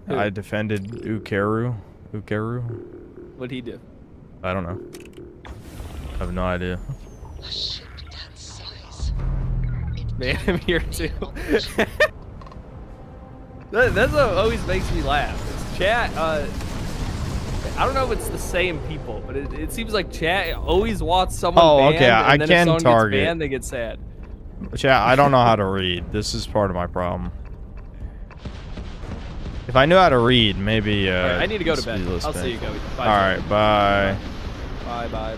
Who? I defended Ukeru. What'd he do? I don't know. I have no idea. Man, I'm here too. That's what always makes me laugh. It's chat. I don't know if it's the same people, but it seems like chat always wants someone banned. Okay, I and then can if someone target. gets banned, they get sad. Chat, I don't know how to read. This is part of my problem. If I knew how to read, maybe. Right, I need to go to bed. I'll see you, Kobe. Bye. All right, bye. Bye.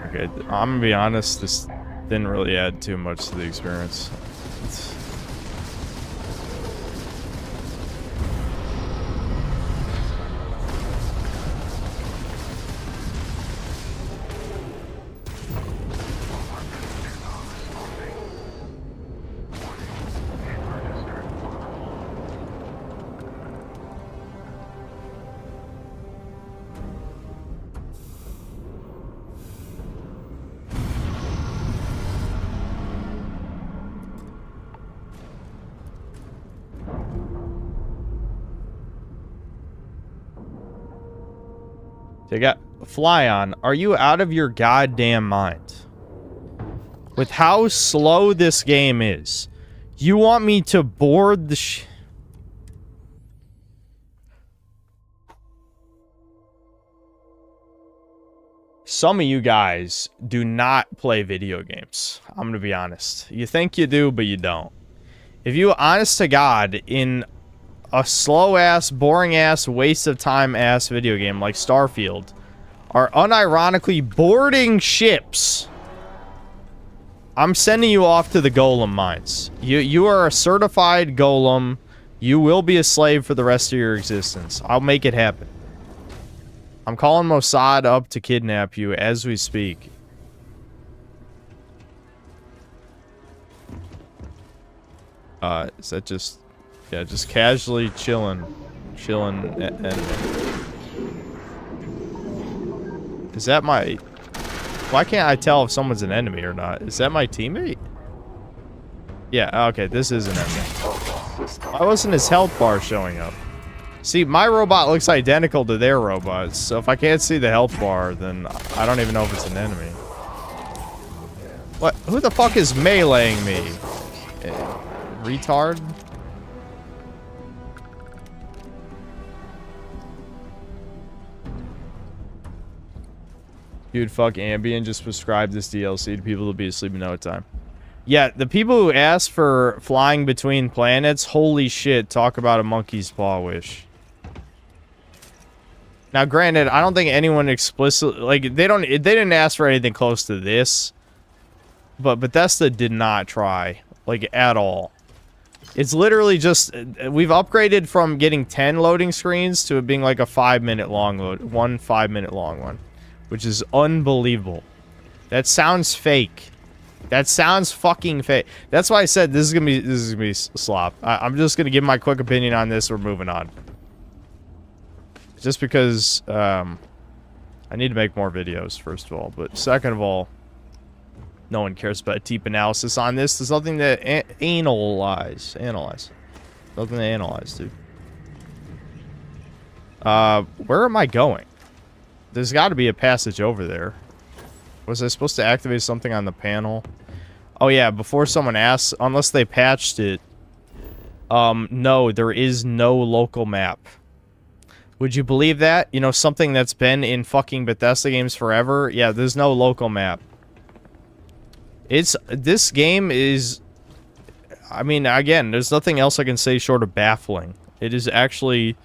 Okay, I'm gonna be honest. This didn't really add too much to the experience. They got Fly On. Are you out of your goddamn mind? With how slow this game is, you want me to board the Some of you guys do not play video games. I'm gonna be honest. You think you do, but you don't. If you, honest to God, in a slow-ass, boring-ass, waste-of-time-ass video game like Starfield are unironically boarding ships, I'm sending you off to the golem mines. You are a certified golem. You will be a slave for the rest of your existence. I'll make it happen. I'm calling Mossad up to kidnap you as we speak. Is that just... Yeah, just casually chilling. And is that my... Why can't I tell if someone's an enemy or not? Is that my teammate? Yeah, okay, this is an enemy. Why wasn't his health bar showing up? See, my robot looks identical to their robots, so if I can't see the health bar, then I don't even know if it's an enemy. What? Who the fuck is meleeing me? Retard? Dude, fuck Ambien. Just prescribe this DLC to people who'll be asleep in no time. Yeah, the people who ask for flying between planets, holy shit, talk about a monkey's paw wish. Now, granted, I don't think anyone explicitly, like, they didn't ask for anything close to this. But Bethesda did not try, like, at all. It's literally just, we've upgraded from getting 10 loading screens to it being like a 5-minute long load, 1 5-minute long one, which is unbelievable. That sounds fake. That sounds fucking fake. That's why I said this is gonna be slop. I'm just gonna give my quick opinion on this. We're moving on. Just because I need to make more videos, first of all, but second of all, no one cares about a deep analysis on this. There's nothing to analyze. Nothing to analyze, dude. Where am I going? There's got to be a passage over there. Was I supposed to activate something on the panel? Oh yeah, before someone asks, unless they patched it, no, there is no local map. Would you believe that? You know, something that's been in fucking Bethesda games forever? Yeah, there's no local map. This game is, I mean, again, there's nothing else I can say short of baffling. It is actually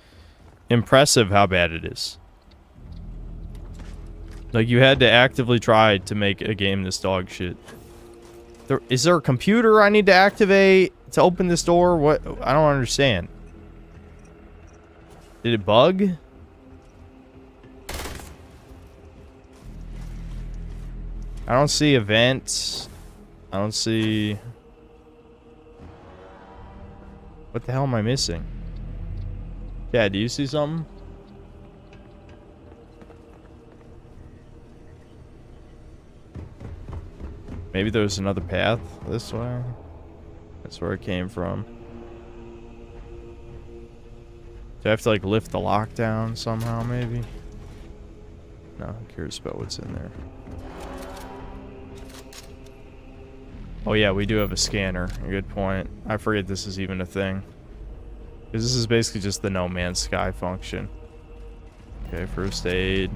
impressive how bad it is. Like, you had to actively try to make a game this dog shit. Is there a computer I need to activate to open this door? What? I don't understand. Did it bug? I don't see events. I don't see... What the hell am I missing? Yeah, do you see something? Maybe there's another path this way? That's where it came from. Do I have to, like, lift the lockdown somehow, maybe? No, I'm curious about what's in there. Oh yeah, we do have a scanner. A good point. I forget this is even a thing. Because this is basically just the No Man's Sky function. Okay, first aid.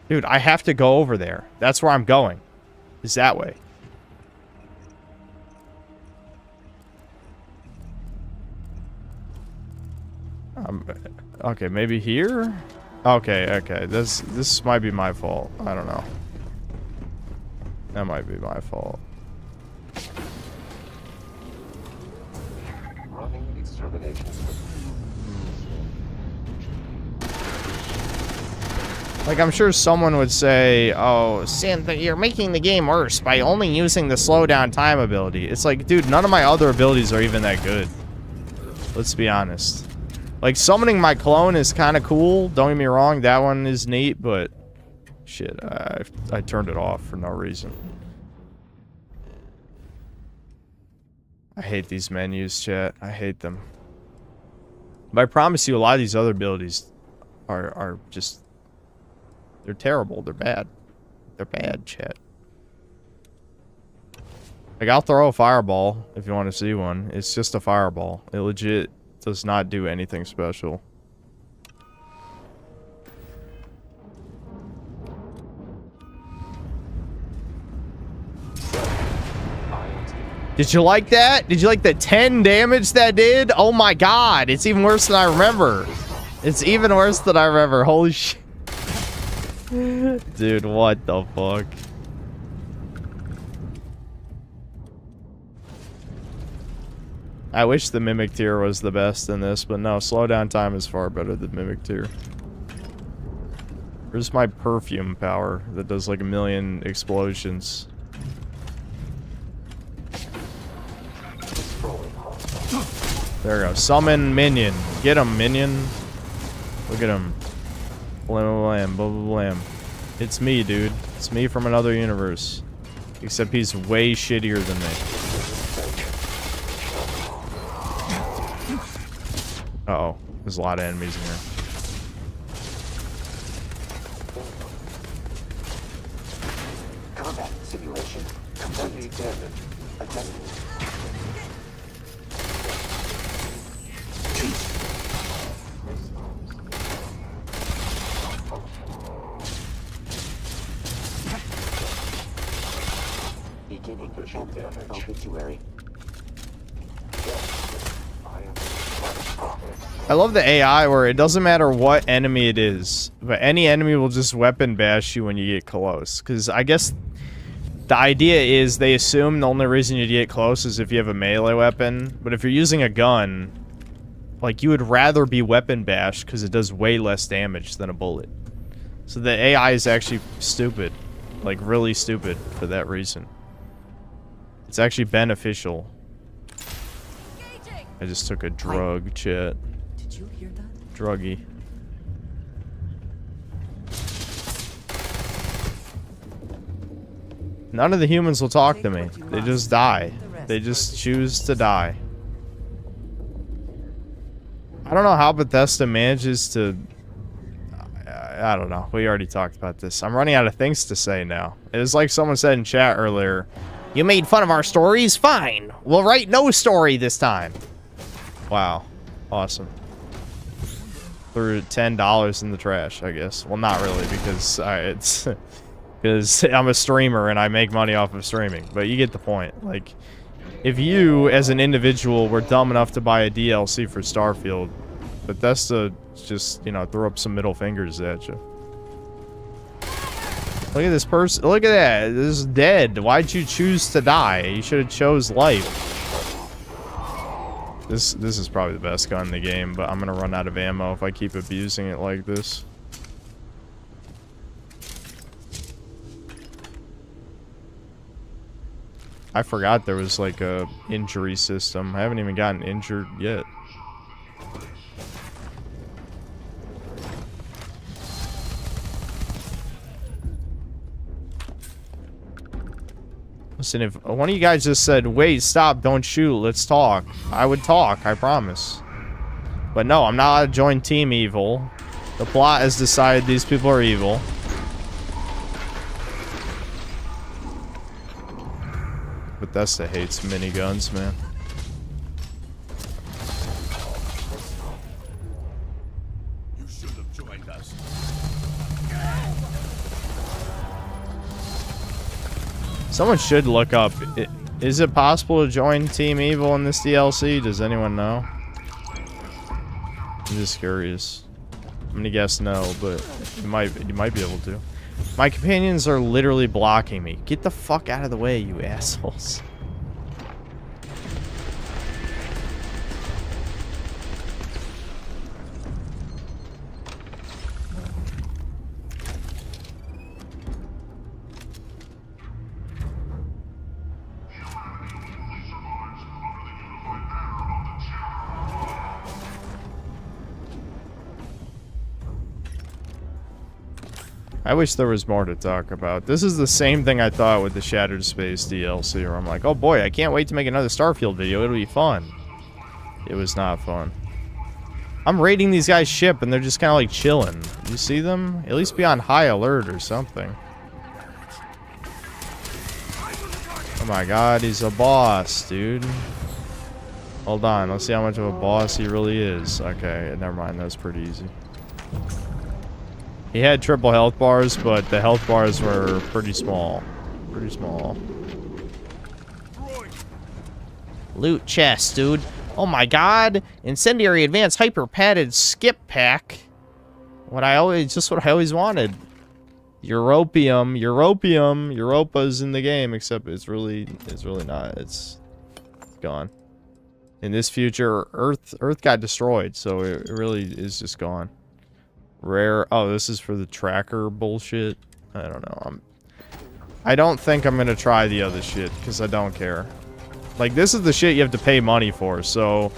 Dude, I have to go over there. That's where I'm going. Is that way. Okay, maybe here? Okay. This might be my fault. I don't know. That might be my fault. Like, I'm sure someone would say, oh, Synth, you're making the game worse by only using the slow down time ability. It's like, dude, none of my other abilities are even that good. Let's be honest. Like, summoning my clone is kind of cool. Don't get me wrong, that one is neat, but... Shit, I turned it off for no reason. I hate these menus, chat. I hate them. But I promise you, a lot of these other abilities are just... They're terrible. They're bad. They're bad, chat. Like, I'll throw a fireball if you want to see one. It's just a fireball. It legit does not do anything special. Did you like that? Did you like the 10 damage that did? Oh my god, it's even worse than I remember. It's even worse than I remember. Holy shit. Dude, what the fuck? I wish the Mimic tier was the best in this, but no, slowdown time is far better than Mimic tier. Where's my perfume power that does like 1,000,000 explosions? There we go. Summon minion. Get him, minion. Look at him. Blam, blam, blam, blam. It's me, dude. It's me from another universe. Except he's way shittier than me. Uh-oh. There's a lot of enemies in here. Combat simulation complete. Beginning obituary. I love the AI where it doesn't matter what enemy it is, but any enemy will just weapon bash you when you get close. Because I guess the idea is they assume the only reason you get close is if you have a melee weapon. But if you're using a gun, like, you would rather be weapon bashed because it does way less damage than a bullet. So the AI is actually stupid. Like, really stupid for that reason. It's actually beneficial. I just took a drug, chat. Did you hear that? Druggy. None of the humans will talk to me. They just die. They just choose to die. I don't know how Bethesda manages to... I don't know. We already talked about this. I'm running out of things to say now. It was like someone said in chat earlier, "You made fun of our stories? Fine. We'll write no story this time." Wow. Awesome. Threw $10 in the trash, I guess. Well, not really, because it's... because I'm a streamer and I make money off of streaming. But you get the point. Like, if you, as an individual, were dumb enough to buy a DLC for Starfield, Bethesda just, you know, throw up some middle fingers at you. Look at this person. Look at that. This is dead. Why'd you choose to die? You should have chose life. This is probably the best gun in the game, but I'm gonna run out of ammo if I keep abusing it like this. I forgot there was like a injury system. I haven't even gotten injured yet. Listen, if one of you guys just said, "Wait, stop, don't shoot, let's talk," I would talk, I promise. But no, I'm not allowed to join Team Evil. The plot has decided these people are evil. Bethesda hates miniguns, man. You should have joined us. Someone should look up. Is it possible to join Team Evil in this DLC? Does anyone know? I'm just curious. I'm gonna guess no, but you might be able to. My companions are literally blocking me. Get the fuck out of the way, you assholes. I wish there was more to talk about. This is the same thing I thought with the Shattered Space DLC, where I'm like, oh boy, I can't wait to make another Starfield video. It'll be fun. It was not fun. I'm raiding these guys' ship, and they're just kind of like chilling. You see them? At least be on high alert or something. Oh my god, he's a boss, dude. Hold on, let's see how much of a boss he really is. Okay, never mind, that's pretty easy. He had triple health bars, but the health bars were pretty small. Pretty small. Loot chest, dude. Oh my god. Incendiary advanced hyper padded skip pack. What I always wanted. Europium. Europa's in the game, except it's really not. It's gone. In this future, Earth got destroyed, so it really is just gone. Rare. Oh, this is for the tracker bullshit. I don't know. I don't think I'm gonna try the other shit because I don't care. Like, this is the shit you have to pay money for. So,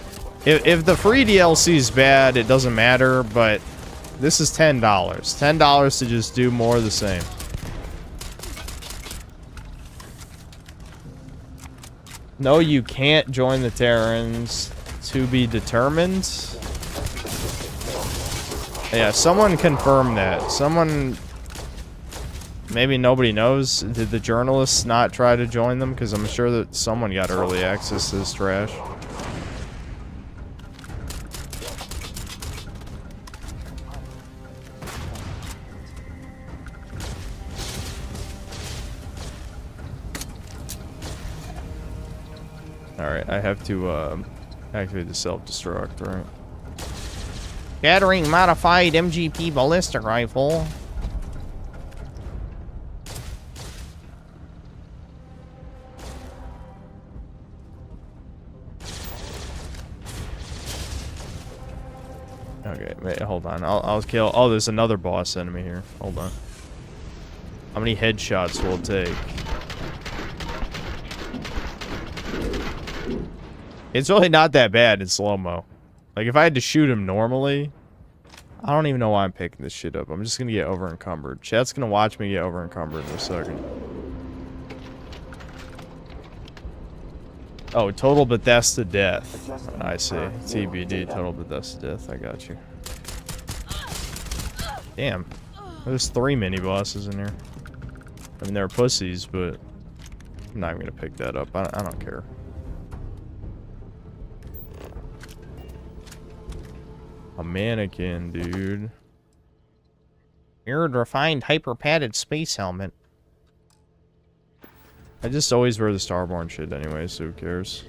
if the free DLC is bad, it doesn't matter. But this is $10. $10 to just do more of the same. No, you can't join the Terrans. To be determined. Yeah, someone confirmed that. Someone... Maybe nobody knows. Did the journalists not try to join them? Because I'm sure that someone got early access to this trash. Alright, I have to activate the self-destruct, right? Gathering modified MGP ballistic rifle. Okay, wait, hold on. I'll kill. Oh, there's another boss enemy here. Hold on. How many headshots will it take? It's really not that bad in slow-mo. Like, if I had to shoot him normally, I don't even know why I'm picking this shit up. I'm just gonna get over-encumbered. Chat's gonna watch me get over-encumbered in a second. Oh, total Bethesda death. I see. TBD, total Bethesda death. I got you. Damn. There's 3 mini-bosses in here. I mean, they're pussies, but I'm not even gonna pick that up. I don't care. A mannequin, dude. Mirrored refined hyper padded space helmet. I just always wear the Starborn shit anyway, so who cares?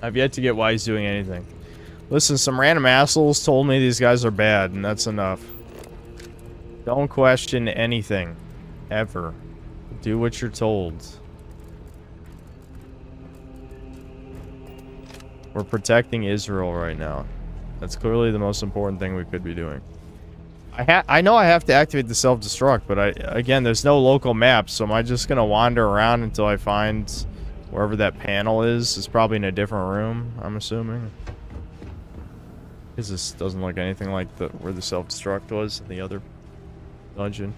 I've yet to get why he's doing anything. Listen, some random assholes told me these guys are bad, and that's enough. Don't question anything. Ever. Do what you're told. We're protecting Israel right now. That's clearly the most important thing we could be doing. I know I have to activate the self-destruct, but again, there's no local map, so am I just gonna wander around until I find wherever that panel is? It's probably in a different room, I'm assuming. Because this doesn't look anything like where the self-destruct was in the other dungeon.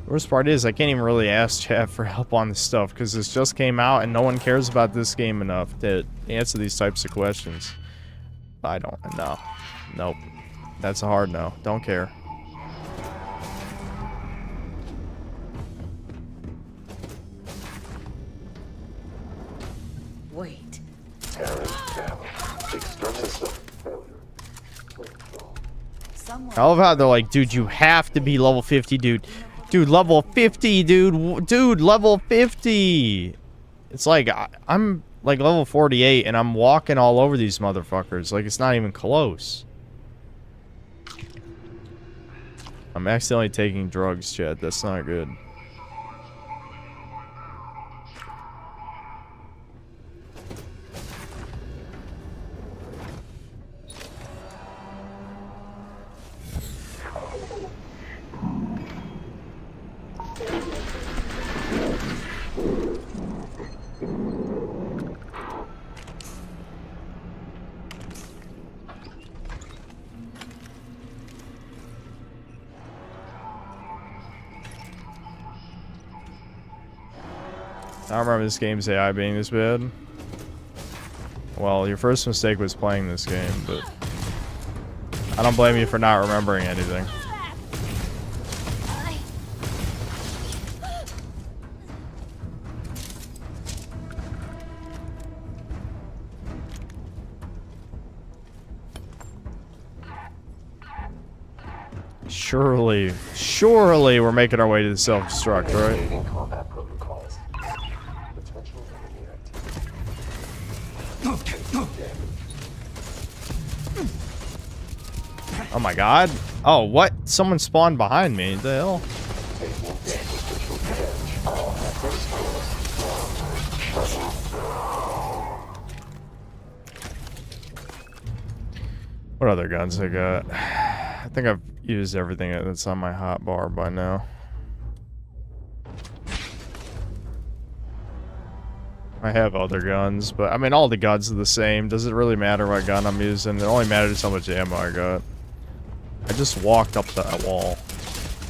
Worst part is I can't even really ask chat for help on this stuff because this just came out and no one cares about this game enough to answer these types of questions. I don't know. Nope. That's a hard no. Don't care. Wait. I love how they're like, dude, you have to be level 50, dude. Dude, level 50, dude. Dude, level 50. It's like, I'm like level 48 and I'm walking all over these motherfuckers. Like, it's not even close. I'm accidentally taking drugs, chat. That's not good. I don't remember this game's AI being this bad. Well, your first mistake was playing this game, but I don't blame you for not remembering anything. Surely we're making our way to the self-destruct, right? Oh my god. Oh, what? Someone spawned behind me. What the hell? What other guns I got? I think I've used everything that's on my hotbar by now. I have other guns, but I mean all the guns are the same. Does it really matter what gun I'm using? It only matters how much ammo I got. I just walked up that wall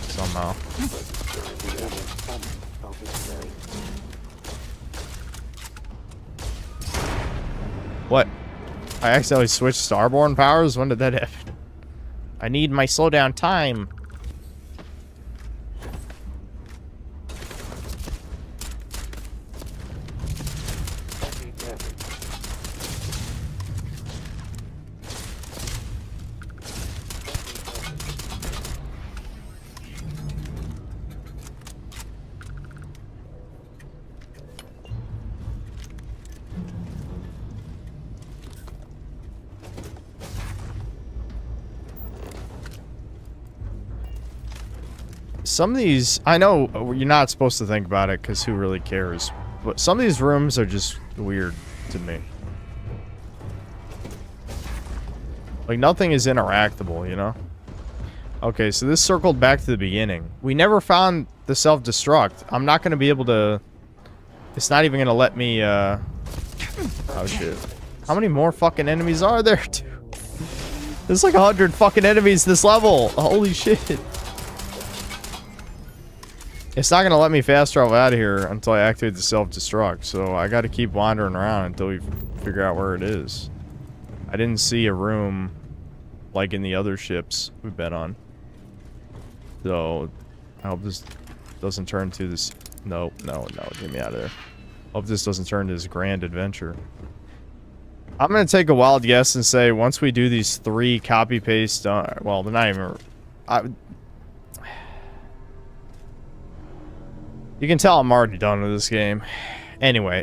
somehow. sanctuary. What? I accidentally switched starborn powers? When did that happen? I need my slowdown time. Some of these, I know you're not supposed to think about it because who really cares, but some of these rooms are just weird to me. Like, nothing is interactable, you know? Okay, so this circled back to the beginning. We never found the self-destruct. I'm not going to be able to... It's not even going to let me, Oh, shit. How many more fucking enemies are there, dude? There's like 100 fucking enemies this level. Holy shit. It's not going to let me fast travel out of here until I activate the self-destruct, so I got to keep wandering around until we figure out where it is. I didn't see a room like in the other ships we've been on. So, I hope this doesn't turn to this... No, get me out of there. Hope this doesn't turn to this grand adventure. I'm going to take a wild guess and say once we do these 3 copy-paste... well, they're not even... You can tell I'm already done with this game. Anyway,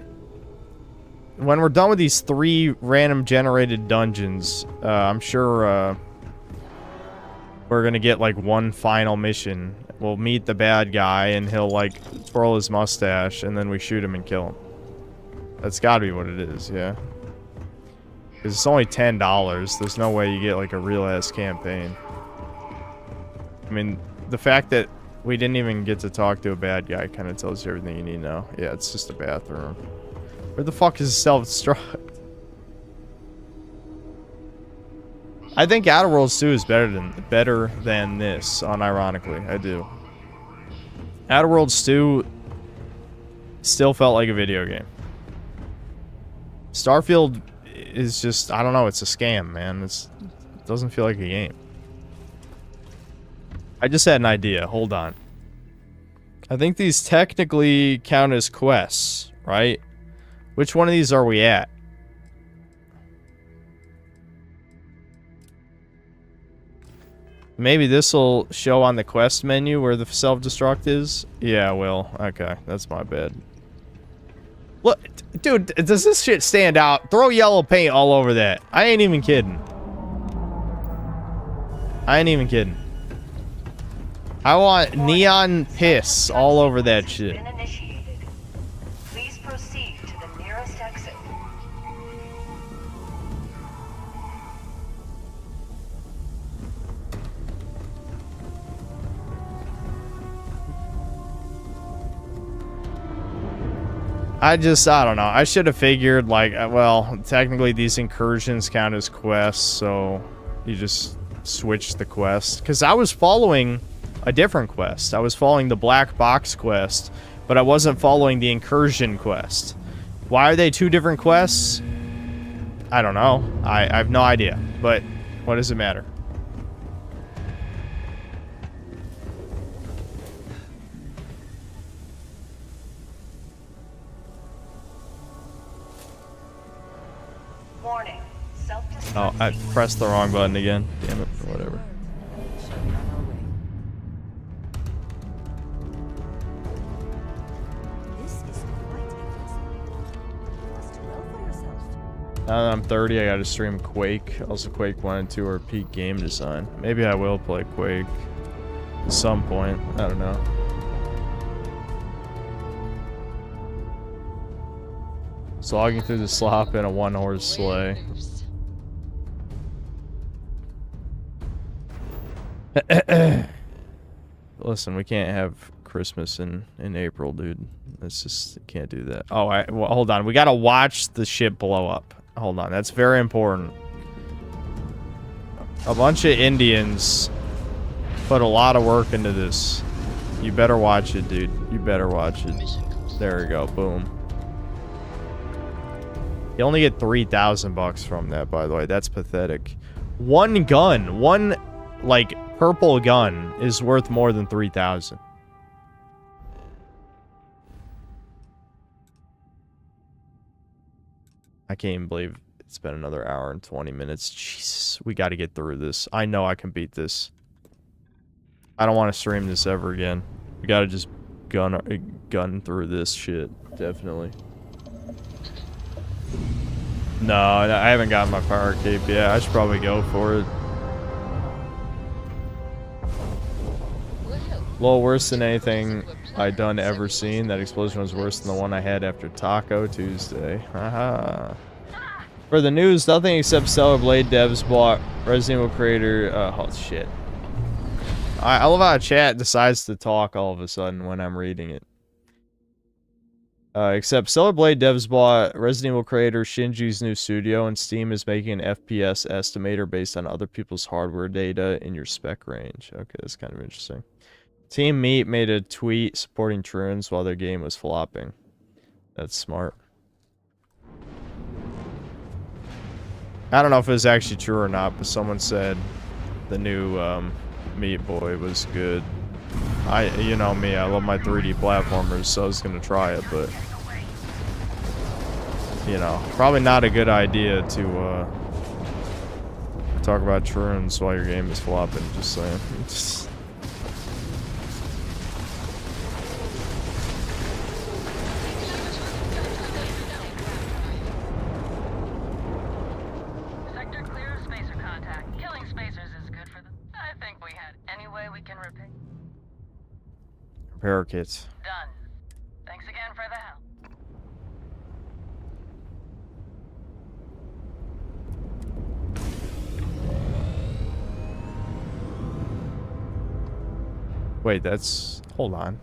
when we're done with these 3 random generated dungeons, I'm sure we're gonna get like one final mission. We'll meet the bad guy and he'll like twirl his mustache and then we shoot him and kill him. That's gotta be what it is, yeah. Because it's only $10. There's no way you get like a real-ass campaign. I mean, the fact that we didn't even get to talk to a bad guy kind of tells you everything you need to know. Yeah, it's just a bathroom. Where the fuck is self-destruct? I think Outer Worlds 2 is better than this, unironically. I do. Outer Worlds 2 still felt like a video game. Starfield is just, I don't know, it's a scam, man. It doesn't feel like a game. I just had an idea. Hold on. I think these technically count as quests, right? Which one of these are we at? Maybe this will show on the quest menu where the self-destruct is? Yeah, well, okay. That's my bad. Look, dude, does this shit stand out? Throw yellow paint all over that. I ain't even kidding. I ain't even kidding. I want neon piss all over that shit. Please proceed to the nearest exit. I don't know. I should have figured, like, well, technically these incursions count as quests, so you just switch the quest. Because I was following a different quest. I was following the black box quest, but I wasn't following the incursion quest. Why are they 2 different quests? I don't know. I have no idea, but what does it matter? Warning. Oh, I pressed the wrong button again. Damn it, or whatever. Now that I'm 30, I gotta stream Quake. Also, Quake 1 and 2 are peak game design. Maybe I will play Quake at some point. I don't know. Slogging through the slop in a 1-horse sleigh. Listen, we can't have Christmas in April, dude. That's just, can't do that. Oh, well, hold on. We gotta watch the ship blow up. Hold on, that's very important. A bunch of Indians put a lot of work into this. You better watch it, dude. You better watch it. There we go. Boom. You only get $3,000 from that, by the way. That's pathetic. One gun, one, like, purple gun is worth more than 3,000. I can't even believe it's been another hour and 20 minutes. Jesus, we got to get through this. I know I can beat this. I don't want to stream this ever again. We got to just gun through this shit. Definitely. No, I haven't gotten my power cape yet. I should probably go for it. A little worse than anything I'd done ever seen. That explosion was worse than the one I had after Taco Tuesday. Haha. For the news, nothing except Stellar Blade devs bought Resident Evil creator. Oh shit. I love how chat decides to talk all of a sudden when I'm reading it. Except Stellar Blade devs bought Resident Evil creator Shinji's new studio, and Steam is making an FPS estimator based on other people's hardware data in your spec range. Okay, that's kind of interesting. Team Meat made a tweet supporting Truants while their game was flopping. That's smart. I don't know if it was actually true or not, but someone said the new Meat Boy was good. You know me, I love my 3D platformers, so I was gonna try it, but you know, probably not a good idea to talk about Truants while your game is flopping. Just saying. Sector clear of spacer contact. Killing spacers is good for them. I think we had any way we can repair. Repair kits. Done. Thanks again for the help. Wait, that's... Hold on.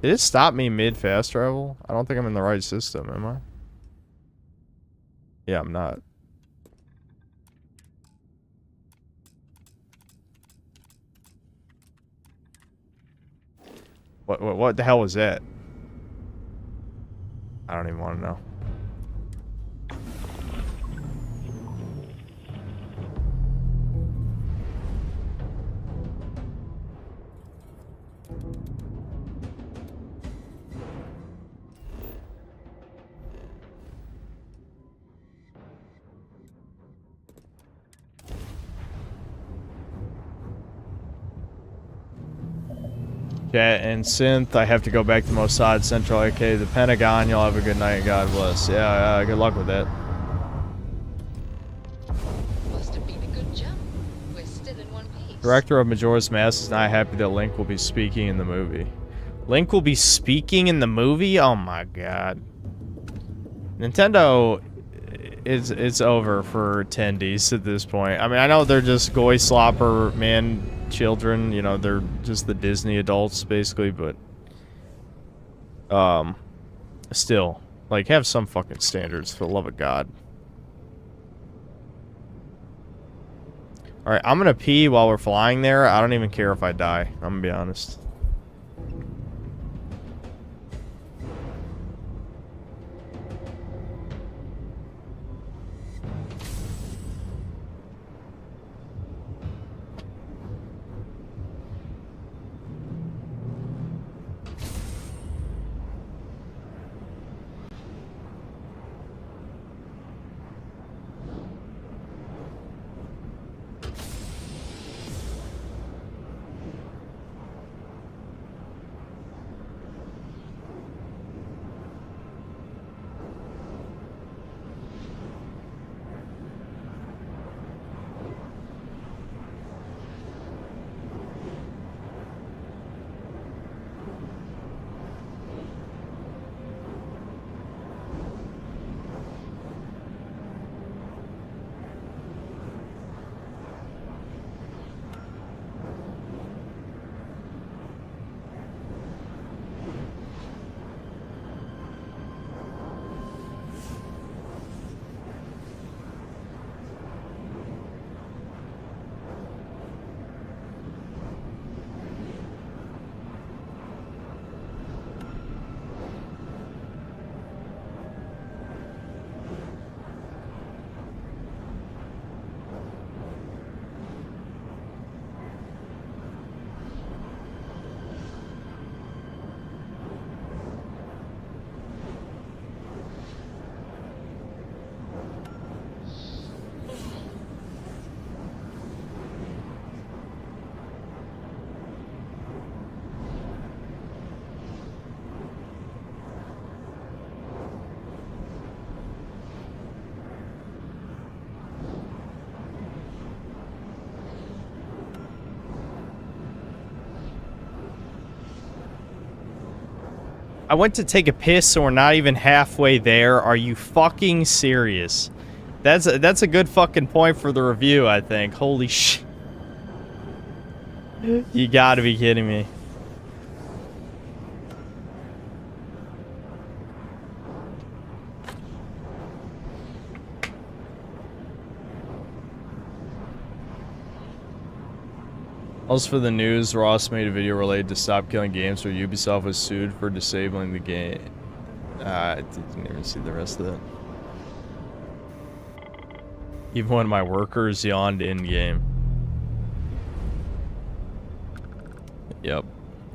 Did it stop me mid-fast travel? I don't think I'm in the right system, am I? Yeah, I'm not. What the hell was that? I don't even want to know. Chat and Synth, I have to go back to Mossad Central AK, the Pentagon. You'll have a good night. God bless. Yeah, good luck with that. Must have been a good jump. We're still in one piece. Director of Majora's Mask is not happy that Link will be speaking in the movie. Link will be speaking in the movie? Oh my god. Nintendo, it's over for attendees at this point. I mean, I know they're just goy slopper man children, you know, they're just the Disney adults basically, but still, like, have some fucking standards, for the love of God. Alright, I'm gonna pee while we're flying there. I don't even care if I die, I'm gonna be honest. I went to take a piss and we're not even halfway there. Are you fucking serious? That's a good fucking point for the review, I think. Holy shit. You gotta be kidding me. Also for the news, Ross made a video related to Stop Killing Games where Ubisoft was sued for disabling the game. I didn't even see the rest of it. Even when my workers yawned in-game. Yep.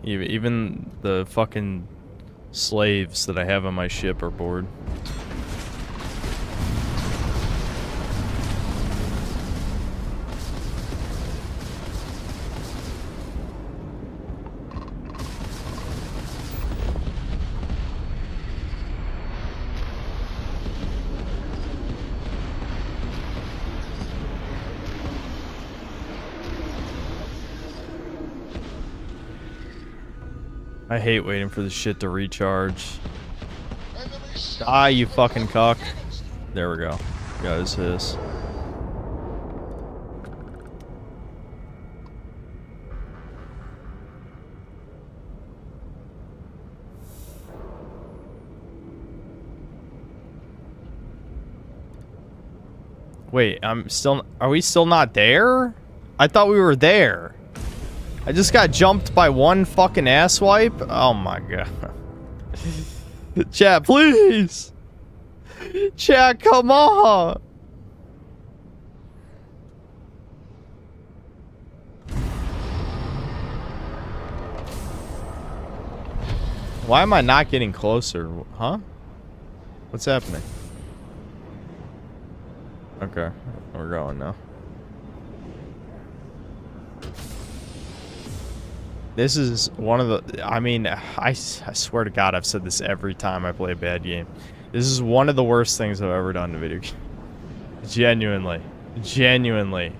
Even the fucking slaves that I have on my ship are bored. I hate waiting for the shit to recharge. Ah, you fucking cock. There we go. Got his hiss. Wait, are we still not there? I thought we were there. I just got jumped by one fucking asswipe? Oh my god. Chat, please! Chat, come on! Why am I not getting closer? Huh? What's happening? Okay, we're going now. This is one of the... I mean, I swear to God, I've said this every time I play a bad game. This is one of the worst things I've ever done in a video game. Genuinely. Genuinely.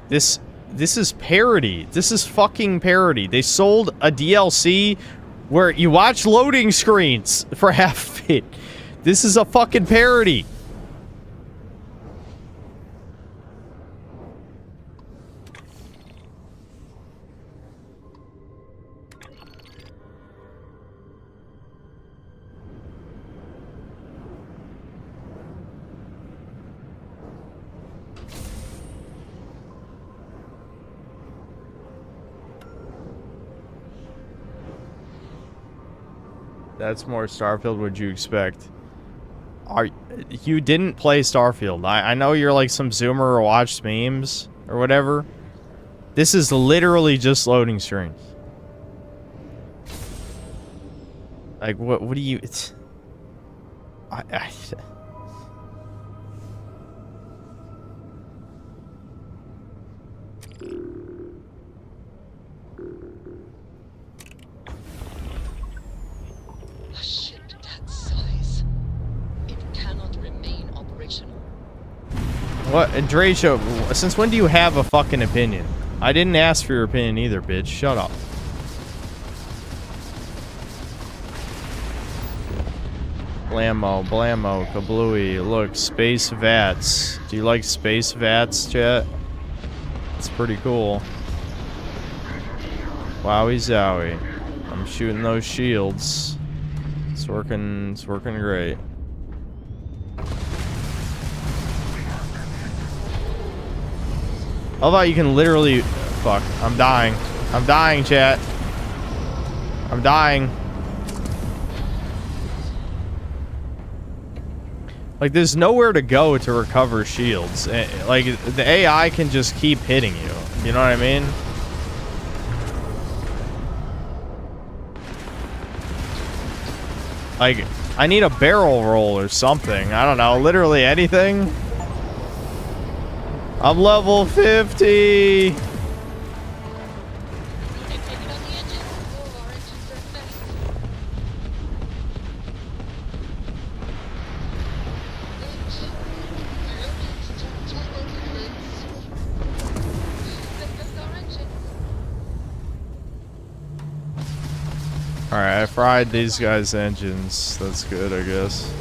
This is parody. This is fucking parody. They sold a DLC where you watch loading screens for half of it. This is a fucking parody. That's more Starfield. What'd you expect? You didn't play Starfield. I know you're like some Zoomer or watched memes or whatever. This is literally just loading screens. Like what do you? It's. A ship that size. It cannot remain operational. What, Dracio, since when do you have a fucking opinion? I didn't ask for your opinion either, bitch. Shut up. Blammo, blammo, kablooey. Look, space vats. Do you like space vats, chat? It's pretty cool. Wowie zowie. I'm shooting those shields. It's working great. How about you can literally... Fuck, I'm dying. I'm dying, chat. I'm dying. Like, there's nowhere to go to recover shields. Like, the AI can just keep hitting you. You know what I mean? Like, I need a barrel roll or something. I don't know. Literally anything. I'm level 50. Alright, I fried these guys' engines. That's good, I guess.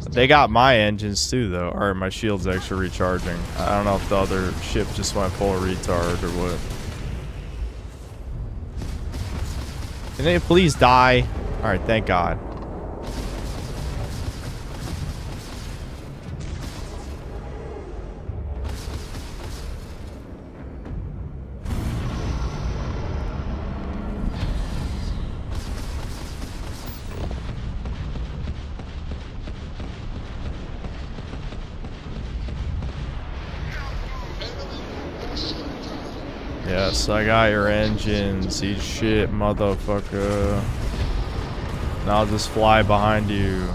They got my engines too, though. Or my shield's actually recharging. I don't know if the other ship just went full retard or what. Can they please die? Alright, thank God. Yes, I got your engines. Eat shit, motherfucker. And I'll just fly behind you.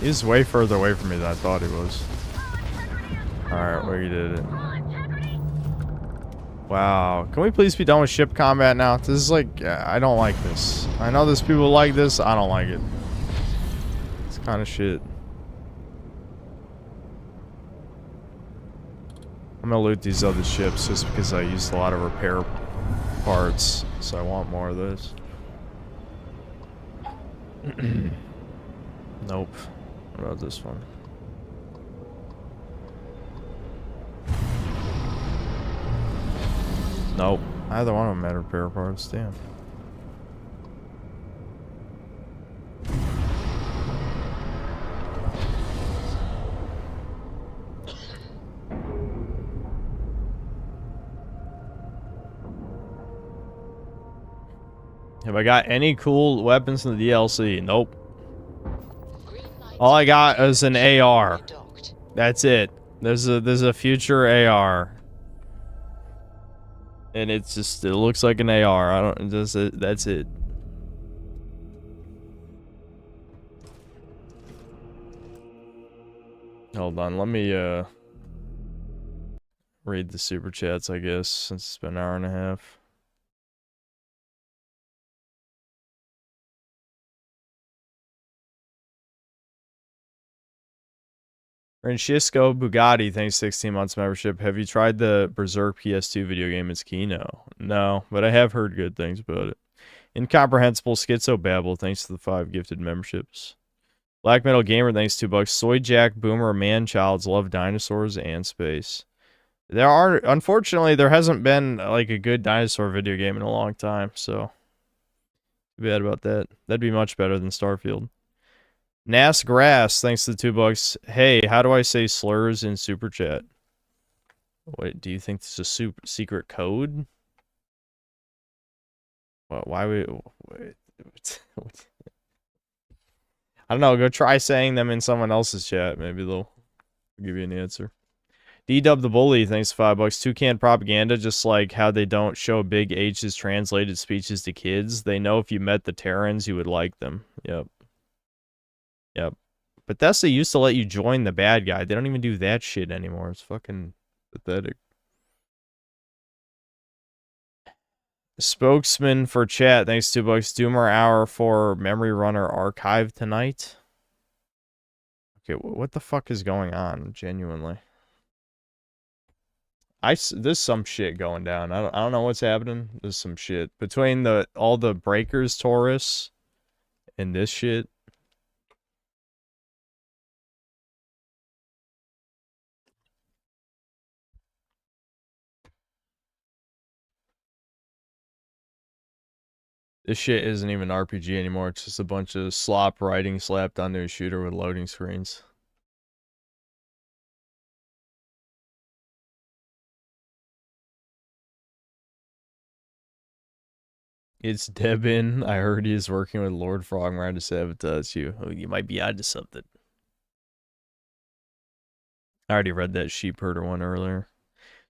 He's way further away from me than I thought he was. Alright, we did it. Wow. Can we please be done with ship combat now? This is like, I don't like this. I know there's people like this. I don't like it. It's kind of shit. I'm gonna loot these other ships just because I used a lot of repair parts, so I want more of this. Nope. What about this one? Nope. Either one of them had repair parts, damn. Have I got any cool weapons in the DLC? Nope. All I got is an AR. That's it. There's a future AR. And it's just, it looks like an AR. I don't, just, that's it. Hold on, let me, read the super chats, I guess, since it's been an hour and a half. Francisco Bugatti, thanks 16 months membership. Have you tried the Berserk PS2 video game? It's Kino. No, but I have heard good things about it. Incomprehensible Schizo Babble, thanks to the 5 gifted memberships. Black Metal Gamer, thanks $2. Soy Jack Boomer Manchilds love dinosaurs and space. Unfortunately, there hasn't been like a good dinosaur video game in a long time, so too bad about that. That'd be much better than Starfield. Nas Grass, thanks to the $2. Hey, how do I say slurs in Super Chat? Wait, do you think this is a secret code? What? Why would? Wait, I don't know. Go try saying them in someone else's chat. Maybe they'll give you an answer. D-Dub the Bully, thanks to $5. Toucan Propaganda, just like how they don't show big H's translated speeches to kids. They know if you met the Terrans, you would like them. Yep. Yep. Bethesda used to let you join the bad guy. They don't even do that shit anymore. It's fucking pathetic. Spokesman for chat, thanks $2. Doomer Hour for Memory Runner Archive tonight. Okay, what the fuck is going on? Genuinely. There's some shit going down. I don't know what's happening. There's some shit. Between all the Breakers Taurus and this shit. This shit isn't even RPG anymore. It's just a bunch of slop writing slapped onto a shooter with loading screens. It's Debin. I heard he is working with Lord Frogmire to sabotage you. Oh, you might be onto something. I already read that sheep herder one earlier.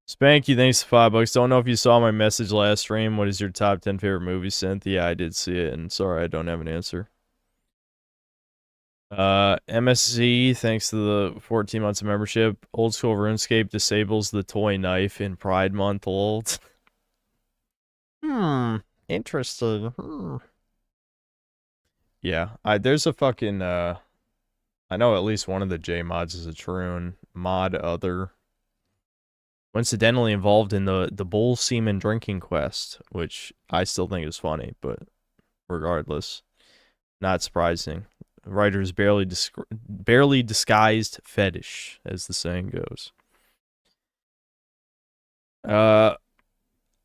Spanky, thanks for $5. Don't know if you saw my message last stream. What is your top 10 favorite movies, Synth? Yeah, I did see it, and sorry I don't have an answer. MSZ, thanks to the 14 months of membership. Old School RuneScape disables the toy knife in Pride Month, old. Interesting. Yeah, there's a fucking, I know at least one of the J mods is a Troon mod other. Coincidentally involved in the bull semen drinking quest, which I still think is funny, but regardless, not surprising. The writer's barely disguised fetish, as the saying goes.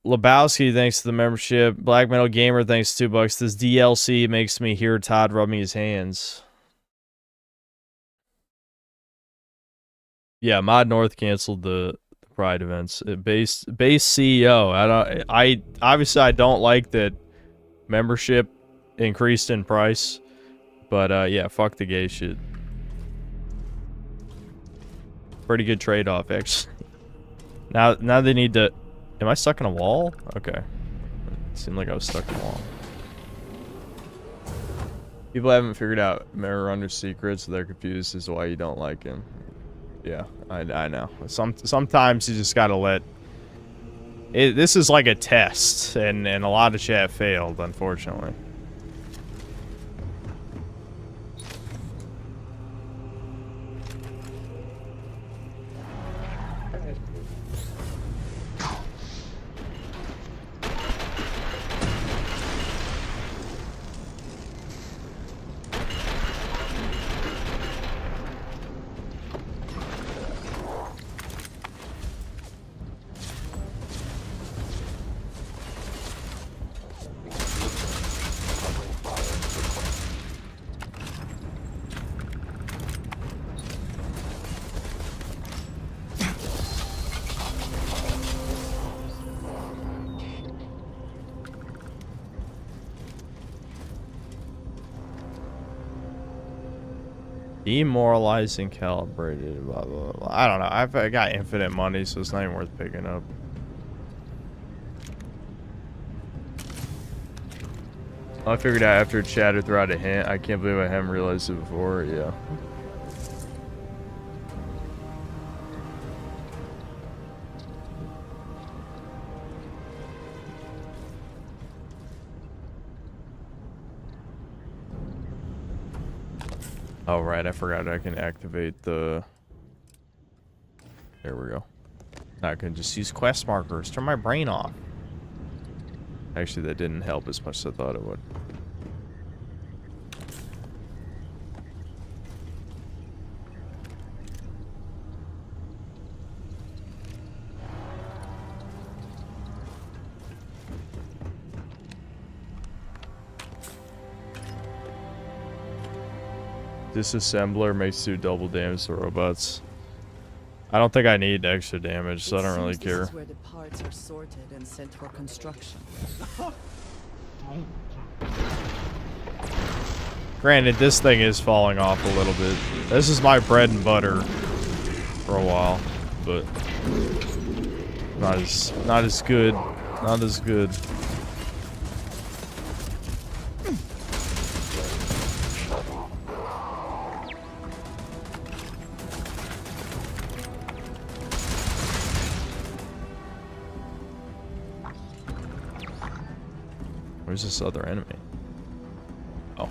Lebowski, thanks to the membership. Black Metal Gamer, thanks to $2. This DLC makes me hear Todd rubbing his hands. Yeah, Mod North canceled the Pride events. Base CEO. I obviously I don't like that membership increased in price, but yeah, fuck the gay shit. Pretty good trade-off, actually. Now they need to. Am I stuck in a wall? Okay. It seemed like I was stuck in a wall. People haven't figured out Mirror Runner's secrets, so they're confused as to why you don't like him. Yeah, I know. Sometimes you just gotta let... This is like a test, and a lot of chat failed, unfortunately. Demoralizing, calibrated, blah, blah, blah. I don't know. I got infinite money, so it's not even worth picking up. I figured out after chatter throughout a hint. I can't believe I haven't realized it before. Yeah. Oh, right, I forgot I can activate the... There we go. Now I can just use quest markers. Turn my brain off. Actually, that didn't help as much as I thought it would. Disassembler makes 2 double damage to robots. I don't think I need extra damage, so I don't really care. This is where the parts are sorted and sent for construction. Granted, this thing is falling off a little bit. This is my bread and butter for a while, but not as good. Not as good. Where's this other enemy? Oh.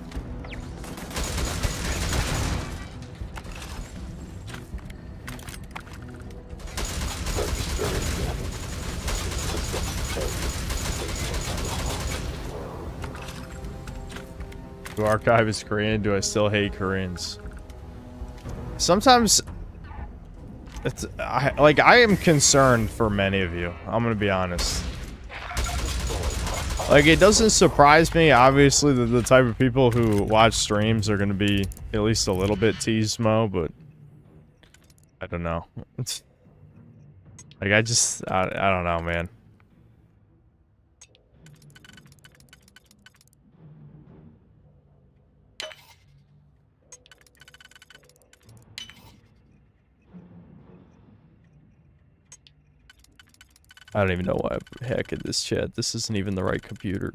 Do archive is Korean? Do I still hate Koreans? Sometimes I am concerned for many of you. I'm gonna be honest. Like, it doesn't surprise me, obviously, that the type of people who watch streams are going to be at least a little bit teasmo, but I don't know. It's, like, I don't know, man. I don't even know why I hacked this chat. This isn't even the right computer.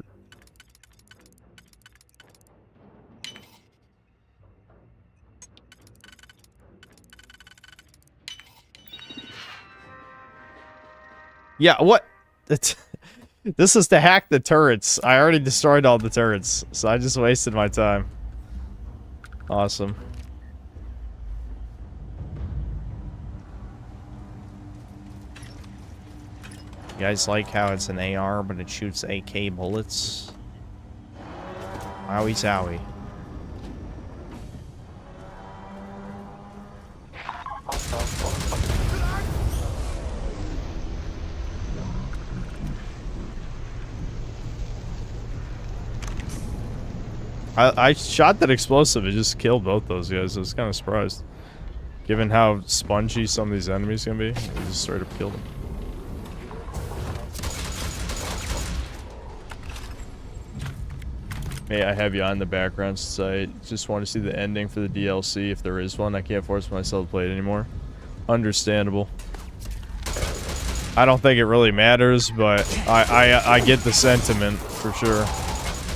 Yeah, what? This is to hack the turrets. I already destroyed all the turrets, so I just wasted my time. Awesome. You guys like how it's an AR, but it shoots AK bullets? Wowie zowie. I shot that explosive. It just killed both those guys. I was kind of surprised. Given how spongy some of these enemies can be, it just straight up killed them. Hey, I have you on the background since I just want to see the ending for the DLC, if there is one. I can't force myself to play it anymore. Understandable. I don't think it really matters, but I get the sentiment for sure.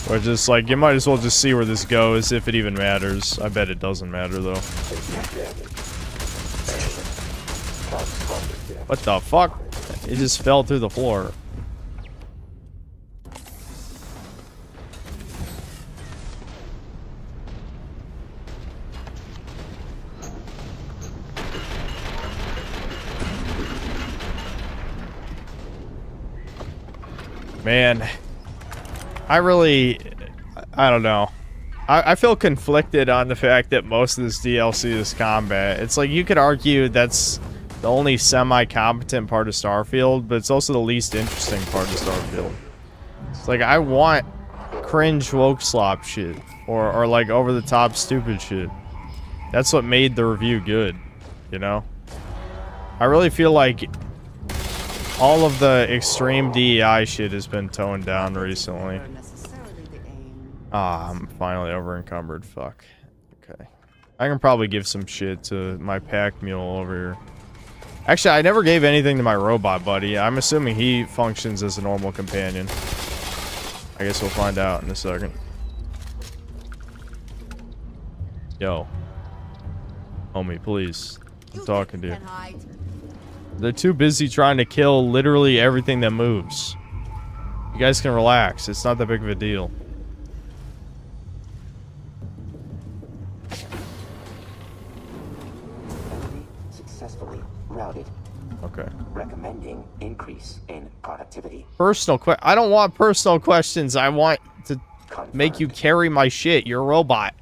Or just like, you might as well just see where this goes, if it even matters. I bet it doesn't matter, though. What the fuck? It just fell through the floor. Man. I don't know. I feel conflicted on the fact that most of this DLC is combat. It's like, you could argue that's the only semi-competent part of Starfield, but it's also the least interesting part of Starfield. It's like, I want cringe woke slop shit. Or like over-the-top stupid shit. That's what made the review good, you know? I really feel like all of the extreme DEI shit has been toned down recently. Ah, I'm finally over encumbered. Fuck. Okay. I can probably give some shit to my pack mule over here. Actually, I never gave anything to my robot buddy. I'm assuming he functions as a normal companion. I guess we'll find out in a second. Yo. Homie, please. I'm talking to you. They're too busy trying to kill literally everything that moves. You guys can relax. It's not that big of a deal. Successfully routed. Okay. Recommending increase in productivity. I don't want personal questions. I want to make you carry my shit. You're a robot.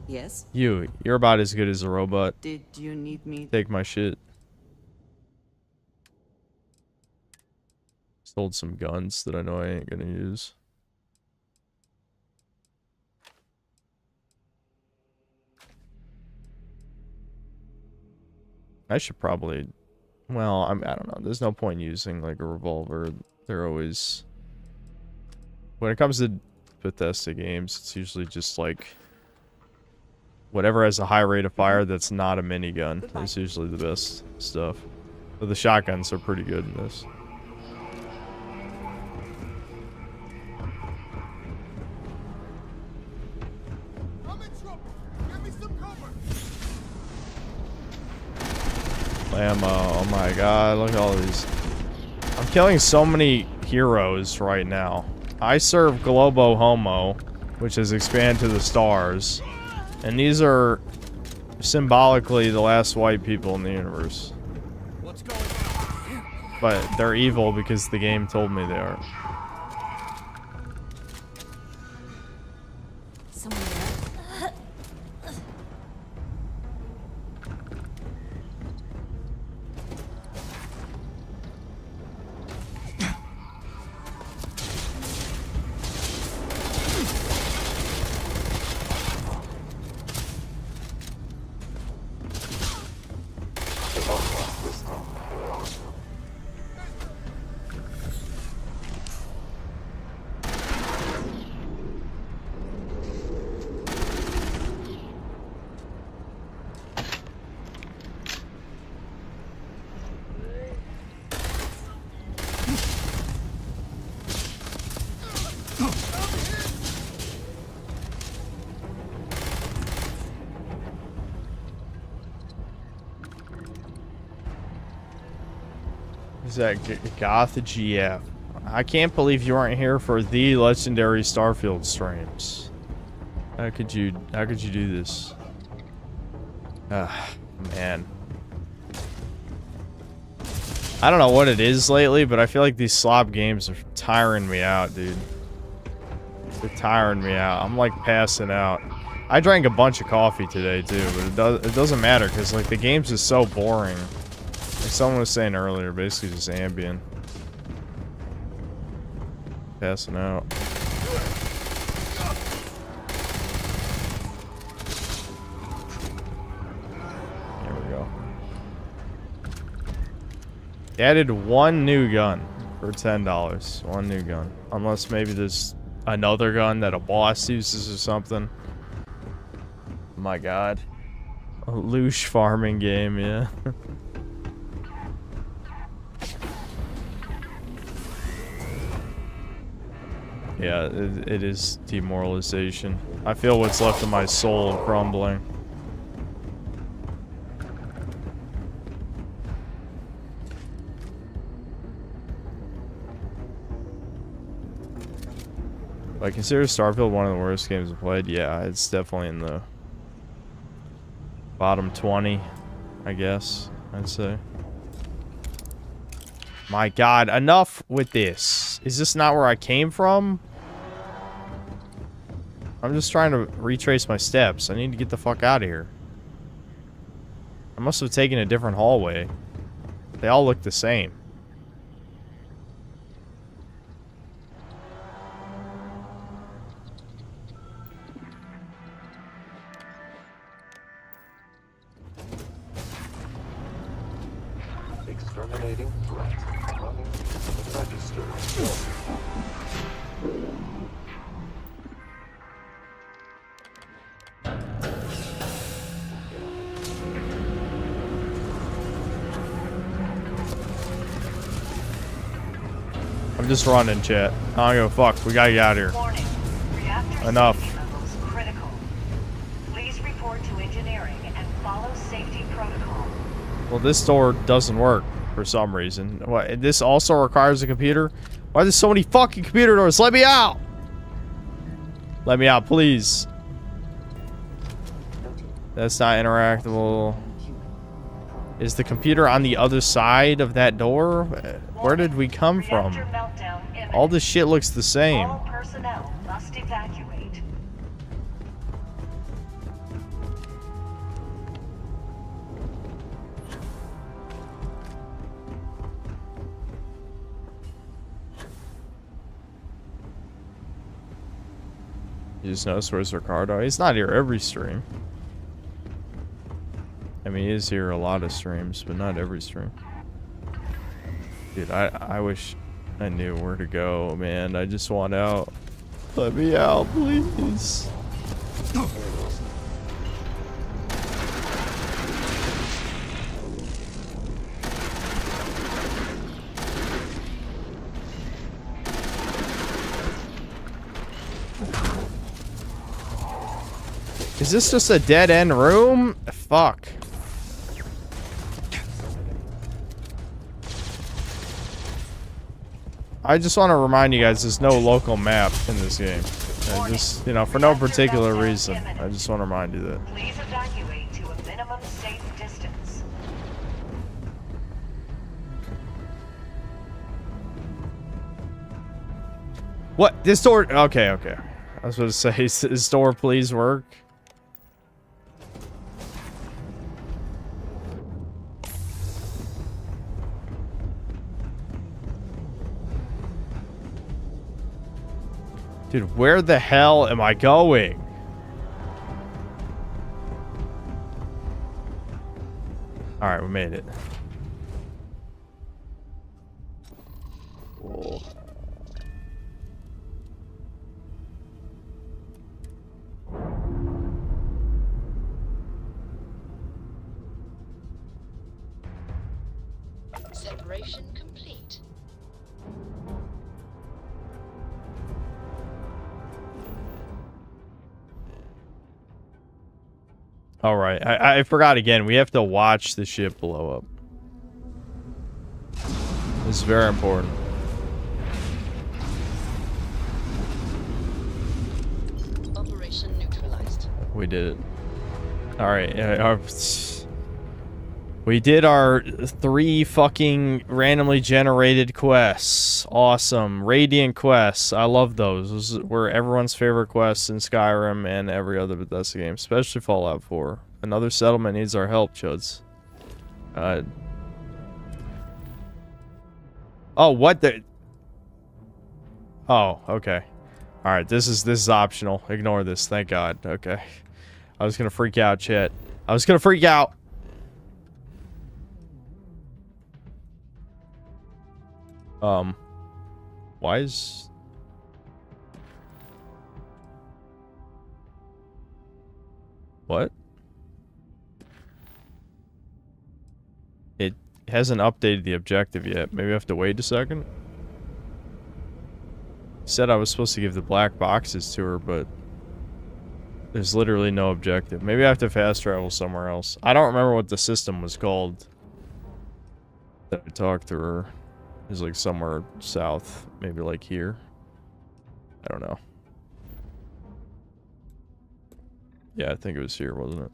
Yes? You're about as good as a robot. Did you need me? Take my shit. Sold some guns that I know I ain't gonna use. I should probably... Well, I don't know. There's no point in using, like, a revolver. They're always... When it comes to Bethesda games, it's usually just, like... Whatever has a high rate of fire that's not a minigun is usually the best stuff. But the shotguns are pretty good in this. Ammo, oh my god, look at all these. I'm killing so many heroes right now. I serve Globo Homo, which has expanded to the stars. And these are symbolically the last white people in the universe. But they're evil because the game told me they are. Is that Goth GF? I can't believe you aren't here for the legendary Starfield streams. How could you do this? Ah, man. I don't know what it is lately, but I feel like these slop games are tiring me out, dude. They're tiring me out. I'm like passing out. I drank a bunch of coffee today too, but it doesn't matter because like the game's just so boring. Like someone was saying earlier, basically just Ambien. Passing out. There we go. They added one new gun for $10. One new gun. Unless maybe there's another gun that a boss uses or something. My god. A loosh farming game, yeah. Yeah, it is demoralization. I feel what's left of my soul crumbling. I consider Starfield one of the worst games I've played. Yeah, it's definitely in the bottom 20, I guess, I'd say. My god, enough with this. Is this not where I came from? I'm just trying to retrace my steps. I need to get the fuck out of here. I must have taken a different hallway. They all look the same. Exterminating threat. Running register. I'm just running, chat. I don't give a fuck. We gotta get out of here. Warning. Reactor Enough. safety levels critical. Please report to engineering and follow safety protocol. Well, this door doesn't work for some reason. What? This also requires a computer? Why are there so many fucking computer doors? Let me out! Let me out, please. That's not interactable. Is the computer on the other side of that door? Where did we come from? All this shit looks the same. All personnel must evacuate. You just notice where's Ricardo? He's not here every stream. I mean, he is here a lot of streams, but not every stream. Dude, I wish I knew where to go, man. I just want out. Let me out, please. Is this just a dead-end room? Fuck. I just want to remind you guys there's no local map in this game. I just, you know, for no particular reason. I just want to remind you that. Please evacuate to a minimum safe distance. What? This door? Okay, okay. I was going to say, does this door please work? Dude, where the hell am I going? Alright, we made it. Whoa. Separation complete. All right, I forgot again. We have to watch the ship blow up. This is very important. Operation neutralized. We did it. All right. We did our 3 fucking randomly generated quests. Awesome. Radiant quests. I love those. Those were everyone's favorite quests in Skyrim and every other Bethesda game, especially Fallout 4. Another settlement needs our help, chuds. Oh, what the... Oh, okay. Alright, this is optional. Ignore this. Thank God. Okay. I was gonna freak out, chat. I was gonna freak out. Why is... What? It hasn't updated the objective yet. Maybe I have to wait a second? Said I was supposed to give the black boxes to her, but... There's literally no objective. Maybe I have to fast travel somewhere else. I don't remember what the system was called that I talked to her. It was like somewhere south. Maybe like here. I don't know. Yeah, I think it was here, wasn't it?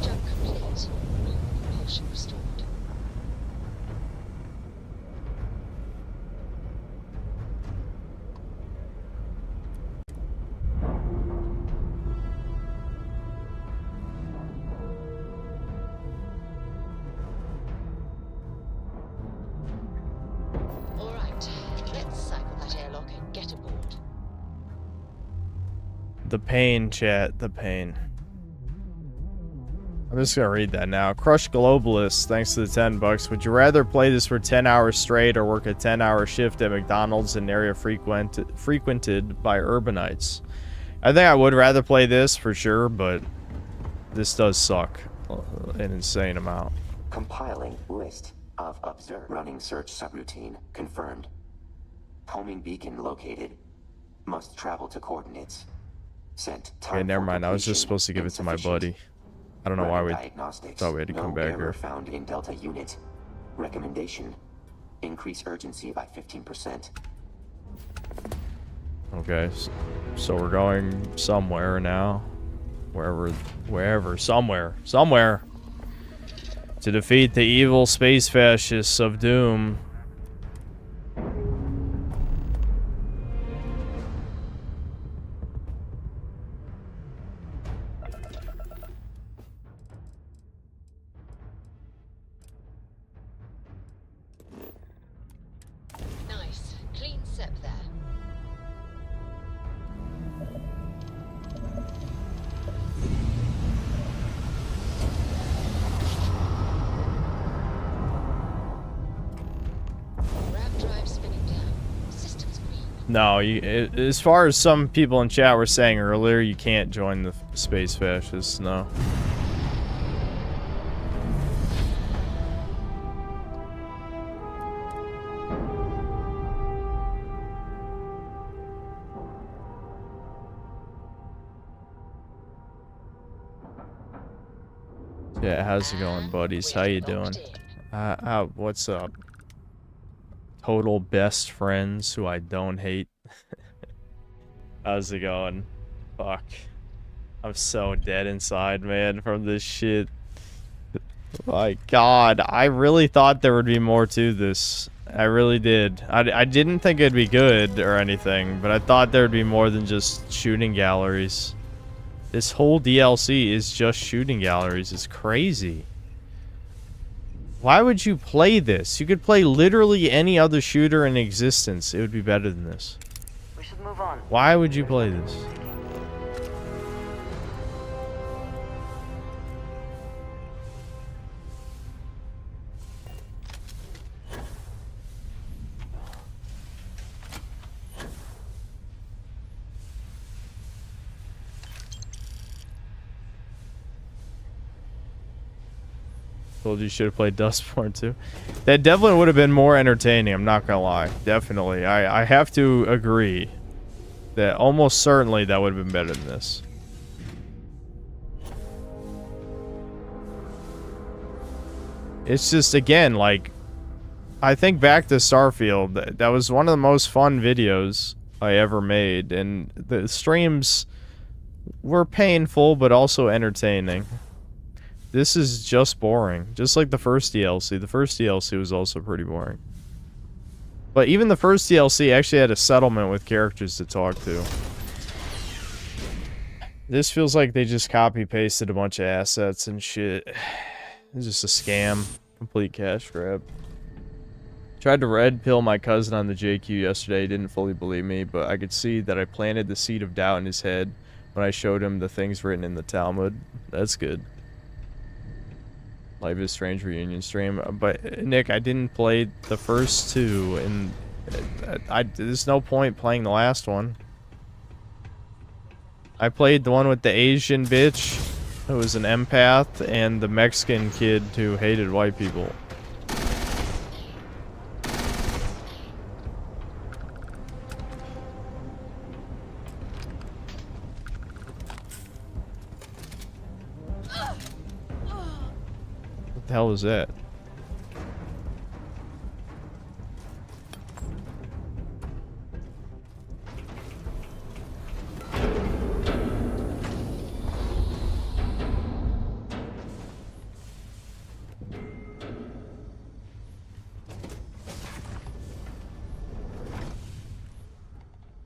Jump complete. Propulsion restored. Alright, let's cycle that airlock and get aboard. The pain, chat. The pain. I'm just gonna read that now. Crush Globalist, thanks to the $10. Would you rather play this for 10 hours straight or work a 10-hour shift at McDonald's in an area frequented by urbanites? I think I would rather play this for sure, but this does suck an insane amount. Compiling list of observed. Running search subroutine confirmed. Homing beacon located. Must travel to coordinates. Sent. Okay, never mind. I was just supposed to give it to my buddy. I don't know why we thought we had to come back error here. Found in Delta unit. Recommendation: increase urgency by 15%. Okay, so we're going somewhere now. Wherever, somewhere. To defeat the evil space fascists of doom. Nice. Clean sep there. Rav drive spinning down. Systems green. No, as far as some people in chat were saying earlier, you can't join the space fascists, no. Yeah, how's it going, buddies? How you doing? What's up? Total best friends who I don't hate. How's it going? Fuck. I'm so dead inside, man, from this shit. My god, I really thought there would be more to this. I really did. I didn't think it'd be good or anything, but I thought there would be more than just shooting galleries. This whole DLC is just shooting galleries. It's crazy. Why would you play this? You could play literally any other shooter in existence. It would be better than this. We should move on. Why would you play this? Told you should have played Dustborn too. That definitely would have been more entertaining, I'm not gonna lie. Definitely. I have to agree that almost certainly that would have been better than this. It's just, again, like, I think back to Starfield, that was one of the most fun videos I ever made, and the streams were painful, but also entertaining. This is just boring, just like the first DLC. The first DLC was also pretty boring. But even the first DLC actually had a settlement with characters to talk to. This feels like they just copy-pasted a bunch of assets and shit. It's just a scam. Complete cash grab. Tried to red pill my cousin on the JQ yesterday. He didn't fully believe me, but I could see that I planted the seed of doubt in his head when I showed him the things written in the Talmud. That's good. Life is Strange reunion stream. But, Nick, I didn't play the first two, and there's no point playing the last one. I played the one with the Asian bitch who was an empath, and the Mexican kid who hated white people. What the hell was that?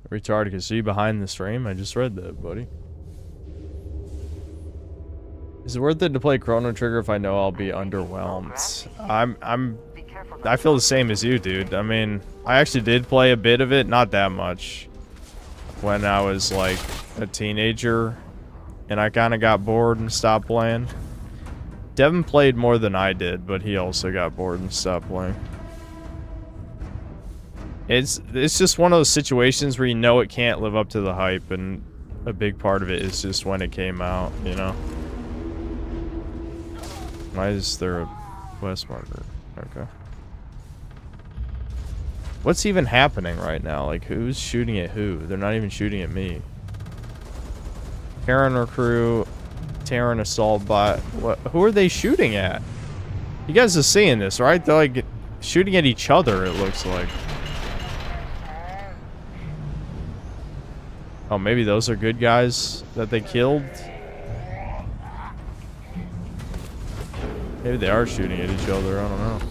Retarded can see behind the stream. I just read that, buddy. Is it worth it to play Chrono Trigger if I know I'll be underwhelmed? I feel the same as you, dude. I mean, I actually did play a bit of it, not that much, when I was like a teenager, and I kind of got bored and stopped playing. Devin played more than I did, but he also got bored and stopped playing. It's just one of those situations where you know it can't live up to the hype, and a big part of it is just when it came out, you know? Why is there a quest marker? Okay. What's even happening right now? Like, who's shooting at who? They're not even shooting at me. Terran recruit, Terran assault bot. What? Who are they shooting at? You guys are seeing this, right? They're like shooting at each other, it looks like. Oh, maybe those are good guys that they killed? Maybe they are shooting at each other, I don't know.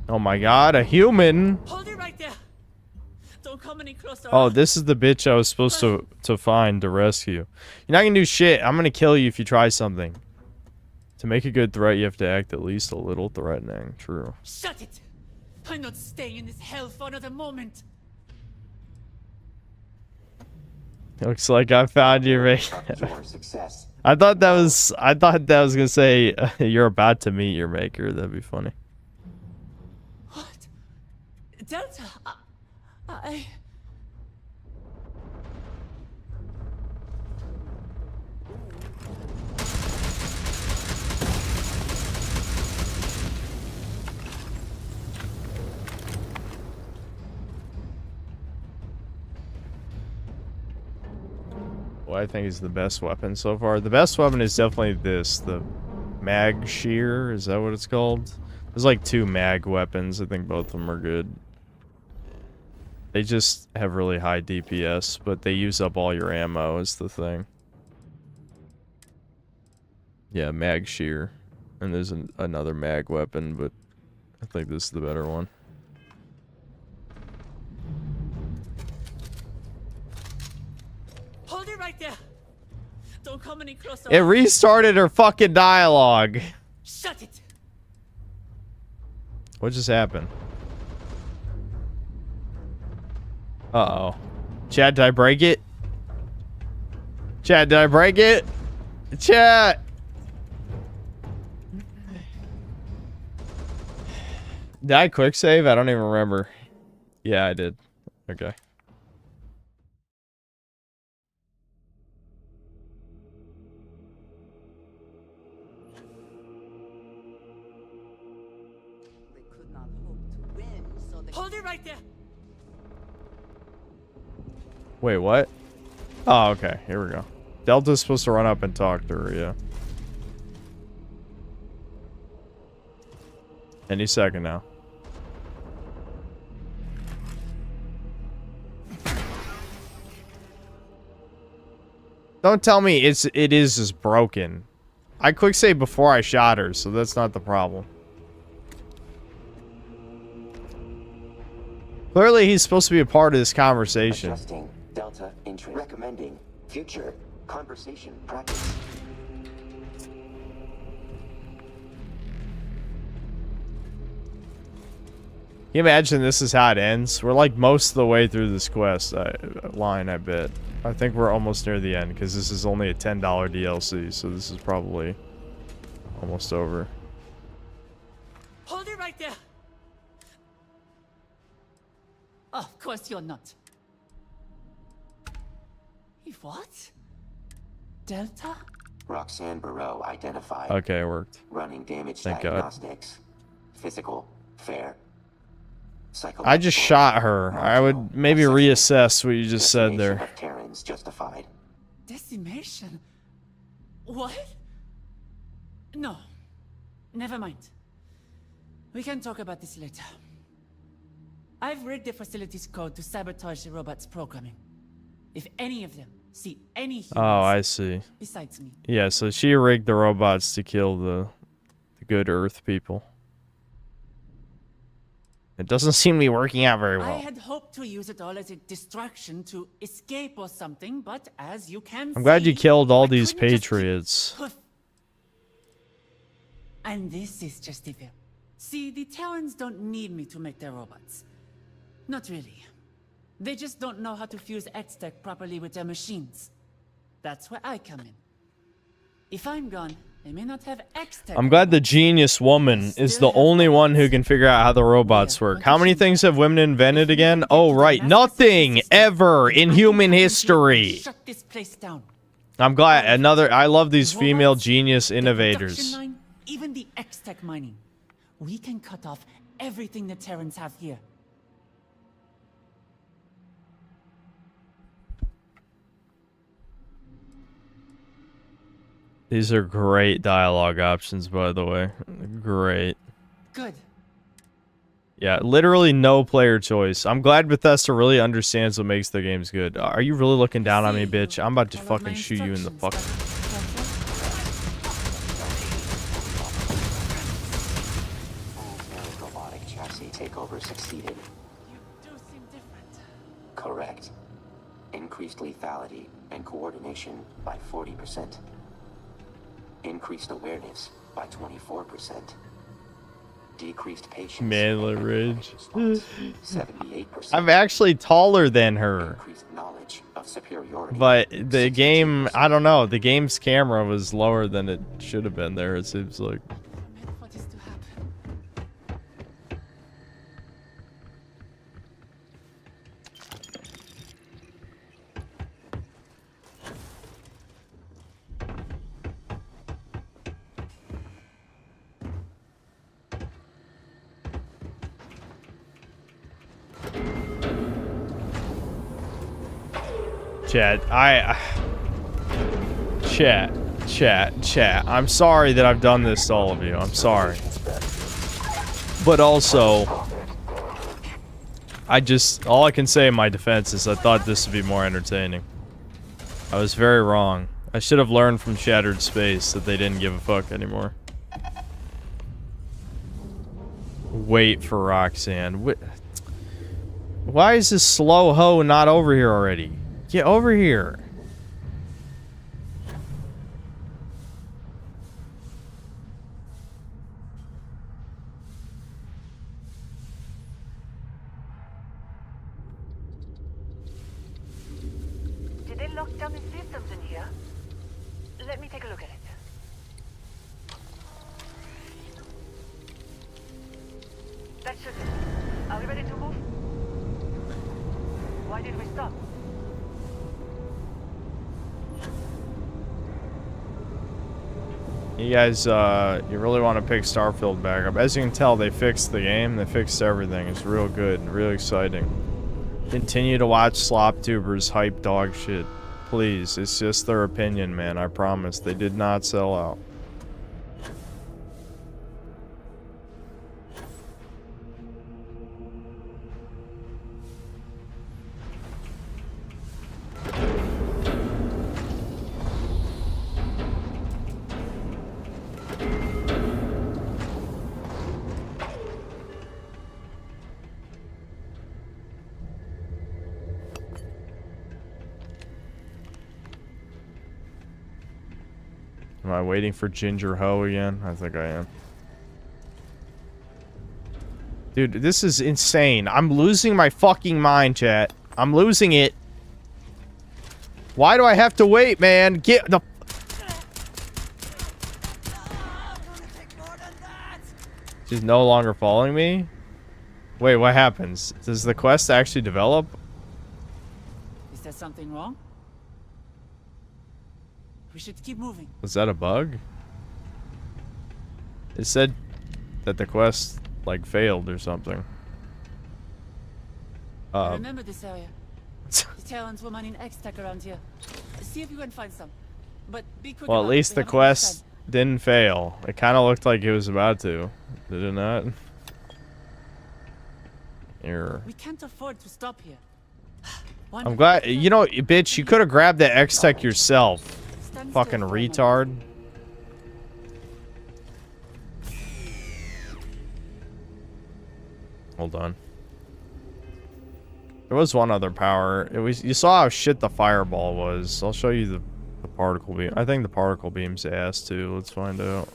Oh my god, a human! Hold it right there. Don't come any closer. Oh, this is the bitch I was supposed to find to rescue. You're not gonna do shit. I'm gonna kill you if you try something. To make a good threat, you have to act at least a little threatening. True. Shut it! I'm not staying in this hell for another moment. Looks like I found you, Ray. I thought that was gonna say you're about to meet your maker. That'd be funny. Delta, I... What I think is the best weapon so far. The best weapon is definitely this, the mag shear. Is that what it's called? There's like 2 mag weapons. I think both of them are good. They just have really high DPS, but they use up all your ammo is the thing. Yeah, mag shear. And there's another mag weapon, but I think this is the better one. Hold it right there. Don't come any closer. It restarted her fucking dialogue. Shut it. What just happened? Uh-oh. Chad, did I break it? Chad, did I break it? Chat! Did I quick save? I don't even remember. Yeah, I did. Okay. Hold it right there. Wait, what? Oh, okay. Here we go. Delta's supposed to run up and talk to her, yeah. Any second now. Don't tell me it is just broken. I quick save before I shot her, so that's not the problem. Clearly, he's supposed to be a part of this conversation. Adjusting Delta interest. Recommending future conversation practice. Can you imagine this is how it ends? We're like most of the way through this quest line, I bet. I think we're almost near the end because this is only a $10 DLC, so this is probably almost over. Hold it right there. Oh, of course you're not. What? Delta? Roxanne Barreau identified. Okay, it worked. Running damage Thank God. diagnostics. Physical, fair. I just shot her. I would maybe reassess what you just said there. Of Terrans justified. Decimation? What? No. Never mind. We can talk about this later. I've rigged the facility's code to sabotage the robot's programming. If any of them see any humans I see. besides me. Yeah, so she rigged the robots to kill the good Earth people. It doesn't seem to be working out very I well. had hoped to use it all as a distraction to escape or something, but as you can I'm glad you see, killed all I these couldn't just patriots. And this is just evil. See, the Terrans don't need me to make their robots. Not really. They just don't know how to fuse X-Tech properly with their machines. That's where I come in. If I'm gone, they may not have X-Tech. I'm glad the genius woman is the only one who can figure out how the robots work. How many things have women invented again? Oh, right. Nothing ever in human history. Shut this place down. I'm glad. I love these female genius innovators. Production line, even the X-Tech mining. We can cut off everything the Terrans have here. These are great dialogue options, by the way. Great. Good. Yeah, literally no player choice. I'm glad Bethesda really understands what makes their games good. Are you really looking down on me, bitch? I'm about to fucking shoot you in the fuck. Robotic chassis takeover succeeded. You do seem different. Correct. Increased lethality and coordination by 40%. Increased awareness by 24%. Decreased patience. Manly Ridge. 78%. I'm actually taller than her. Increased knowledge of superiority. But the game, I don't know, the game's camera was lower than it should have been there, it seems like. What is to happen? Chat. I'm sorry that I've done this to all of you. I'm sorry. But also, all I can say in my defense is I thought this would be more entertaining. I was very wrong. I should have learned from Shattered Space that they didn't give a fuck anymore. Wait for Roxanne. Why is this slow hoe not over here already? Get over here. Did they lock down the systems in here? Let me take a look at it. That should it. Are we ready to move? Why did we stop? You guys, you really want to pick Starfield back up. As you can tell, they fixed the game. They fixed everything. It's real good. Real exciting. Continue to watch SlopTubers hype dog shit. Please. It's just their opinion, man. I promise. They did not sell out. Am I waiting for Ginger Ho again? I think I am. Dude, this is insane. I'm losing my fucking mind, chat. I'm losing it. Why do I have to wait, man? Get the... She's no longer following me? Wait, what happens? Does the quest actually develop? Is there something wrong? We should keep moving. Was that a bug? It said that the quest, like, failed or something. I remember this area. The Terrans were mining X-Tech around here. See if you can find some. But be quick. Well, at least the quest didn't fail. It kind of looked like it was about to. Did it not? Error. We can't afford to stop here. I'm glad. You know, bitch, you could have grabbed the X-Tech yourself. Fucking retard. Hold on. There was one other power. It was, you saw how shit the fireball was. I'll show you the particle beam. I think the particle beam's ass too. Let's find out.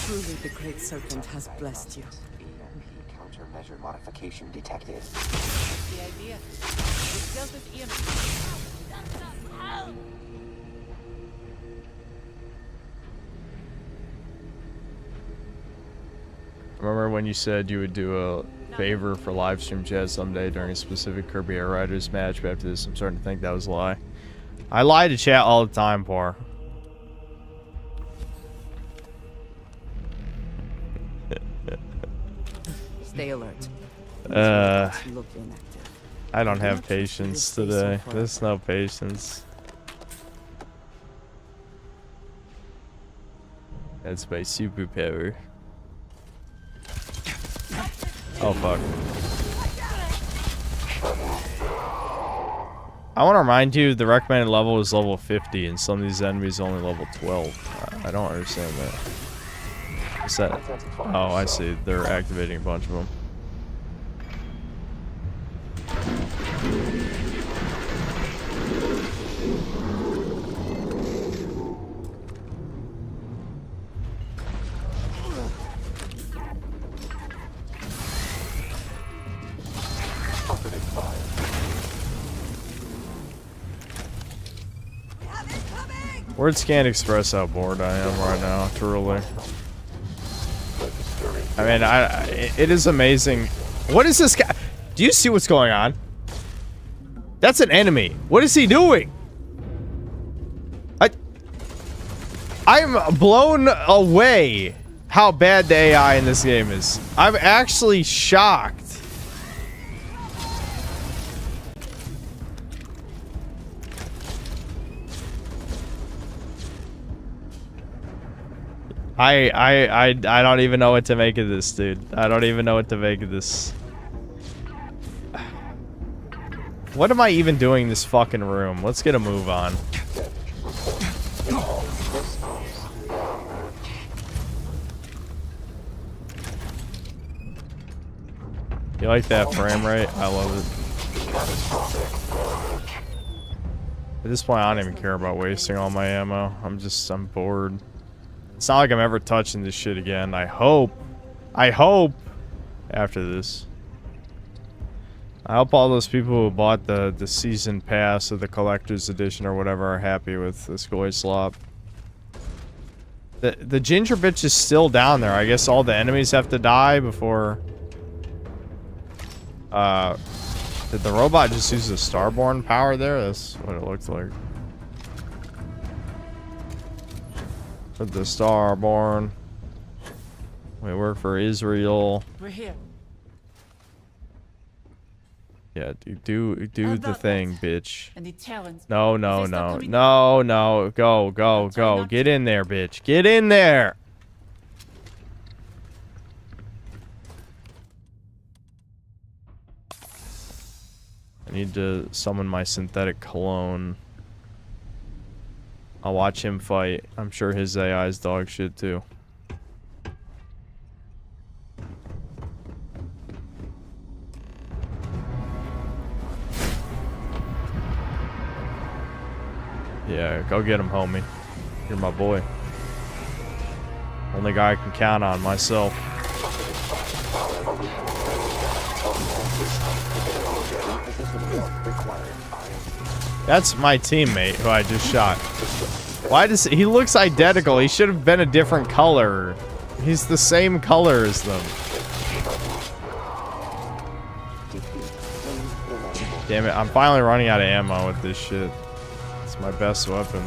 Truly, the Great Serpent has blessed you. Countermeasure modification detected. That's the idea. We've dealt with EMP. Remember when you said you would do a favor for livestream chat someday during a specific Kirby Air Riders match, but after this I'm starting to think that was a lie. I lie to chat all the time, Par. Stay alert. Look inactive. I don't have patience today. There's no patience. That's my superpower. Oh fuck. I want to remind you the recommended level is level 50 and some of these enemies only level 12. I don't understand that. What's that? Oh, I see. They're activating a bunch of them. Words can't express how bored I am right now, truly. I mean, it is amazing. What is this guy? Do you see what's going on? That's an enemy. What is he doing? I'm blown away how bad the AI in this game is. I'm actually shocked. I don't even know what to make of this, dude. I don't even know what to make of this. What am I even doing in this fucking room? Let's get a move on. You like that frame rate? I love it. At this point, I don't even care about wasting all my ammo. I'm bored. It's not like I'm ever touching this shit again. I hope after this. I hope all those people who bought the season pass or the collector's edition or whatever are happy with this Goy Slop. The ginger bitch is still down there. I guess all the enemies have to die before Did the robot just use the starborn power there? That's what it looks like. With the starborn. We work for Israel. We're here. Yeah, do the thing, bitch. And the Terrans. No. Go. Get in there, bitch. Get in there. I need to summon my synthetic clone. I'll watch him fight. I'm sure his AI's dog shit too. Yeah, go get him, homie. You're my boy. Only guy I can count on, myself. That's my teammate who I just shot. Why does he looks identical? He should have been a different color. He's the same color as them. Damn it, I'm finally running out of ammo with this shit. It's my best weapon.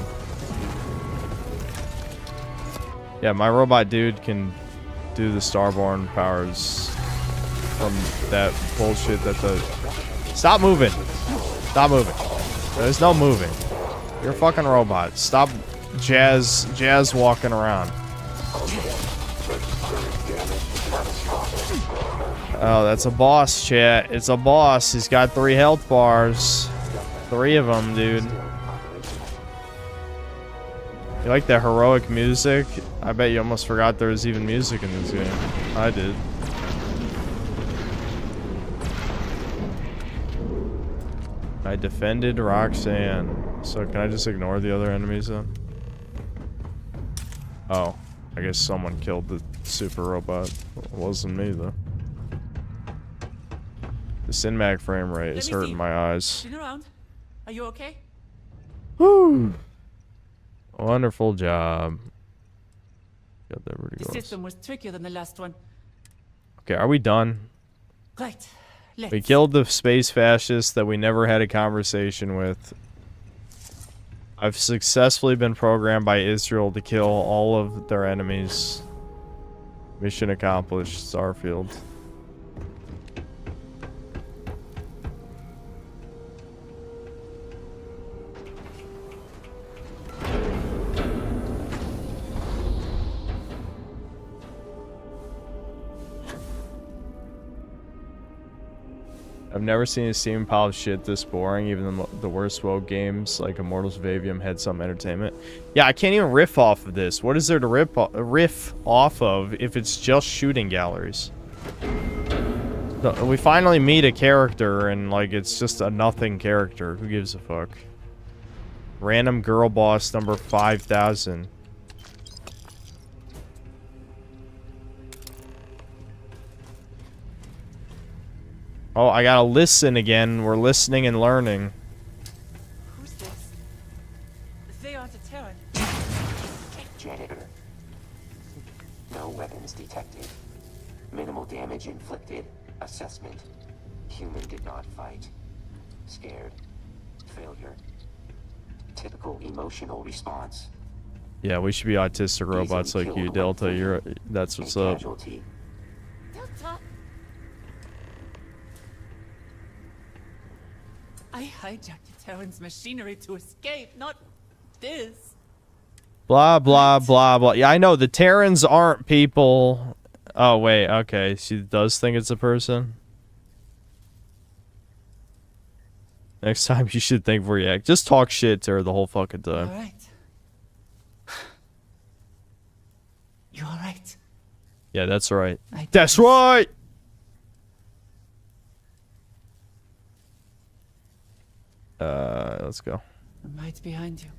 Yeah, my robot dude can do the starborn powers from that bullshit that the... Stop moving! Stop moving. There's no moving. You're a fucking robot. Stop jazz walking around. Oh, that's a boss, chat. It's a boss. He's got 3 health bars. 3 of them, dude. You like the heroic music? I bet you almost forgot there was even music in this game. I did. I defended Roxanne. So can I just ignore the other enemies then? Oh, I guess someone killed the super robot. It wasn't me though. The Cinematic frame rate is hurting my eyes. Spin around. Are you okay? Woo! Wonderful job. Got that The system was trickier than the last one. Okay, are we done? Right. Let's. We killed the space fascists that we never had a conversation with. I've successfully been programmed by Israel to kill all of their enemies. Mission accomplished, Starfield. I've never seen a steam pile of shit this boring. Even the worst WoW games like Immortals of Avium had some entertainment. Yeah, I can't even riff off of this. What is there to riff off of if it's just shooting galleries? We finally meet a character and like it's just a nothing character. Who gives a fuck? Random girl boss number 5000. Oh, I gotta listen again. We're listening and learning. Who's this? They aren't a Terran. Janitor. No weapons detected. Minimal damage inflicted. Assessment. Human did not fight. Scared. Failure. Typical emotional response. Yeah, we should be autistic robots like you, Delta. That's what's up. Casualty. Delta. I hijacked the Terran's machinery to escape, not this. Blah, blah, blah, blah. Yeah, I know. The Terrans aren't people. Oh, wait. Okay. She does think it's a person. Next time you should think before you act. Just talk shit to her the whole fucking time. All right. You all right? Yeah, that's right. That's right! Let's go. I'm right behind you.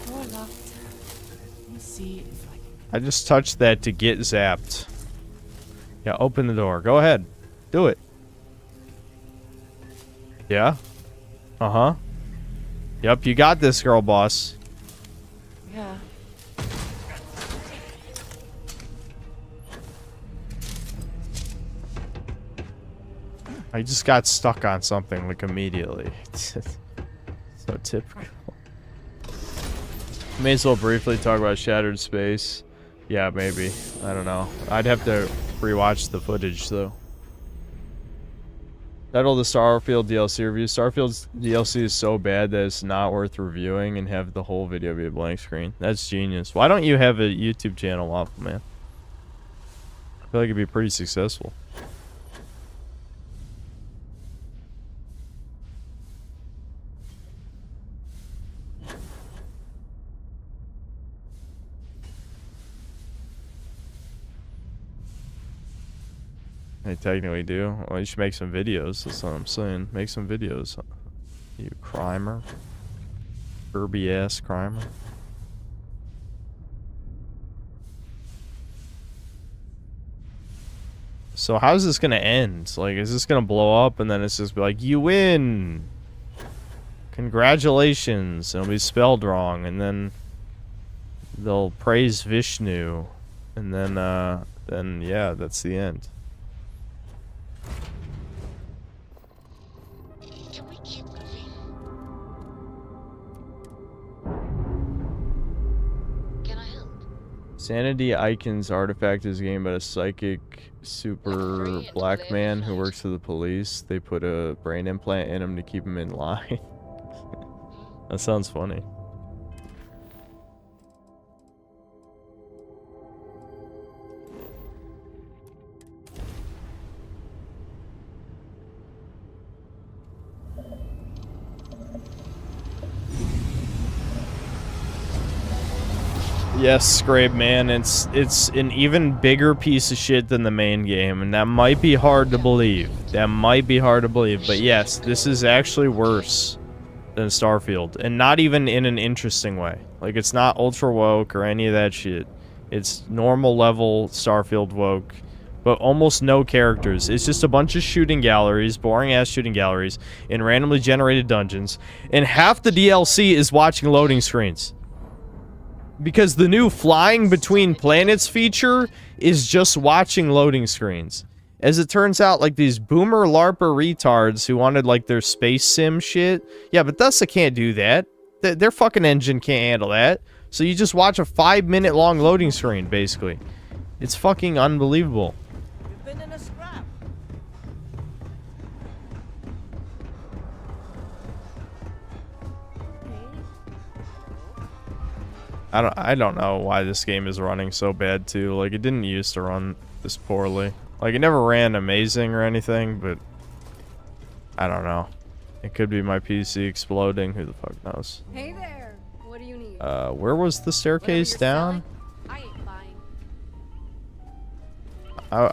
Door locked. Let me see if I can... I just touched that to get zapped. Yeah, open the door. Go ahead. Do it. Yeah? Uh-huh. Yep, you got this, girl boss. Yeah. I just got stuck on something like immediately. So typical. May as well briefly talk about Shattered Space. Yeah, maybe. I don't know. I'd have to rewatch the footage though. Title the Starfield DLC review. Starfield's DLC is so bad that it's not worth reviewing and have the whole video be a blank screen. That's genius. Why don't you have a YouTube channel, Waffle Man? I feel like it'd be pretty successful. I technically do. Well, you should make some videos. That's what I'm saying. Make some videos. You crimer. Kirby ass crimer. So how's this gonna end? Like, is this gonna blow up and then it's just like, you win! Congratulations! It'll be spelled wrong and then they'll praise Vishnu. And then yeah, that's the end. Can we keep moving? Can I help? Sanity Icon's artifact is a game about a psychic super black man who works for the police. They put a brain implant in him to keep him in line. That sounds funny. Yes, Scrape Man, it's an even bigger piece of shit than the main game, and that might be hard to believe. That might be hard to believe, but yes, this is actually worse than Starfield, and not even in an interesting way. Like, it's not ultra woke or any of that shit. It's normal level Starfield woke, but almost no characters. It's just a bunch of shooting galleries, boring ass shooting galleries, in randomly generated dungeons, and half the DLC is watching loading screens. Because the new flying between planets feature is just watching loading screens. As it turns out, like, these boomer LARPer retards who wanted, like, their space sim shit. Yeah, but Bethesda can't do that. Their fucking engine can't handle that. So you just watch a 5-minute long loading screen, basically. It's fucking unbelievable. You've been in a scrap. I don't know why this game is running so bad too. Like, it didn't used to run this poorly. Like, it never ran amazing or anything, but I don't know. It could be my PC exploding. Who the fuck knows? Hey there. What do you need? Where was the staircase down? I ain't buying.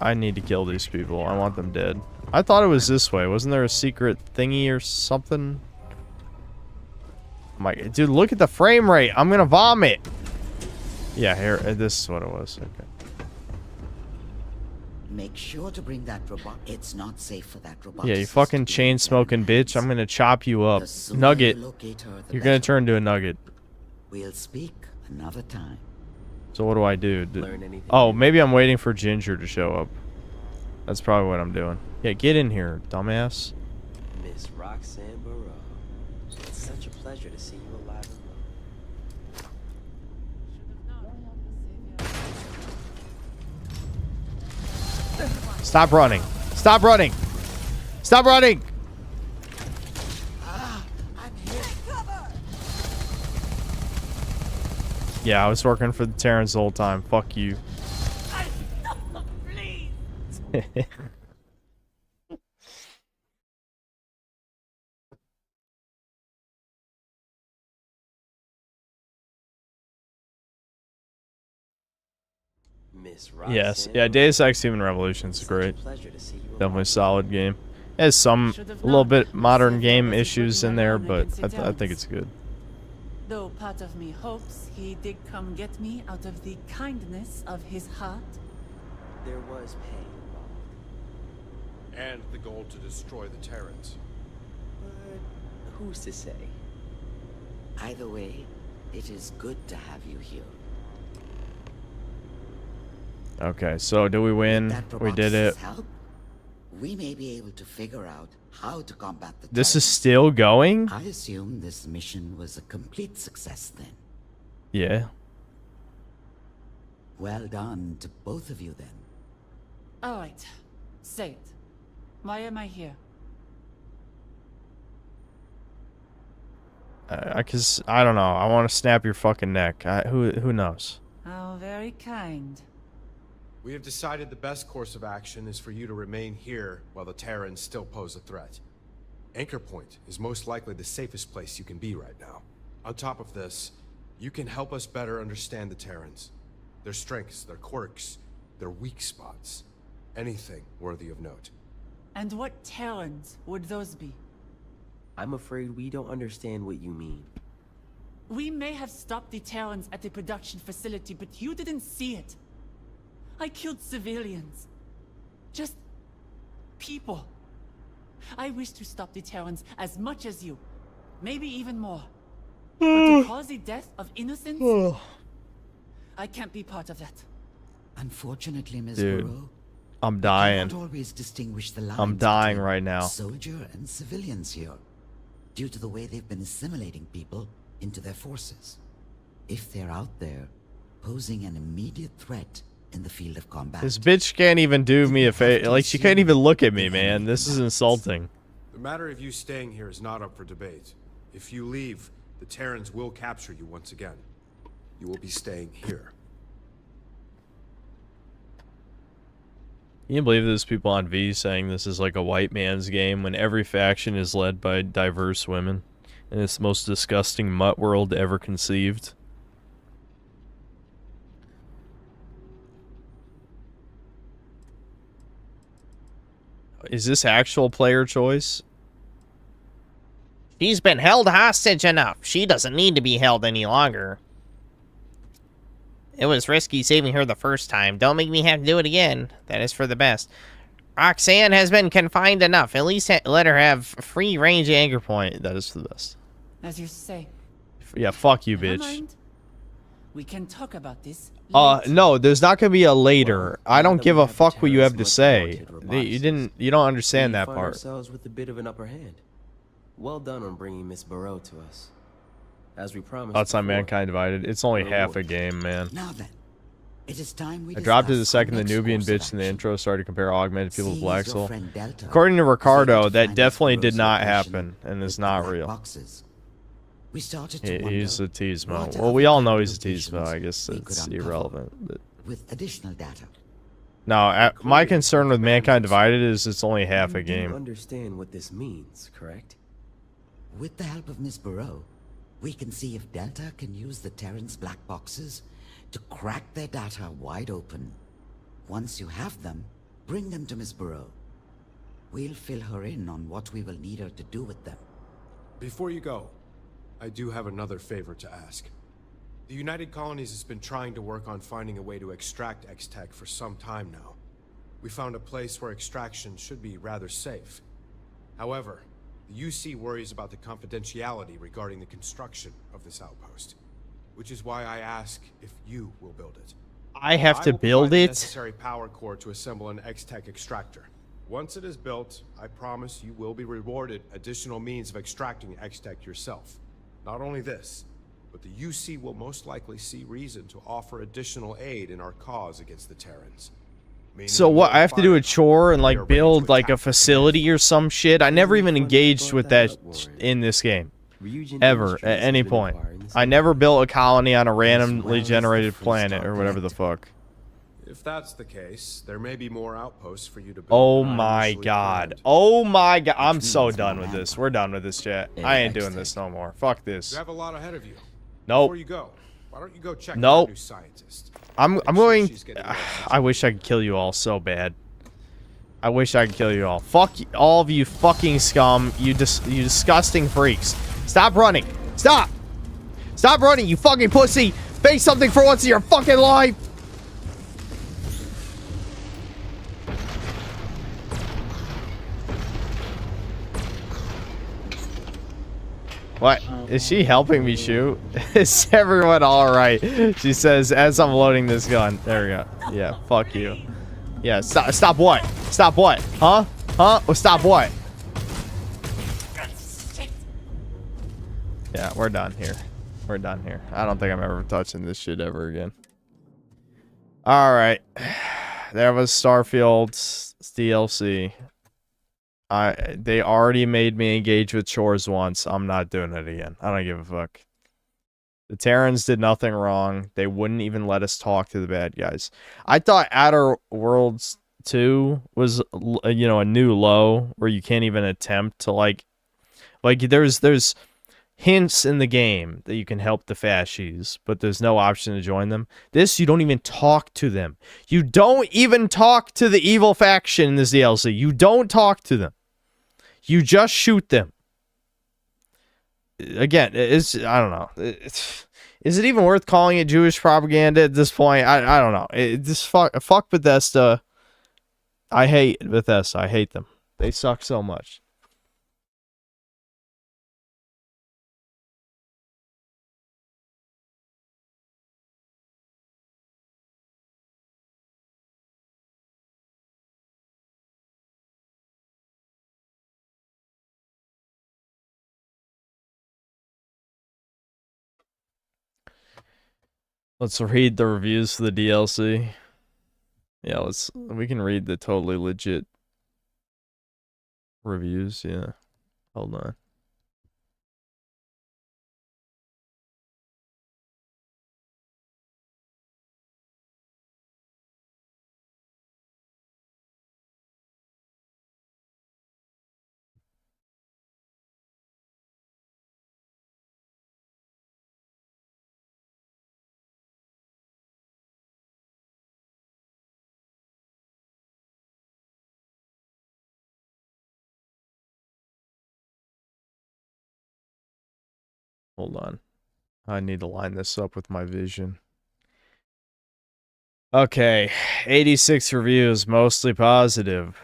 I need to kill these people. I want them dead. I thought it was this way. Wasn't there a secret thingy or something? My dude, look at the frame rate. I'm gonna vomit. Yeah, here. This is what it was. Okay. Make sure to bring that robot. It's not safe for that robot. Yeah, you fucking chain smoking bitch. I'm gonna chop you up. Nugget. You're gonna turn into a nugget. We'll speak another time. So what do I do? Oh, maybe I'm waiting for Ginger to show up. That's probably what I'm doing. Yeah, get in here, dumbass. Miss Roxanne Barrow. It's such a pleasure to see you alive and well. Stop running. Stop running. Stop running. Yeah, I was working for the Terrans the whole time. Fuck you. Yes, yeah, Deus Ex Human Revolution is great. Definitely a solid game. It has some a little bit modern game issues in there, but I think it's good. Though part of me hopes he did come get me out of the kindness of his heart. There was pain involved. And the goal to destroy the Terrans. But who's to say? Either way, it is good to have you here. Okay, so do we win? We did it. we may be able to figure out how to combat the This is still going? I assume this mission was a complete success then. Yeah. Well done to both of you then. All right. Say it. Why am I here? Cause I don't know. I want to snap your fucking neck. Who knows? How very kind. We have decided the best course of action is for you to remain here while the Terrans still pose a threat. Anchor Point is most likely the safest place you can be right now. On top of this, you can help us better understand the Terrans. Their strengths, their quirks, their weak spots. Anything worthy of note. And what Terrans would those be? I'm afraid we don't understand what you mean. We may have stopped the Terrans at the production facility, but you didn't see it. I killed civilians. Just people. I wish to stop the Terrans as much as you. Maybe even more. But to cause the death of innocents? I can't be part of that. Unfortunately, Ms. Dude, Burrow, I'm dying. cannot always distinguish the lines I'm dying between right now. soldier and civilians here, due to the way they've been assimilating people into their forces. If they're out there, posing an immediate threat in the field of combat. This bitch can't even do me a favor. Like, she can't even look at me, man. This is insulting. The matter of you staying here is not up for debate. If you leave, the Terrans will capture you once again. You will be staying here. Can you believe there's people on V saying this is like a white man's game when every faction is led by diverse women? And it's the most disgusting mutt world ever conceived. Is this actual player choice? She's been held hostage enough. She doesn't need to be held any longer. It was risky saving her the first time. Don't make me have to do it again. That is for the best. Roxanne has been confined enough. At least let her have free range anchor point. That is for the best. As you say. Yeah, fuck you, Never bitch. mind. We can talk about this. No, there's not gonna be a later. I don't give a fuck what you have to say. You don't understand that find part. ourselves with a bit of an upper hand. Well done on bringing Miss Burrow to us. As we promised. That's not before, Mankind Divided. It's only half a game, man. Now then, it is time we I dropped it the discuss our second the next Nubian course of bitch in the action. intro started to compare augmented people with Seize Black your Soul. friend Delta. According to Ricardo, Proceed to that find definitely Miss did Burrow's not location happen and with is the not black real. boxes. We started to wonder He's a Teasmo. what Well, other we all know kind he's a of Teasmo. locations I guess we could it's uncover irrelevant. But with additional data. no, my concern with Mankind Divided is it's only half a You do game. understand what this means, correct? With the help of Miss Burrow, we can see if Delta can use the Terran's black boxes to crack their data wide open. Once you have them, bring them to Miss Burrow. We'll fill her in on what we will need her to do with them. Before you go, I do have another favor to ask. The United Colonies has been trying to work on finding a way to extract X-Tech for some time now. We found a place where extraction should be rather safe. However, the UC worries about the confidentiality regarding the construction of this outpost, which is why I ask if you will build it. I have to will build provide the it? necessary power core to assemble an X-Tech extractor. Once it is built, I promise you will be rewarded additional means of extracting X-Tech yourself. Not only this, but the UC will most likely see reason to offer additional aid in our cause against the Terrans. So what? I have to do a chore and like build like a facility or some shit. I never even engaged with that in this game, ever at any point. I never built a colony on a randomly generated planet or whatever the fuck. If that's the case, there may be more outposts for you to build. Oh than I my initially god. planned. Oh my god. I'm so done with this. We're done with this, chat. I ain't doing this no more. Fuck You this. have a lot ahead of you. Nope. Before you go, why don't you go check out Nope. our new scientist? I'm going. I wish I could kill you all so bad. I wish I could kill you all. Fuck all of you fucking scum. You disgusting freaks. Stop running. Stop. Stop running, you fucking pussy. Face something for once in your fucking life. What? Is she helping me shoot? Is everyone alright? She says as I'm loading this gun. There we go. Yeah, fuck you. Yeah, stop what? Stop what? Huh? Huh? Oh, stop what? Yeah, we're done here. We're done here. I don't think I'm ever touching this shit ever again. Alright. There was Starfield's DLC. They already made me engage with chores once. I'm not doing it again. I don't give a fuck. The Terrans did nothing wrong. They wouldn't even let us talk to the bad guys. I thought Outer Worlds 2 was, you know, a new low where you can't even attempt to like there's hints in the game that you can help the fascies, but there's no option to join them. This, you don't even talk to them. You don't even talk to the evil faction in this DLC. You don't talk to them. You just shoot them. Again, I don't know. Is it even worth calling it Jewish propaganda at this point? I don't know. Fuck Bethesda. I hate Bethesda. I hate them. They suck so much. Let's read the reviews for the DLC. Yeah, we can read the totally legit reviews, yeah. Hold on. Hold on. I need to line this up with my vision. Okay, 86 reviews, mostly positive.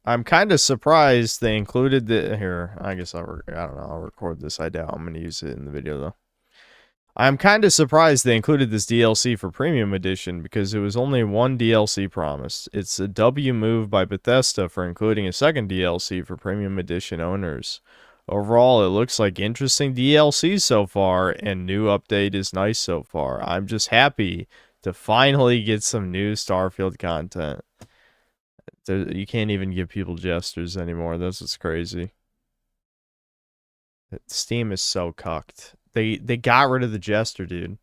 I'm kind of surprised they included the here. I guess I don't know. I'll record this. I doubt I'm gonna use it in the video though. I'm kind of surprised they included this DLC for Premium Edition because it was only one DLC promised. It's a W move by Bethesda for including a second DLC for Premium Edition owners. Overall, it looks like interesting DLC so far, and new update is nice so far. I'm just happy to finally get some new Starfield content. You can't even give people gestures anymore. This is crazy. Steam is so cucked. They got rid of the jester, dude.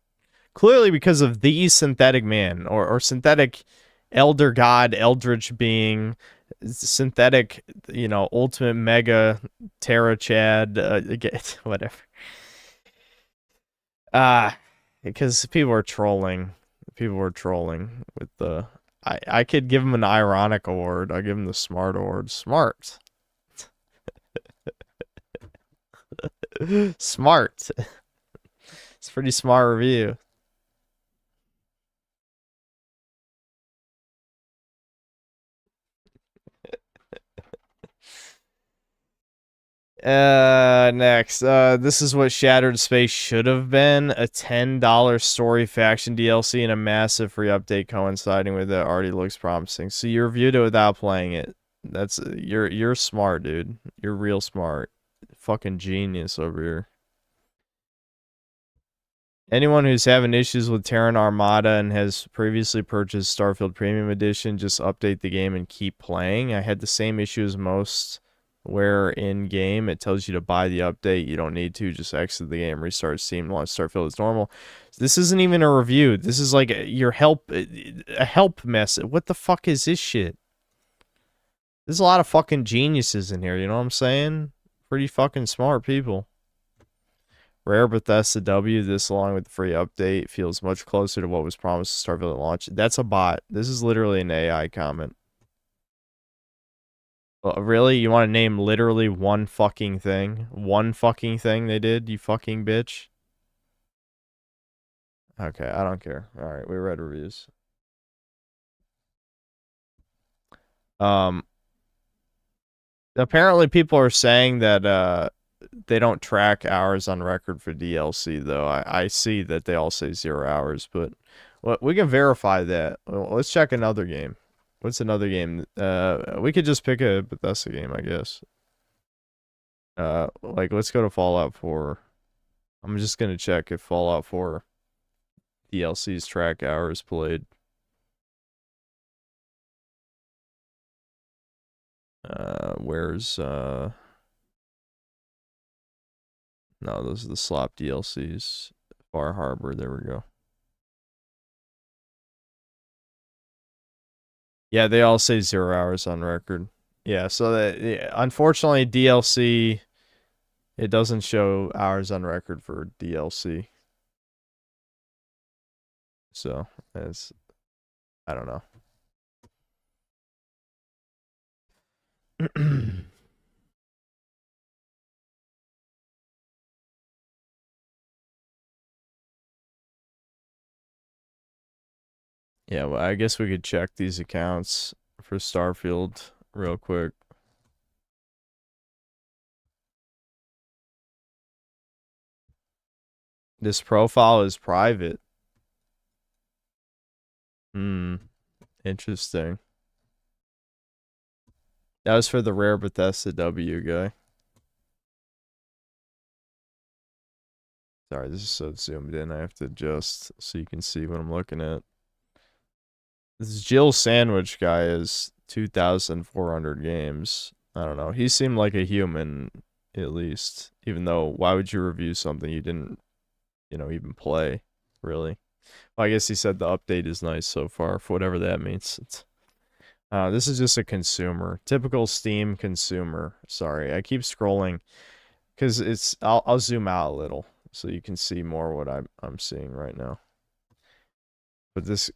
Clearly because of the synthetic man or synthetic elder god, eldritch being, synthetic, you know, ultimate mega Terra Chad, whatever. Because people are trolling. People were trolling with the. I could give him an ironic award. I give him the smart award. Smart. Smart. It's a pretty smart review. Next. This is what Shattered Space should have been. A $10 story faction DLC and a massive free update coinciding with it already looks promising. So you reviewed it without playing it. That's you're smart, dude. You're real smart. Fucking genius over here. Anyone who's having issues with Terran Armada and has previously purchased Starfield Premium Edition, just update the game and keep playing. I had the same issue as most, where in game it tells you to buy the update. You don't need to. Just exit the game, restart Steam, launch Starfield as normal. This isn't even a review. This is like a help mess. What the fuck is this shit? There's a lot of fucking geniuses in here. You know what I'm saying? Pretty fucking smart people. Rare Bethesda W, this along with the free update feels much closer to what was promised to Starfield at launch. That's a bot. This is literally an AI comment. Well, really? You want to name literally one fucking thing? One fucking thing they did, you fucking bitch? Okay, I don't care. Alright, we read reviews. Apparently people are saying that, they don't track hours on record for DLC, though. I see that they all say 0 hours, but we can verify that. Let's check another game. What's another game? We could just pick a Bethesda game, I guess. Like, let's go to Fallout 4. I'm just gonna check if Fallout 4 DLC's track hours played. Where's no, those are the slop DLCs. Far Harbor, there we go. Yeah, they all say 0 hours on record. Yeah, so that, yeah, unfortunately DLC, it doesn't show hours on record for DLC. So, it's, I don't know. Yeah, well, I guess we could check these accounts for Starfield real quick. This profile is private. Interesting. That was for the rare Bethesda W guy. Sorry, this is so zoomed in. I have to adjust so you can see what I'm looking at. This Jill Sandwich guy is 2,400 games. I don't know. He seemed like a human, at least. Even though, why would you review something you didn't, even play, really? Well, I guess he said the update is nice so far, for whatever that means. This is just a consumer. Typical Steam consumer. Sorry, I keep scrolling. Because it's... I'll zoom out a little, so you can see more what I'm seeing right now. But this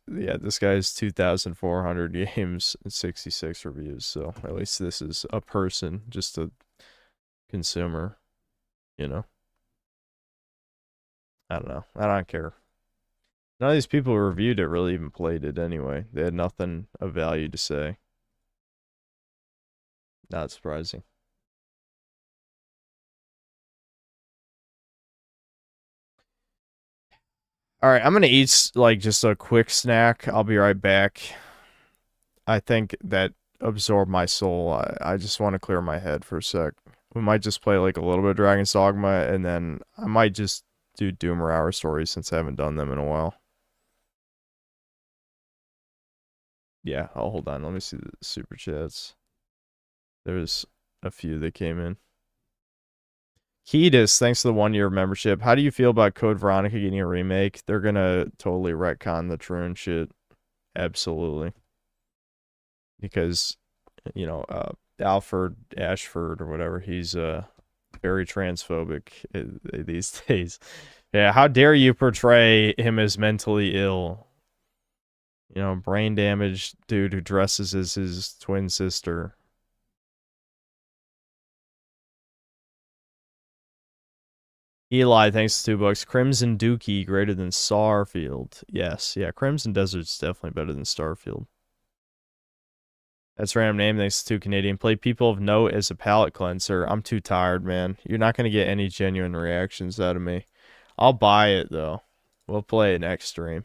guy has 2,400 games and 66 reviews, so at least this is a person, just a consumer, I don't know. I don't care. None of these people who reviewed it really even played it anyway. They had nothing of value to say. Not surprising. All right, I'm going to eat like just a quick snack. I'll be right back. I think that absorbed my soul. I just want to clear my head for a sec. We might just play like a little bit of Dragon's Dogma, and then I might just do Doomer Hour stories since I haven't done them in a while. Yeah, hold on. Let me see the super chats. There's a few that came in. Keydus, thanks to the 1 year membership. How do you feel about Code Veronica getting a remake? They're gonna totally retcon the Troon shit. Absolutely. Because, Alfred Ashford or whatever, he's very transphobic these days. Yeah, how dare you portray him as mentally ill? Brain damaged dude who dresses as his twin sister. Eli, thanks to $2. Crimson Dookie greater than Starfield. Yes, yeah, Crimson Desert's definitely better than Starfield. That's a random name, thanks to Canadian. Play People of Note as a palate cleanser. I'm too tired, man. You're not going to get any genuine reactions out of me. I'll buy it, though. We'll play it next stream.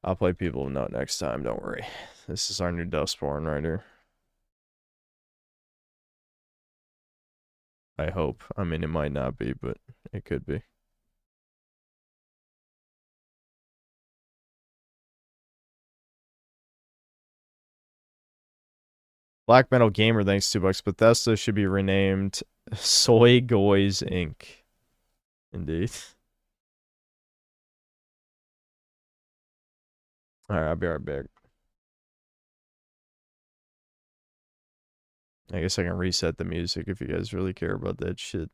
I'll play People of Note next time, don't worry. This is our new Dustborn right here. I hope. I mean, it might not be, but it could be. Black Metal Gamer, thanks $2. Bethesda should be renamed Soy Goys Inc. Indeed. Alright, I'll be right back. I guess I can reset the music if you guys really care about that shit.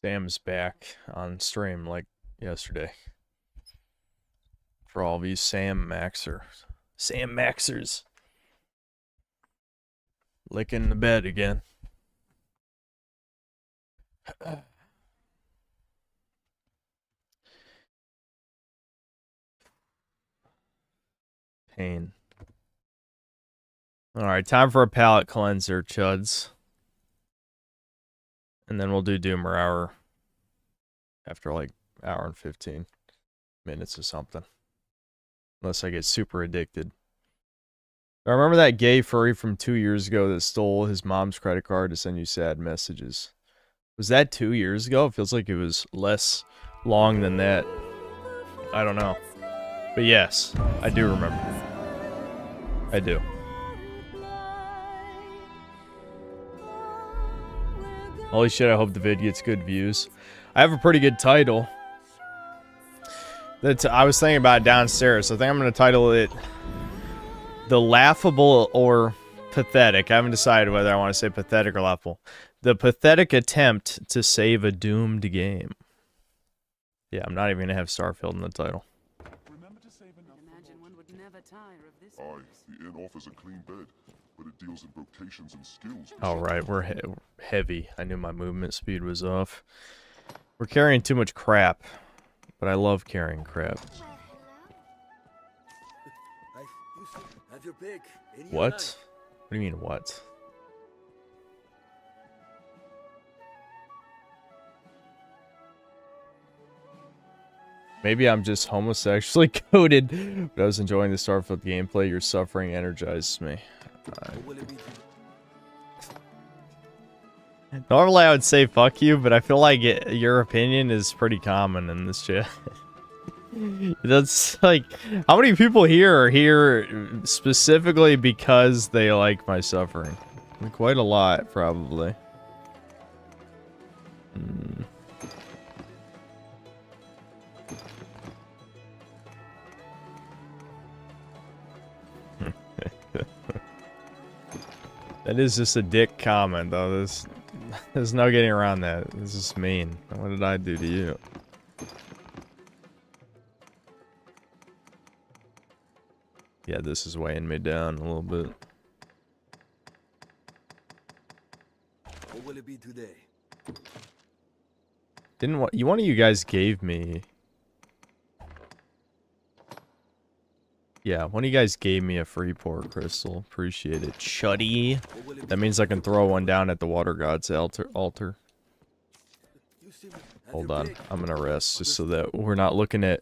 Sam's back on stream like yesterday. For all these Sam Maxers. Licking the bed again. Pain. Alright, time for a palate cleanser, chuds. And then we'll do Doomer Hour after like hour and 15 minutes or something. Unless I get super addicted. I remember that gay furry from 2 years ago that stole his mom's credit card to send you sad messages. Was that 2 years ago? It feels like it was less long than that. I don't know. But yes, I do remember. I do. Holy shit, I hope the vid gets good views. I have a pretty good title. I was thinking about it downstairs. So I think I'm going to title it The Laughable or Pathetic. I haven't decided whether I want to say pathetic or laughable. The pathetic attempt to save a doomed game. Yeah, I'm not even going to have Starfield in the title. The inn offers a clean bed, but it deals in vocations and skills. Alright, we're heavy. I knew my movement speed was off. We're carrying too much crap, but I love carrying crap. What? What do you mean, what? Maybe I'm just homosexually coded, but I was enjoying the Starfield gameplay. Your suffering energizes me. Normally I would say fuck you, but I feel like your opinion is pretty common in this chat. That's like, how many people here are here specifically because they like my suffering? Quite a lot, probably. That is just a dick comment, though. There's no getting around that. This is mean. What did I do to you? Yeah, this is weighing me down a little bit. What will it be today? One of you guys gave me... Yeah, one of you guys gave me a free pour crystal. Appreciate it. Chuddy. That means I can throw one down at the water god's altar. Hold on. I'm gonna rest just so that we're not looking at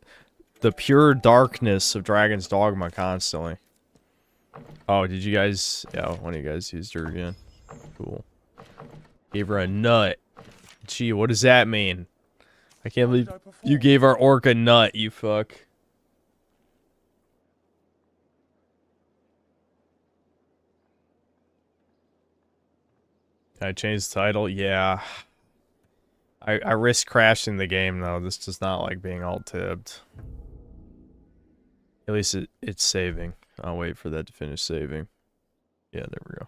the pure darkness of Dragon's Dogma constantly. Oh, did you guys... Yeah, one of you guys used her again. Cool. Gave her a nut. Gee, what does that mean? I can't believe you gave our orc a nut, you fuck. Can I change the title? Yeah. I risk crashing the game, though. This does not like being alt-tabbed. At least it's saving. I'll wait for that to finish saving. Yeah, there we go.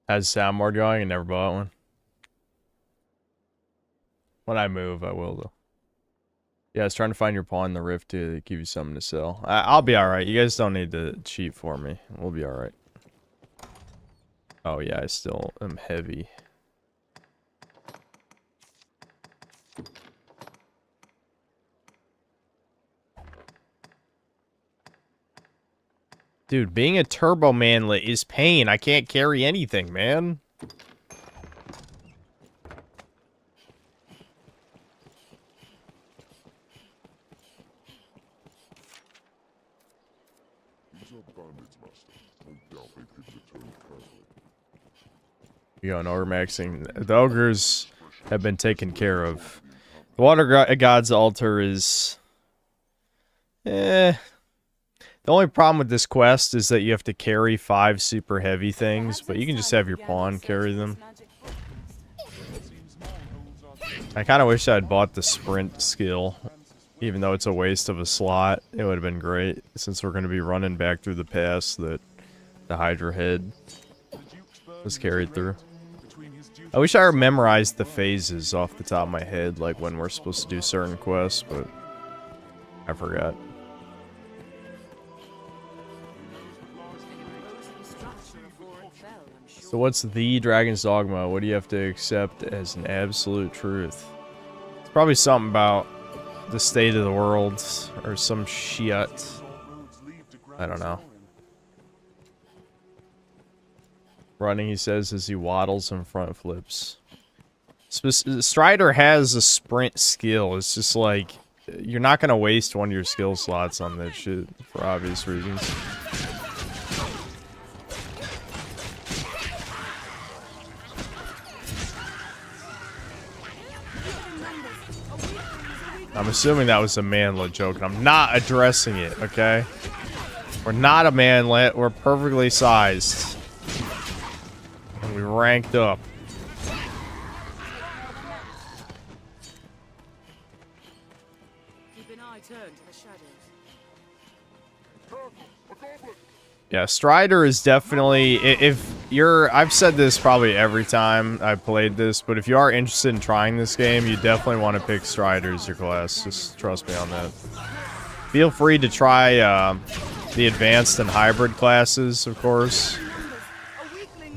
Has soundboard going? I never bought one. When I move, I will, though. Yeah, I was trying to find your pawn in the rift to give you something to sell. I'll be alright. You guys don't need to cheat for me. We'll be alright. Oh, yeah, I still am heavy. Dude, being a turbo manlet is pain. I can't carry anything, man. You know, overmaxing. The ogres have been taken care of. The water god's altar is... The The only problem with this quest is that you have to carry 5 super heavy things, but you can just have your pawn carry them. I kind of wish I'd bought the sprint skill, even though it's a waste of a slot. It would have been great, since we're going to be running back through the pass that the Hydra head was carried through. I wish I memorized the phases off the top of my head, like when we're supposed to do certain quests, but I forgot. So what's the Dragon's Dogma? What do you have to accept as an absolute truth? It's probably something about the state of the world or some shit. I don't know. Running, he says, as he waddles and front flips. Strider has a sprint skill. It's just like, you're not going to waste one of your skill slots on that shit for obvious reasons. I'm assuming that was a manlet joke, and I'm not addressing it, okay? We're not a manlet, we're perfectly sized. And we ranked up. Keep an eye turned to the shadows. Yeah, Strider is definitely, if you're, I've said this probably every time I've played this, but if you are interested in trying this game, you definitely want to pick Strider as your class. Just trust me on that. Feel free to try the advanced and hybrid classes, of course.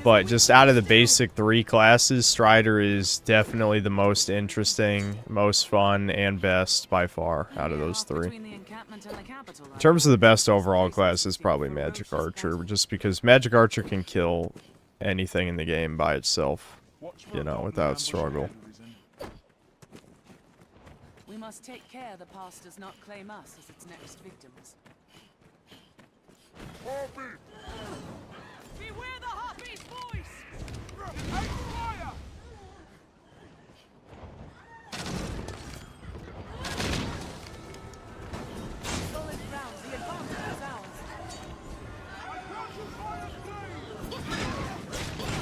But just out of the basic 3 classes, Strider is definitely the most interesting, most fun, and best by far out of those 3. In terms of the best overall class, is probably Magic Archer, just because Magic Archer can kill anything in the game by itself, you know, without struggle. We must take care the past does not claim us as its next victims. Beware the Harpy's voice! Fire! Solid ground, the advantage is ours.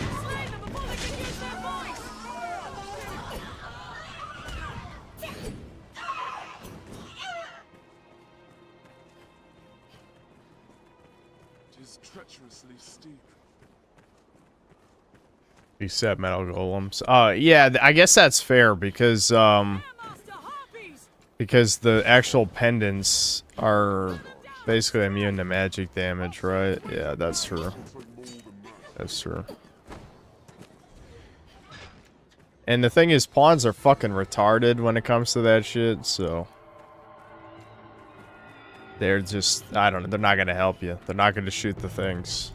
Slay them before they can use their voice! It is treacherously steep. Except metal golems. Yeah, I guess that's fair because the actual pendants are basically immune to magic damage, right? Yeah, that's true. That's true. And the thing is, pawns are fucking retarded when it comes to that shit, so they're just, I don't know, they're not gonna help you. They're not gonna shoot the things.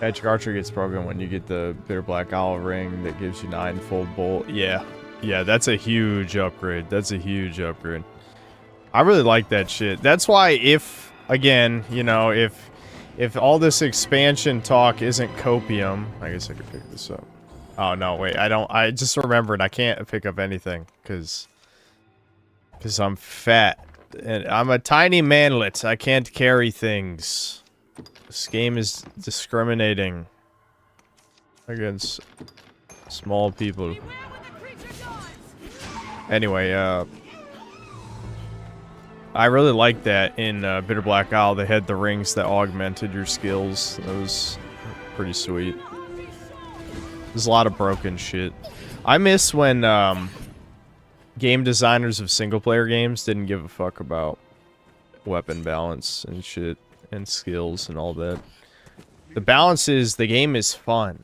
Magic Archer gets broken when you get the Bitter Black Owl ring that gives you 9 full bolt. Yeah. Yeah, that's a huge upgrade. That's a huge upgrade. I really like that shit. That's why if, again, you know, if all this expansion talk isn't copium, I guess I could pick this up. Oh, no, wait, I just remembered I can't pick up anything, because I'm fat. And I'm a tiny manlet. I can't carry things. This game is discriminating against small people. Anyway, I really like that in Bitter Black Isle. They had the rings that augmented your skills. That was pretty sweet. There's a lot of broken shit. I miss when game designers of single-player games didn't give a fuck about weapon balance and shit. And skills and all that. The balance is, the game is fun.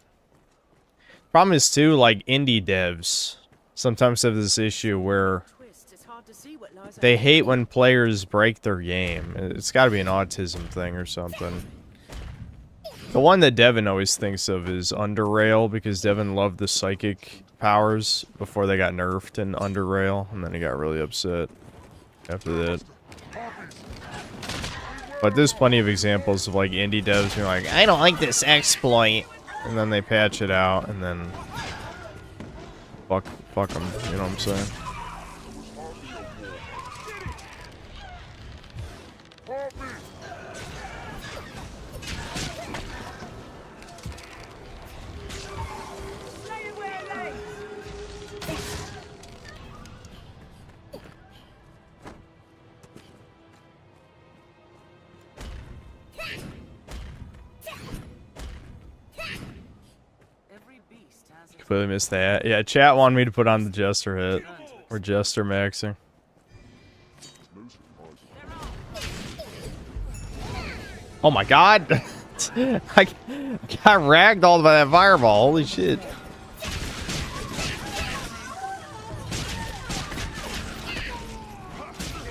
Problem is too, like indie devs sometimes have this issue where they hate when players break their game. It's got to be an autism thing or something. The one that Devin always thinks of is Underrail, because Devin loved the psychic powers before they got nerfed in Underrail, and then he got really upset after that. But there's plenty of examples of like indie devs being like, I don't like this exploit, and then they patch it out, and then fuck them. You know what I'm saying? Completely missed that. Yeah, chat wanted me to put on the Jester hit. Or Jester maxing. Oh my god! I got ragdolled by that fireball. Holy shit.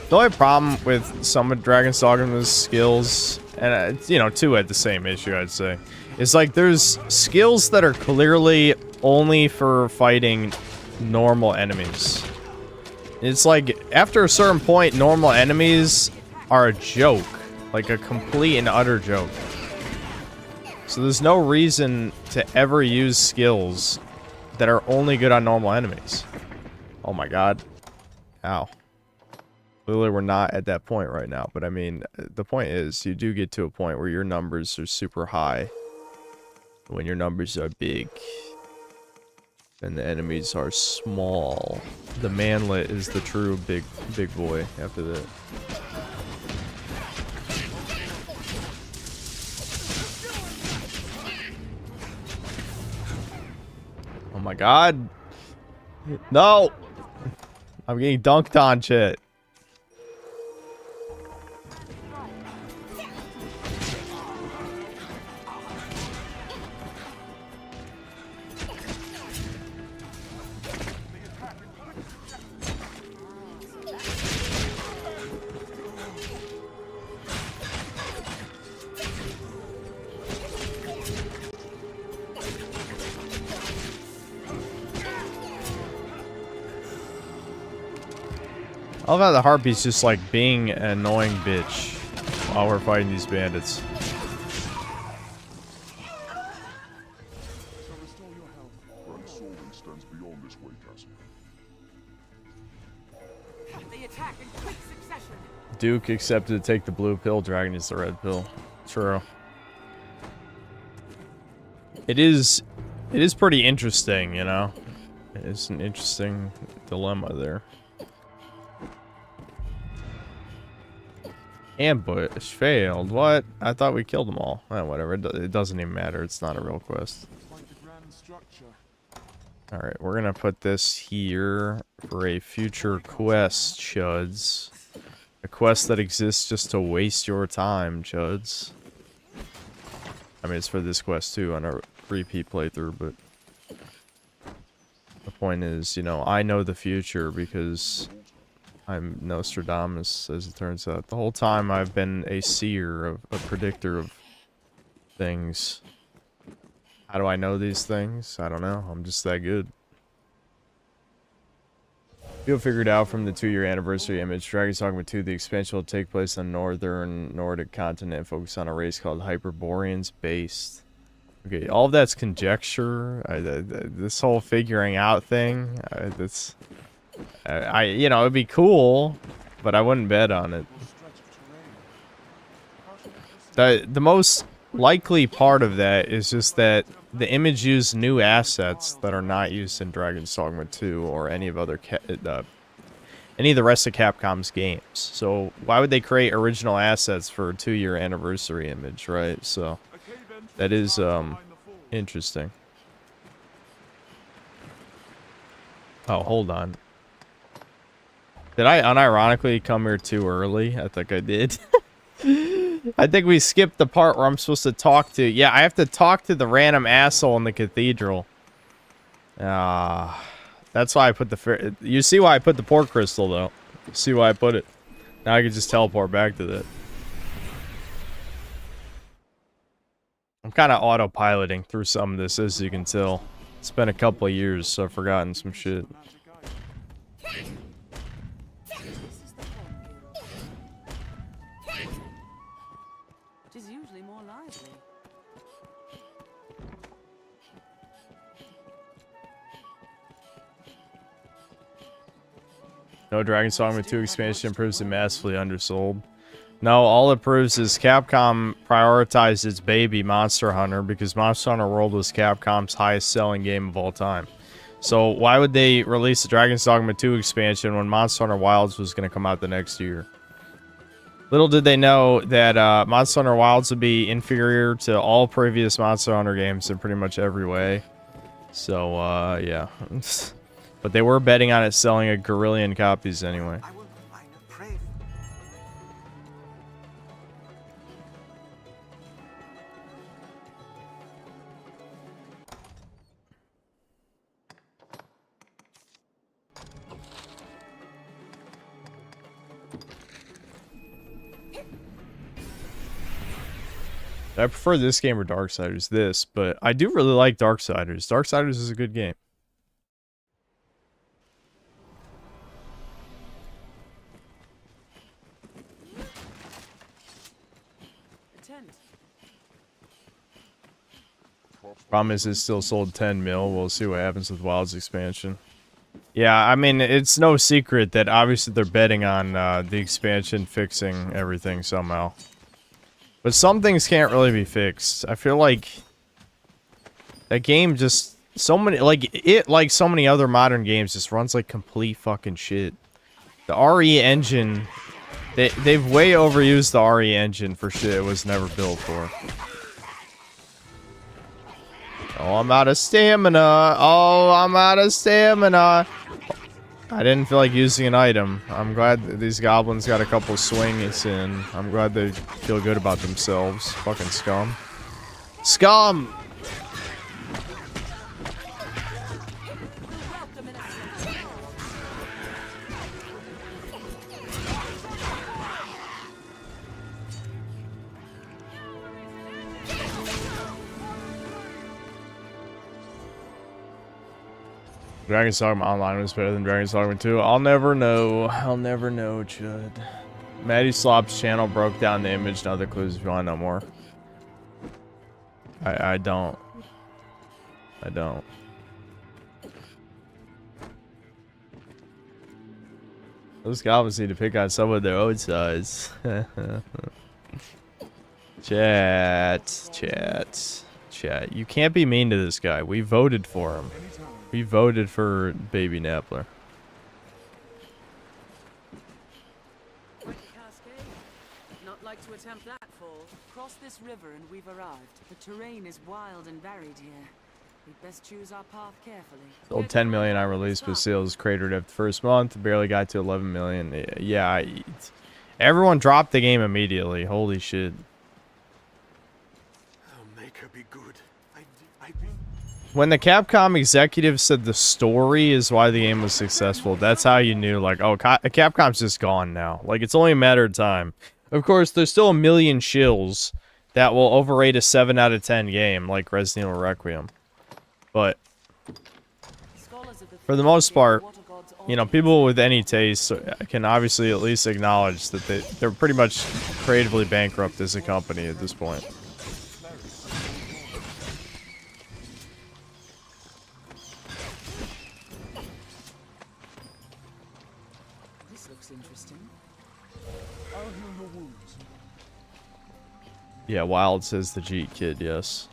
The only problem with some of Dragon's Dogma's skills, and it's, you know, two had the same issue, I'd say, is like there's skills that are clearly only for fighting normal enemies. It's like after a certain point, normal enemies are a joke, like a complete and utter joke. So there's no reason to ever use skills that are only good on normal enemies. Oh my god. Ow. Clearly we're not at that point right now, but I mean, the point is, you do get to a point where your numbers are super high. When your numbers are big, and the enemies are small. The manlet is the true big boy after that. Oh my god. No! I'm getting dunked on, shit. I love how the Harpy's just like being an annoying bitch while we're fighting these bandits. Duke accepted to take the blue pill, Dragon is the red pill. True. It is pretty interesting, you know? It's an interesting dilemma there. Ambush failed. What? I thought we killed them all. Eh, whatever. It doesn't even matter. It's not a real quest. Alright, we're gonna put this here for a future quest, chuds. A quest that exists just to waste your time, chuds. I mean, it's for this quest too on a repeat playthrough, but the point is, you know, I know the future because I'm Nostradamus, as it turns out. The whole time I've been a seer, a predictor of things. How do I know these things? I don't know. I'm just that good. You'll figure it out from the 2-year anniversary image. Dragon's Dogma 2, the expansion will take place on northern Nordic continent, focus on a race called Hyperboreans based. Okay, all of that's conjecture. This whole figuring out thing, you know, it'd be cool, but I wouldn't bet on it. The most likely part of that is just that the image used new assets that are not used in Dragon's Dogma 2 or any of the rest of Capcom's games. So why would they create original assets for a 2-year anniversary image, right? So that is interesting. Oh, hold on. Did I unironically come here too early? I think I did. I think we skipped the part where I'm supposed to talk to... Yeah, I have to talk to the random asshole in the cathedral. That's why I put the... You see why I put the port crystal, though. You see why I put it. Now I can just teleport back to that. I'm kind of autopiloting through some of this, as you can tell. It's been a couple of years, so I've forgotten some shit. No, Dragon's Dogma 2 expansion proves it massively undersold. No, all it proves is Capcom prioritized its baby, Monster Hunter, because Monster Hunter World was Capcom's highest selling game of all time. So why would they release the Dragon's Dogma 2 expansion when Monster Hunter Wilds was going to come out the next year? Little did they know that Monster Hunter Wilds would be inferior to all previous Monster Hunter games in pretty much every way. So, yeah. But they were betting on it selling a gorillion copies anyway. I prefer this game or Darksiders, this, but I do really like Darksiders. Darksiders is a good game. Problem is it's still sold 10 mil. We'll see what happens with Wilds expansion. Yeah, I mean, it's no secret that obviously they're betting on the expansion fixing everything somehow. But some things can't really be fixed. I feel like that game just so many other modern games just runs like complete fucking shit. The RE engine, they've way overused the RE engine for shit it was never built for. Oh, I'm out of stamina. Oh, I'm out of stamina. I didn't feel like using an item. I'm glad that these goblins got a couple swings in. I'm glad they feel good about themselves. Fucking scum. Scum! Dragon's Dogma Online was better than Dragon's Dogma 2. I'll never know. I'll never know, Chud. Maddie Slop's channel broke down the image and other clues if you want to know more. I don't. I don't. Those goblins need to pick on someone their own size. Chat. You can't be mean to this guy. We voted for him. We voted for Baby Nappler. Not like to attempt that fall. Cross this river and we've arrived. The terrain is wild and varied here. We'd best choose our path carefully. Sold 10 million on release, but sales cratered after the first month. Barely got to 11 million. Yeah, everyone dropped the game immediately. Holy shit. I'll make her be good. When the Capcom executive said the story is why the game was successful, that's how you knew, like, oh, Capcom's just gone now. Like, it's only a matter of time. Of course, there's still a million shills that will overrate a 7 out of 10 game, like Resident Evil Requiem. But, for the most part, you know, people with any taste can obviously at least acknowledge that they're pretty much creatively bankrupt as a company at this point. Yeah, Wild says the Jeet Kid, yes.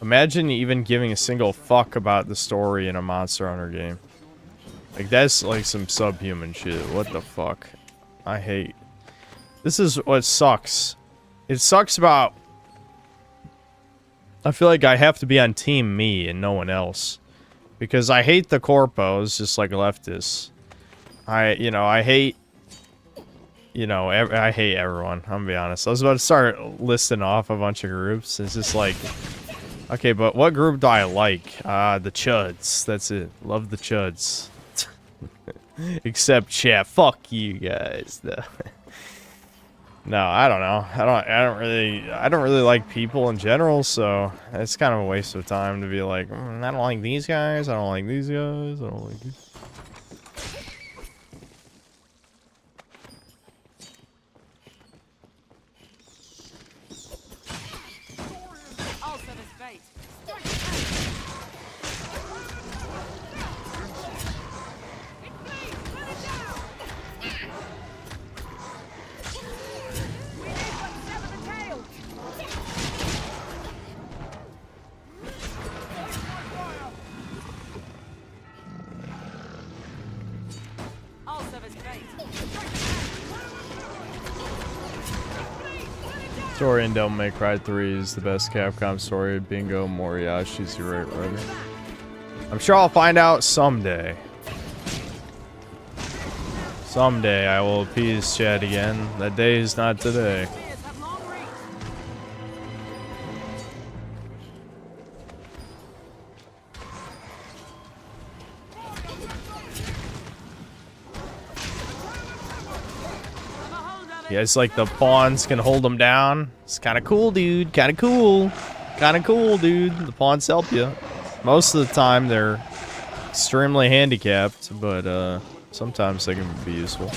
Imagine even giving a single fuck about the story in a Monster Hunter game. Like, that's like some subhuman shit. What the fuck? I hate. This is what sucks. It sucks about... I feel like I have to be on team me and no one else. Because I hate the corpos, just like leftists. I hate... I hate everyone, I'm gonna be honest. I was about to start listing off a bunch of groups. It's just like, okay, but what group do I like? The Chuds. That's it. Love the Chuds. Except chat. Fuck you guys. No, I don't know. I don't really like people in general, so it's kind of a waste of time to be like, I don't like these guys. I don't like these guys. I don't like these. Story in Devil May Cry 3 is the best Capcom story. Bingo, Moriarty's the right writer. I'm sure I'll find out someday. Someday I will appease Chad again. That day is not today. Yeah, it's like the pawns can hold them down. It's kind of cool, dude. Kind of cool. Kind of cool, dude. The pawns help you. Most of the time, they're extremely handicapped, but sometimes they can be useful.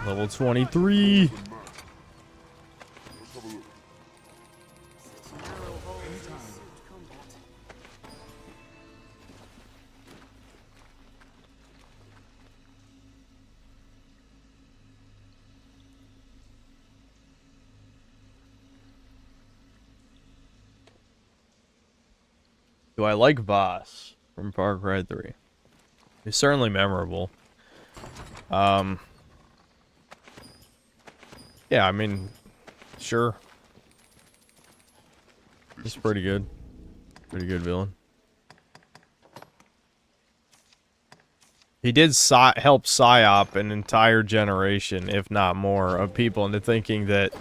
Level 23. Do I like Voss from Far Cry 3? He's certainly memorable. Yeah, I mean, sure. He's pretty good. Pretty good villain. He did help psyop an entire generation, if not more, of people into thinking that,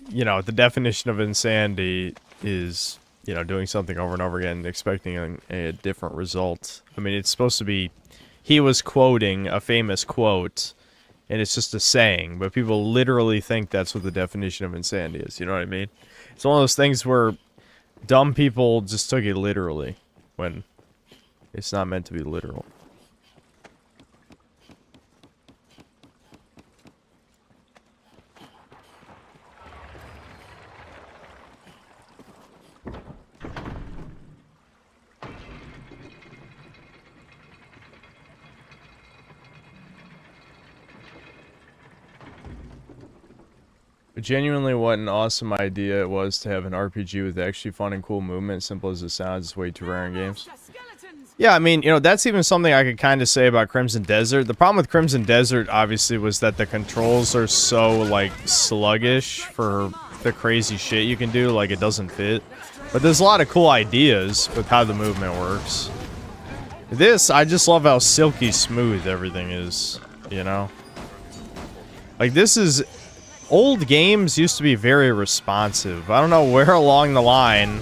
you know, the definition of insanity is, you know, doing something over and over again and expecting a different result. I mean, it's supposed to be, he was quoting a famous quote, and it's just a saying, but people literally think that's what the definition of insanity is, you know what I mean? It's one of those things where dumb people just took it literally, when it's not meant to be literal. Genuinely, what an awesome idea it was to have an RPG with actually fun and cool movement. Simple as it sounds, it's way too rare in games. Yeah, I mean, you know, that's even something I could kind of say about Crimson Desert. The problem with Crimson Desert, obviously, was that the controls are so, like, sluggish for the crazy shit you can do. Like, it doesn't fit. But there's a lot of cool ideas with how the movement works. This, I just love how silky smooth everything is, you know? Like, this is... Old games used to be very responsive. I don't know where along the line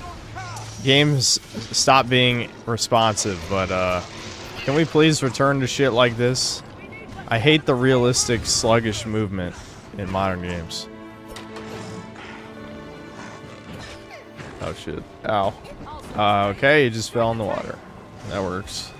games stopped being responsive, but can we please return to shit like this? I hate the realistic, sluggish movement in modern games. Oh shit. Ow. Okay, you just fell in the water. That works.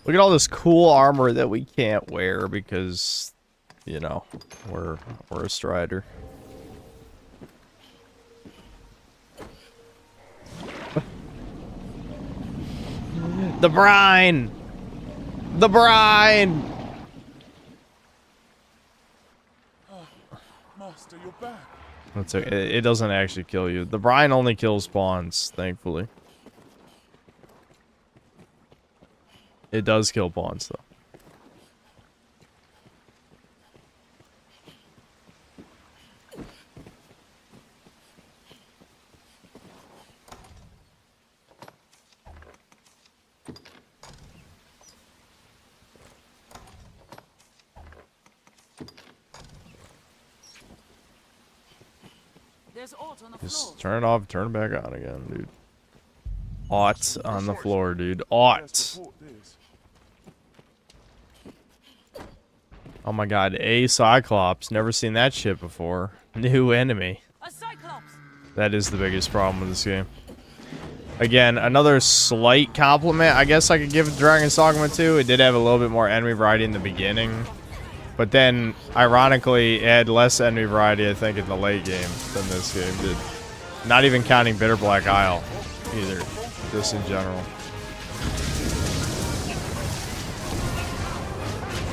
Look at all this cool armor that we can't wear because, you know, we're a Strider. The brine! The brine! Master, you're back. That's okay. It doesn't actually kill you. The brine only kills spawns, thankfully. It does kill pawns, though. There's aught on the floor. Just turn it off, turn it back on again, dude. Aught on the floor, dude. Aught. Oh my god, a Cyclops. Never seen that shit before. New enemy. A Cyclops. That is the biggest problem with this game. Again, another slight compliment I guess I could give Dragon's Dogma 2. It did have a little bit more enemy variety in the beginning. But then, ironically, it had less enemy variety, I think, in the late game than this game did. Not even counting Bitter Black Isle, either. Just in general.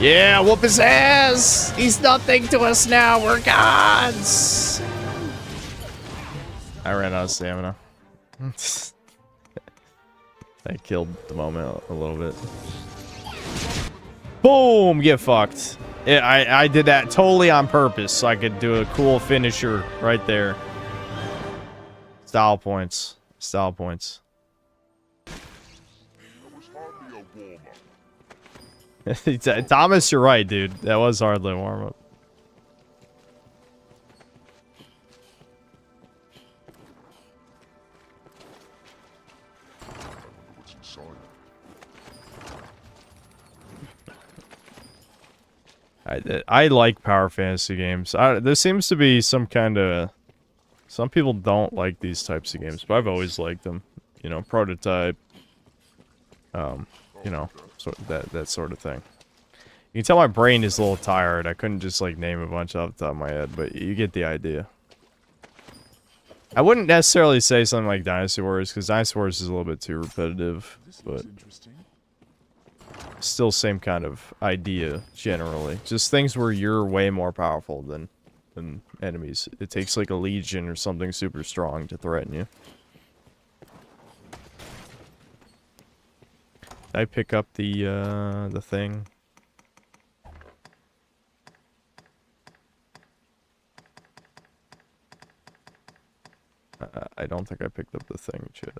Yeah, whoop his ass! He's nothing to us now, we're gods! I ran out of stamina. I killed the moment a little bit. Boom! Get fucked. I did that totally on purpose so I could do a cool finisher right there. Style points. Style points. Thomas, you're right, dude. That was hardly a warm-up. I like power fantasy games. There seems to be some kind of... Some people don't like these types of games, but I've always liked them. You know, Prototype. You know, that sort of thing. You can tell my brain is a little tired. I couldn't just, like, name a bunch off the top of my head, but you get the idea. I wouldn't necessarily say something like Dynasty Warriors, because Dynasty Warriors is a little bit too repetitive, but... Still same kind of idea, generally. Just things where you're way more powerful than enemies. It takes like a legion or something super strong to threaten you. Did I pick up the thing? I don't think I picked up the thing, shit.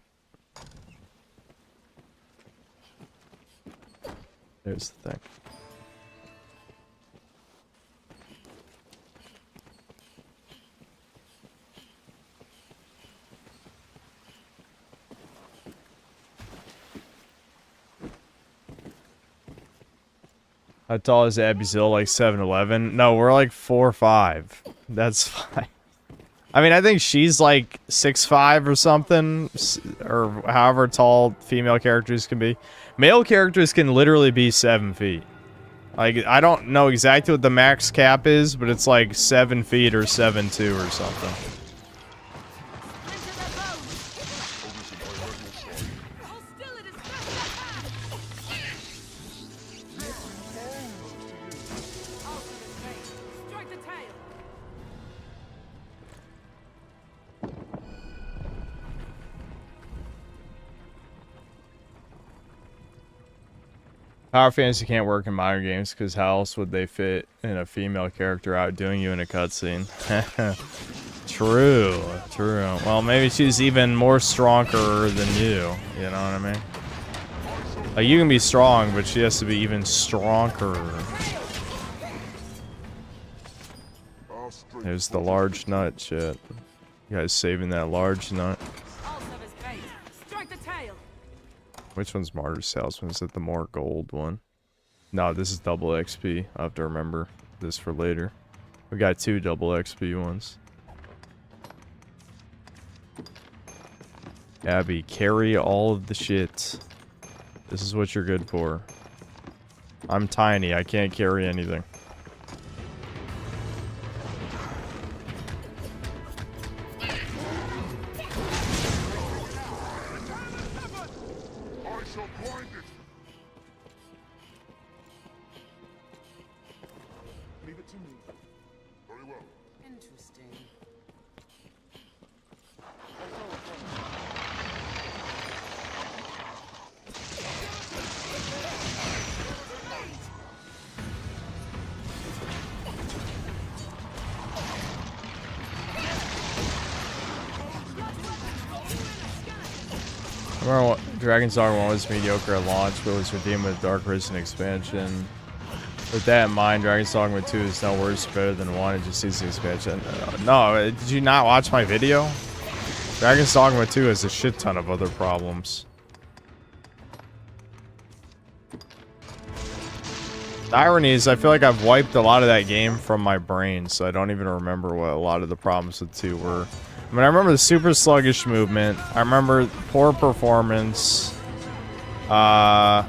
There's the thing. How tall is Abby's-Hill? Like 7'11"? No, we're like 4'5". That's fine. I mean, I think she's like 6'5" or something, or however tall female characters can be. Male characters can literally be 7 feet. Like, I don't know exactly what the max cap is, but it's like 7 feet or 7'2" or something. Power fantasy can't work in modern games because how else would they fit in a female character outdoing you in a cutscene? True, true. Well, maybe she's even more stronger than you. You know what I mean? Like, you can be strong, but she has to be even stronger. There's the large nut shit. You guys saving that large nut. Which one's Martyr Salesman? Is it the more gold one? No, this is double XP. I'll have to remember this for later. We got 2 double XP ones. Abby, carry all of the shit. This is what you're good for. I'm tiny. I can't carry anything. Dragon's Dogma 1 was mediocre at launch, but was redeemed with Dark Risen expansion. With that in mind, Dragon's Dogma 2 is no worse, better than 1. It just needs the expansion. No, did you not watch my video? Dragon's Dogma 2 has a shit ton of other problems. The irony is, I feel like I've wiped a lot of that game from my brain, so I don't even remember what a lot of the problems with 2 were. I mean, I remember the super sluggish movement. I remember poor performance. I'm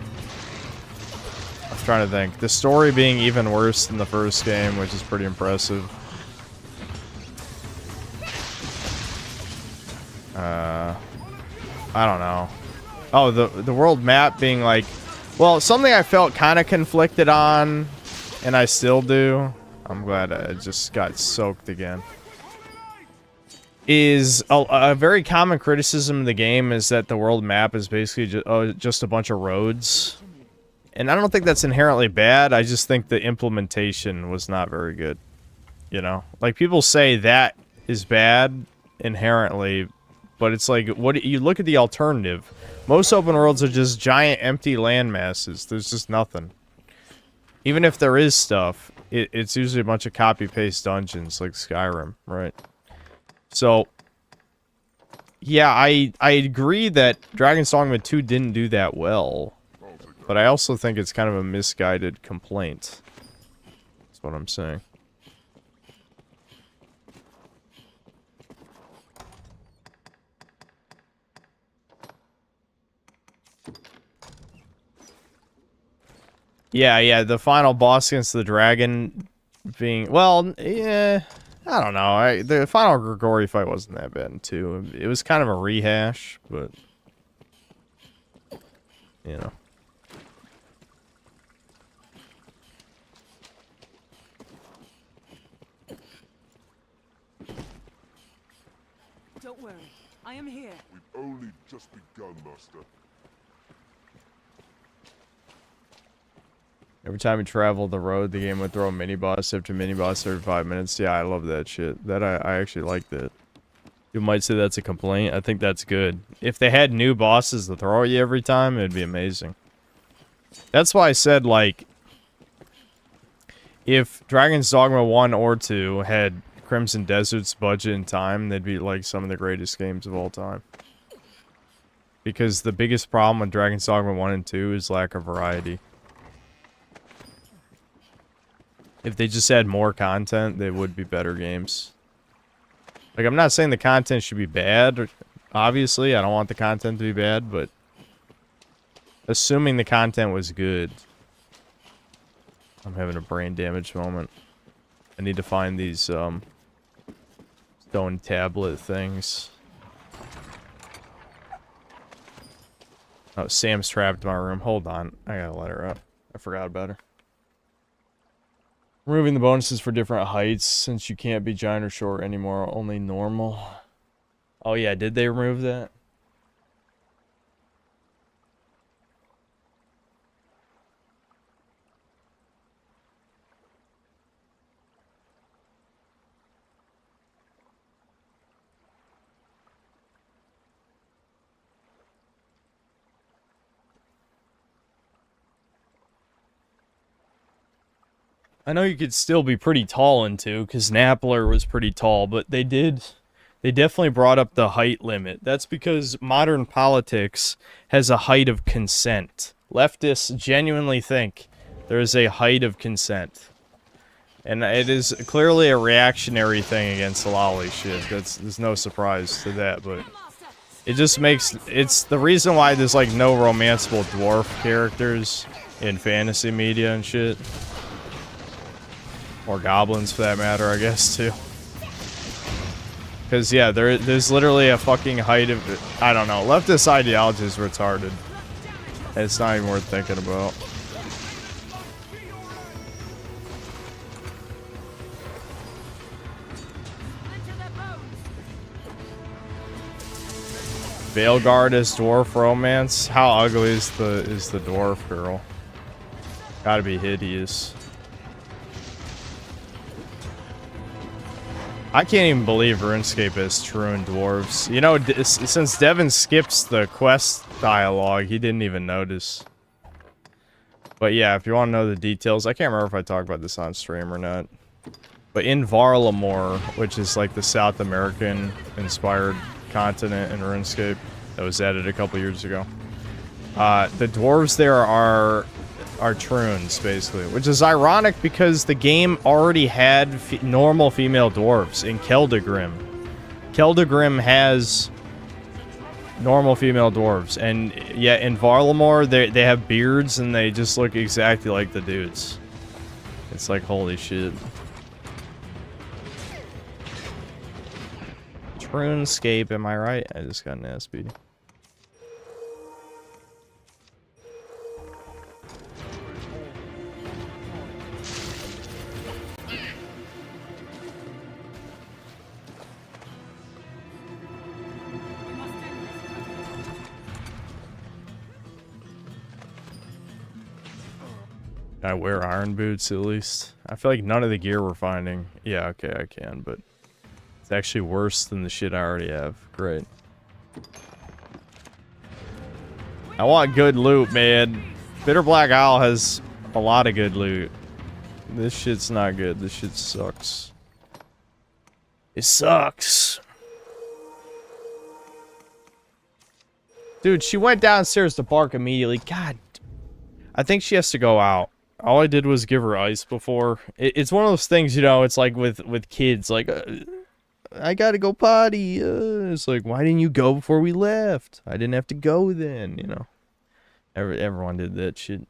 trying to think. The story being even worse than the first game, which is pretty impressive. I don't know. Oh, the world map being like... Well, something I felt kind of conflicted on, and I still do. I'm glad I just got soaked again. Is a very common criticism of the game is that the world map is basically just a bunch of roads. And I don't think that's inherently bad. I just think the implementation was not very good. You know? Like, people say that is bad inherently, but it's like, what you look at the alternative. Most open worlds are just giant empty land masses. There's just nothing. Even if there is stuff, it's usually a bunch of copy-paste dungeons like Skyrim, right? So, yeah, I agree that Dragon's Dogma 2 didn't do that well. But I also think it's kind of a misguided complaint. That's what I'm saying. Yeah, the final boss against the dragon being... Well, yeah, I don't know. The final Grigori fight wasn't that bad, too. It was kind of a rehash, but... You know. Don't worry, I am here. We've only just begun, Master. Every time you travel the road, the game would throw a mini-boss after mini-boss every 5 minutes. Yeah, I love that shit. That I actually like that. You might say that's a complaint. I think that's good. If they had new bosses to throw at you every time, it'd be amazing. That's why I said, like... If Dragon's Dogma 1 or 2 had Crimson Desert's budget and time, they'd be like some of the greatest games of all time. Because the biggest problem with Dragon's Dogma 1 and 2 is lack of variety. If they just had more content, they would be better games. Like, I'm not saying the content should be bad. Obviously, I don't want the content to be bad, but... Assuming the content was good... I'm having a brain damage moment. I need to find these, stone tablet things. Oh, Sam's trapped in my room. Hold on. I gotta let her up. I forgot about her. Removing the bonuses for different heights, since you can't be giant or short anymore, only normal. Oh yeah, did they remove that? I know you could still be pretty tall in 2, because Nappler was pretty tall, but they definitely brought up the height limit. That's because modern politics has a height of consent. Leftists genuinely think there is a height of consent. And it is clearly a reactionary thing against lolly shit. There's no surprise to that, but it just makes... It's the reason why there's, like, no romanceable dwarf characters in fantasy media and shit. Or goblins, for that matter, I guess, too. Because, yeah, there's literally a fucking height of... I don't know. Leftist ideology is retarded. It's not even worth thinking about. Veilguard is dwarf romance? How ugly is the dwarf girl? Gotta be hideous. I can't even believe RuneScape has Truan dwarves. You know, since Devin skips the quest dialogue, he didn't even notice. But yeah, if you want to know the details, I can't remember if I talked about this on stream or not. But in Varlamore, which is like the South American inspired continent in RuneScape that was added a couple years ago, the dwarves there are troons, basically. Which is ironic because the game already had normal female dwarves in Keldagrim. Keldagrim has normal female dwarves, and yeah, in Varlamore they have beards and they just look exactly like the dudes. It's like, holy shit. RuneScape, am I right? I just got an ass beating. Can I wear iron boots at least? I feel like none of the gear we're finding. Yeah, okay, I can, but it's actually worse than the shit I already have. Great. I want good loot, man. Bitter Black Isle has a lot of good loot. This shit's not good. This shit sucks. It sucks. Dude, she went downstairs to bark immediately. God. I think she has to go out. All I did was give her ice before. It's one of those things, you know, it's like with kids, like, I gotta go potty. It's like, why didn't you go before we left? I didn't have to go then, you know. Everyone did that shit.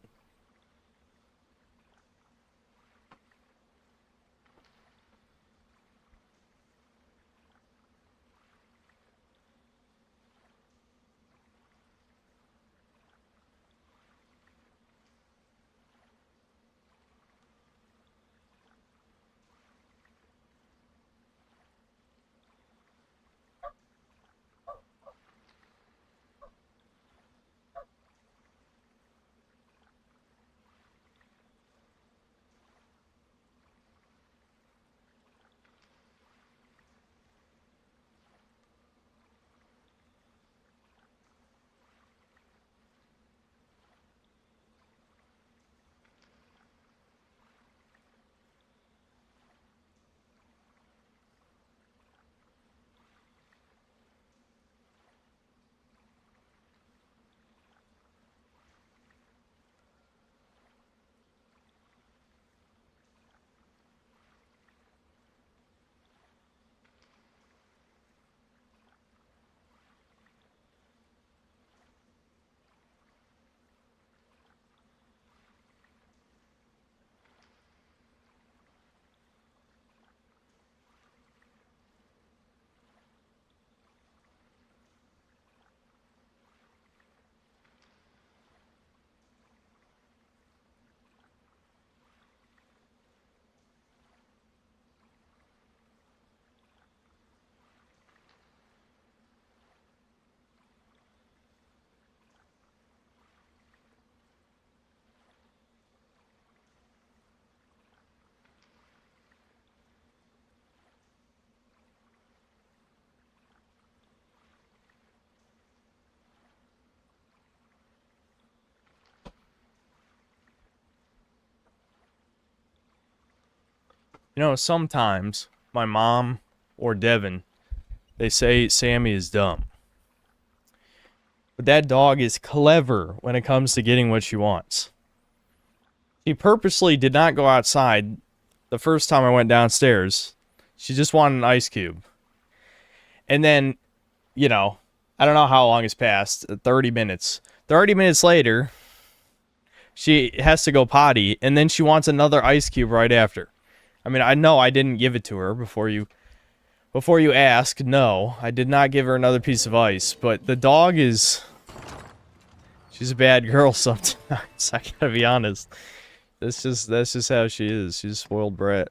You know, sometimes my mom or Devin, they say Sammy is dumb. But that dog is clever when it comes to getting what she wants. She purposely did not go outside the first time I went downstairs. She just wanted an ice cube. And then, you know, I don't know how long has passed, 30 minutes. 30 minutes later, she has to go potty, and then she wants another ice cube right after. I mean, I know I didn't give it to her before you ask. No, I did not give her another piece of ice, but the dog is... She's a bad girl sometimes, I gotta be honest. That's just how she is. She's a spoiled brat.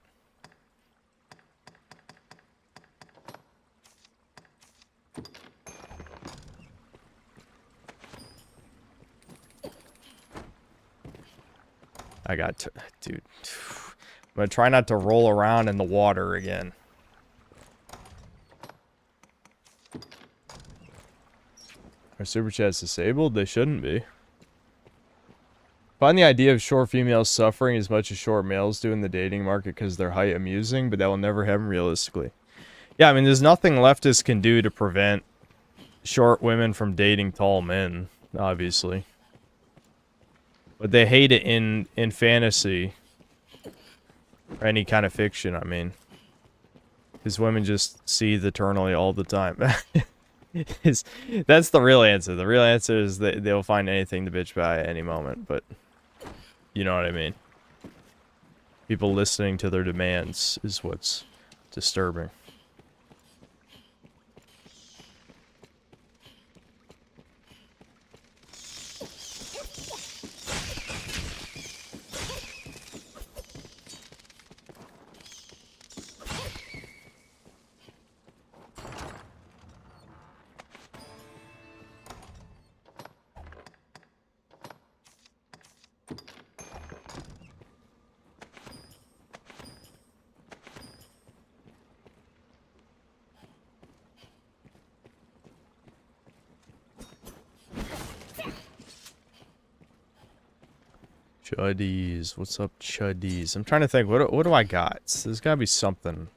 Dude. I'm gonna try not to roll around in the water again. Are super chats disabled? They shouldn't be. Find the idea of short females suffering as much as short males do in the dating market because their height amusing, but that will never happen realistically. Yeah, I mean, there's nothing leftists can do to prevent short women from dating tall men, obviously. But they hate it in fantasy. Or any kind of fiction, I mean. Because women just seethe eternally all the time. That's the real answer. The real answer is that they'll find anything to bitch about at any moment, but you know what I mean. People listening to their demands is what's disturbing. Chuddies, what's up, chuddies? I'm trying to think, what do I got? There's gotta be something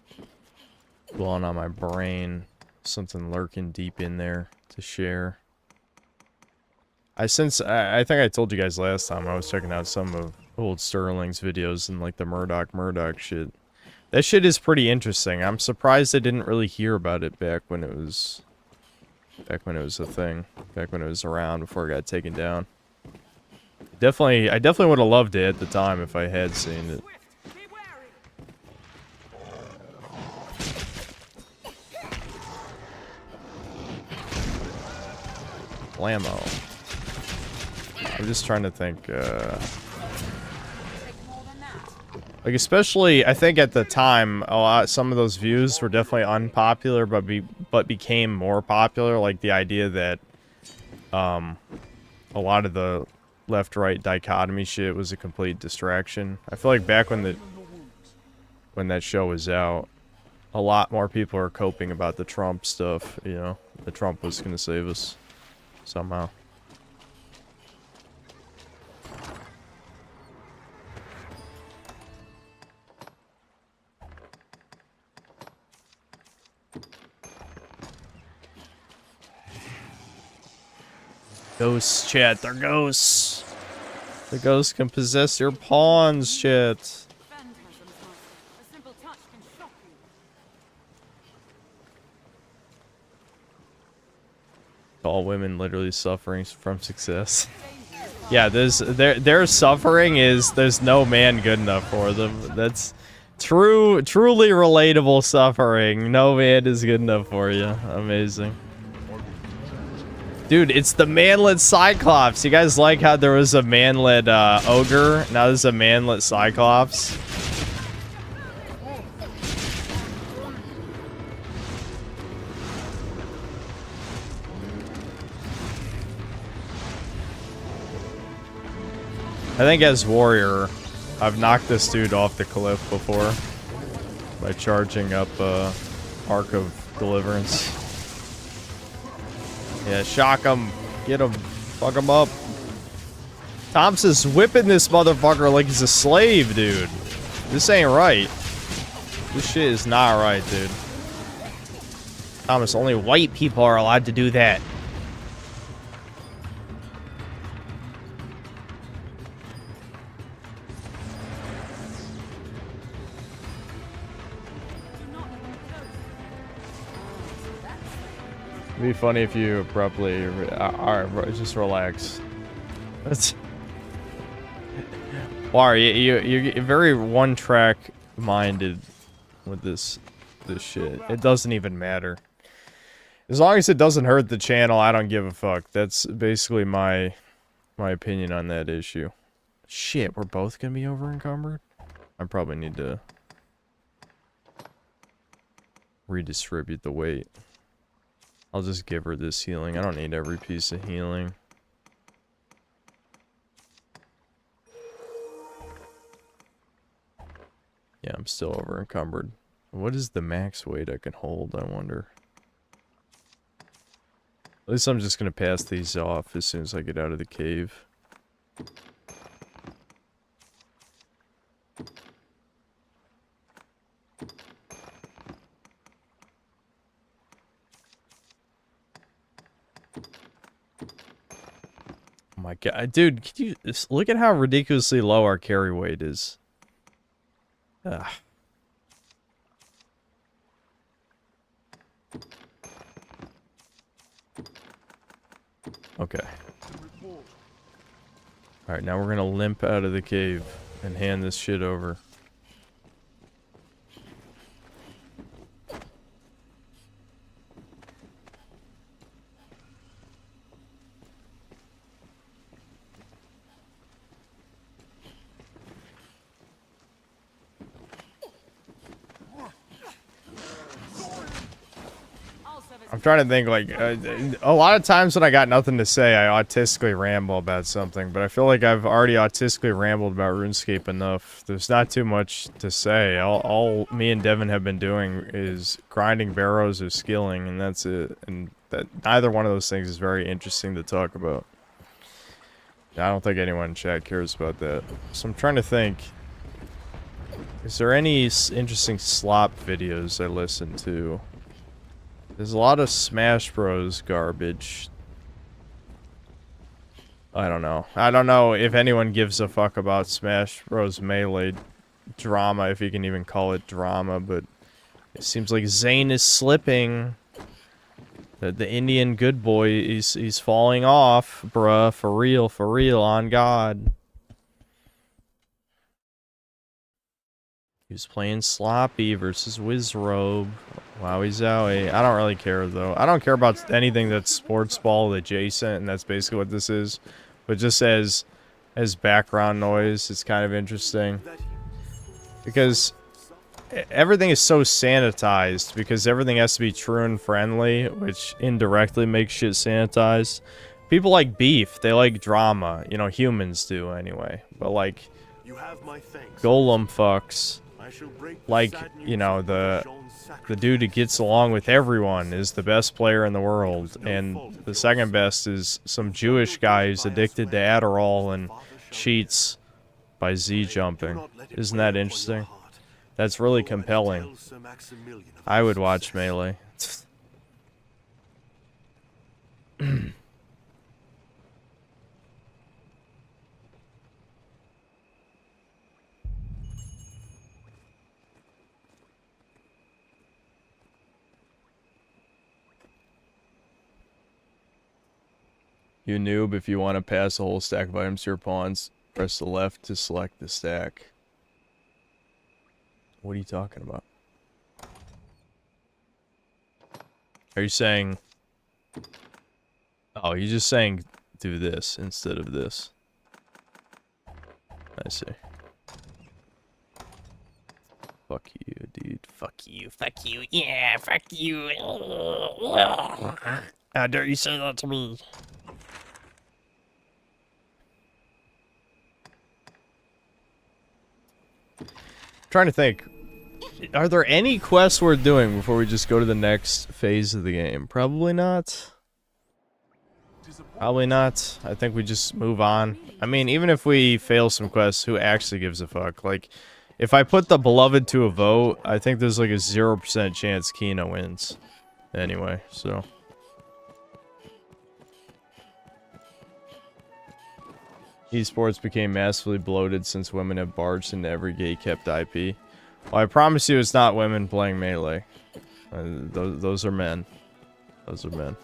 blowing on my brain, something lurking deep in there to share. I think I told you guys last time I was checking out some of old Sterling's videos and like the Murdoch shit. That shit is pretty interesting. I'm surprised I didn't really hear about it back when it was a thing, back when it was around before it got taken down. I definitely would have loved it at the time if I had seen it. Blammo. I'm just trying to think, like, especially, I think at the time, some of those views were definitely unpopular, but became more popular, like the idea that, a lot of the left-right dichotomy shit was a complete distraction. I feel like back when that show was out, a lot more people are coping about the Trump stuff, you know, that Trump was gonna save us somehow. Ghosts, chat, they're ghosts. The ghosts can possess your pawns, chat. All women literally suffering from success. Yeah, their suffering is there's no man good enough for them. That's truly relatable suffering. No man is good enough for you. Amazing. Dude, it's the manlet Cyclops. You guys like how there was a manlet ogre? Now there's a manlet Cyclops. I think as warrior, I've knocked this dude off the cliff before by charging up Arc of Deliverance. Yeah, shock him. Get him. Fuck him up. Thompson's whipping this motherfucker like he's a slave, dude. This ain't right. This shit is not right, dude. Thomas, only white people are allowed to do that. It'd be funny if you abruptly... Alright, just relax. That's... Wow, you're very one-track minded with this shit. It doesn't even matter. As long as it doesn't hurt the channel, I don't give a fuck. That's basically my opinion on that issue. Shit, we're both gonna be over-encumbered? I probably need to redistribute the weight. I'll just give her this healing. I don't need every piece of healing. Yeah, I'm still over encumbered. What is the max weight I can hold, I wonder? At least I'm just gonna pass these off as soon as I get out of the cave. my god, dude, could you look at how ridiculously low our carry weight is? Ugh. Okay. Alright, now we're gonna limp out of the cave and hand this shit over. I'm trying to think, like, a lot of times when I got nothing to say, I autistically ramble about something, but I feel like I've already autistically rambled about RuneScape enough. There's not too much to say. All me and Devin have been doing is grinding barrows or skilling, and that's it. And that neither one of those things is very interesting to talk about. I don't think anyone in chat cares about that. So I'm trying to think. Is there any interesting slop videos I listen to? There's a lot of Smash Bros. Garbage. I don't know. I don't know if anyone gives a fuck about Smash Bros. Melee drama, if you can even call it drama, but it seems like Zane is slipping. The Indian good boy, he's falling off, bruh. For real, on God. He was playing Sloppy versus Wizrobe. Wowie zowie. I don't really care, though. I don't care about anything that's sports ball adjacent, and that's basically what this is. But just as background noise, it's kind of interesting. Because everything is so sanitized, because everything has to be true and friendly, which indirectly makes shit sanitized. People like beef. They like drama. You know, humans do, anyway. But, like, golem fucks. Like, you know, the dude who gets along with everyone is the best player in the world, and the second best is some Jewish guy who's addicted to Adderall and cheats by Z-jumping. Isn't that interesting? That's really compelling. I would watch Melee. You noob, if you want to pass a whole stack of items to your pawns, press the left to select the stack. What are you talking about? Are you saying... Oh, you're just saying do this instead of this. I see. Fuck you, dude. Fuck you, yeah, fuck you. How dare you say that to me? Trying to think. Are there any quests worth doing before we just go to the next phase of the game? Probably not. Probably not. I think we just move on. I mean, even if we fail some quests, who actually gives a fuck? Like, if I put the beloved to a vote, I think there's like a 0% chance Kina wins. Anyway, so. Esports became massively bloated since women have barged into every gay-kept IP. Well, I promise you it's not women playing Melee. Those are men. Those are men.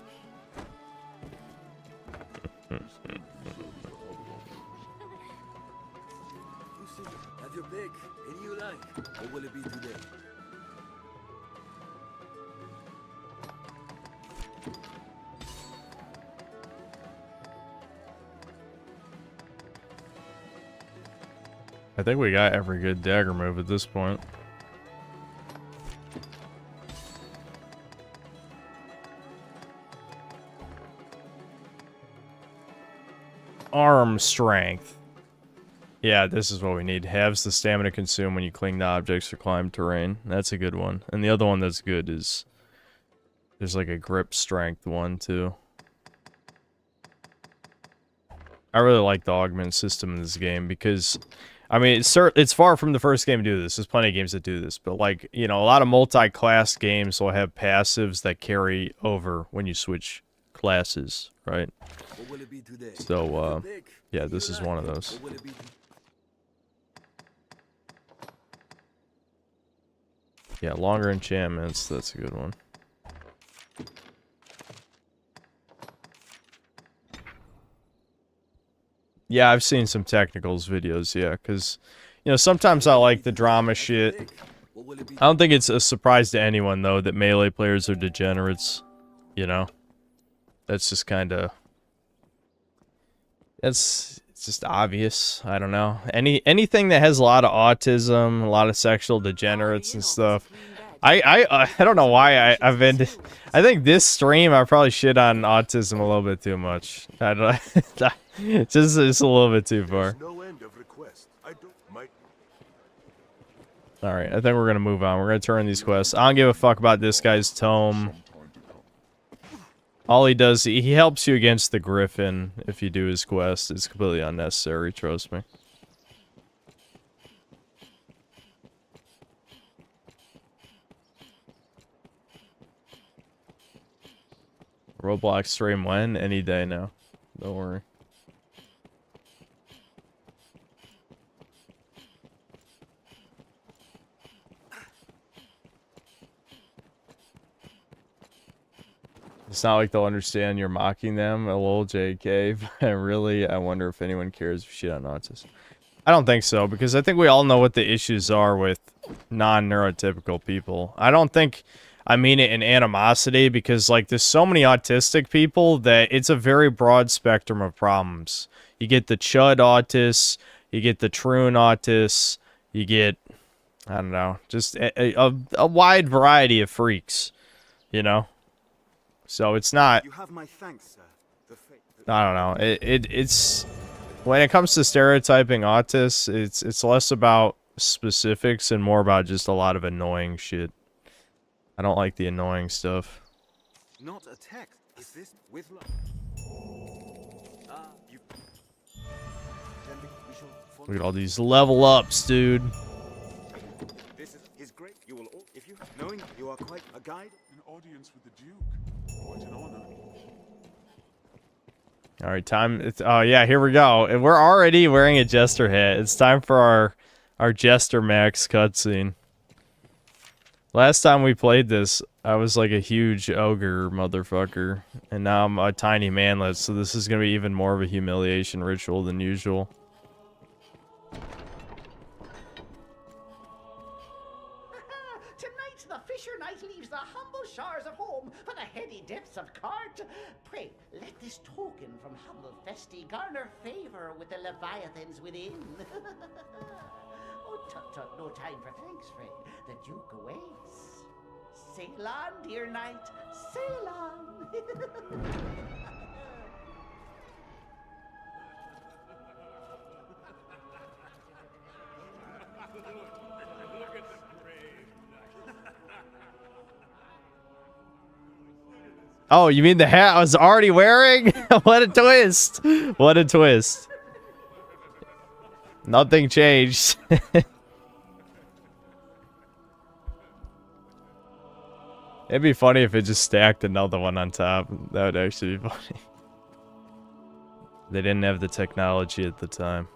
Have your pick. Any you like. What will it be today? I think we got every good dagger move at this point. Arm strength. Yeah, this is what we need. Halves the stamina consumed when you cling to objects or climb terrain. That's a good one. And the other one that's good is... There's like a grip strength one, too. I really like the augment system in this game because... I mean, it's far from the first game to do this. There's plenty of games that do this. But, like, you know, a lot of multi-class games will have passives that carry over when you switch classes, right? So, yeah, this is one of those. Yeah, longer enchantments, that's a good one. Yeah, I've seen some technicals videos, yeah, because, you know, sometimes I like the drama shit. I don't think it's a surprise to anyone, though, that melee players are degenerates, you know? That's just kind of... it's just obvious. I don't know. Anything that has a lot of autism, a lot of sexual degenerates and stuff. I don't know why I've been... I think this stream I probably shit on autism a little bit too much. I don't it's a little bit too far. Alright, I think we're gonna move on. We're gonna turn these quests. I don't give a fuck about this guy's tome. All he does, he helps you against the Griffin if you do his quest. It's completely unnecessary, trust me. Roblox stream when? Any day now. Don't worry. It's not like they'll understand you're mocking them, lol JK, but really, I wonder if anyone cares if shit on autism. I don't think so, because I think we all know what the issues are with non-neurotypical people. I don't think I mean it in animosity, because, like, there's so many autistic people that it's a very broad spectrum of problems. You get the chud autists, you get the troon autists, you get, I don't know, just a wide variety of freaks, you know? So it's not... You have my thanks, sir. I don't know. It's when it comes to stereotyping autists, it's less about specifics and more about just a lot of annoying shit. I don't like the annoying stuff. Not a text. Is this with love? Look at all these level ups, dude. This is great. You will all, if you knowing you are quite a guide. An audience with the Duke. Quite an honor. All right, time. Oh yeah, here we go. And we're already wearing a jester hat. It's time for our jester max cutscene. Last time we played this, I was like a huge ogre motherfucker, and now I'm a tiny manlet. So this is gonna be even more of a humiliation ritual than usual. Tonight the fisher knight leaves the humble shores of home for the heady depths of Cart. Pray, let this token from humble Festi garner favor with the leviathans within. Oh, tut, no time for thanks, friend. The Duke awaits. Sail on, dear knight, sail on. Oh, you mean the hat I was already wearing? What a twist! What a twist. Nothing changed. It'd be funny if it just stacked another one on top. That would actually be funny. They didn't have the technology at the time.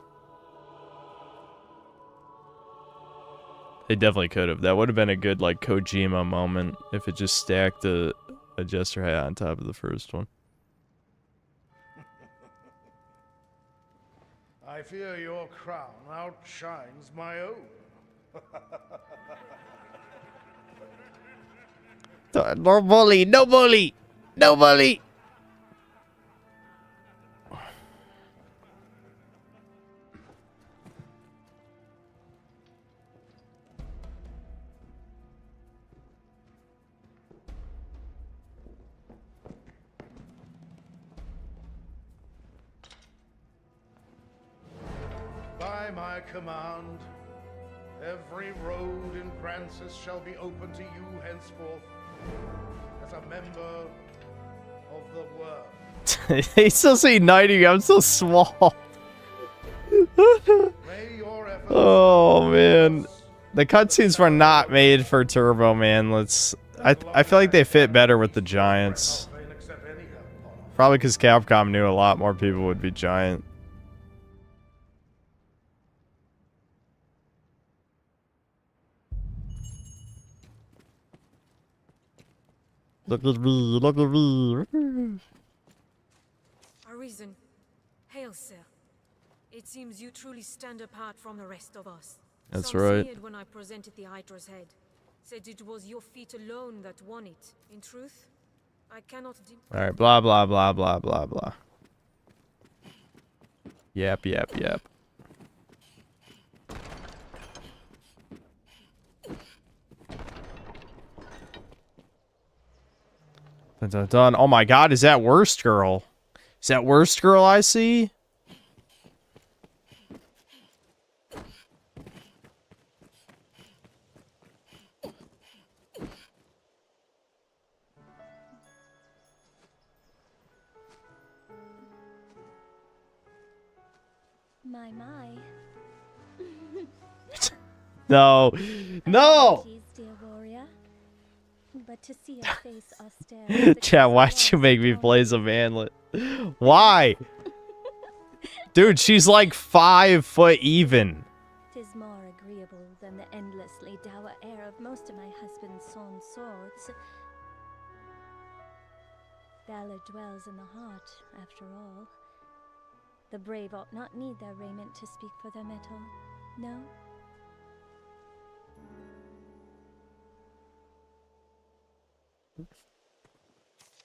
They definitely could have. That would have been a good, like, Kojima moment if it just stacked a jester hat on top of the first one. I fear your crown outshines my own. No bully, no bully, no bully. By my command, every road in Francis shall be open to you henceforth as a member of the world. He's still saying 90. I'm so small. Oh man, the cutscenes were not made for Turbo, man. I feel like they fit better with the giants. Probably because Capcom knew a lot more people would be giant. Look at me, look at me. Arisen. Hail, sir. It seems you truly stand apart from the rest of us. That's Some right. sneered when I presented the Hydra's head. Said it was your feat alone that won it. In truth, I cannot Alright, blah, blah, blah, blah, blah, blah. Yap, yap, yap. Dun, dun, dun. Oh my god, is that Worst Girl? Is that Worst Girl I see? My. No. No! Apologies, dear warrior. But to see her face austere as the Chat, why'd you make me play as a manlet? Why? Dude, she's like 5 foot even. 'tis more agreeable than the endlessly dour air of most of my husband's sawn swords. Valor dwells in the heart, after all. The brave ought not need their raiment to speak for their mettle, no?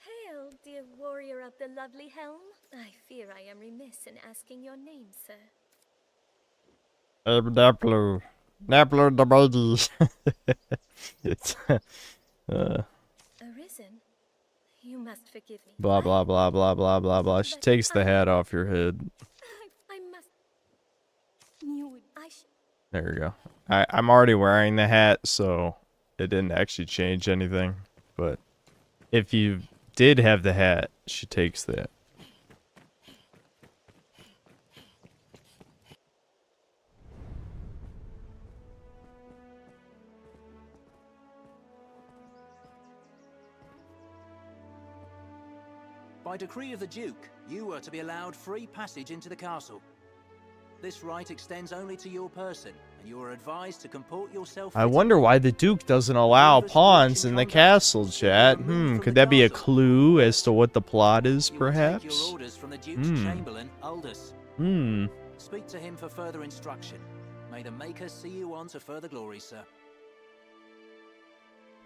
Hail, dear warrior of the lovely helm. I fear I am remiss in asking your name, sir. Napler. Napler the baby. It's, Arisen? You must forgive me. blah, blah, blah, blah, blah, blah, blah. She takes the hat off your head. I must. You would. There you go. I'm already wearing the hat, so it didn't actually change anything. But if you did have the hat, she takes that. By decree of the Duke, you are to be allowed free passage into the castle. This right extends only to your person, and you are advised to comport yourself. I wonder why the Duke doesn't allow pawns in the castle, chat. Could that be a clue as to what the plot is, perhaps? Orders from the Duke's Chamberlain, Aldous. Speak to him for further instruction. May the Maker see you on to further glory, sir.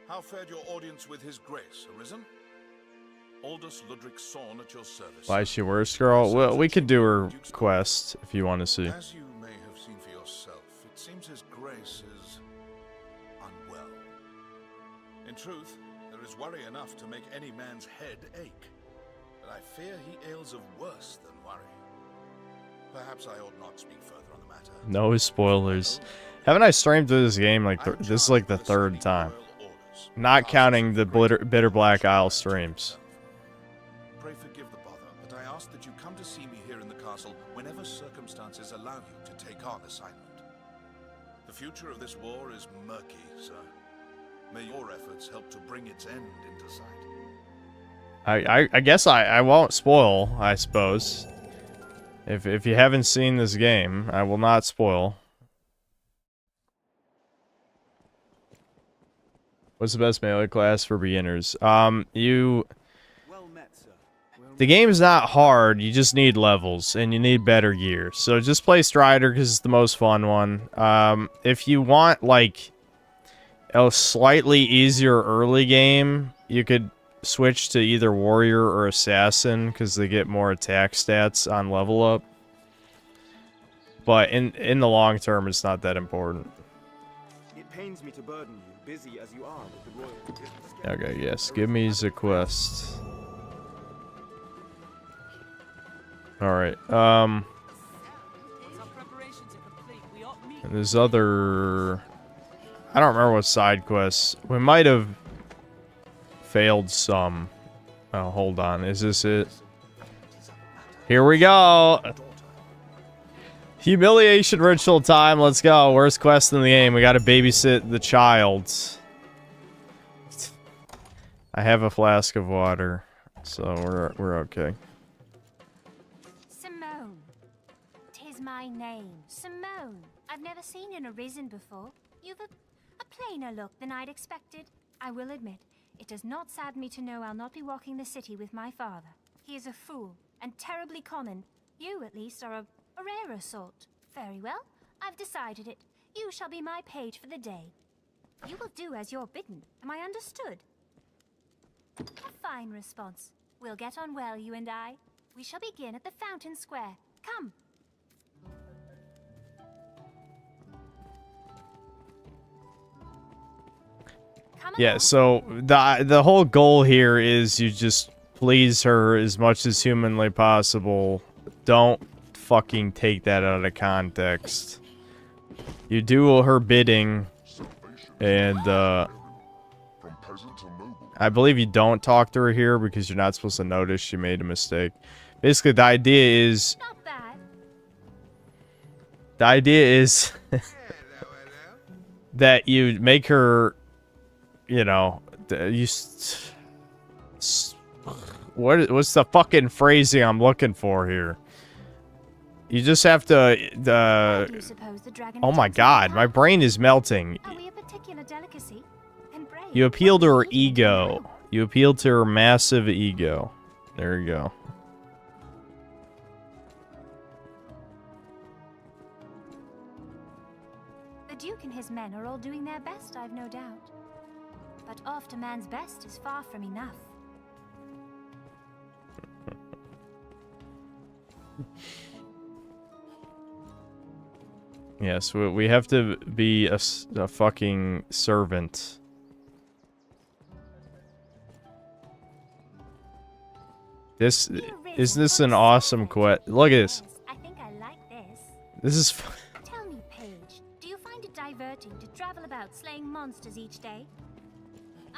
How fared your audience with His Grace, Arisen? Aldous Ludwig Sorn at your service. Why is she Worst Girl? Well, we could do her quest if you want to see. As you may have seen for yourself, it seems His Grace is unwell. In truth, there is worry enough to make any man's head ache. But I fear he ails of worse than worry. Perhaps I ought not speak further on the matter. No spoilers. Haven't I streamed through this game like this is like the 3rd time? Not counting the Bitter Black Isle streams. Pray forgive the bother, but I ask that you come to see me here in the castle whenever circumstances allow you to take on assignment. The future of this war is murky, sir. May your efforts help to bring its end into sight. I guess I won't spoil, I suppose. If you haven't seen this game, I will not spoil. What's the best melee class for beginners? The game's not hard, you just need levels, and you need better gear. So just play Strider, because it's the most fun one. If you want, like, a slightly easier early game, you could switch to either Warrior or Assassin, because they get more attack stats on level up. But in the long term, it's not that important. It pains me to burden you, busy as you are with the royal. Okay, yes, give me the quest. Alright, and there's other... I don't remember what side quests. We might have failed some. Oh, hold on, is this it? Here we go! Humiliation ritual time, let's go. Worst quest in the game, we gotta babysit the child. I have a flask of water. so we're okay. Simone. 'Tis my name, Simone. I've never seen an arisen before. You've a plainer look than I'd expected. I will admit, it does not sadden me to know I'll not be walking the city with my father. He is a fool, and terribly common. You, at least, are a rarer sort. Very well, I've decided it. You shall be my page for the day. You will do as you're bidden. Am I understood? A fine response. We'll get on well, you and I. We shall begin at the Fountain Square. Come. Yeah, so the whole goal here is you just please her as much as humanly possible. Don't fucking take that out of context. You do her bidding, and I believe you don't talk to her here because you're not supposed to notice she made a mistake. Basically, the idea is that you make her, you know, what's the fucking phrasing I'm looking for here? You just have to, oh my god, my brain is melting. You appeal to her ego. You appeal to her massive ego. There you go. The Duke and his men are all doing their best, I've no doubt. But oft a man's best is far from enough. Yes, we have to be a fucking servant. Isn't this an awesome quest? Look at this. I think I like this. This is Tell me, Paige, do you find it diverting to travel about slaying monsters each day?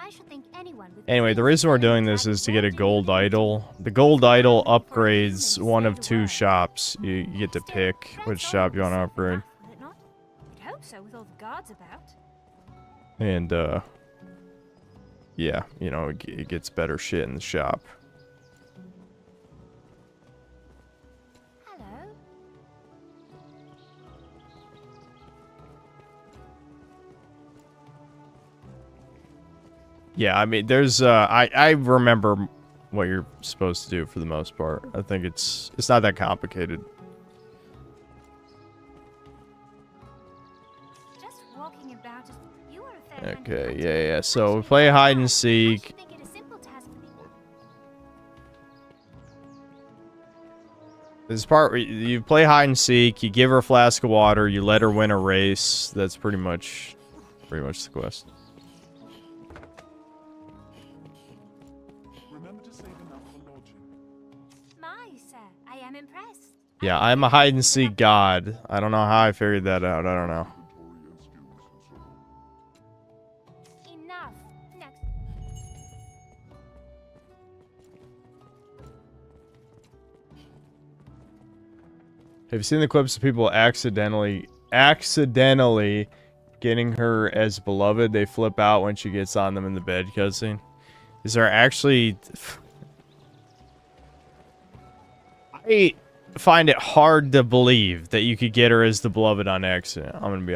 I should think anyone with Anyway, the reason we're doing this is to get a gold idol. The gold idol upgrades one of two shops. You get to pick which shop you want to upgrade. I'd hope so with all the guards about. And, yeah, you know, it gets better shit in the shop. Hello. Yeah, I mean, there's, I remember what you're supposed to do for the most part. I think it's not that complicated. Just walking about as you are a fair Okay, yeah. So we play hide and seek. This part where you play hide and seek. You give her a flask of water. You let her win a race. That's pretty much the quest. Remember to save enough for lodging. My, sir, I am impressed. Yeah, I'm a hide and seek god. I don't know how I figured that out. I don't know. Enough. Next. Have you seen the clips of people accidentally getting her as beloved? They flip out when she gets on them in the bed cutscene. Is there actually... I find it hard to believe that you could get her as the beloved on accident. I'm gonna be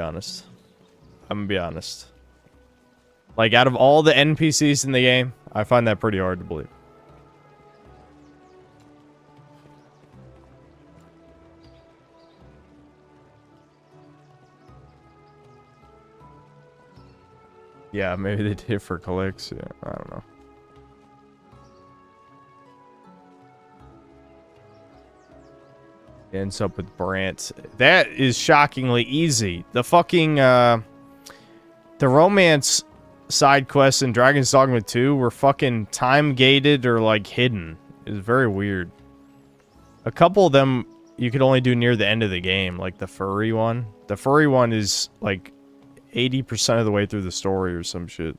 honest. Like, out of all the NPCs in the game, I find that pretty hard to believe. Yeah, maybe they did for clicks. Yeah, I don't know. Ends up with Brant. That is shockingly easy. The fucking, the romance side quests in Dragon's Dogma 2 were fucking time-gated or, like, hidden. It was very weird. A couple of them you could only do near the end of the game, like the furry one. The furry one is, like, 80% of the way through the story or some shit.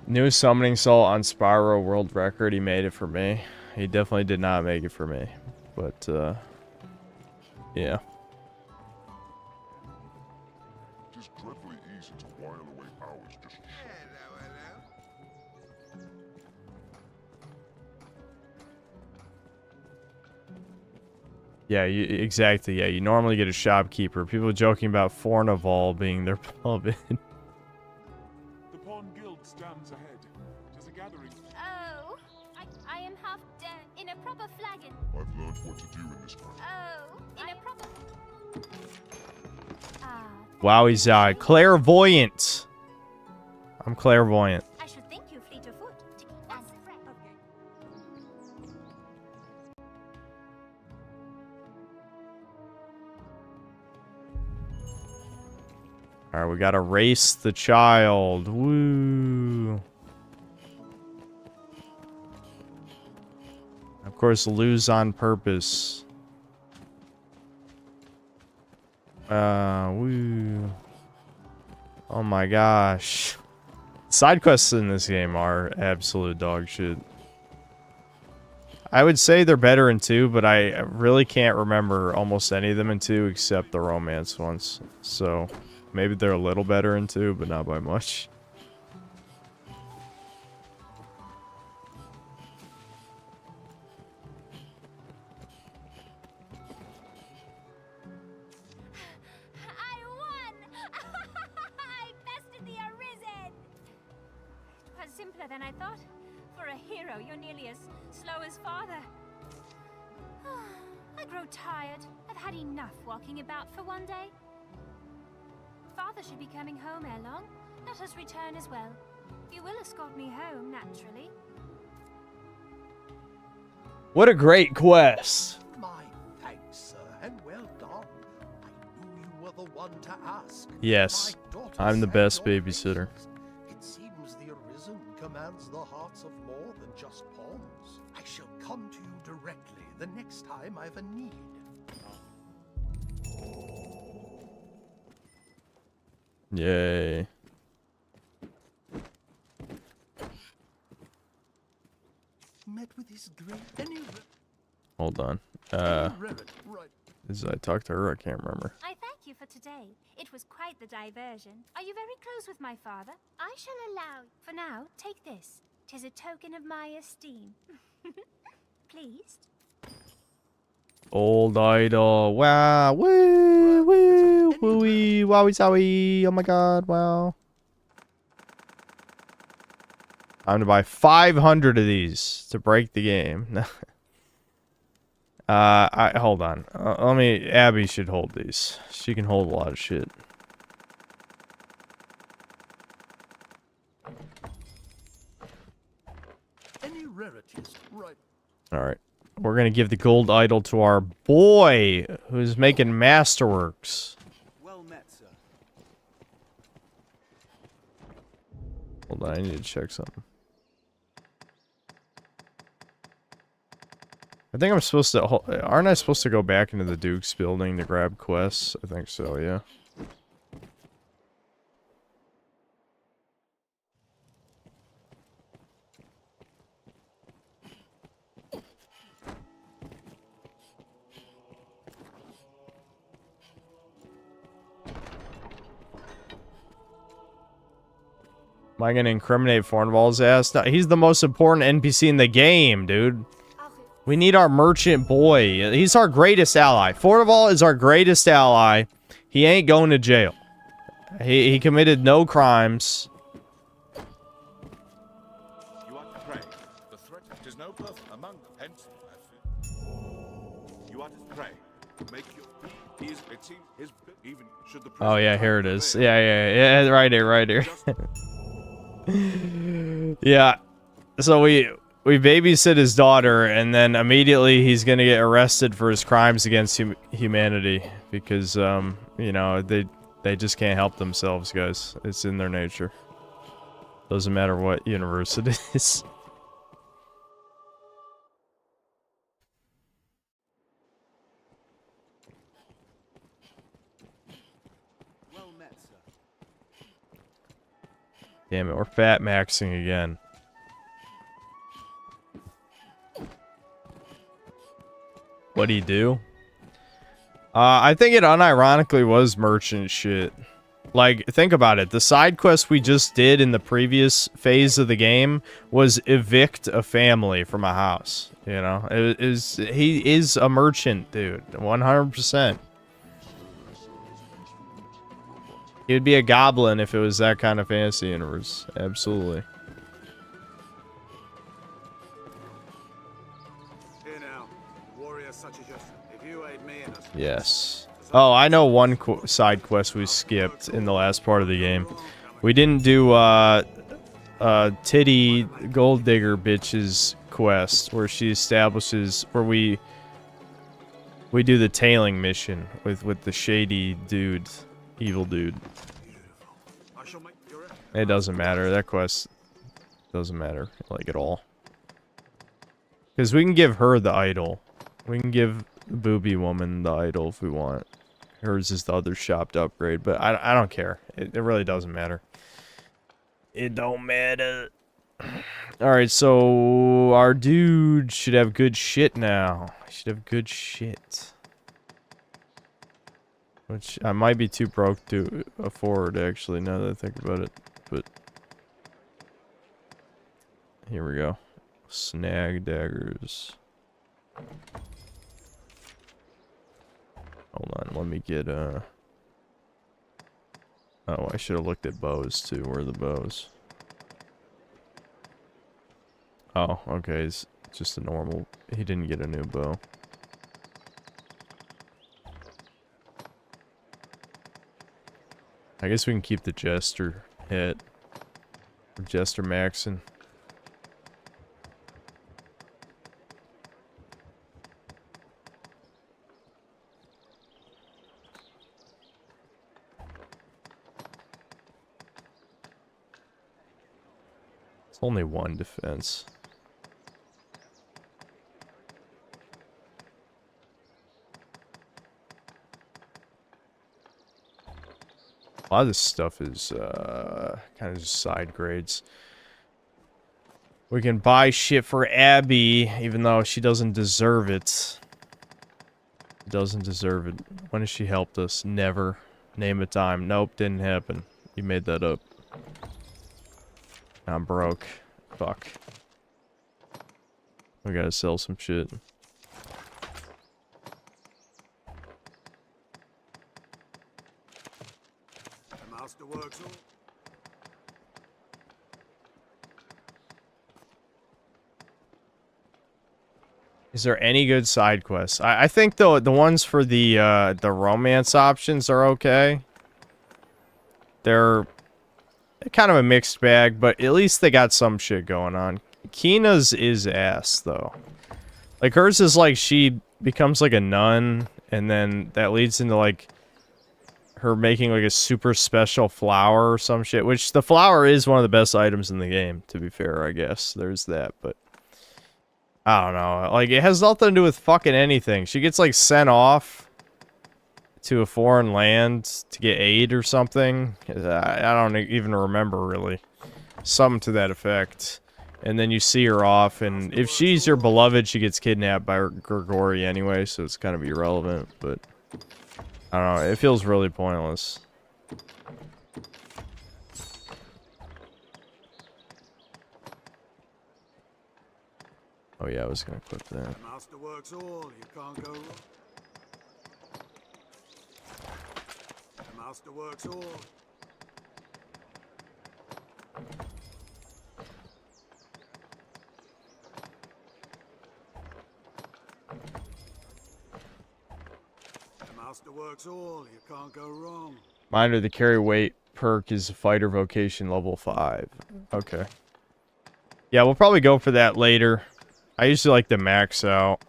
New summoning soul on Spyro world record. He made it for me. He definitely did not make it for me. But, yeah. It is dreadfully easy to while away hours just Yeah, exactly. Yeah, you normally get a shopkeeper. People joking about Fornival being their pub in. The Pawn Guild stands ahead. It is a gathering. Oh, I am half dead in a proper flagon. I've learned what to do in this kind. Oh, in a proper. Wow, he's clairvoyant. I'm clairvoyant. I should think you fleet of foot. As a friend. Alright, we gotta race the child. Woo. Of course, lose on purpose. Woo. Oh my gosh. Side quests in this game are absolute dog shit. I would say they're better in 2, but I really can't remember almost any of them in 2 except the romance ones. So, maybe they're a little better in 2, but not by much. Simpler than I thought. For a hero, you're nearly as slow as father. I grow tired. I've had enough walking about for one day. Father should be coming home ere long. Let us return as well. You will escort me home, naturally. What a great quest. My thanks, sir, and well done. I knew you were the one to ask. Yes, I'm the best babysitter. It seems the Arisen commands the hearts of more than just pawns. I shall come to you directly the next time I've a need. Yay. Met with his great Hold on. Did I talk to her? I can't remember. I thank you for today. It was quite the diversion. Are you very close with my father? I shall allow. For now, take this. 'Tis a token of my esteem. Pleased? Old idol. Wow. Woo, woo, wooey, wowie, zowie. Oh my god, wow. Time to buy 500 of these to break the game. Hold on. Abby should hold these. She can hold a lot of shit. Any rarities, right? Alright. We're gonna give the gold idol to our boy, who's making masterworks. Well met, sir. Hold on, I need to check something. I think I'm supposed to... Aren't I supposed to go back into the Duke's building to grab quests? I think so, yeah. Am I gonna incriminate Fornval's ass? No, he's the most important NPC in the game, dude. We need our merchant boy. He's our greatest ally. Fornval is our greatest ally. He ain't going to jail. He committed no crimes. You are to pray. The threat is no person among them. Hence, you are to pray. Make your it seems his even should the Oh yeah, here it is. Yeah, right here. Yeah. So we babysit his daughter, and then immediately he's gonna get arrested for his crimes against humanity because you know, they just can't help themselves, guys. It's in their nature. Doesn't matter what universe it is. Well met, sir. Damn it, we're fat maxing again. What'd he do? I think it unironically was merchant shit. Like, think about it. The side quest we just did in the previous phase of the game was evict a family from a house. You know, he is a merchant, dude. 100%. He would be a goblin if it was that kind of fantasy universe. Absolutely. Here now, warriors such as yourself. If you aid me in a Yes. Oh, I know one side quest we skipped in the last part of the game. We didn't do titty gold digger bitch's quest where she establishes where we do the tailing mission with the shady dude, evil dude. It doesn't matter. That quest doesn't matter like at all. Because we can give her the idol. We can give the booby woman the idol if we want. Hers is the other shop to upgrade, but I don't care. It really doesn't matter. It don't matter. Alright, so our dude should have good shit now. He should have good shit. Which I might be too broke to afford, actually, now that I think about it. But here we go. Snag daggers. Hold on, let me get oh, I should have looked at bows too. Where are the bows? Oh, okay, it's just a normal. He didn't get a new bow. I guess we can keep the Jester hit. Jester Maxon. It's only one defense. A lot of this stuff is kind of just side grades. We can buy shit for Abby, even though she doesn't deserve it. Doesn't deserve it. When has she helped us? Never. Name a time. Nope, didn't happen. You made that up. I'm broke. Fuck. We gotta sell some shit. The master works all. Is there any good side quests? I think the ones for the romance options are okay. They're kind of a mixed bag, but at least they got some shit going on. Kina's is ass, though. Like, hers is like she becomes like a nun, and then that leads into like her making like a super special flower or some shit, which the flower is one of the best items in the game, to be fair, I guess. There's that, but I don't know. Like, it has nothing to do with fucking anything. She gets like sent off to a foreign land to get aid or something. I don't even remember, really. Something to that effect. And then you see her off, and if she's your beloved, she gets kidnapped by Grigori anyway, so it's kind of irrelevant, but I don't know. It feels really pointless. Oh yeah, I was gonna clip that. The master works all. You can't go wrong. The master works all. The master works all. You can't go wrong. Reminder, the carry weight perk is fighter vocation level 5. Okay. Yeah, we'll probably go for that later. I usually like to max out.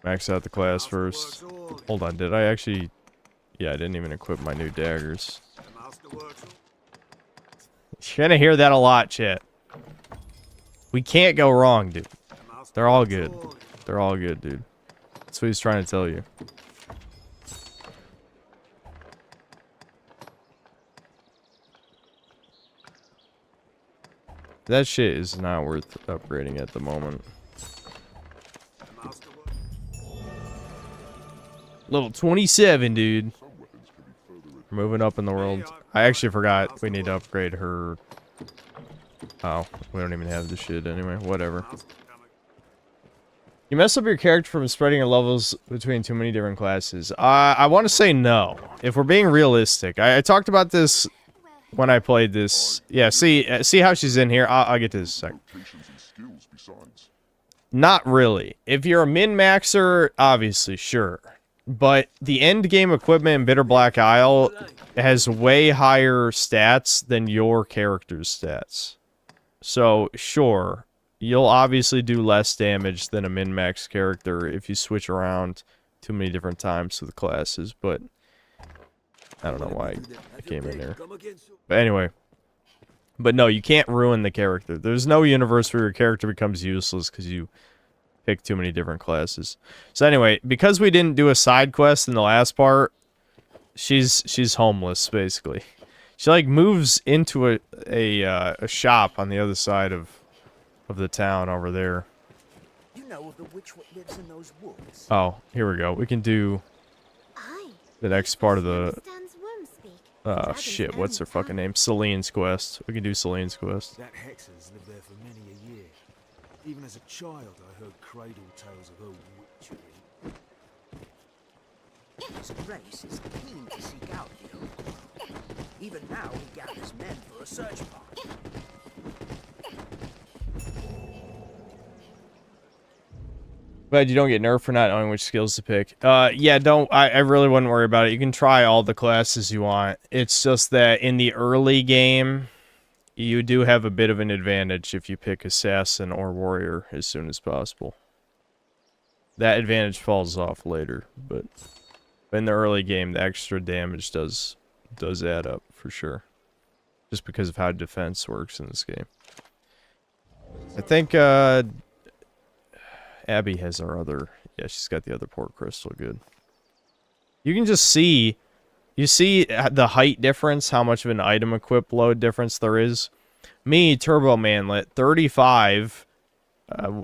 Max out the class first. Hold on, did I actually... Yeah, I didn't even equip my new daggers. You're gonna hear that a lot, chat. We can't go wrong, dude. They're all good. They're all good, dude. That's what he's trying to tell you. That shit is not worth upgrading at the moment. Level 27, dude. Moving up in the world. I actually forgot we need to upgrade her. Oh, we don't even have the shit anyway. Whatever. You mess up your character from spreading your levels between too many different classes. I want to say no. If we're being realistic. I talked about this when I played this. Yeah, see how she's in here? I'll get to this in a sec. Not really. If you're a min-maxer, obviously, sure. But the end game equipment in Bitter Black Isle has way higher stats than your character's stats. So, sure, you'll obviously do less damage than a min-max character if you switch around too many different times with classes, but I don't know why I came in there. But anyway. But no, you can't ruin the character. There's no universe where your character becomes useless because you pick too many different classes. So anyway, because we didn't do a side quest in the last part, she's homeless basically. She like moves into a shop on the other side of the town over there. You know of the witch what lives in those woods? Oh, here we go. We can do the next part of the shit, what's her fucking name? Celine's quest. We can do Celine's quest. That hexer's lived there for many a year. Even as a child, I heard cradle tales of her witchery. His grace is keen to seek out you. Even now, he gathers men for a search party. Glad you don't get nerfed for not knowing which skills to pick. Yeah, don't. I really wouldn't worry about it. You can try all the classes you want. It's just that in the early game, you do have a bit of an advantage if you pick Assassin or Warrior as soon as possible. That advantage falls off later, but in the early game, the extra damage does add up for sure. Just because of how defense works in this game. I think, Abby has our other... Yeah, she's got the other port crystal. Good. You can just see... You see the height difference, how much of an item equip load difference there is? Me, Turbo Manlet, 35...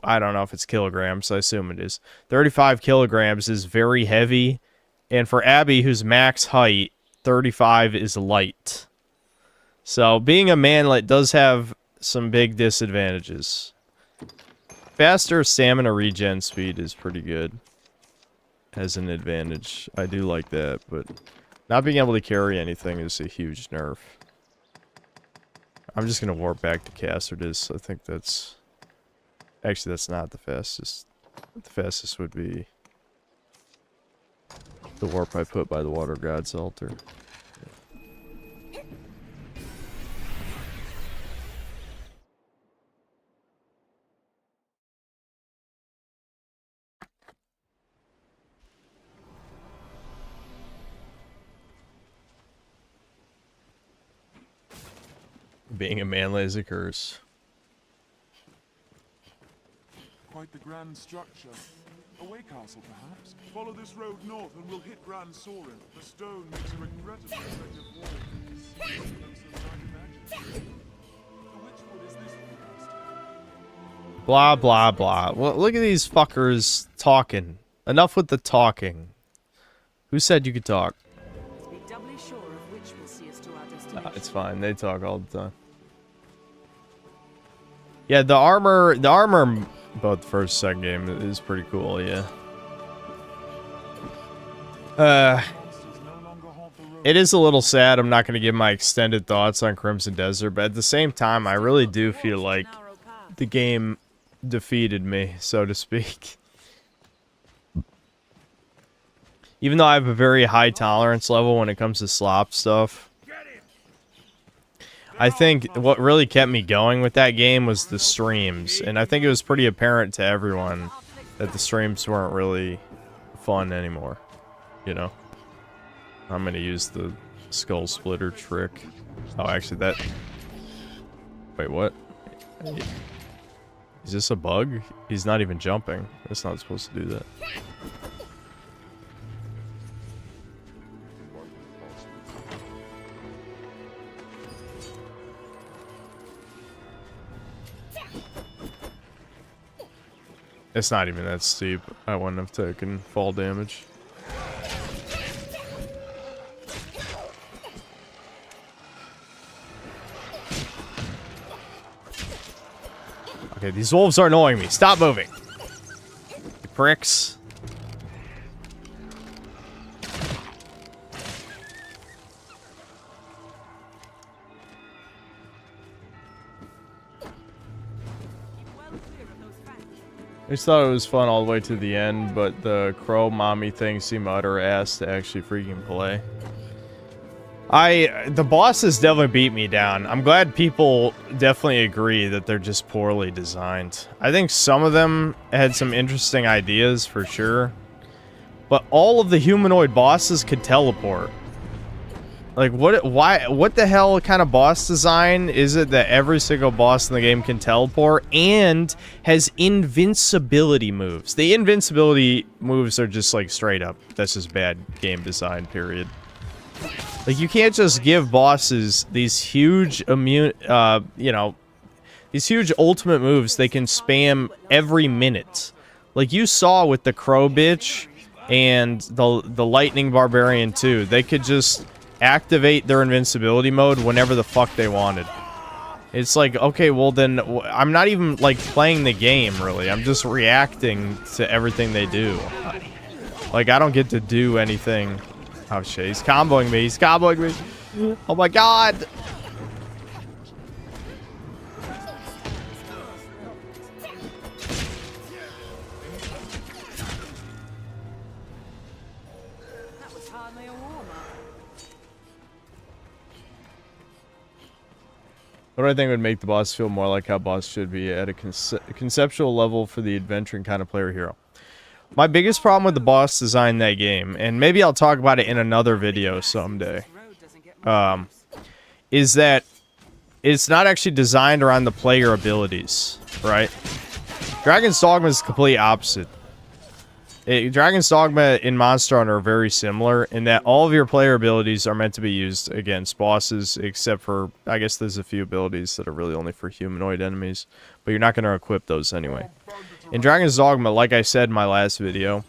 I don't know if it's kilograms, I assume it is. 35 kilograms is very heavy. And for Abby, who's max height, 35 is light. So, being a manlet does have some big disadvantages. Faster stamina regen speed is pretty good. As an advantage. I do like that, but not being able to carry anything is a huge nerf. I'm just going to warp back to Castardus. I think that's... Actually, that's not the fastest. The fastest would be the warp I put by the Water God's altar. Being a manlet is a curse. Quite the grand structure. A way castle, perhaps? Follow this road north and we'll hit Grand Sorin. The stone makes a regrettable effective wall. Blah, blah, blah. Well, look at these fuckers talking. Enough with the talking. Who said you could talk? Be doubly sure of which will see us to our destination. It's fine. They talk all the time. Yeah, the armor both the first second game is pretty cool, yeah. It is a little sad I'm not going to give my extended thoughts on Crimson Desert, but at the same time, I really do feel like the game defeated me, so to speak. Even though I have a very high tolerance level when it comes to slop stuff, I think what really kept me going with that game was the streams, and I think it was pretty apparent to everyone that the streams weren't really fun anymore, you know? I'm gonna use the skull splitter trick. Oh, actually that... Wait, what? Is this a bug? He's not even jumping. That's not supposed to do that. It's not even that steep. I wouldn't have taken fall damage. Okay, these wolves are annoying me. Stop moving. You pricks. I just thought it was fun all the way to the end, but the crow mommy thing seemed utter ass to actually freaking play. The bosses definitely beat me down. I'm glad people definitely agree that they're just poorly designed. I think some of them had some interesting ideas for sure, but all of the humanoid bosses could teleport. Like, what the hell kind of boss design is it that every single boss in the game can teleport and has invincibility moves? The invincibility moves are just, like, straight up. That's just bad game design, period. Like, you can't just give bosses these huge these huge ultimate moves they can spam every minute. Like, you saw with the Crow Bitch and the Lightning Barbarian, too. They could just activate their invincibility mode whenever the fuck they wanted. It's like, okay, well then, I'm not even, like, playing the game, really. I'm just reacting to everything they do. Like, I don't get to do anything. Oh, shit, he's comboing me. He's comboing me. Oh, my God. What do I think would make the boss feel more like how boss should be at a conceptual level for the adventuring kind of player hero? My biggest problem with the boss design in that game, and maybe I'll talk about it in another video someday, is that it's not actually designed around the player abilities, right? Dragon's Dogma is the complete opposite. Dragon's Dogma and Monster Hunter are very similar in that all of your player abilities are meant to be used against bosses, except for, I guess there's a few abilities that are really only for humanoid enemies, but you're not going to equip those anyway. In Dragon's Dogma, like I said in my last video,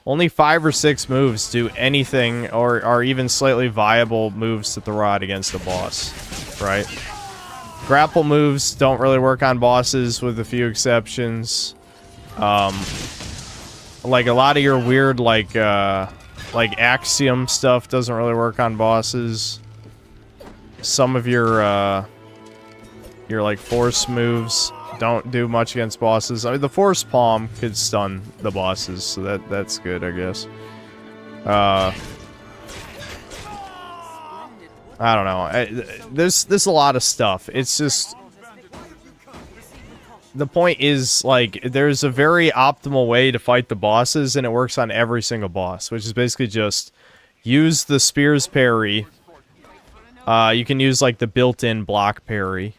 only 5 or 6 moves do anything or are even slightly viable moves to throw out against a boss, right? Grapple moves don't really work on bosses with a few exceptions. Like a lot of your weird like axiom stuff doesn't really work on bosses. Some of your like force moves don't do much against bosses. I mean, the force palm could stun the bosses, so that's good, I guess. I don't know. There's a lot of stuff. It's just the point is, like, there's a very optimal way to fight the bosses, and it works on every single boss, which is basically just use the spear's parry. You can use, like, the built-in block parry.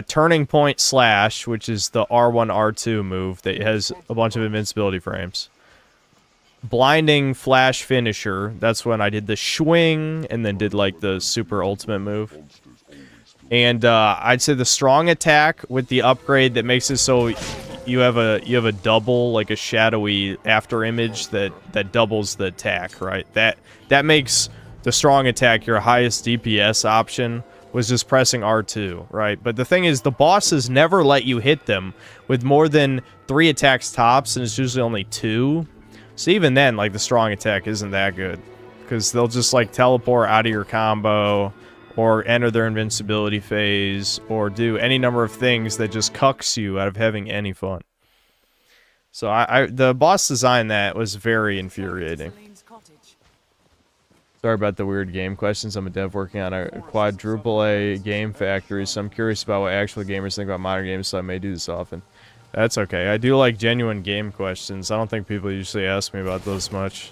Turning point slash, which is the R1, R2 move that has a bunch of invincibility frames. Blinding flash finisher, that's when I did the swing, and then did, like, the super ultimate move. And I'd say the strong attack with the upgrade that makes it so you have a double, like a shadowy after image that doubles the attack, right? That makes the strong attack your highest DPS option, was just pressing R2, right? But the thing is, the bosses never let you hit them with more than 3 attacks tops, and it's usually only 2. So even then, like, the strong attack isn't that good, because they'll just, like, teleport out of your combo, or enter their invincibility phase, or do any number of things that just cucks you out of having any fun. So the boss design that was very infuriating. Sorry about the weird game questions. I'm a dev working on a quadruple A game factory, so I'm curious about what actual gamers think about modern games, so I may do this often. That's okay. I do like genuine game questions. I don't think people usually ask me about those much.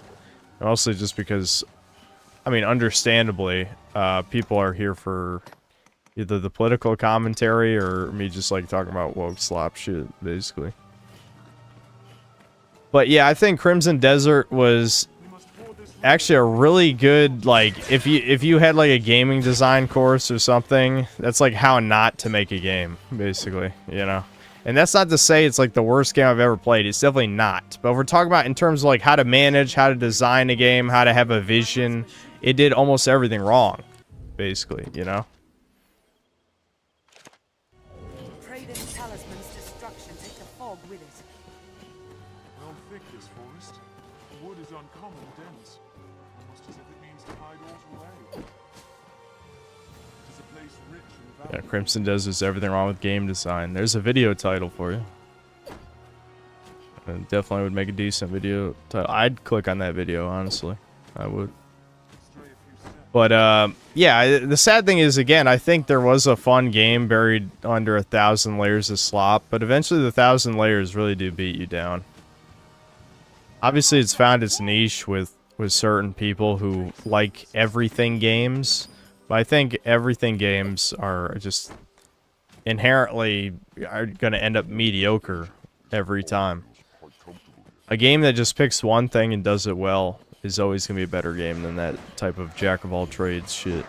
Mostly just because, I mean, understandably, people are here for either the political commentary or me just, like, talking about woke slop shit, basically. But yeah, I think Crimson Desert was actually a really good, like, if you had, like, a gaming design course or something, that's, like, how not to make a game, basically, you know? And that's not to say it's, like, the worst game I've ever played. It's definitely not. But if we're talking about in terms of, like, how to manage, how to design a game, how to have a vision, it did almost everything wrong, basically, you know? talisman's destruction take the fog with it. Well thick, this forest. The wood is uncommon dense, almost as if it means to hide all's away. It is a place rich in Yeah, value. Crimson Desert's everything wrong with game design. There's a video title for you. It definitely would make a decent video title. I'd click on that video, honestly. I would. But, yeah, the sad thing is, again, I think there was a fun game buried under 1,000 layers of slop, but eventually the 1,000 layers really do beat you down. Obviously, it's found its niche with certain people who like everything games, but I think everything games are just inherently are going to end up mediocre every time. A game that just picks one thing and does it well is always going to be a better game than that type of jack-of-all-trades shit.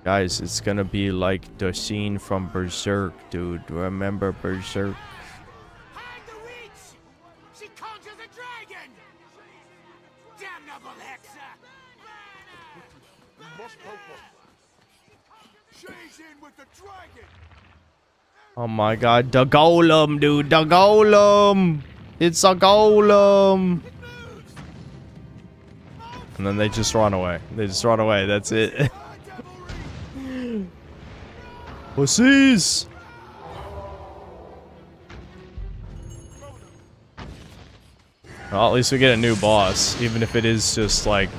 Guys, it's going to be like the scene from Berserk, dude. Remember Berserk? She conjures a dragon! Damnable Hexa! We must help her. She's in with the dragon! Oh my god, the golem, dude, the golem! It's a golem! And then they just run away. They just run away, that's it. Pussies! Well, at least we get a new boss, even if it is just like...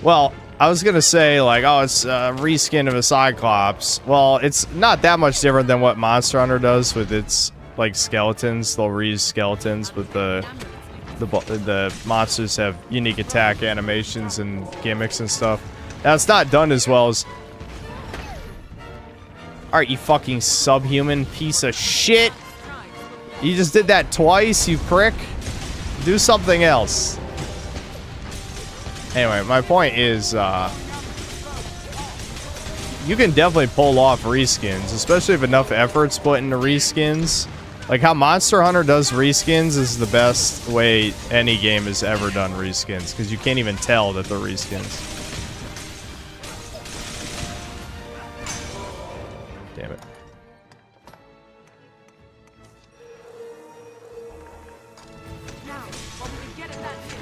Well, I was gonna say, like, oh, it's a reskin of a Cyclops. Well, it's not that much different than what Monster Hunter does with its, like, skeletons. They'll reuse skeletons, but the monsters have unique attack animations and gimmicks and stuff. Now, it's not done as well as... Alright, you fucking subhuman piece of shit! You just did that twice, you prick! Do something else. Anyway, my point is, you can definitely pull off reskins, especially if enough effort's put into reskins. Like how Monster Hunter does reskins is the best way any game has ever done reskins, because you can't even tell that they're reskins. Damn it. Now, what we can get at that is...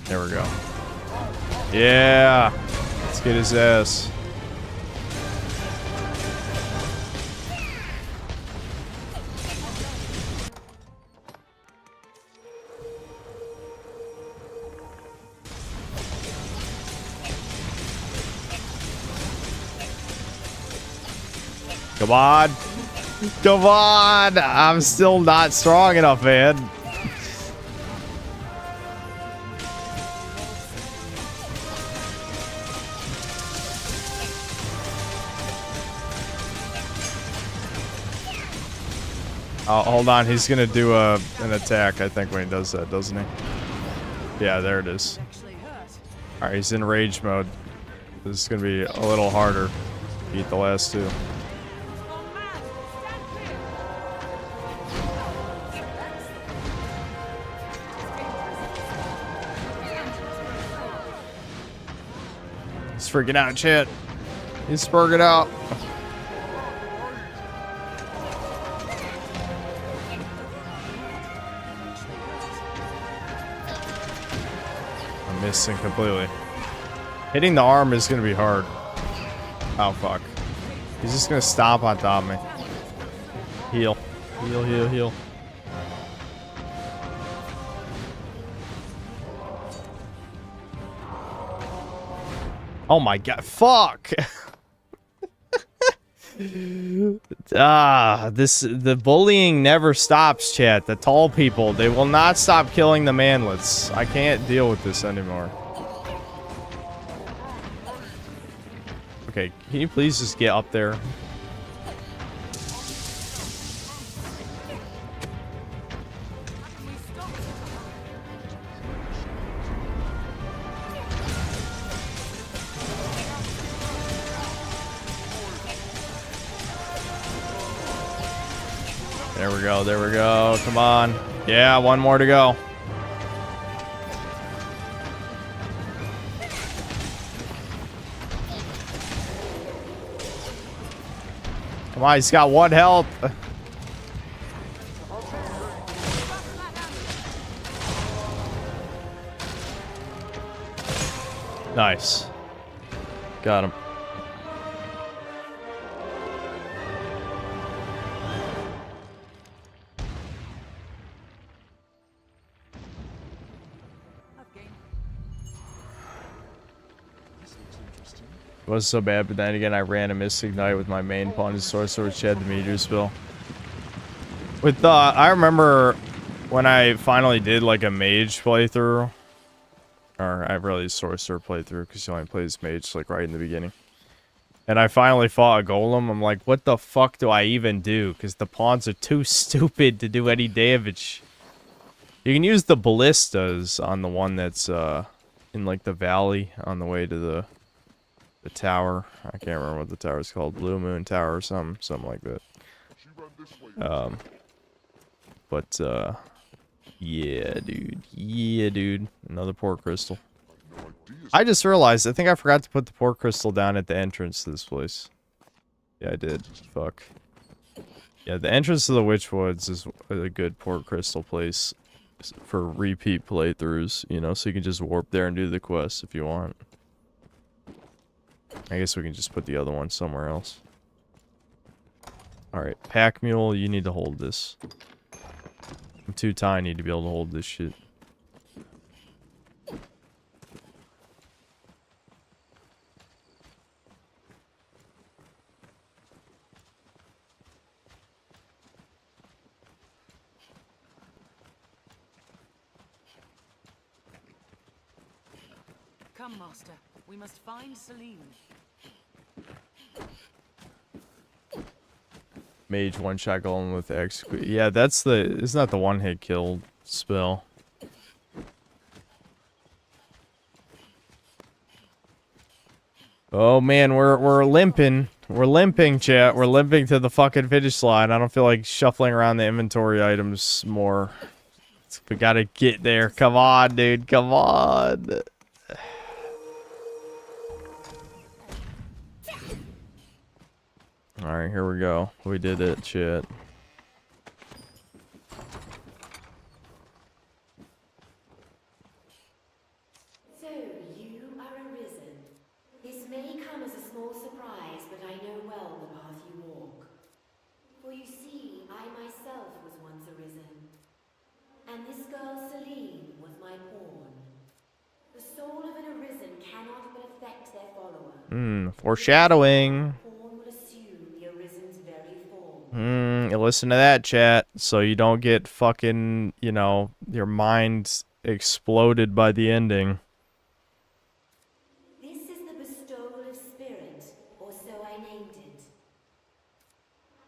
There we go. Yeah! Let's get his ass. Come on. Come on. I'm still not strong enough, man. Oh, hold on. He's going to do an attack, I think, when he does that, doesn't he? Yeah, there it is. Alright, he's in rage mode. This is going to be a little harder to beat the last two. He's freaking out, chat. He's spurging out. I'm missing completely. Hitting the arm is going to be hard. Oh, fuck. He's just going to stomp on top of me. Heal. Heal, heal, heal. Oh my god, fuck! The bullying never stops, chat. The tall people, they will not stop killing the manlets. I can't deal with this anymore. Okay, can you please just get up there? There we go. There we go. Come on. Yeah, one more to go. Come on, he's got one health. Nice. Got him. It was so bad, but then again, I ran a Mystic Knight with my main pawn and sorcerer, which had the meteor spill. With I remember when I finally did like a mage playthrough, or I really sorcerer playthrough because you only play this mage like right in the beginning. And I finally fought a golem. I'm like, what the fuck do I even do? Because the pawns are too stupid to do any damage. You can use the ballistas on the one that's in like the valley on the way to the tower. I can't remember what the tower is called. Blue Moon Tower or something like that. Yeah, dude. Yeah, dude. Another port crystal. I just realized, I think I forgot to put the port crystal down at the entrance to this place. Yeah, I did. Fuck. Yeah, the entrance to the Witchwoods is a good port crystal place for repeat playthroughs, you know, so you can just warp there and do the quest if you want. I guess we can just put the other one somewhere else. Alright, Pack Mule, you need to hold this. I'm too tiny to be able to hold this shit. Come, Master. We must find Celine. Mage one-shot golem with execute. Yeah, that's the... Isn't that the one-hit kill spell? Oh man, we're limping. We're limping, chat. We're limping to the fucking finish line. I don't feel like shuffling around the inventory items more. We gotta get there. Come on, dude. Come on. Alright, here we go. We did it, shit. So, you are arisen. This may come as a small surprise, but I know well the path you walk. For you see, I myself was once arisen. And this girl Celine was my pawn. The soul of an arisen cannot but affect their follower. Foreshadowing. You listen to that, chat, so you don't get fucking, you know, your mind exploded by the ending. This is the bestowal of spirit, or so I named it.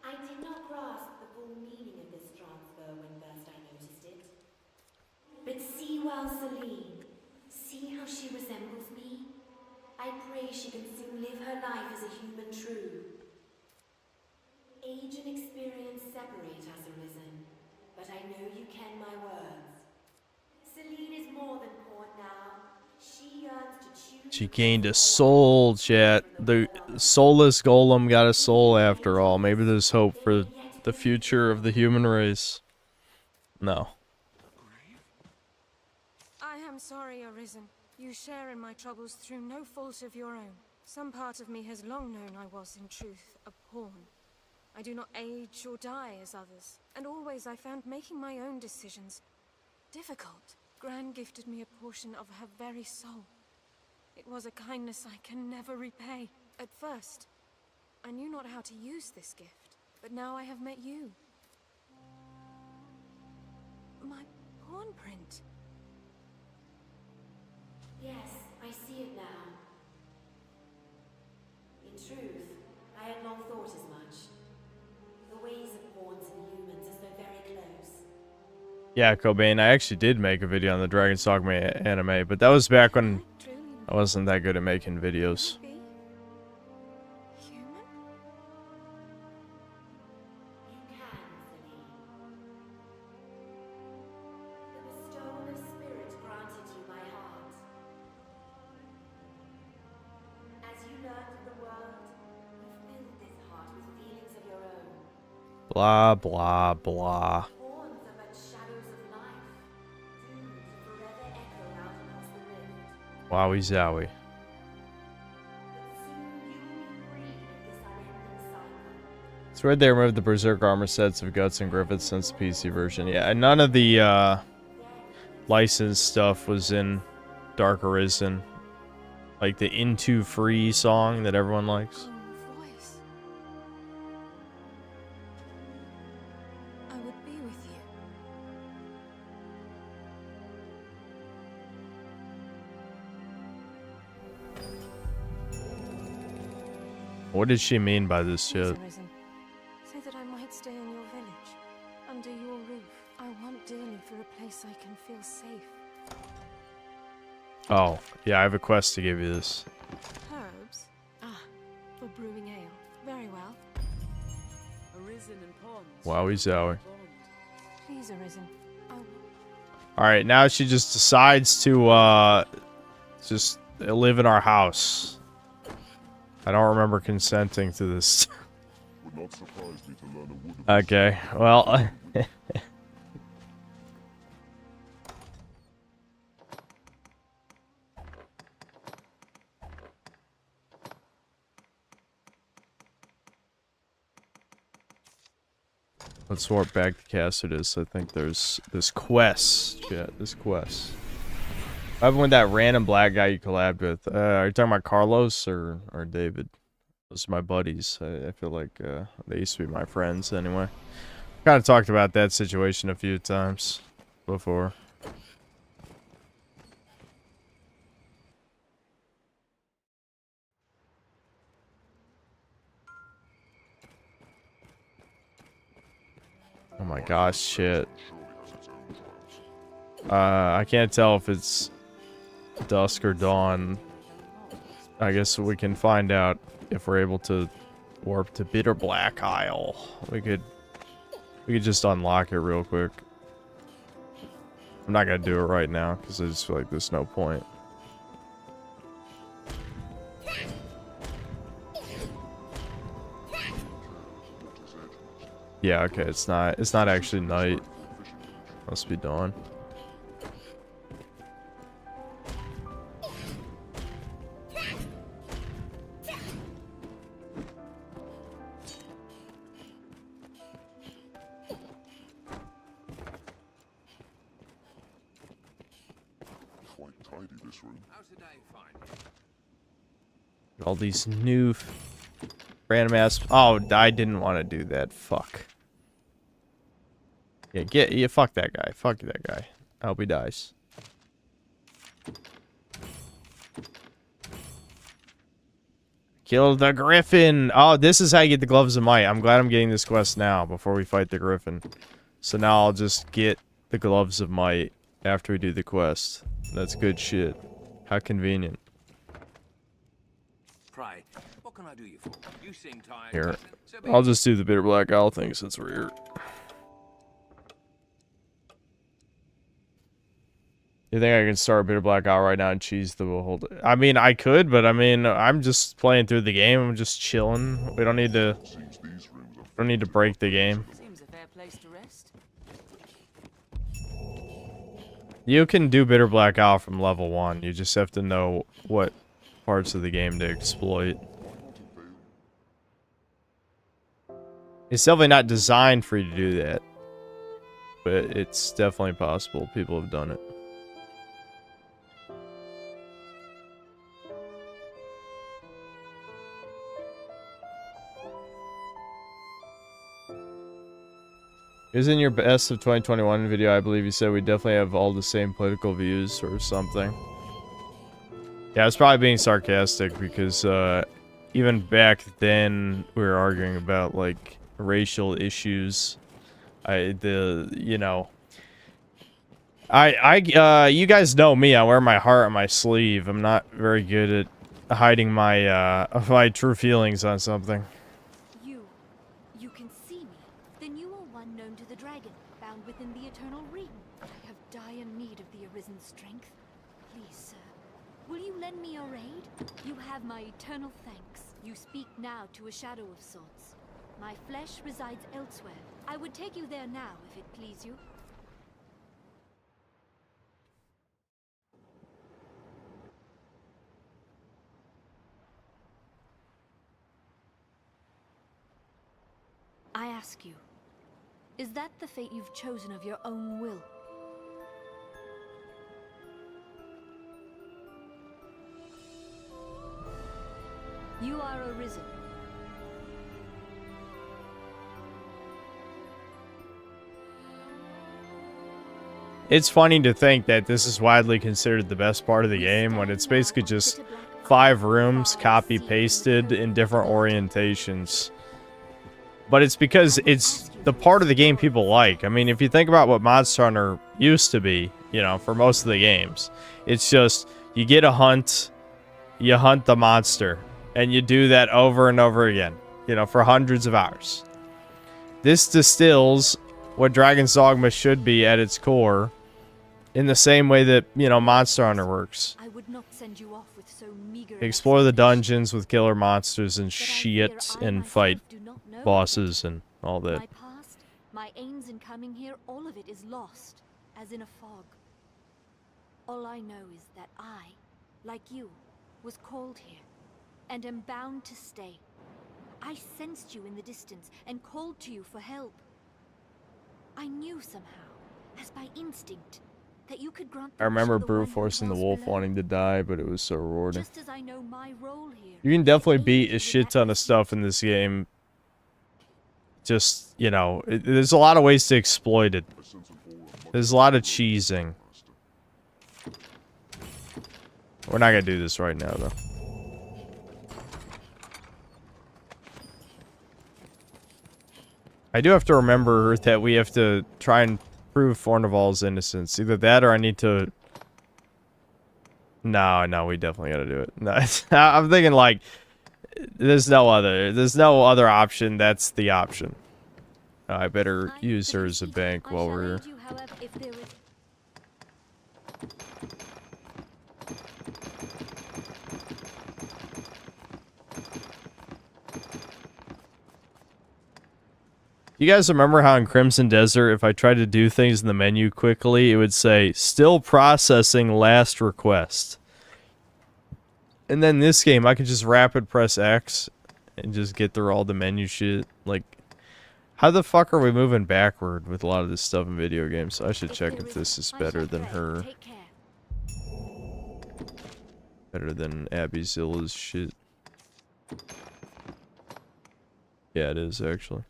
I did not grasp the full meaning of this transfer when first I noticed it. But see well, Celine. See how she resembles me? I pray she can soon live her life as a human true. Age and experience separate us, Arisen, but I know you ken my words. Celine is more than pawn now. She yearns to choose. She gained a soul, chat. The soulless golem got a soul after all. Maybe there's hope for the future of the human race. No. I am sorry, Arisen. You share in my troubles through no fault of your own. Some part of me has long known I was, in truth, a pawn. I do not age or die as others, and always I found making my own decisions difficult. Gran gifted me a portion of her very soul. It was a kindness I can never repay. At first, I knew not how to use this gift, but now I have met you. My pawn print. Yes, I see it now. In truth, I had long thought as much. The ways of pawns and humans are so very close. Yeah, Cobain, I actually did make a video on the Dragon's Dogma anime, but that was back when I wasn't that good at making videos. Blah, blah, blah. Horns are but shadows of life, doomed to forever echo out across the rift. Wowie zowie. It's weird they removed the Berserk armor sets of Guts and Griffiths since the PC version. Yeah, and none of the licensed stuff was in Dark Arisen. Like the Into Free song that everyone likes. I would be with you. What did she mean by this shit? Arisen. Say that I might stay in your village, under your roof. I want dearly for a place I can feel safe. Oh, yeah, I have a quest to give you this. Herbs? Ah, for brewing ale. Very well. Arisen and pawns. Wowie zowie. Please, Arisen. I will. Alright, now she just decides to, just live in our house. I don't remember consenting to this. Would not surprise me to learn a wood. Okay, well... Let's warp back to Cassius. I think there's this quest. Yeah, this quest. What happened with that random black guy you collabed with? Are you talking about Carlos or David? Those are my buddies. I feel like they used to be my friends anyway. Kind of talked about that situation a few times before. Oh my gosh, shit. I can't tell if it's dusk or dawn. I guess we can find out if we're able to warp to Bitter Black Isle. We could just unlock it real quick. I'm not gonna do it right now because I just feel like there's no point. Yeah, okay, it's not actually night. Must be dawn. Quite tidy, this room. All these new random ass. Oh, I didn't want to do that. Fuck. Yeah, fuck that guy. Fuck that guy. I hope he dies. Kill the griffin. Oh, this is how you get the gloves of might. I'm glad I'm getting this quest now before we fight the griffin. So now I'll just get the gloves of might after we do the quest. That's good shit. How convenient. Pray, what can I do you for? You seem tired. Here, I'll just do the Bitter Black Isle thing since we're here. You think I can start Bitter Black Isle right now and cheese the whole day? I mean, I could, but I mean, I'm just playing through the game. I'm just chilling. We don't need to break the game. Seems a fair place to rest. You can do Bitter Black Isle from level 1. You just have to know what parts of the game to exploit. It's definitely not designed for you to do that. But it's definitely possible. People have done it. Isn't your best of 2021 video, I believe you said we definitely have all the same political views or something. Yeah, I was probably being sarcastic because even back then we were arguing about like racial issues. You guys know me. I wear my heart on my sleeve. I'm not very good at hiding my my true feelings on something. You can see me. Then you are one known to the dragon, bound within the eternal ring. I have dire need of the Arisen's strength. Please, sir, will you lend me your aid? You have my eternal thanks. You speak now to a shadow of sorts. My flesh resides elsewhere. I would take you there now, if it please you. I ask you, is that the fate you've chosen of your own will? You are arisen. It's funny to think that this is widely considered the best part of the game when it's basically just 5 rooms copy-pasted in different orientations. But it's because it's the part of the game people like. I mean, if you think about what Monster Hunter used to be, you know, for most of the games, it's just you get a hunt, you hunt the monster, and you do that over and over again, you know, for hundreds of hours. This distills what Dragon's Dogma should be at its core in the same way that, you know, Monster Hunter works. I would not send you off with so meager Explore the dungeons with killer monsters and shit and fight bosses and all that. My past, my aims in coming here, all of it is lost, as in a fog. All I know is that I, like you, was called here, and am bound to stay. I sensed you in the distance, and called to you for help. I knew somehow, as by instinct, that you could grant I remember brute forcing the wolf wanting to die, but it was so rewarding. just as I know my role here. You can definitely beat a shit ton of stuff in this game. Just, you know, there's a lot of ways to exploit it. There's a lot of cheesing. We're not gonna do this right now, though. I do have to remember that we have to try and prove Fornival's innocence. Either that or I need to... No, we definitely gotta do it. No, I'm thinking, like, there's no other option. That's the option. I better use her as a bank while we're here. You guys remember how in Crimson Desert, if I tried to do things in the menu quickly, it would say, still processing last request. And then this game, I could just rapid press X and just get through all the menu shit. Like, how the fuck are we moving backward with a lot of this stuff in video games? I should check if this is better than her. Better than Abby Zilla's shit. Yeah, it is, actually.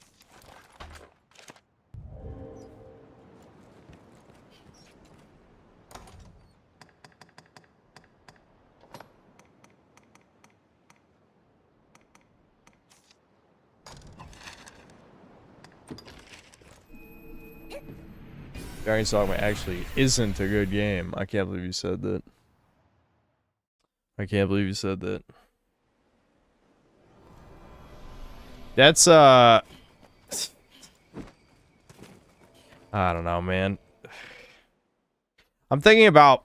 Dragon's Dogma actually isn't a good game. I can't believe you said that. I can't believe you said that. That's, I don't know, man. I'm thinking about...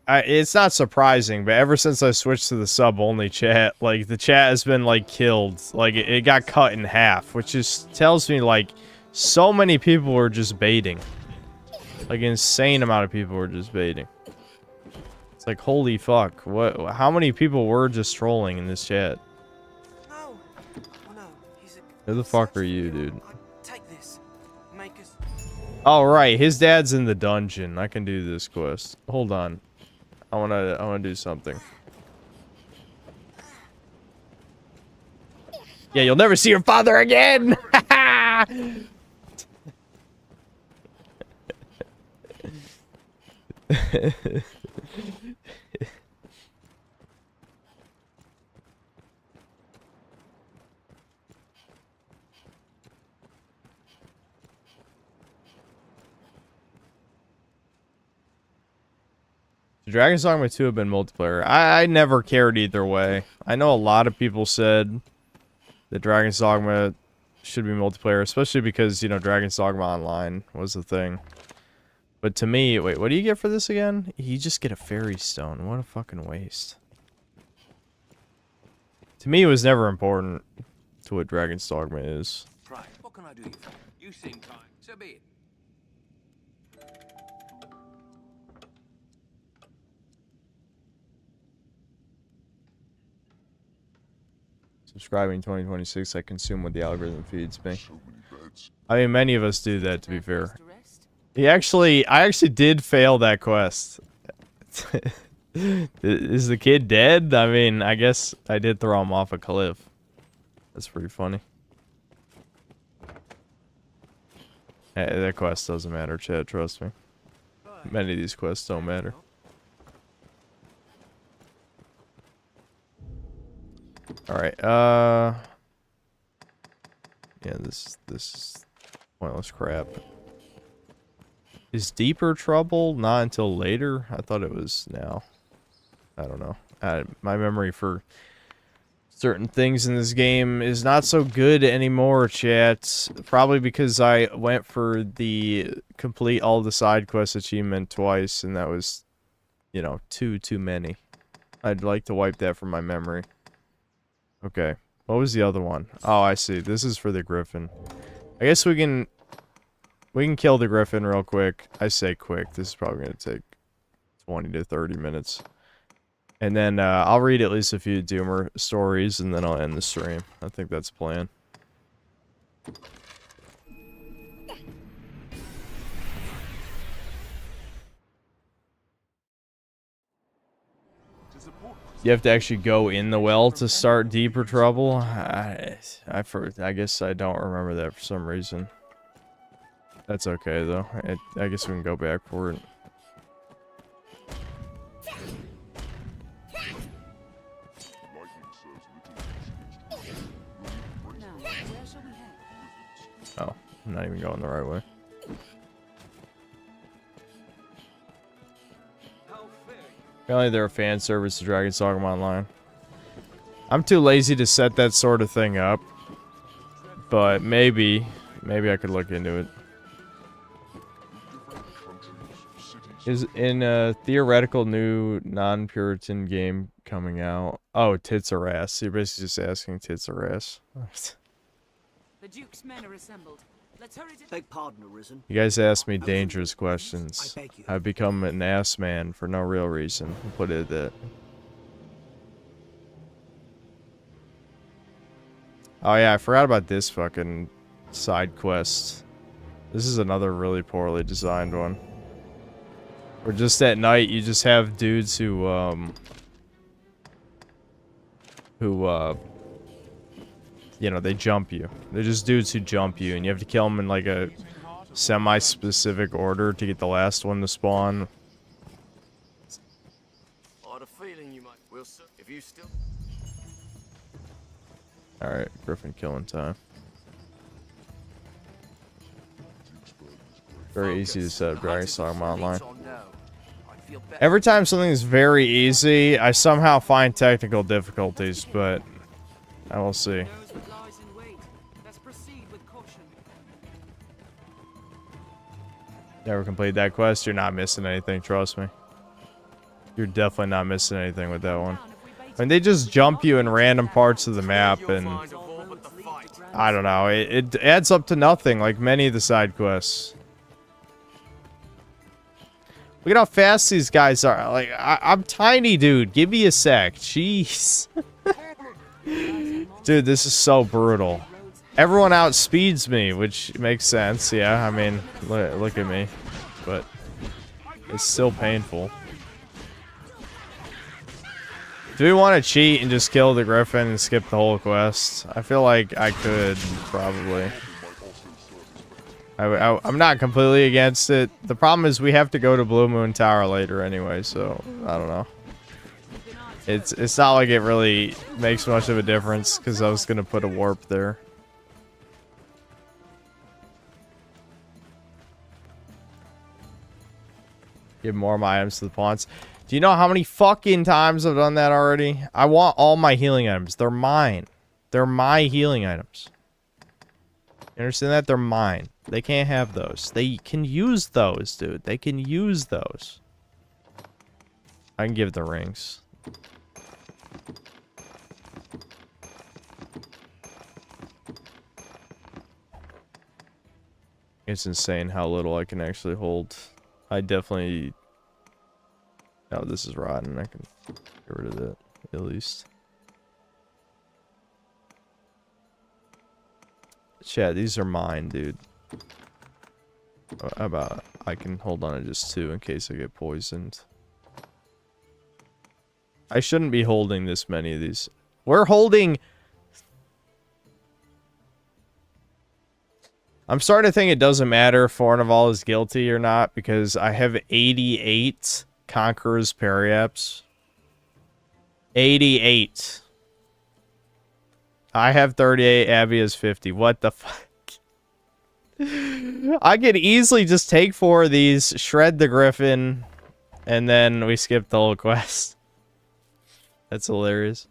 it's not surprising, but ever since I switched to the sub-only chat, like, the chat has been, like, killed. Like, it got cut in half, which just tells me, like, so many people were just baiting. Like, an insane amount of people were just baiting. It's like, holy fuck. What? How many people were just trolling in this chat? No. No. Who the fuck are you, dude? Take this. Make us... Oh, right. His dad's in the dungeon. I can do this quest. Hold on. I wanna do something. Yeah, you'll never see your father again! Dragon's Dogma 2 have been multiplayer. I never cared either way. I know a lot of people said that Dragon's Dogma should be multiplayer, especially because, you know, Dragon's Dogma Online was the thing. But to me, wait, what do you get for this again? You just get a fairy stone. What a fucking waste. To me, it was never important. to what Dragon's Dogma is. Right, what can I do you for? You seem kind. So be it. Subscribing 2026, I consume what the algorithm feeds me. I mean, many of us do that, to be fair. I actually did fail that quest. Is the kid dead? I mean, I guess I did throw him off a cliff. That's pretty funny. Hey, that quest doesn't matter, Chad, trust me. Many of these quests don't matter. Alright, yeah, this is pointless crap. Is deeper trouble not until later? I thought it was now. I don't know. My memory for certain things in this game is not so good anymore, chat. Probably because I went for the complete all the side quest achievement twice, and that was, you know, too many. I'd like to wipe that from my memory. Okay. What was the other one? Oh, I see. This is for the griffin. I guess we can kill the griffin real quick. I say quick. This is probably going to take 20 to 30 minutes. And then I'll read at least a few Doomer stories, and then I'll end the stream. I think that's the plan. You have to actually go in the well to start deeper trouble? I guess I don't remember that for some reason. That's okay, though. I guess we can go back for it. Oh, I'm not even going the right way. Apparently they're a fan service to Dragon's Dogma Online. I'm too lazy to set that sort of thing up. But maybe I could look into it. Is in a theoretical new non-Puritan game coming out. Oh, tits or ass. So you're basically just asking tits or ass. The Duke's men are assembled. Let's hurry to... Beg pardon, Arisen. You guys ask me dangerous questions. I've become an ass man for no real reason. We'll put it at that. Oh yeah, I forgot about this fucking side quest. This is another really poorly designed one. Where just at night you just have dudes who you know, they jump you. They're just dudes who jump you, and you have to kill them in like a semi-specific order to get the last one to spawn. I had a feeling you might. We'll see if you still. Alright, Griffin killing time. Very easy to set up Dragon's Dogma Online. Every time something is very easy, I somehow find technical difficulties, but I will see. Never completed that quest, you're not missing anything, trust me. You're definitely not missing anything with that one. I mean, they just jump you in random parts of the map, and I don't know, it adds up to nothing, like many of the side quests. Look at how fast these guys are. Like, I'm tiny, dude. Give me a sec. Jeez. Dude, this is so brutal. Everyone outspeeds me, which makes sense. Yeah, I mean, look at me. But it's still painful. Do we want to cheat and just kill the Griffin and skip the whole quest? I feel like I could, probably. I'm not completely against it. The problem is we have to go to Blue Moon Tower later anyway, so I don't know. It's not like it really makes much of a difference because I was gonna put a warp there. Give more of my items to the pawns. Do you know how many fucking times I've done that already? I want all my healing items. They're mine. They're my healing items. You understand that? They're mine. They can't have those. They can use those, dude. They can use those. I can give the rings. It's insane how little I can actually hold. I definitely... Oh, this is rotten. I can get rid of it, at least. Chat, these are mine, dude. How about I can hold on to just 2 in case I get poisoned. I shouldn't be holding this many of these. We're holding... I'm starting to think it doesn't matter if Fornival is guilty or not, because I have 88 Conqueror's Periaps. 88. I have 38, Abby has 50. What the fuck? I could easily just take 4 of these, shred the Griffin, and then we skip the whole quest. That's hilarious.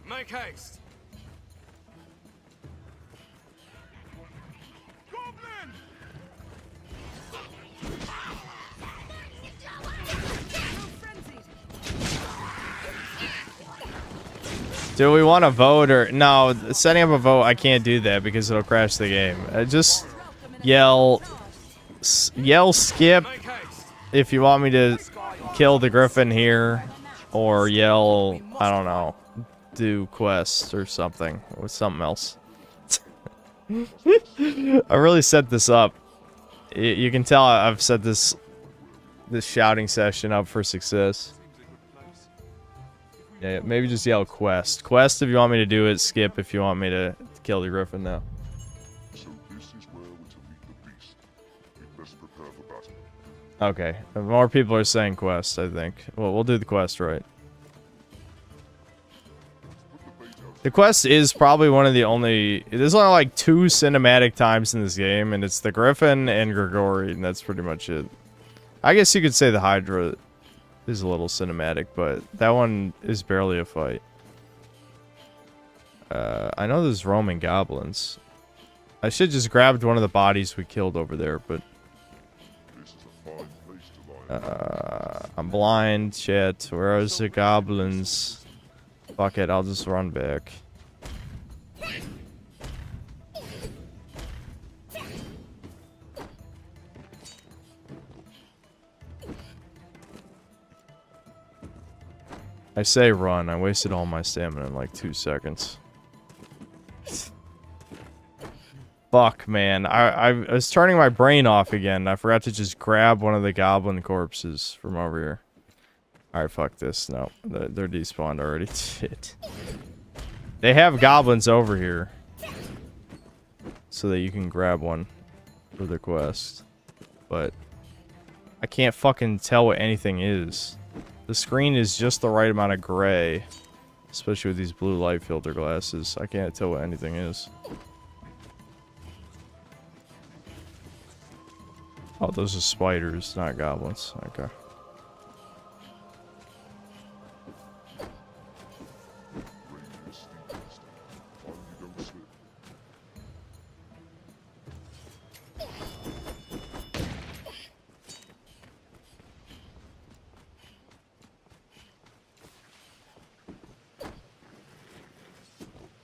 Make haste. Do we want to vote or... No, setting up a vote, I can't do that because it'll crash the game. Just yell skip if you want me to kill the Griffin here. Or yell, I don't know, do quest or something. Or something else. I really set this up. You can tell I've set this shouting session up for success. Yeah, maybe just yell quest. Quest if you want me to do it. Skip if you want me to kill the Griffin now. So this is where we're to meet the beast. We best prepare for battle. Okay, more people are saying quest, I think. Well, we'll do the quest right. The quest is probably one of the only... There's only like 2 cinematic times in this game, and it's the Griffin and Grigori, and that's pretty much it. I guess you could say the Hydra is a little cinematic, but that one is barely a fight. I know there's roaming goblins. I should just grabbed one of the bodies we killed over there, but... I'm blind, chat. Where is the goblins? Fuck it, I'll just run back. I say run. I wasted all my stamina in like 2 seconds. Fuck, man. I was turning my brain off again. I forgot to just grab one of the goblin corpses from over here. Alright, fuck this. No, they're despawned already. Shit. They have goblins over here. So that you can grab one for the quest. But I can't fucking tell what anything is. The screen is just the right amount of gray. Especially with these blue light filter glasses. I can't tell what anything is. Oh, those are spiders, not goblins. Okay.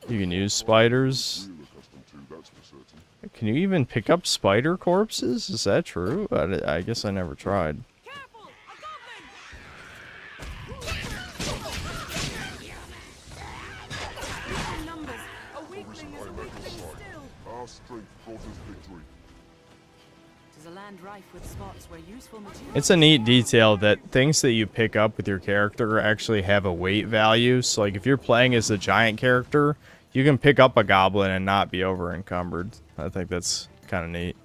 You can use spiders. Can you even pick up spider corpses? Is that true? I guess I never tried. Our strength brought us victory. Tis a land rife with spots where useful materials... It's a neat detail that things that you pick up with your character actually have a weight value. So like if you're playing as a giant character, you can pick up a goblin and not be over encumbered. I think that's kind of neat.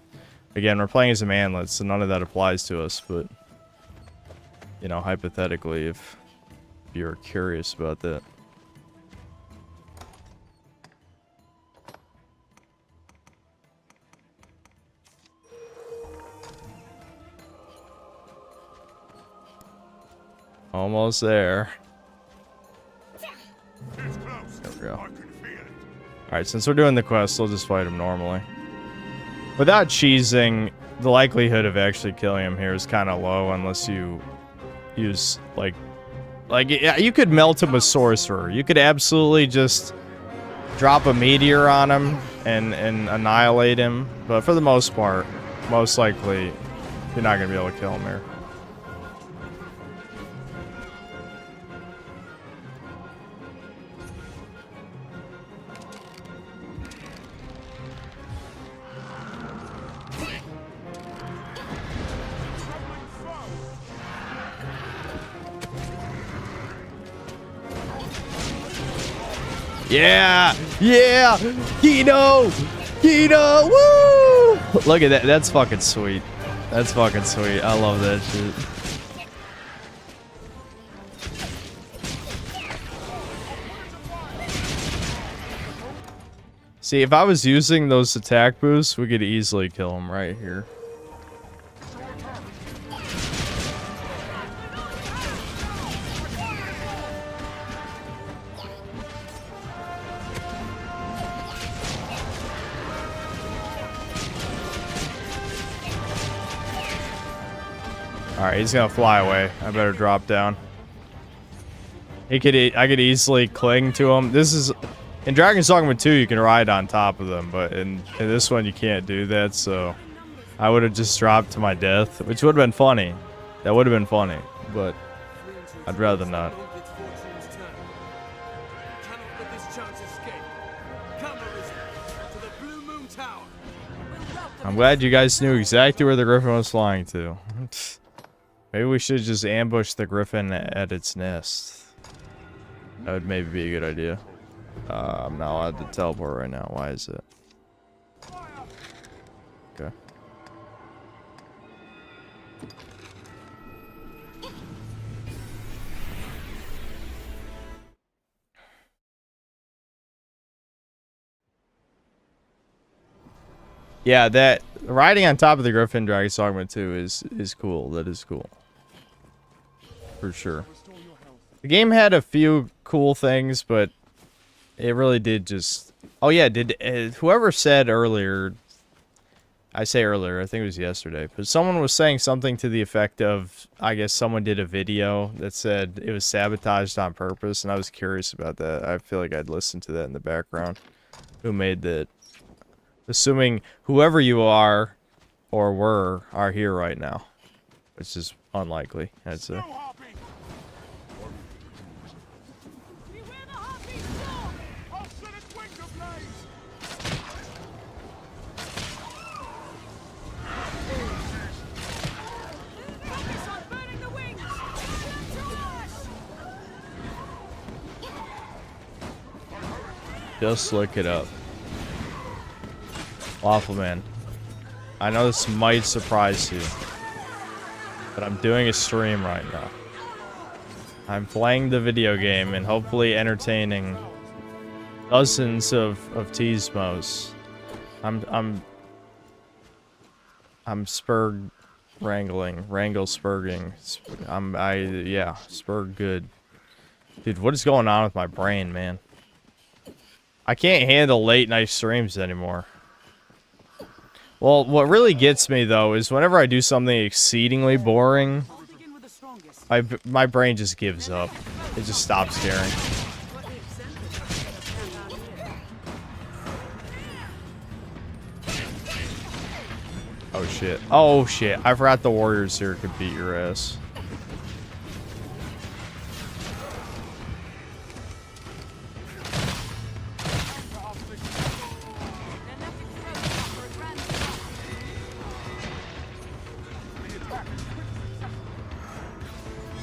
Again, we're playing as a manlet, so none of that applies to us, but you know, hypothetically, if you're curious about that. Almost there. There we go. Alright, since we're doing the quest, we'll just fight him normally. Without cheesing, the likelihood of actually killing him here is kind of low unless you use like yeah, you could melt him with sorcerer. You could absolutely just drop a meteor on him and annihilate him. But for the most part, most likely, you're not gonna be able to kill him here. Yeah! Yeah! Kino! Kino! Woo! Look at that. That's fucking sweet. That's fucking sweet. I love that shit. See, if I was using those attack boosts, we could easily kill him right here. Alright, he's gonna fly away. I better drop down. I could easily cling to him. This is... In Dragon's Dogma 2, you can ride on top of them, but in this one, you can't do that, so... I would have just dropped to my death, which would have been funny. That would have been funny, but... I'd rather not. I'm glad you guys knew exactly where the griffin was flying to. Maybe we should just ambush the griffin at its nest. That would maybe be a good idea. I'm not allowed to teleport right now. Why is it? Okay. Yeah, that riding on top of the griffin in Dragon's Dogma 2 is cool. That is cool. For sure. The game had a few cool things, but it really did just... Oh yeah, whoever said earlier... I say earlier, I think it was yesterday, but someone was saying something to the effect of... I guess someone did a video that said it was sabotaged on purpose, and I was curious about that. I feel like I'd listen to that in the background. Who made that? Assuming whoever you are, or are here right now. Which is unlikely, I'd say. Just look it up. Waffle Man. I know this might surprise you, but I'm doing a stream right now. I'm playing the video game and hopefully entertaining dozens of Teasmos. I'm spurg spurging. Yeah, spurg good. Dude, what is going on with my brain, man? I can't handle late night streams anymore. Well, what really gets me, though, is whenever I do something exceedingly boring, my brain just gives up. It just stops caring. Oh, shit. Oh, shit. I forgot the warriors here could beat your ass.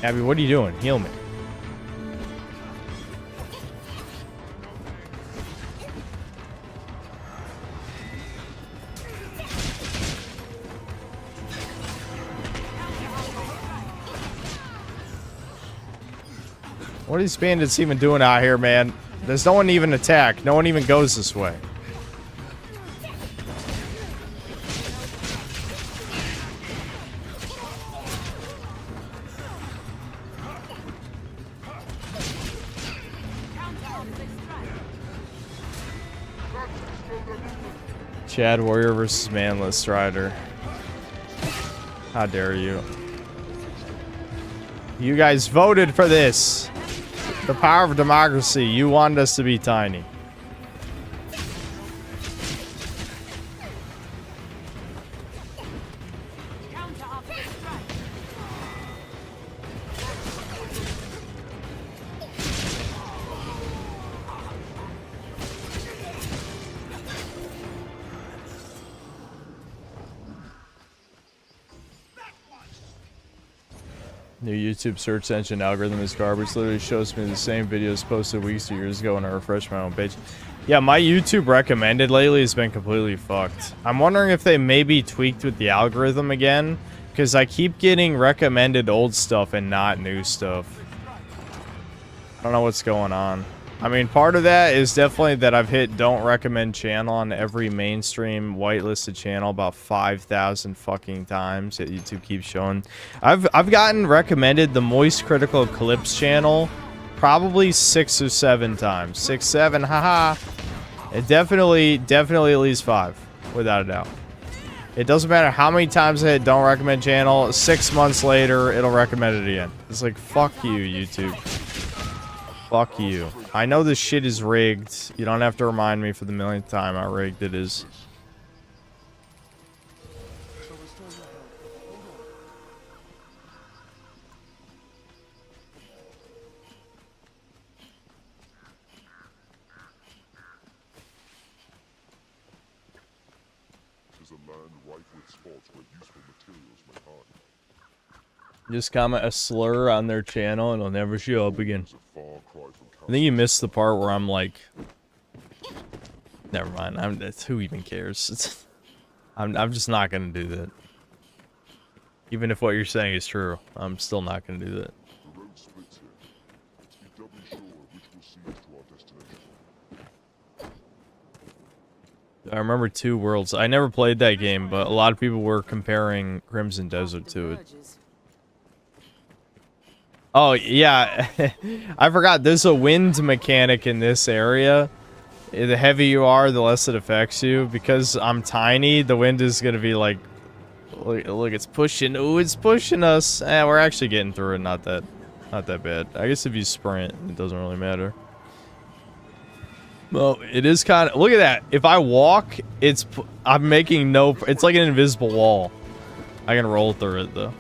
Abby, what are you doing? Heal me. What are these bandits even doing out here, man? There's no one even attack. No one even goes this way. Chad Warrior versus Manless Strider. How dare you? You guys voted for this. The power of democracy. You wanted us to be tiny. New YouTube search engine algorithm is garbage. Literally shows me the same videos posted weeks or years ago when I refresh my own page. Yeah, my YouTube recommended lately has been completely fucked. I'm wondering if they maybe tweaked with the algorithm again, because I keep getting recommended old stuff and not new stuff. I don't know what's going on. I mean, part of that is definitely that I've hit don't recommend channel on every mainstream whitelisted channel about 5,000 fucking times that YouTube keeps showing. I've gotten recommended the Moist Critical Eclipse channel probably 6 or 7 times. 6, 7, haha. It definitely at least 5, without a doubt. It doesn't matter how many times I hit don't recommend channel, 6 months later, it'll recommend it again. It's like, fuck you, YouTube. Fuck you. I know this shit is rigged. You don't have to remind me for the millionth time how rigged it is. Just comment a slur on their channel and it'll never show up again. I think you missed the part where I'm like, never mind. Who even cares? I'm just not gonna do that. Even if what you're saying is true, I'm still not gonna do that. I remember Two Worlds. I never played that game, but a lot of people were comparing Crimson Desert to it. Oh, yeah. I forgot. There's a wind mechanic in this area. The heavier you are, the less it affects you. Because I'm tiny, the wind is going to be like... Look, it's pushing. Ooh, it's pushing us. We're actually getting through it. Not that bad. I guess if you sprint, it doesn't really matter. Well, it is kind of... Look at that. If I walk, I'm making no... It's like an invisible wall. I can roll through it, though.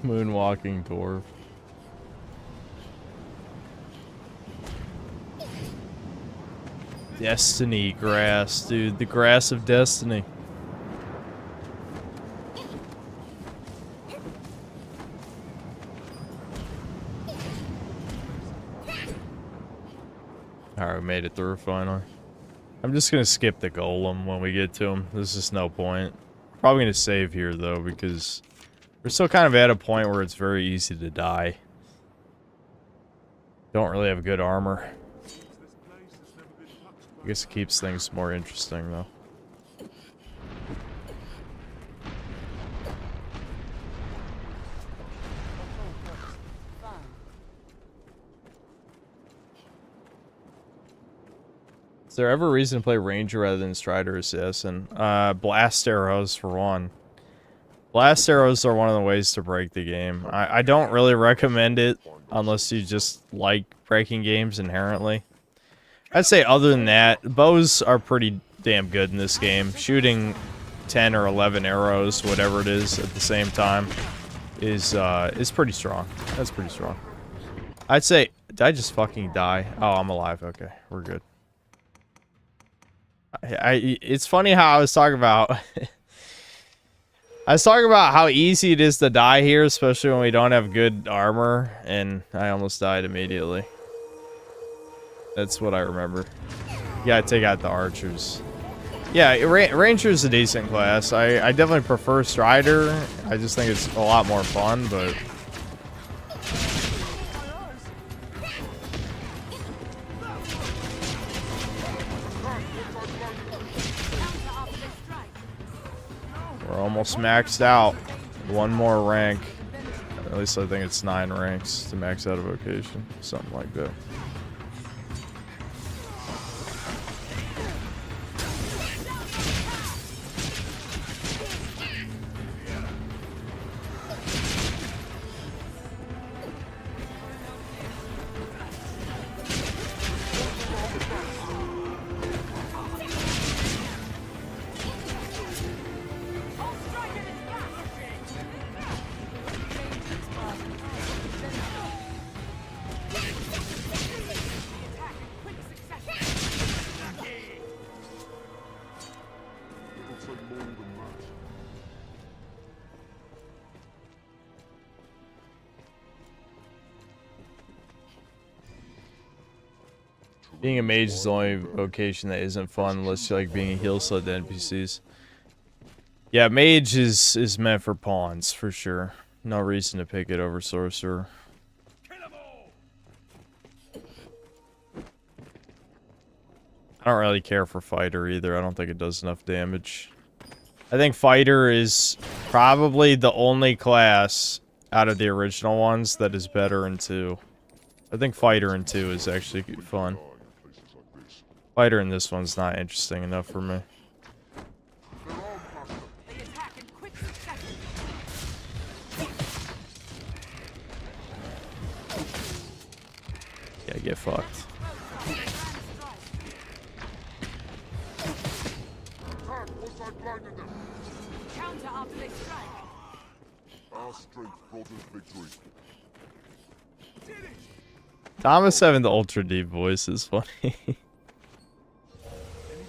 Moonwalking dwarf. Destiny grass, dude. The grass of destiny. Alright, we made it through finally. I'm just gonna skip the golem when we get to him. There's just no point. Probably gonna save here though, because we're still kind of at a point where it's very easy to die. Don't really have good armor. I guess it keeps things more interesting though. Is there ever a reason to play Ranger rather than Strider or Assassin? Blast arrows for one. Blast arrows are one of the ways to break the game. I don't really recommend it unless you just like breaking games inherently. I'd say other than that, bows are pretty damn good in this game. Shooting 10 or 11 arrows, whatever it is, at the same time is pretty strong. That's pretty strong. I'd say, did I just fucking die? Oh, I'm alive. Okay, we're good. It's funny how I was talking about... I was talking about how easy it is to die here, especially when we don't have good armor, and I almost died immediately. That's what I remember. You gotta take out the archers. Yeah, Ranger's a decent class. I definitely prefer Strider. I just think it's a lot more fun, but... almost maxed out. One more rank. At least I think it's 9 ranks to max out a vocation. Something like that. Being a mage is the only vocation that isn't fun unless you like being a heal sled to NPCs. Yeah, mage is meant for pawns, for sure. No reason to pick it over sorcerer. I don't really care for fighter either. I don't think it does enough damage. I think fighter is probably the only class out of the original ones that is better in 2. I think fighter in 2 is actually fun. Fighter in this one's not interesting enough for me. Yeah, get fucked. Counter after they strike. Our strength brought us victory. Thomas having the ultra deep voice is funny.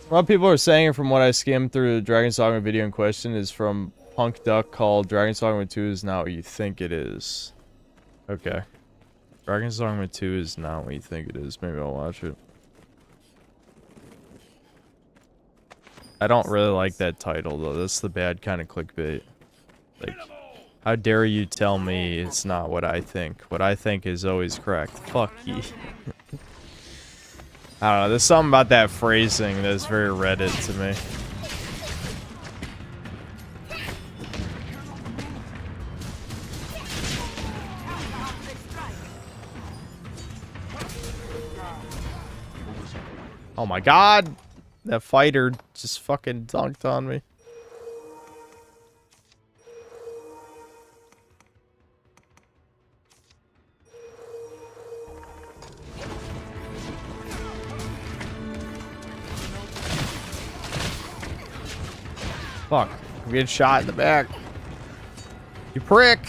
A lot of people are saying, from what I skimmed through the Dragon's Dogma video in question, is from Punk Duck called Dragon's Dogma 2 is not what you think it is. Okay. Dragon's Dogma 2 is not what you think it is. Maybe I'll watch it. I don't really like that title, though. That's the bad kind of clickbait. Like, how dare you tell me it's not what I think? What I think is always correct. Fuck you. I don't know, there's something about that phrasing that's very Reddit to me. Oh my god! That fighter just fucking dunked on me. Fuck. I'm getting shot in the back. You prick!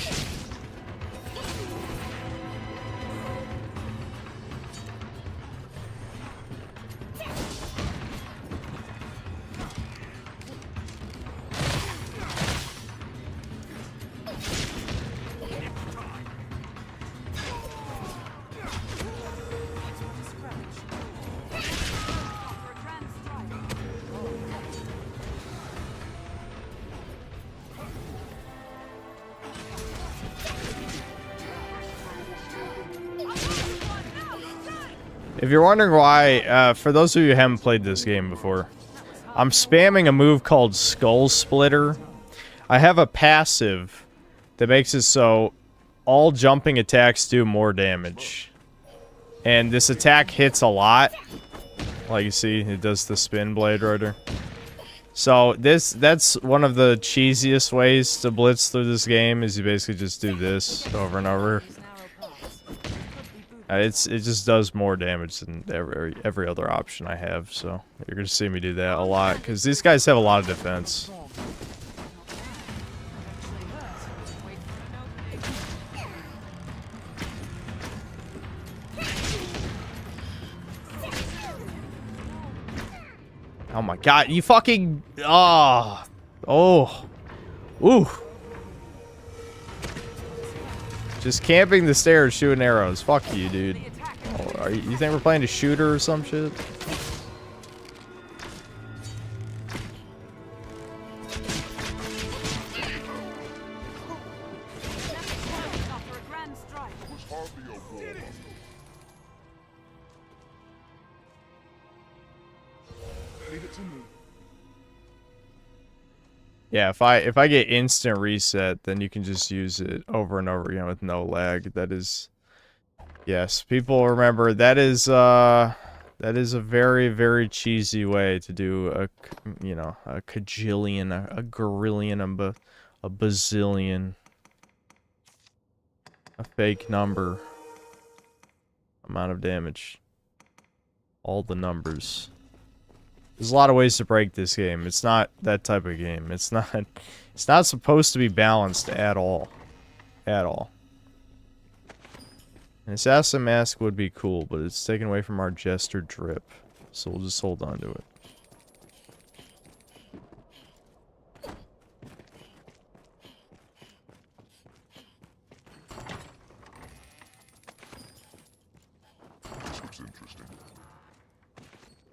If you're wondering why, for those of you who haven't played this game before, I'm spamming a move called Skull Splitter. I have a passive that makes it so all jumping attacks do more damage. And this attack hits a lot. Like you see, it does the spin blade rider. So that's one of the cheesiest ways to blitz through this game, is you basically just do this over and over. It just does more damage than every other option I have, so you're gonna see me do that a lot, because these guys have a lot of defense. Oh my god, you fucking... Oh. Ooh. Just camping the stairs, shooting arrows. Fuck you, dude. Oh, you think we're playing a shooter or some shit? Yeah, if I get instant reset, then you can just use it over and over again with no lag. That is, yes, people remember that is a very, very cheesy way to do a cajillion, a gorillion, a bazillion, a fake number amount of damage. All the numbers. There's a lot of ways to break this game. It's not that type of game. It's not supposed to be balanced at all. At all. An assassin mask would be cool, but it's taken away from our jester drip. So we'll just hold on to it. Looks interesting.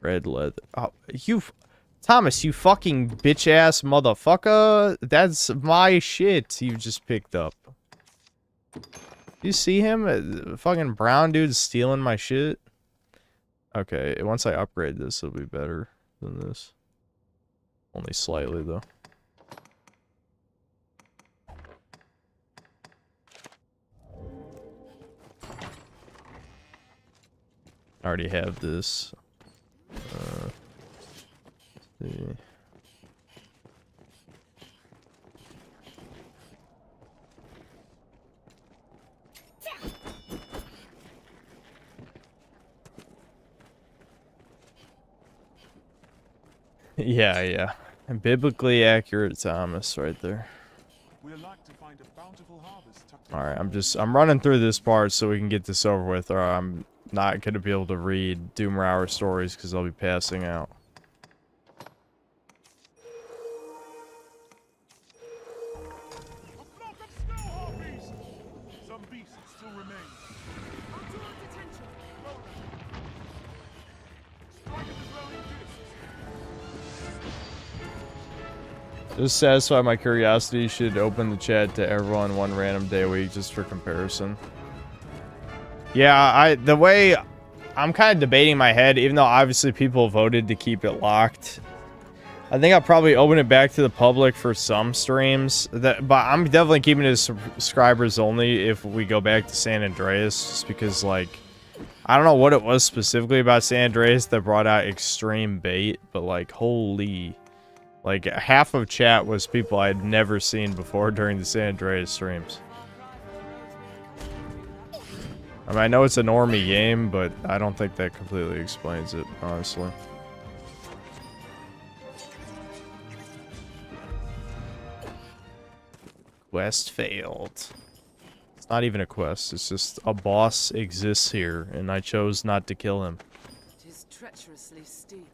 Red leather. Oh, Thomas, you fucking bitch-ass motherfucker. That's my shit you just picked up. You see him? Fucking brown dude stealing my shit. Okay, once I upgrade this, it'll be better than this. Only slightly, though. I already have this. Let's see. Yeah. And biblically accurate Thomas right there. Alright, I'm running through this part so we can get this over with, or I'm not gonna be able to read Doomrower stories because I'll be passing out. Just satisfy my curiosity, should open the chat to everyone one random day a week just for comparison. Yeah, the way I'm kind of debating in my head, even though obviously people voted to keep it locked. I think I'll probably open it back to the public for some streams. But I'm definitely keeping it as subscribers only if we go back to San Andreas, just because, like, I don't know what it was specifically about San Andreas that brought out extreme bait, but, like, holy. Like, half of chat was people I had never seen before during the San Andreas streams. I mean, I know it's a normie game, but I don't think that completely explains it, honestly. Quest failed. It's not even a quest, it's just a boss exists here, and I chose not to kill him. It is treacherously steep.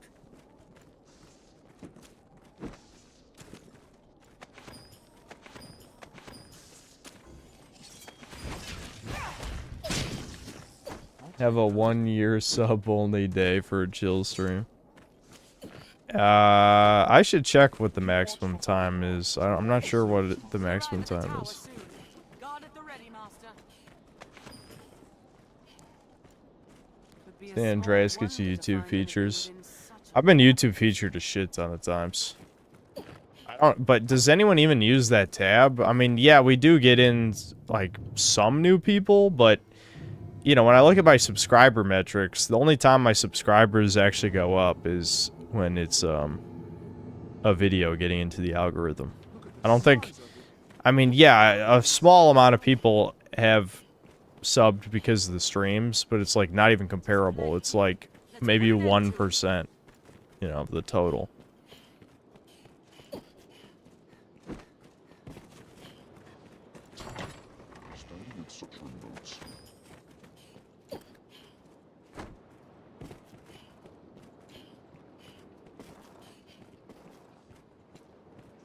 Have a 1-year sub-only day for a chill stream. I should check what the maximum time is. I'm not sure what the maximum time is. San Andreas gets you YouTube features. I've been YouTube featured a shit ton of times. But does anyone even use that tab? I mean, yeah, we do get in, like, some new people, but you know, when I look at my subscriber metrics, the only time my subscribers actually go up is when it's a video getting into the algorithm. I don't think, I mean, yeah, a small amount of people have subbed because of the streams, but it's like not even comparable. It's like maybe 1%, you know, of the total.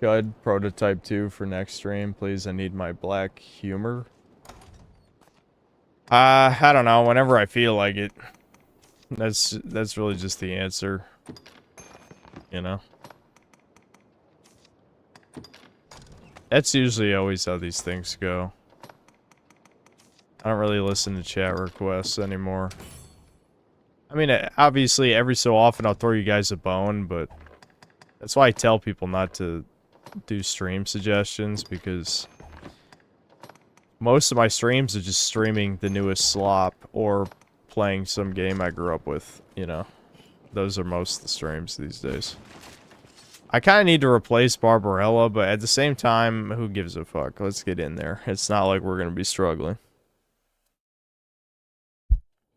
Good. Prototype 2 for next stream, please. I need my black humor. I don't know. Whenever I feel like it. That's really just the answer. You know? That's usually always how these things go. I don't really listen to chat requests anymore. I mean, obviously, every so often I'll throw you guys a bone, but that's why I tell people not to do stream suggestions because most of my streams are just streaming the newest slop or playing some game I grew up with, you know. Those are most of the streams these days. I kind of need to replace Barbarella, but at the same time, who gives a fuck? Let's get in there. It's not like we're going to be struggling.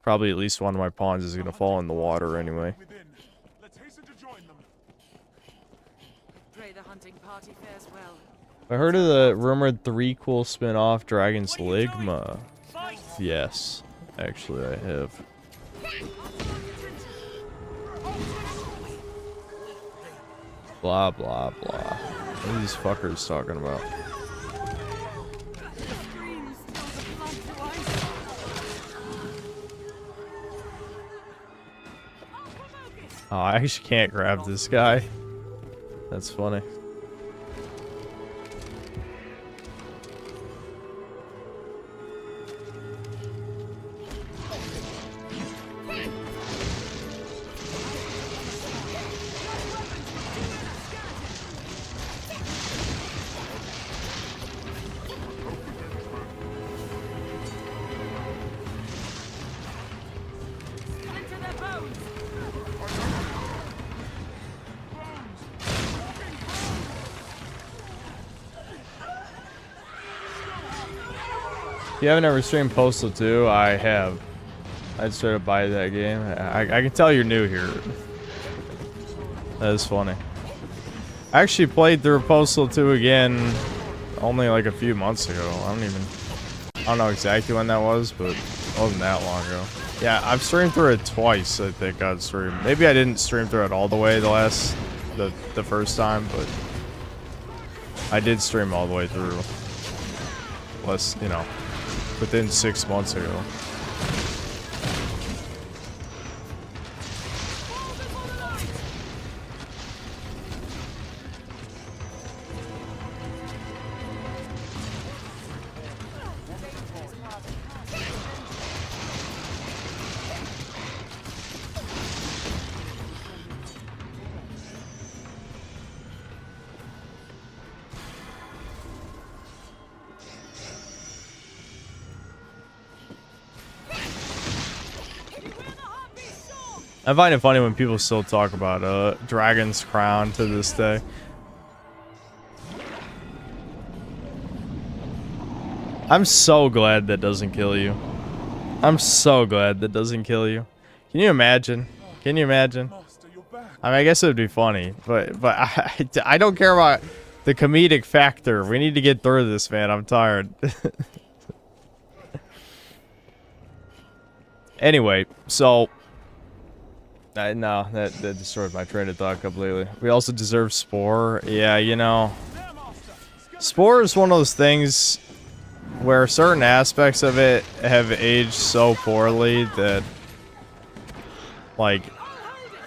Probably at least one of my pawns is going to fall in the water anyway. Pray the hunting party fares well. I heard of the rumored 3 cool spin-off Dragon's Ligma. Yes, actually I have. Blah blah blah. What are these fuckers talking about? Oh, I actually can't grab this guy. That's funny. If you haven't ever streamed Postal 2, I have. I'd straight up buy that game. I can tell you're new here. That is funny. I actually played through Postal 2 again only like a few months ago. I don't know exactly when that was, but it wasn't that long ago. Yeah, I've streamed through it twice, I think, on stream. Maybe I didn't stream through it all the way the first time, but I did stream all the way through. You know, within 6 months ago. I find it funny when people still talk about Dragon's Crown to this day. I'm so glad that doesn't kill you. I'm so glad that doesn't kill you. Can you imagine? Can you imagine? I mean, I guess it would be funny, but I don't care about the comedic factor. We need to get through this, man. I'm tired. Anyway, so... no, that destroyed my train of thought completely. We also deserve Spore. Yeah, you know. Spore is one of those things where certain aspects of it have aged so poorly that... Like...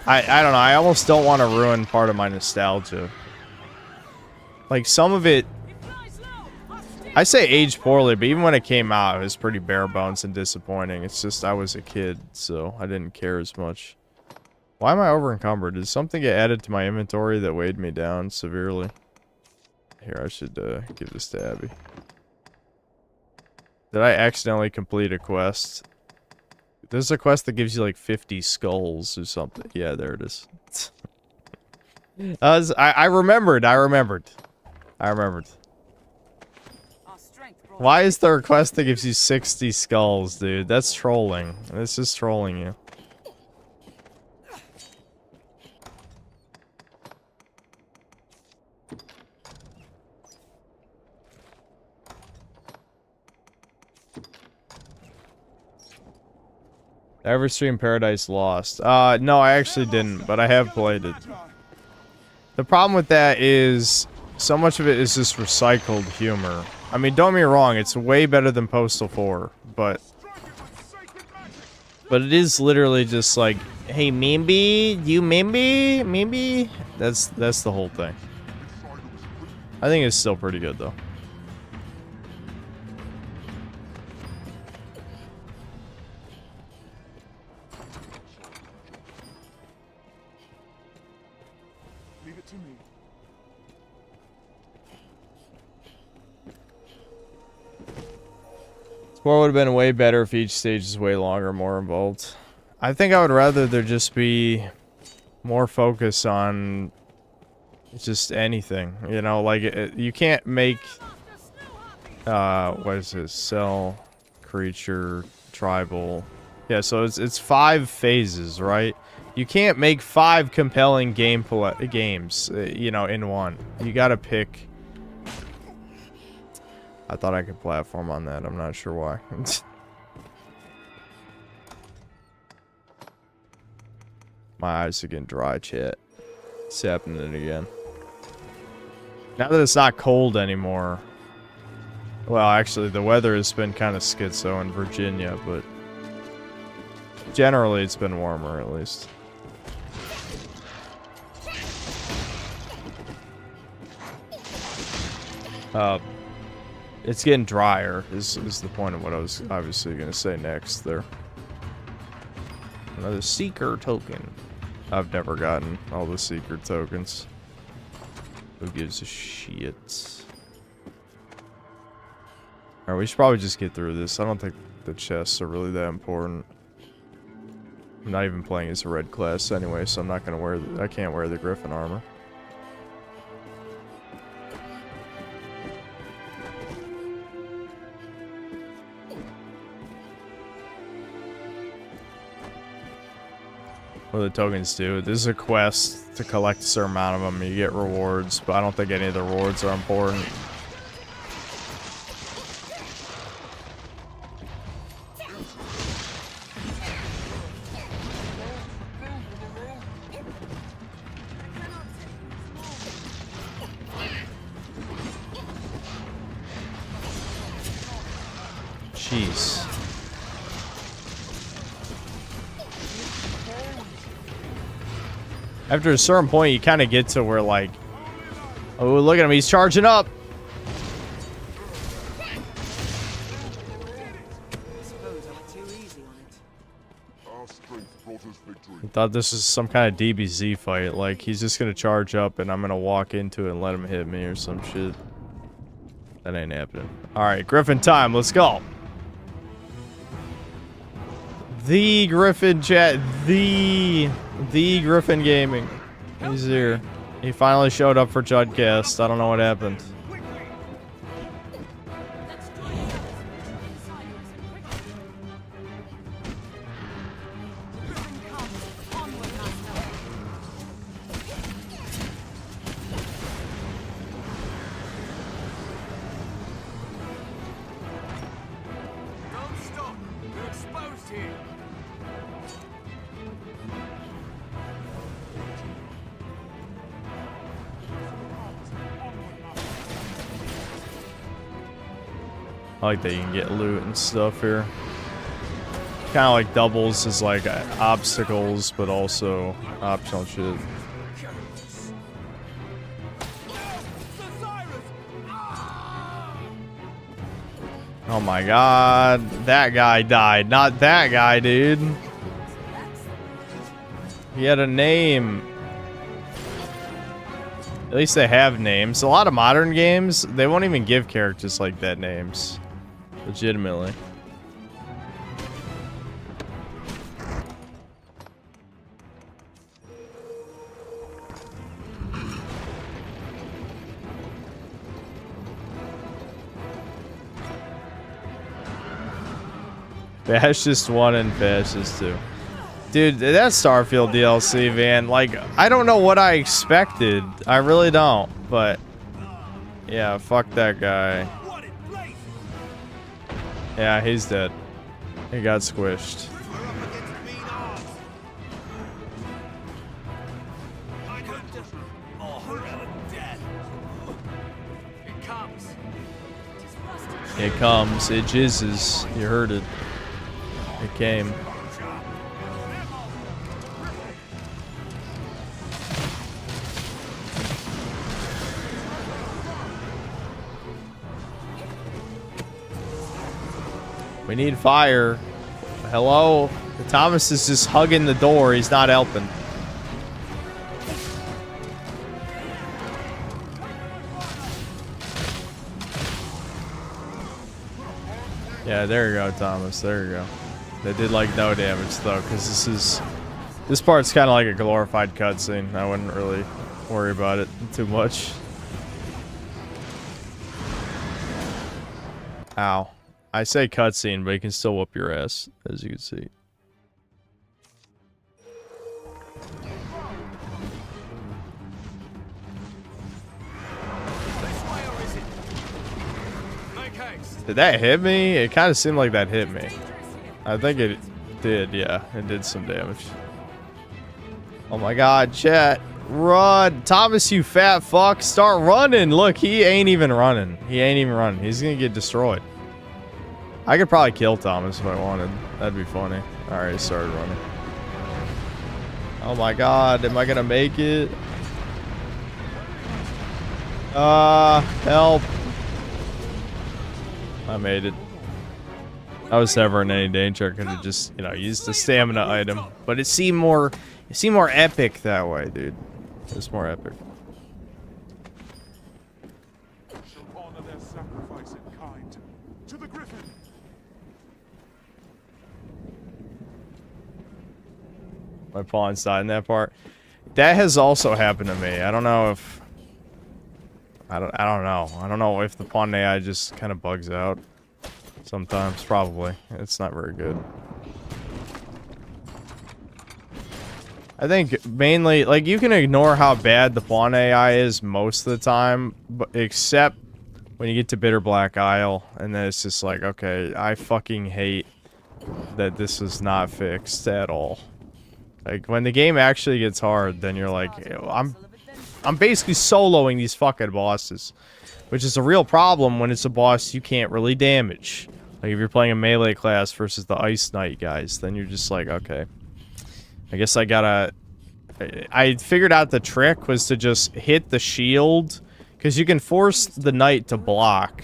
I don't know, I almost don't want to ruin part of my nostalgia. Like, some of it... I say aged poorly, but even when it came out, it was pretty bare bones and disappointing. It's just, I was a kid, so I didn't care as much. Why am I over encumbered? Did something get added to my inventory that weighed me down severely? Here, I should give this to Abby. Did I accidentally complete a quest? There's a quest that gives you like 50 skulls or something. Yeah, there it is. I remembered. Why is there a quest that gives you 60 skulls, dude? That's trolling. That's just trolling you. Ever stream Paradise Lost? No, I actually didn't, but I have played it. The problem with that is so much of it is just recycled humor. I mean, don't get me wrong, it's way better than Postal 4, but it is literally just like, hey, Mimby, you Mimby? Mimby? That's the whole thing. I think it's still pretty good, though. Score would have been way better if each stage is way longer, more involved. I think I would rather there just be more focus on just anything, you know, like you can't make what is this? Cell, creature, tribal. Yeah, so it's 5 phases, right? You can't make 5 compelling games, you know, in one. You gotta pick. I thought I could platform on that. I'm not sure why. My eyes are getting dry, chat. It's happening again. Now that it's not cold anymore. Well, actually, the weather has been kind of schizo in Virginia, but generally it's been warmer, at least. It's getting drier, is the point of what I was obviously going to say next there. Another Seeker token. I've never gotten all the Seeker tokens. Who gives a shit? Alright, we should probably just get through this. I don't think the chests are really that important. I'm not even playing as a red class anyway, so I'm not gonna wear I can't wear the Griffin armor. What do the tokens do? This is a quest to collect a certain amount of them. You get rewards, but I don't think any of the rewards are important. Jeez. After a certain point, you kind of get to where, like, oh, look at him, he's charging up. I thought this was some kind of DBZ fight. Like, he's just gonna charge up and I'm gonna walk into it and let him hit me or some shit. That ain't happening. Alright, Griffin time, let's go. The Griffin chat, the Griffin Gaming. He's here. He finally showed up for Judcast. I don't know what happened. I like that you can get loot and stuff here. Kind of like doubles as like obstacles, but also optional shit. Oh my god, that guy died. Not that guy, dude. He had a name. At least they have names. A lot of modern games, they won't even give characters like that names. Legitimately. Fascist 1 and Fascist 2. Dude, that Starfield DLC, man, like, I don't know what I expected. I really don't, but yeah, fuck that guy. Yeah, he's dead. He got squished. It comes. It jizzes. You heard it. It came. We need fire. Hello? Thomas is just hugging the door. He's not helping. Yeah, there you go, Thomas. There you go. They did like no damage though, because this part's kind of like a glorified cutscene. I wouldn't really worry about it too much. Ow. I say cutscene, but you can still whoop your ass, as you can see. Did that hit me? It kind of seemed like that hit me. I think it did, yeah. It did some damage. Oh my god, chat. Run. Thomas, you fat fuck. Start running. Look, he ain't even running. He ain't even running. He's gonna get destroyed. I could probably kill Thomas if I wanted. That'd be funny. Alright, he started running. Oh my god, am I gonna make it? Help. I made it. I was never in any danger. I could have just, you know, used the stamina item. But it seemed more epic that way, dude. It was more epic. Shall honor their sacrifice in kind. To the griffin. My pawns died in that part. That has also happened to me. I don't know if I don't know. I don't know if the pawn AI just kind of bugs out. Sometimes, probably. It's not very good. I think mainly, like, you can ignore how bad the pawn AI is most of the time, but except when you get to Bitter Black Isle, and then it's just like, okay, I fucking hate that this is not fixed at all. Like, when the game actually gets hard, then you're like, I'm basically soloing these fucking bosses, which is a real problem when it's a boss you can't really damage. Like, if you're playing a melee class versus the Ice Knight guys, then you're just like, okay, I guess I gotta... I figured out the trick was to just hit the shield, because you can force the knight to block.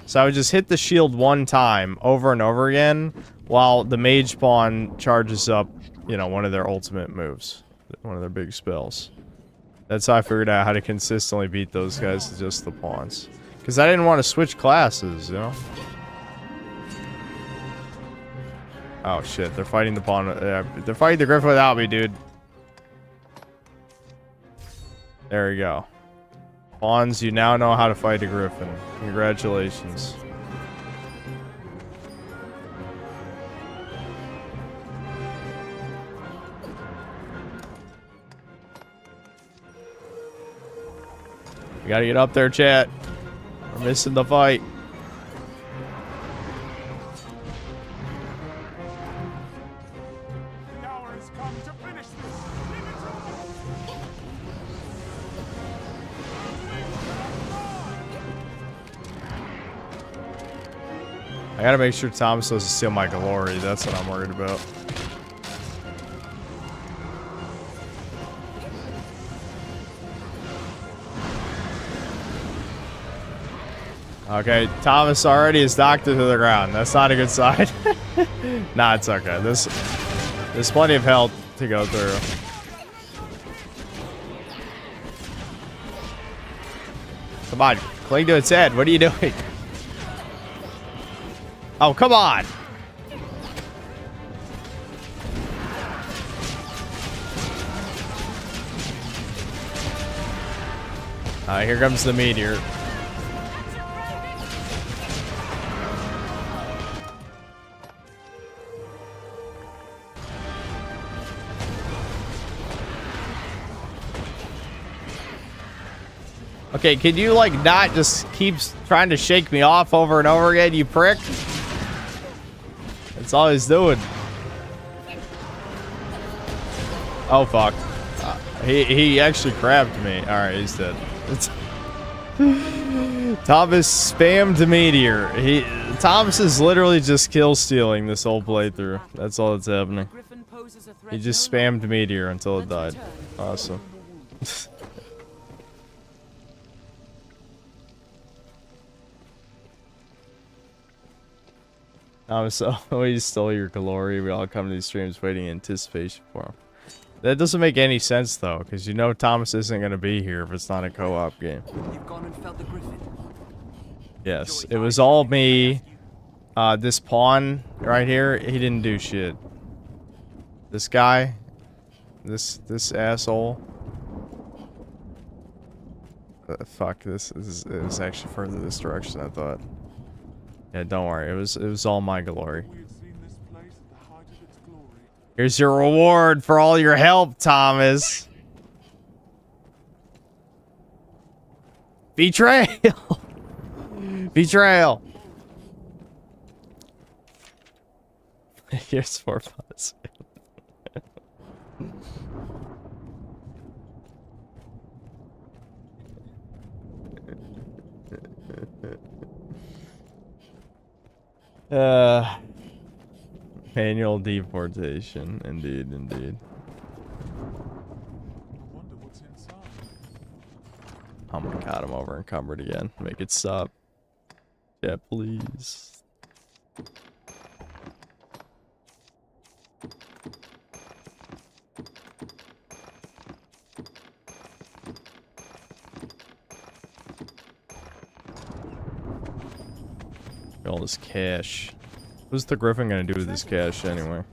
So I would just hit the shield one time, over and over again, while the mage pawn charges up, you know, one of their ultimate moves. One of their big spells. That's how I figured out how to consistently beat those guys with just the pawns. Because I didn't want to switch classes, you know? Oh shit, they're fighting the pawn. They're fighting the griffin without me, dude. There we go. Pawns, you now know how to fight a griffin. Congratulations. We gotta get up there, chat. We're missing the fight. The hour has come to finish this. I gotta make sure Thomas doesn't steal my glory. That's what I'm worried about. Okay, Thomas already is knocked into the ground. That's not a good sign. Nah, it's okay. There's plenty of health to go through. Come on, cling to its head. What are you doing? Oh, come on. Here comes the meteor. Okay, can you, like, not just keep trying to shake me off over and over again, you prick? That's all he's doing. Oh, fuck. He actually grabbed me. Alright, he's dead. Thomas spammed meteor. Thomas is literally just kill stealing this whole playthrough. That's all that's happening. He just spammed meteor until it died. Awesome. So we stole your glory. We all come to these streams waiting in anticipation for him. That doesn't make any sense though, because you know Thomas isn't gonna be here if it's not a co-op game. You've gone and felt the griffin. Yes, it was all me. This pawn right here, he didn't do shit. This guy, this asshole. Fuck, this is actually further this direction than I thought. Yeah, don't worry. It was all my glory. Here's your reward for all your help, Thomas. Betrayal. Betrayal. Here's 4 bucks. Manual deportation. Indeed, indeed. Oh my god, I'm over encumbered again. Make it stop. Yeah, please. All this cash. What's the Griffin gonna do with this cash anyway?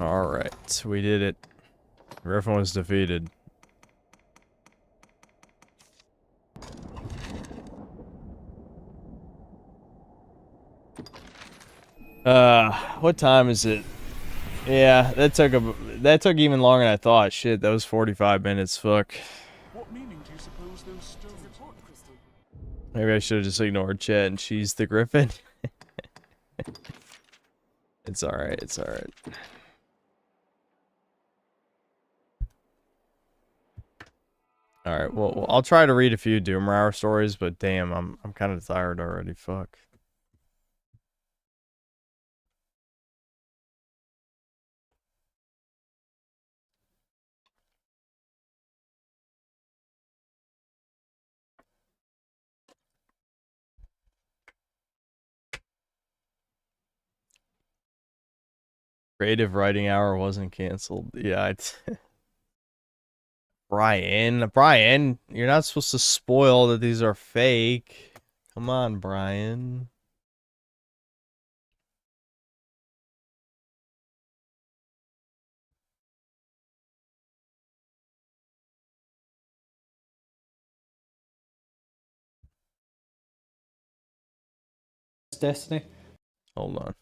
Alright, we did it. Griffin was defeated. What time is it? Yeah, that took even longer than I thought. Shit, that was 45 minutes. Fuck. What meaning do you suppose those stones? Maybe I should have just ignored chat and she's the Griffin. It's alright, it's alright. Alright, well, I'll try to read a few Doom Hour stories, but damn, I'm kind of tired already. Fuck. Creative writing hour wasn't canceled. Yeah, Brian, you're not supposed to spoil that these are fake. Come on, Brian. Destiny. Hold on.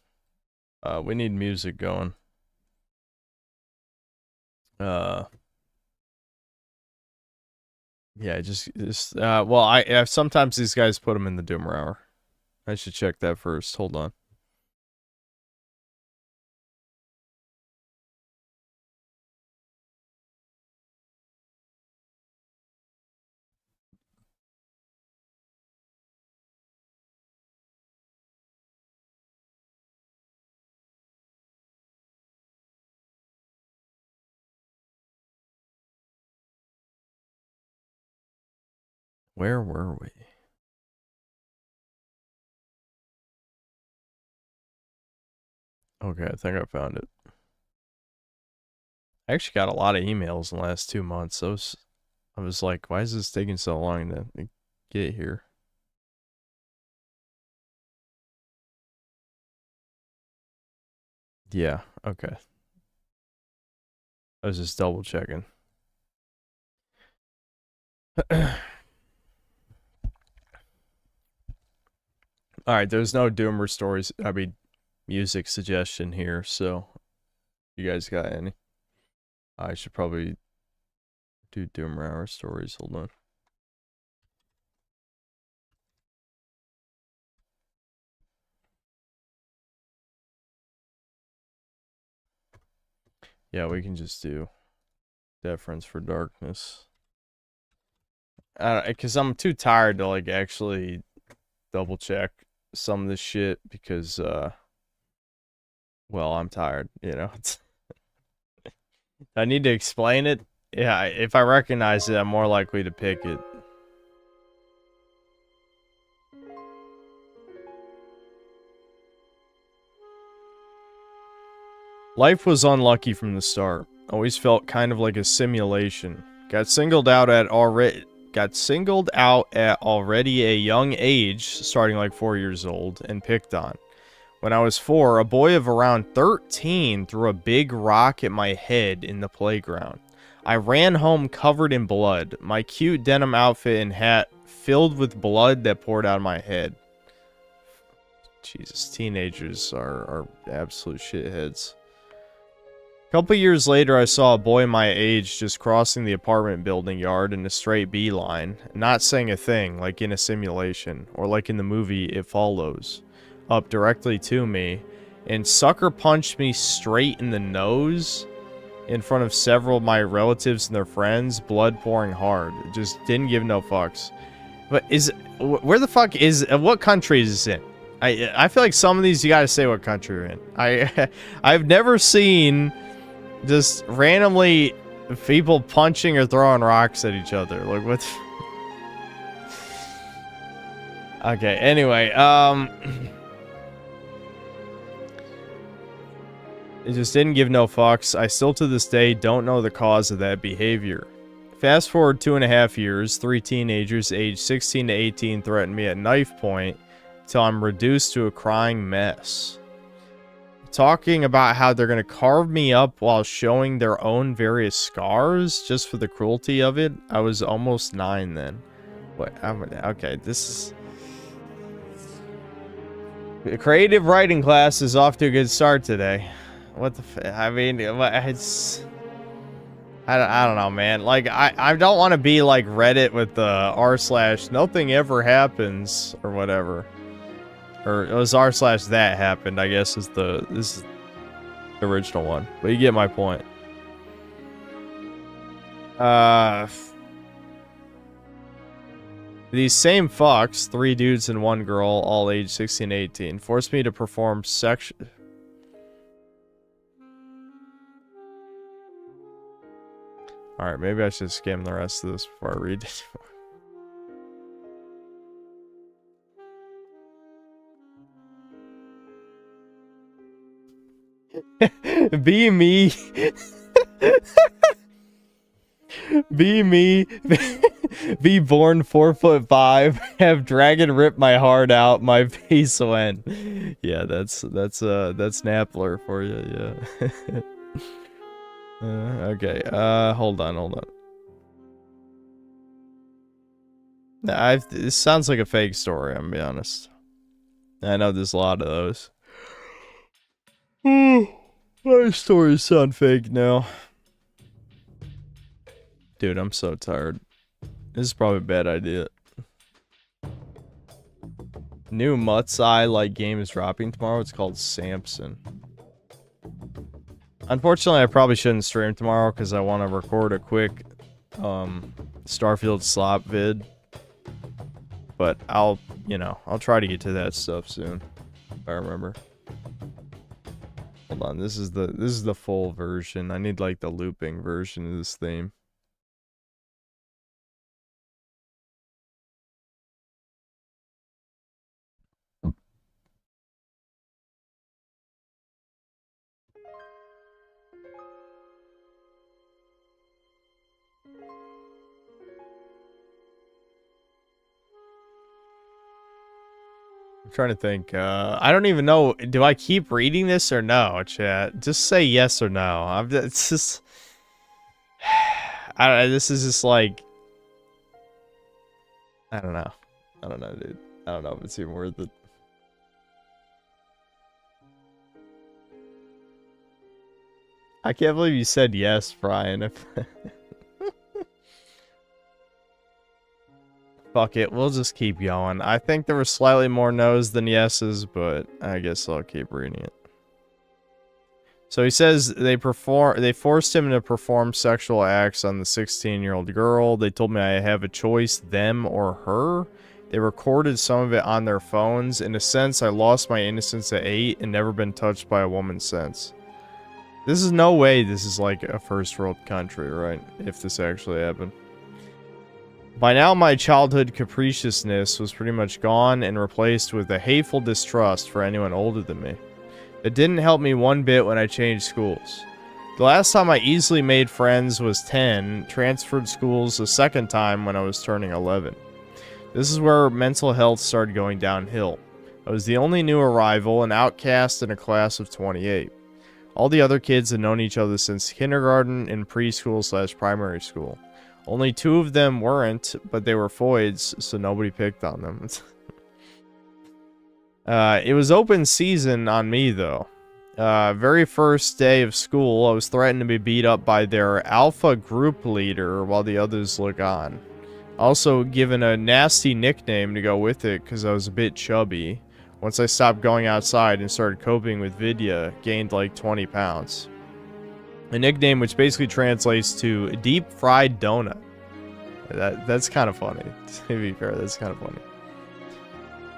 We need music going. Yeah, just well, I sometimes these guys put them in the Doomer Hour. I should check that first. Hold on. Where were we? Okay, I think I found it. I actually got a lot of emails in the last 2 months. I was like, why is this taking so long to get here? Yeah, okay. I was just double checking. Alright, there's no Doomer stories, I mean, music suggestion here, so you guys got any? I should probably do Doomer Hour stories. Hold on. Yeah, we can just do Deference for Darkness. Because I'm too tired to, like, actually double check some of this shit because, well, I'm tired, you know? I need to explain it. Yeah, if I recognize it, I'm more likely to pick it. Life was unlucky from the start. Always felt kind of like a simulation. Got singled out at already a young age, starting like 4 years old, and picked on. When I was 4, a boy of around 13 threw a big rock at my head in the playground. I ran home covered in blood, my cute denim outfit and hat filled with blood that poured out of my head. Jesus, teenagers are absolute shitheads. A couple years later, I saw a boy my age just crossing the apartment building yard in a straight beeline, not saying a thing, like in a simulation, or like in the movie It Follows, up directly to me, and sucker punched me straight in the nose in front of several of my relatives and their friends, blood pouring hard. Just didn't give no fucks. But where the fuck is, what country is this in? I feel like some of these you gotta say what country you're in. I've never seen just randomly people punching or throwing rocks at each other. Like what? Okay. Anyway, it just didn't give no fucks. I still to this day don't know the cause of that behavior. Fast forward 2.5 years, 3 teenagers aged 16 to 18 threatened me at knife point till I'm reduced to a crying mess. Talking about how they're gonna carve me up while showing their own various scars just for the cruelty of it. I was almost 9 then. What? Okay, this is... The creative writing class is off to a good start today. What the I mean, it's... I don't know, man. Like, I don't want to be like Reddit with the r/ nothing ever happens or whatever. Or it was r/ that happened, I guess this is the original one. But you get my point. These same fucks, 3 dudes and 1 girl, all aged 16 to 18, forced me to perform Alright, maybe I should skim the rest of this before I read it. Be me. Be me. Be born 4'5", have dragon rip my heart out, my face went. Yeah, that's Napler for you, yeah. Okay, hold on. This sounds like a fake story, I'm gonna be honest. I know there's a lot of those. My stories sound fake now. Dude, I'm so tired. This is probably a bad idea. New Mutts Eye like game is dropping tomorrow. It's called Samson. Unfortunately, I probably shouldn't stream tomorrow because I want to record a quick Starfield slop vid. But I'll try to get to that stuff soon if I remember. Hold on, this is the full version. I need like the looping version of this theme. I'm trying to think. I don't even know. Do I keep reading this or no, chat? Just say yes or no. It's just... this is just like... I don't know. I don't know, dude. I don't know if it's even worth it. I can't believe you said yes, Brian. Fuck it, we'll just keep going. I think there were slightly more no's than yeses, but I guess I'll keep reading it. So he says they forced him to perform sexual acts on the 16-year-old girl. They told me I have a choice, them or her. They recorded some of it on their phones. In a sense, I lost my innocence at 8 and never been touched by a woman since. This is no way this is like a first world country, right? If this actually happened. By now, my childhood capriciousness was pretty much gone and replaced with a hateful distrust for anyone older than me. It didn't help me one bit when I changed schools. The last time I easily made friends was 10, transferred schools the second time when I was turning 11. This is where mental health started going downhill. I was the only new arrival, an outcast in a class of 28. All the other kids had known each other since kindergarten and preschool/primary school. Only 2 of them weren't, but they were foids, so nobody picked on them. It was open season on me, though. Very first day of school, I was threatened to be beat up by their alpha group leader while the others look on. Also given a nasty nickname to go with it because I was a bit chubby. Once I stopped going outside and started coping with Vidya, gained like 20 pounds. A nickname which basically translates to deep fried donut. That's kind of funny. To be fair, that's kind of funny.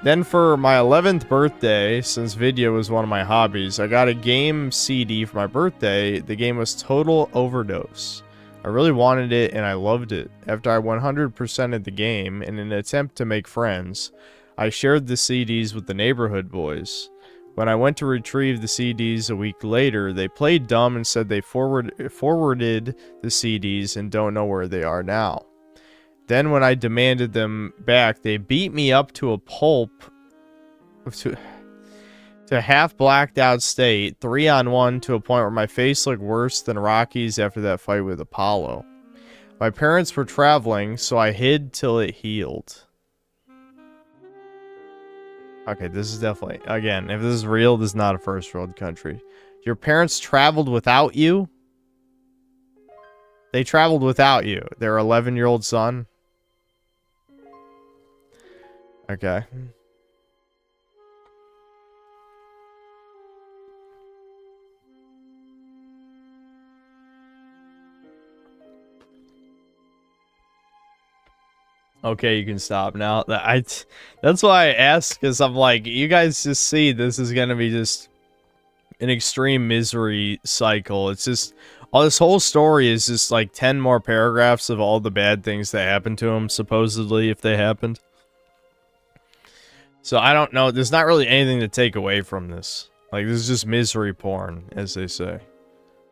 Then for my 11th birthday, since video was one of my hobbies, I got a game CD for my birthday. The game was Total Overdose. I really wanted it and I loved it. After I 100%ed the game, in an attempt to make friends, I shared the CDs with the neighborhood boys. When I went to retrieve the CDs a week later, they played dumb and said they forwarded the CDs and don't know where they are now. Then when I demanded them back, they beat me up to a pulp, to half blacked out state, 3-on-1, to a point where my face looked worse than Rocky's after that fight with Apollo. My parents were traveling, so I hid till it healed. Okay, this is definitely, again, if this is real, this is not a first world country. Your parents traveled without you? They traveled without you. Their 11-year-old son? Okay. Okay, you can stop now. That's why I asked, because I'm like, you guys just see this is gonna be just an extreme misery cycle. It's just, all this whole story is just like 10 more paragraphs of all the bad things that happened to him, supposedly, if they happened. So I don't know, there's not really anything to take away from this. Like, this is just misery porn, as they say.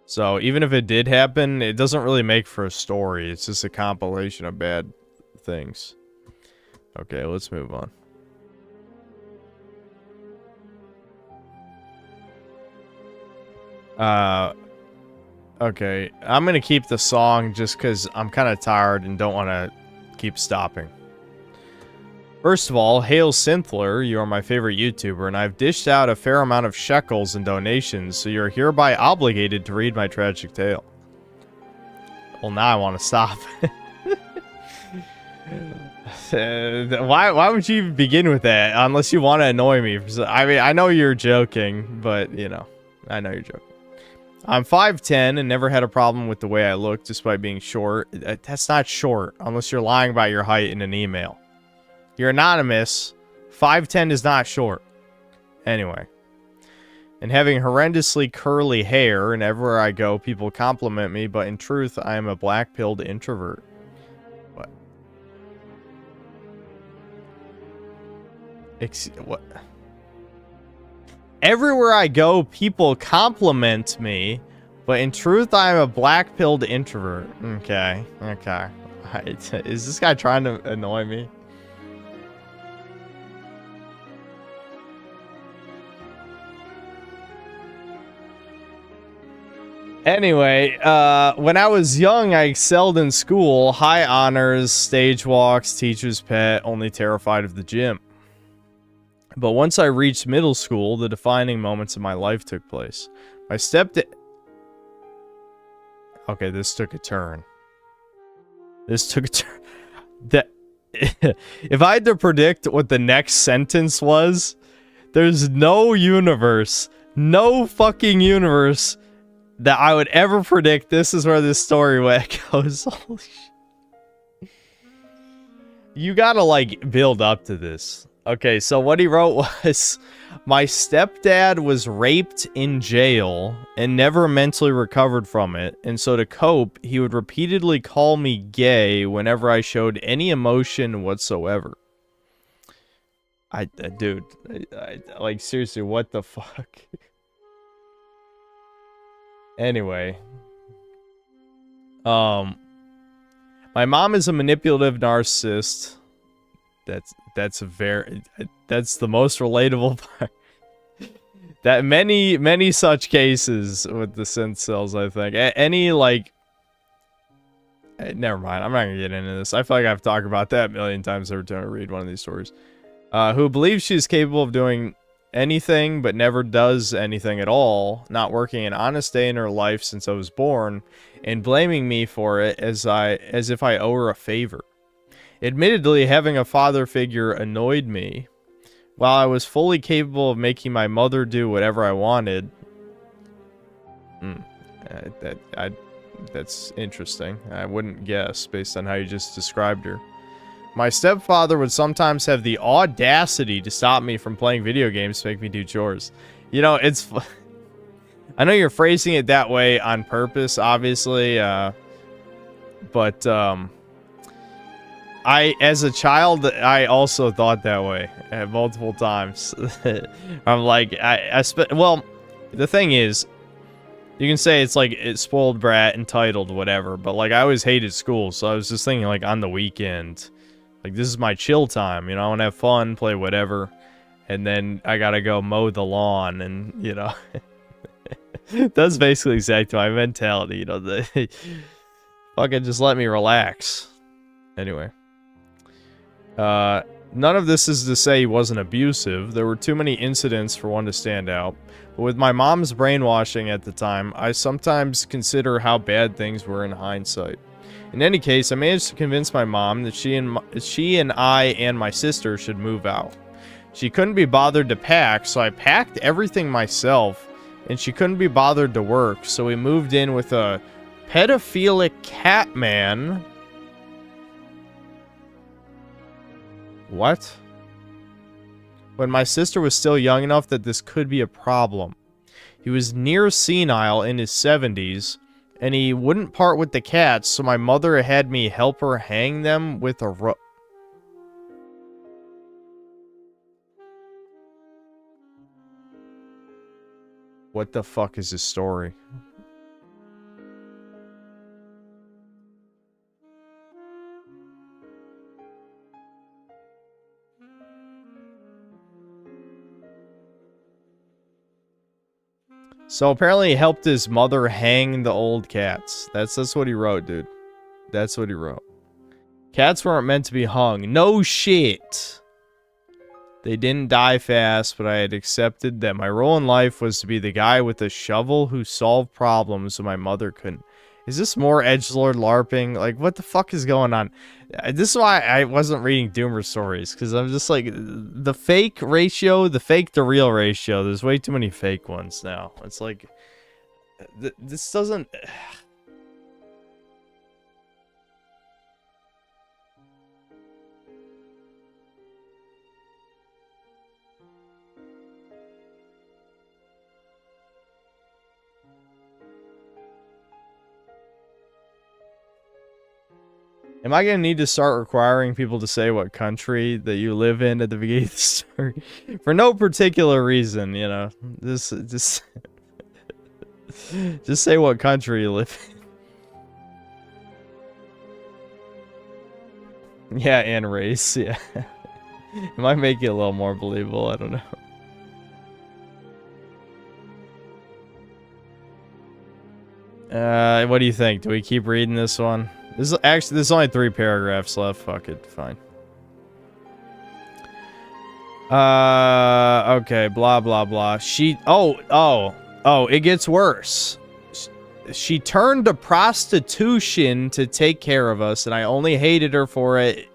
So even if it did happen, it doesn't really make for a story. It's just a compilation of bad things. Okay, let's move on. Okay, I'm gonna keep the song just because I'm kind of tired and don't want to keep stopping. First of all, hail Synthler, you are my favorite YouTuber, and I've dished out a fair amount of shekels and donations, so you're hereby obligated to read my tragic tale. Well, now I want to stop. Why would you even begin with that, unless you want to annoy me? I mean, I know you're joking, but, you know, I know you're joking. I'm 5'10" and never had a problem with the way I look, despite being short. That's not short, unless you're lying about your height in an email. You're anonymous. 5'10" is not short. Anyway. And having horrendously curly hair, and everywhere I go, people compliment me, but in truth, I am a black-pilled introvert. What? What? Everywhere I go, people compliment me, but in truth, I am a black-pilled introvert. Okay. Okay. Is this guy trying to annoy me? Anyway, when I was young, I excelled in school. High honors, stage walks, teacher's pet, only terrified of the gym. But once I reached middle school, the defining moments of my life took place. My stepdad... Okay, this took a turn. This took a turn. If I had to predict what the next sentence was, there's no universe, no fucking universe that I would ever predict this is where this story goes. Holy shit. You gotta, like, build up to this. Okay, so what he wrote was, my stepdad was raped in jail and never mentally recovered from it, and so to cope, he would repeatedly call me gay whenever I showed any emotion whatsoever. Dude, like, seriously, what the fuck? Anyway. My mom is a manipulative narcissist. That's the most relatable part. That many such cases with the synth cells, I think. Any, like... never mind, I'm not gonna get into this. I feel like I've talked about that a million times every time I read one of these stories. Who believes she's capable of doing anything, but never does anything at all, not working an honest day in her life since I was born, and blaming me for it as if I owe her a favor. Admittedly, having a father figure annoyed me. While I was fully capable of making my mother do whatever I wanted... that's interesting. I wouldn't guess, based on how you just described her. My stepfather would sometimes have the audacity to stop me from playing video games to make me do chores. You know, it's... I know you're phrasing it that way on purpose, obviously, but, as a child, I also thought that way multiple times. I'm like, well, the thing is, you can say it's like it's spoiled brat, entitled, whatever, but like I always hated school, so I was just thinking like on the weekend, like this is my chill time, you know, I want to have fun, play whatever, and then I gotta go mow the lawn, and you know, that's basically exactly my mentality, you know, fucking just let me relax. Anyway. None of this is to say he wasn't abusive. There were too many incidents for one to stand out. But with my mom's brainwashing at the time, I sometimes consider how bad things were in hindsight. In any case, I managed to convince my mom that she and I and my sister should move out. She couldn't be bothered to pack, so I packed everything myself, and she couldn't be bothered to work, so we moved in with a pedophilic cat man. What? When my sister was still young enough that this could be a problem. He was near senile in his 70s, and he wouldn't part with the cats, so my mother had me help her hang them with a rope. What the fuck is this story? So apparently he helped his mother hang the old cats. That's what he wrote, dude. That's what he wrote. Cats weren't meant to be hung. No shit. They didn't die fast, but I had accepted that my role in life was to be the guy with a shovel who solved problems so my mother couldn't. Is this more edgelord LARPing? Like, what the fuck is going on? This is why I wasn't reading Doomer stories, because I'm just like, the fake ratio, the fake to real ratio, there's way too many fake ones now. It's like, this doesn't... Am I gonna need to start requiring people to say what country that you live in at the beginning of the story? For no particular reason, you know. Just say what country you live in. Yeah, and race, yeah. It might make it a little more believable, I don't know. What do you think? Do we keep reading this one? There's only 3 paragraphs left. Fuck it, fine. Okay, blah, blah, blah. It gets worse. She turned to prostitution to take care of us, and I only hated her for it.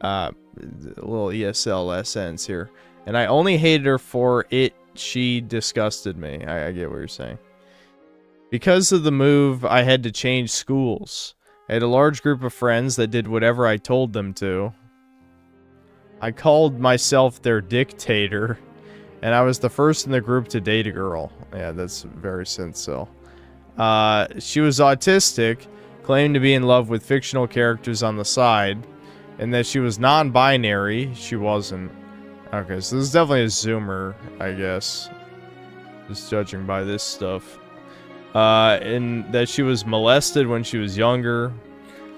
A little ESL sentence here. And I only hated her for it. She disgusted me. I get what you're saying. Because of the move, I had to change schools. I had a large group of friends that did whatever I told them to. I called myself their dictator, and I was the first in the group to date a girl. Yeah, that's very sincere. She was autistic, claimed to be in love with fictional characters on the side, and that she was non-binary. She wasn't. Okay, so this is definitely a zoomer, I guess. Just judging by this stuff. And that she was molested when she was younger.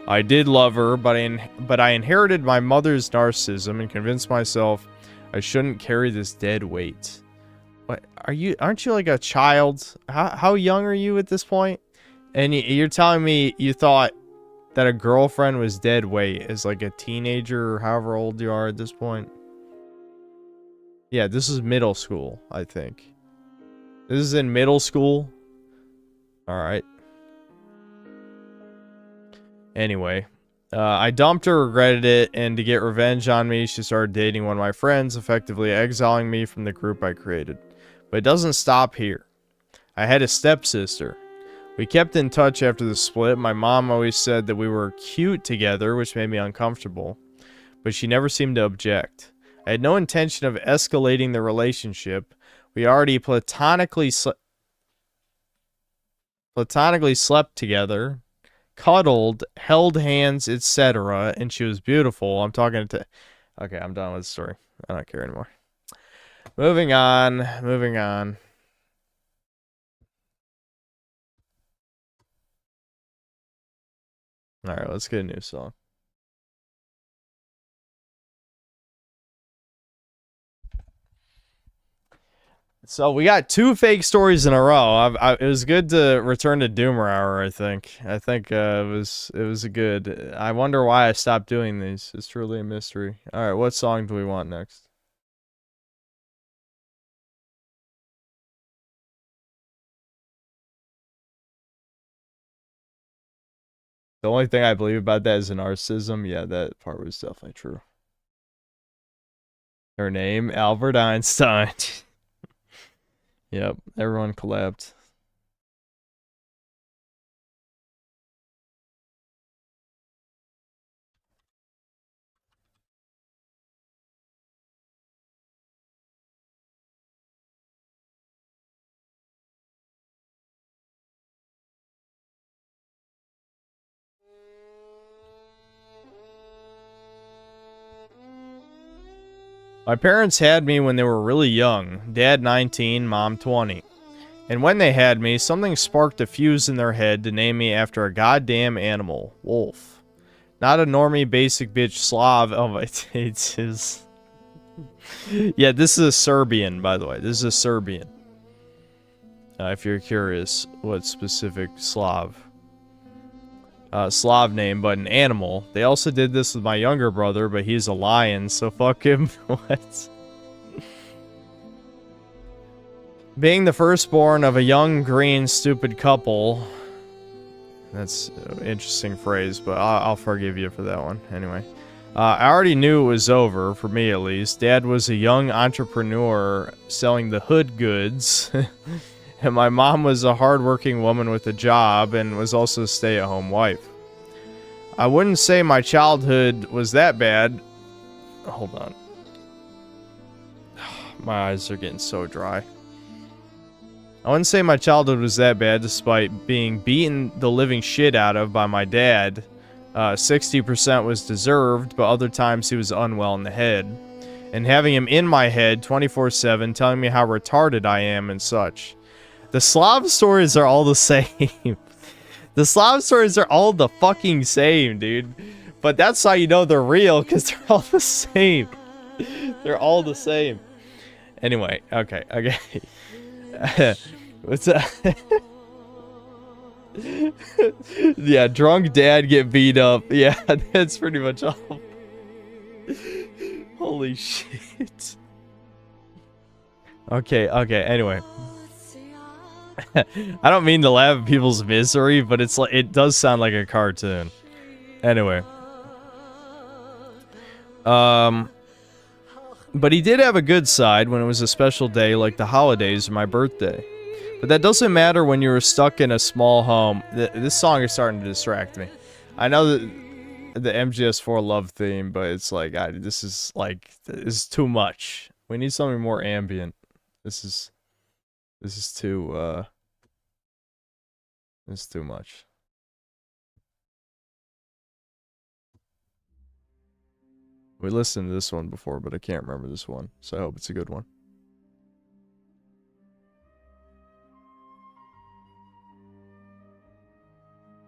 I did love her, but I inherited my mother's narcissism and convinced myself I shouldn't carry this dead weight. What aren't you like a child? How young are you at this point? And you're telling me you thought that a girlfriend was dead weight as like a teenager or however old you are at this point? Yeah, this is middle school, I think. This is in middle school. Alright. Anyway. I dumped her, regretted it, and to get revenge on me, she started dating one of my friends, effectively exiling me from the group I created. But it doesn't stop here. I had a stepsister. We kept in touch after the split. My mom always said that we were cute together, which made me uncomfortable. But she never seemed to object. I had no intention of escalating the relationship. We already platonically slept together, cuddled, held hands, etc. And she was beautiful. I'm talking to... Okay, I'm done with the story. I don't care anymore. Moving on. Moving on. Alright, let's get a new song. So we got 2 fake stories in a row. It was good to return to Doomer Hour, I think. It was good. I wonder why I stopped doing these. It's truly a mystery. Alright, what song do we want next? The only thing I believe about that is a narcissism. Yeah, that part was definitely true. Her name, Albert Einstein. Yep, everyone collabed. My parents had me when they were really young. Dad 19, Mom 20. And when they had me, something sparked a fuse in their head to name me after a goddamn animal. Wolf. Not a normie basic bitch Slav. Oh, it's his... Yeah, this is a Serbian, by the way. This is a Serbian. If you're curious what specific Slav name, but an animal. They also did this with my younger brother, but he's a lion, so fuck him. What? Being the firstborn of a young, green, stupid couple. That's an interesting phrase, but I'll forgive you for that one. Anyway. I already knew it was over, for me at least. Dad was a young entrepreneur selling the hood goods. And my mom was a hardworking woman with a job and was also a stay-at-home wife. I wouldn't say my childhood was that bad. Hold on. My eyes are getting so dry. I wouldn't say my childhood was that bad despite being beaten the living shit out of by my dad. 60% was deserved, but other times he was unwell in the head. And having him in my head 24/7 telling me how retarded I am and such. The Slav stories are all the same. The Slav stories are all the fucking same, dude. But that's how you know they're real, because they're all the same. They're all the same. Anyway, okay. What's up? Yeah, drunk dad get beat up. Yeah, that's pretty much all. Holy shit. Okay, anyway. I don't mean to laugh at people's misery, but it's like it does sound like a cartoon. Anyway. But he did have a good side when it was a special day like the holidays or my birthday. But that doesn't matter when you were stuck in a small home. This song is starting to distract me. I know that the MGS4 love theme, but it's like, this is too much. We need something more ambient. This is too much. We listened to this one before, but I can't remember this one, so I hope it's a good one.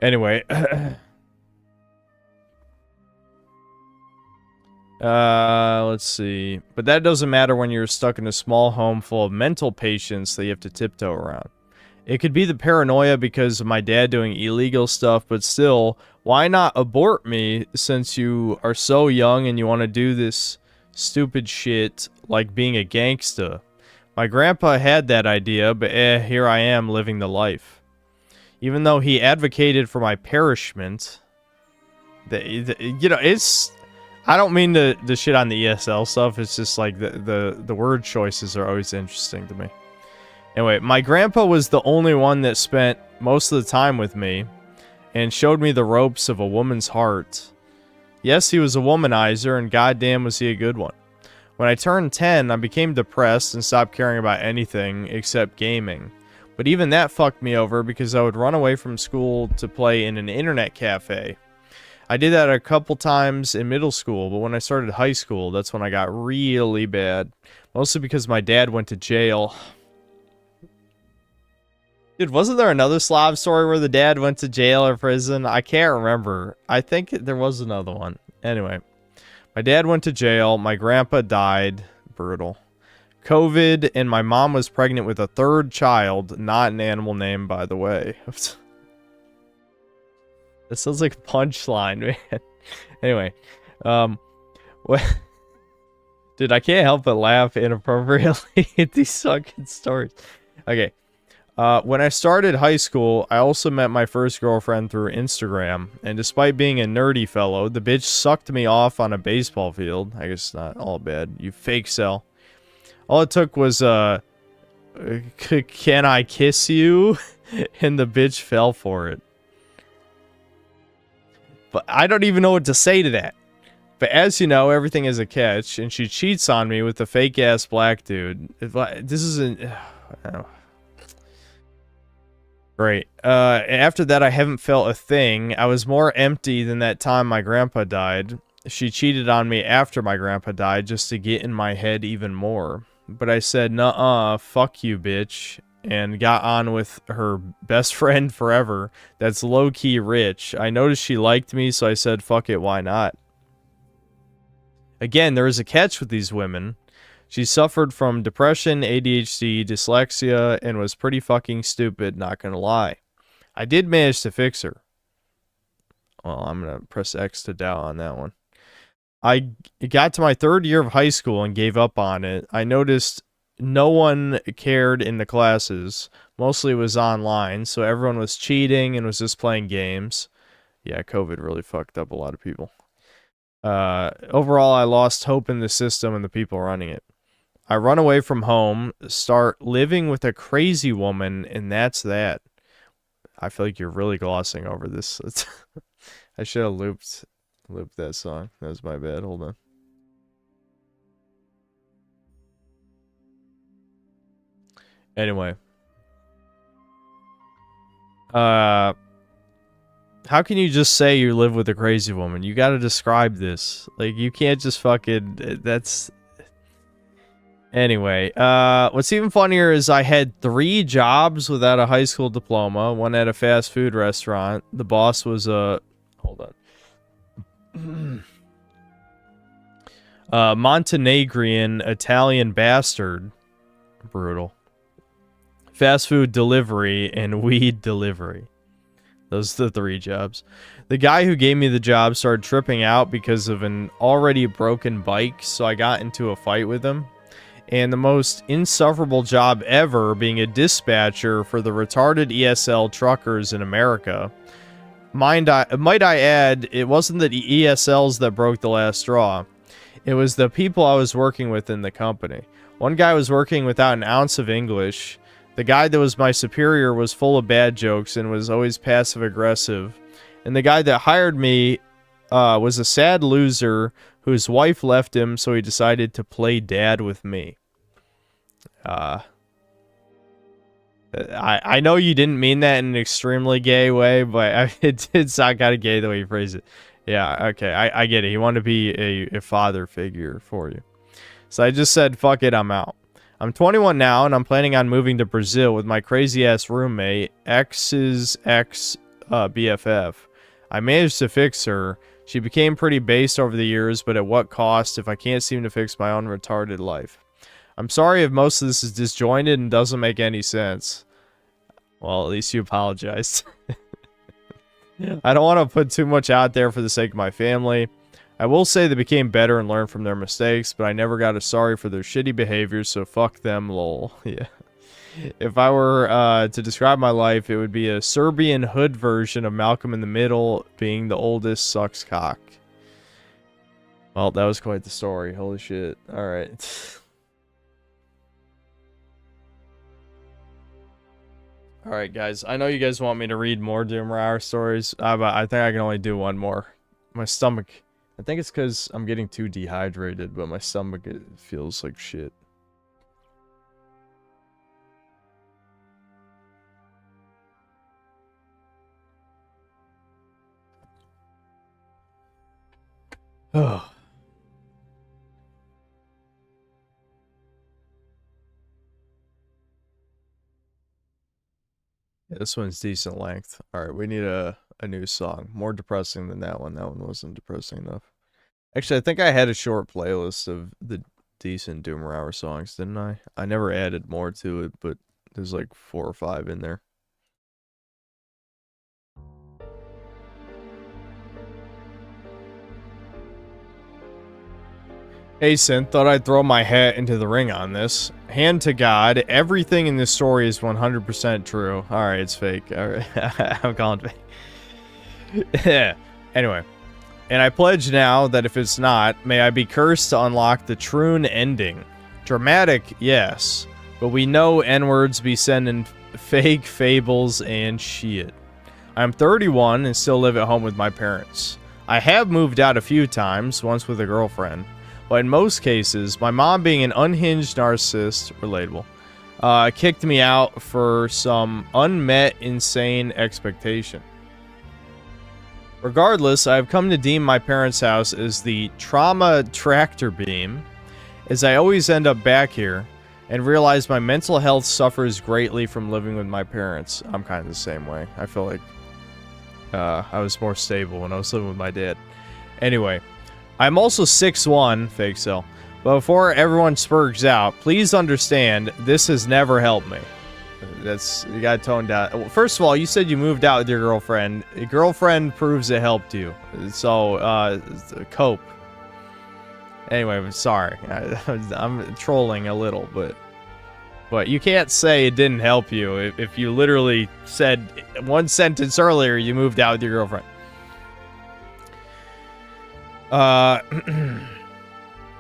Anyway. Let's see. But that doesn't matter when you're stuck in a small home full of mental patients that you have to tiptoe around. It could be the paranoia because of my dad doing illegal stuff, but still, why not abort me since you are so young and you want to do this stupid shit like being a gangsta? My grandpa had that idea, but here I am living the life. Even though he advocated for my perishment, you know, it's... I don't mean the shit on the ESL stuff, it's just like the word choices are always interesting to me. Anyway, my grandpa was the only one that spent most of the time with me and showed me the ropes of a woman's heart. Yes, he was a womanizer, and goddamn was he a good one. When I turned 10, I became depressed and stopped caring about anything except gaming. But even that fucked me over because I would run away from school to play in an internet cafe. I did that a couple times in middle school, but when I started high school, that's when I got really bad. Mostly because my dad went to jail. Dude, wasn't there another Slav story where the dad went to jail or prison? I can't remember. I think there was another one. Anyway, my dad went to jail. My grandpa died. Brutal. COVID, and my mom was pregnant with a third child. Not an animal name, by the way. That sounds like a punchline, man. Anyway, what? Dude, I can't help but laugh inappropriately at these fucking stories. Okay. When I started high school, I also met my first girlfriend through Instagram, and despite being a nerdy fellow, the bitch sucked me off on a baseball field. I guess not all bad. You fake sell. All it took was, can I kiss you? And the bitch fell for it. But I don't even know what to say to that. But as you know, everything is a catch, and she cheats on me with a fake-ass black dude. This isn't... Great. After that, I haven't felt a thing. I was more empty than that time my grandpa died. She cheated on me after my grandpa died just to get in my head even more. But I said, nuh-uh, fuck you, bitch, and got on with her best friend forever that's low-key rich. I noticed she liked me, so I said, fuck it, why not? Again, there is a catch with these women. She suffered from depression, ADHD, dyslexia, and was pretty fucking stupid, not gonna lie. I did manage to fix her. Well, I'm gonna press X to doubt on that one. I got to my third year of high school and gave up on it. I noticed no one cared in the classes. Mostly it was online, so everyone was cheating and was just playing games. Yeah, COVID really fucked up a lot of people. Overall, I lost hope in the system and the people running it. I run away from home, start living with a crazy woman, and that's that. I feel like you're really glossing over this. I should have looped that song. That was my bad. Hold on. Anyway. How can you just say you live with a crazy woman? You gotta describe this. Like, you can't just fucking... That's... Anyway, what's even funnier is I had 3 jobs without a high school diploma. One at a fast food restaurant. The boss was a... Hold on. Montenegrin Italian bastard. Brutal. Fast food delivery and weed delivery. Those are the 3 jobs. The guy who gave me the job started tripping out because of an already broken bike, so I got into a fight with him. And the most insufferable job ever being a dispatcher for the retarded ESL truckers in America. Might I add, it wasn't the ESLs that broke the last straw. It was the people I was working with in the company. One guy was working without an ounce of English. The guy that was my superior was full of bad jokes and was always passive-aggressive. And the guy that hired me was a sad loser whose wife left him, so he decided to play dad with me. I know you didn't mean that in an extremely gay way, but it did sound kind of gay the way you phrased it. Yeah, okay, I get it. He wanted to be a father figure for you. So I just said, fuck it, I'm out. I'm 21 now, and I'm planning on moving to Brazil with my crazy-ass roommate, ex's ex, BFF. I managed to fix her. She became pretty based over the years, but at what cost if I can't seem to fix my own retarded life? I'm sorry if most of this is disjointed and doesn't make any sense. Well, at least you apologized. I don't want to put too much out there for the sake of my family. I will say they became better and learned from their mistakes, but I never got a sorry for their shitty behavior, so fuck them, lol. Yeah. If I were to describe my life, it would be a Serbian hood version of Malcolm in the Middle being the oldest sucks cock. Well, that was quite the story. Holy shit. Alright. Alright, guys. I know you guys want me to read more Doom Hour stories, but I think I can only do one more. My stomach... I think it's because I'm getting too dehydrated, but my stomach it feels like shit. Oh. Yeah, this one's decent length. Alright, we need a new song. More depressing than that one. That one wasn't depressing enough. Actually, I think I had a short playlist of the decent Doomer Hour songs, didn't I? I never added more to it, but there's like 4 or 5 in there. Hey, Synth, thought I'd throw my hat into the ring on this. Hand to God, everything in this story is 100% true. Alright, it's fake. Alright, I'm calling it fake. Anyway. And I pledge now that if it's not, may I be cursed to unlock the Troon ending. Dramatic, yes. But we know N-words be sending fake fables and shit. I'm 31 and still live at home with my parents. I have moved out a few times, once with a girlfriend. But in most cases, my mom being an unhinged narcissist, relatable, kicked me out for some unmet insane expectation. Regardless, I have come to deem my parents' house as the trauma tractor beam, as I always end up back here, and realize my mental health suffers greatly from living with my parents. I'm kind of the same way. I feel like I was more stable when I was living with my dad. Anyway, I'm also 6'1", fake cell. But before everyone spurgs out, please understand, this has never helped me. You gotta tone down. First of all, you said you moved out with your girlfriend. A girlfriend proves it helped you. So, cope. Anyway, I'm sorry. I'm trolling a little, but you can't say it didn't help you if you literally said one sentence earlier you moved out with your girlfriend.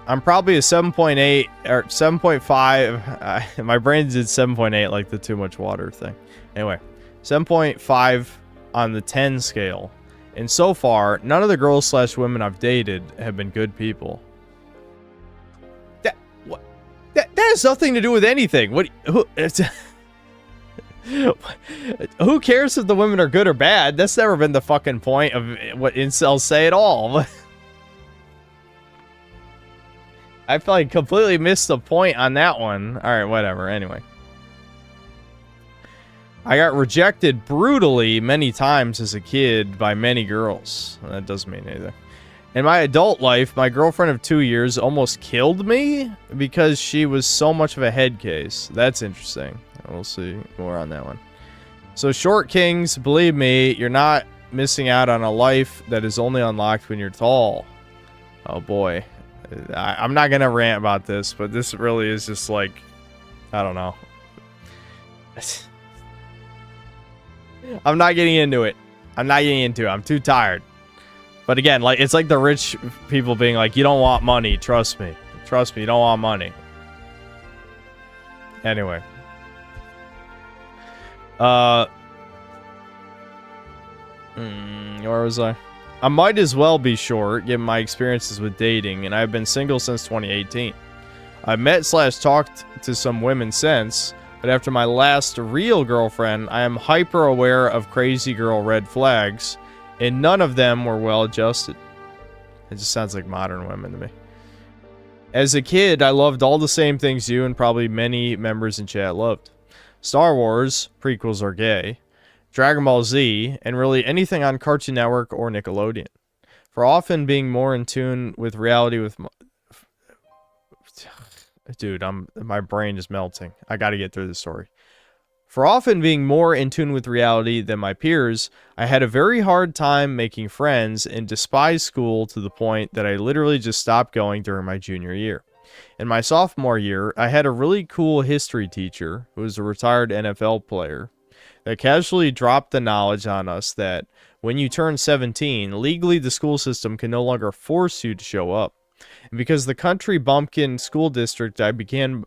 I'm probably a 7.8 or 7.5. My brain did 7.8 like the too much water thing. Anyway, 7.5 on the 10 scale. And so far, none of the girls / women I've dated have been good people. That has nothing to do with anything. Who cares if the women are good or bad? That's never been the fucking point of what incels say at all. I feel like completely missed the point on that one. Alright, whatever. Anyway. I got rejected brutally many times as a kid by many girls. That doesn't mean anything. In my adult life, my girlfriend of 2 years almost killed me because she was so much of a head case. That's interesting. We'll see more on that one. So, Short Kings, believe me, you're not missing out on a life that is only unlocked when you're tall. Oh boy. I'm not gonna rant about this, but this really is just like, I don't know. I'm not getting into it. I'm too tired. But again, like, it's like the rich people being like, you don't want money, trust me. Trust me, you don't want money. Anyway. Where was I? I might as well be short, given my experiences with dating, and I've been single since 2018. I've met / talked to some women since, but after my last real girlfriend, I am hyper aware of crazy girl red flags, and none of them were well adjusted. It just sounds like modern women to me. As a kid, I loved all the same things you and probably many members in chat loved. Star Wars, prequels are gay. Dragon Ball Z, and really anything on Cartoon Network or Nickelodeon. For often being more in tune with reality with dude, my brain is melting. I got to get through this story. For often being more in tune with reality than my peers, I had a very hard time making friends and despised school to the point that I literally just stopped going during my junior year. In my sophomore year, I had a really cool history teacher who was a retired NFL player that casually dropped the knowledge on us that when you turn 17, legally the school system can no longer force you to show up. And because the country bumpkin school district I began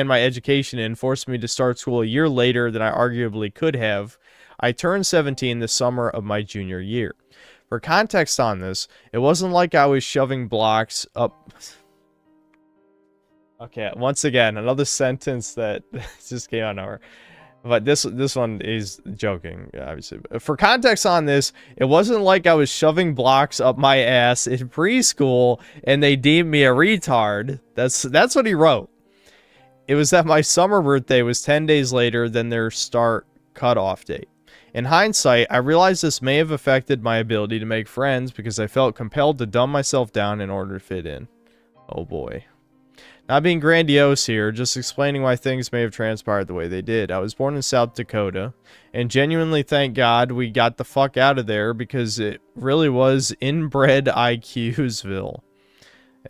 my education in forced me to start school a year later than I arguably could have, I turned 17 the summer of my junior year. For context on this, it wasn't like I was shoving blocks up. Okay, once again, another sentence that just came out of nowhere. But this one is joking, obviously. For context on this, it wasn't like I was shoving blocks up my ass in preschool and they deemed me a retard. That's what he wrote. It was that my summer birthday was 10 days later than their start cutoff date. In hindsight, I realized this may have affected my ability to make friends because I felt compelled to dumb myself down in order to fit in. Oh boy. Not being grandiose here, just explaining why things may have transpired the way they did. I was born in South Dakota, and genuinely thank God we got the fuck out of there because it really was inbred IQsville.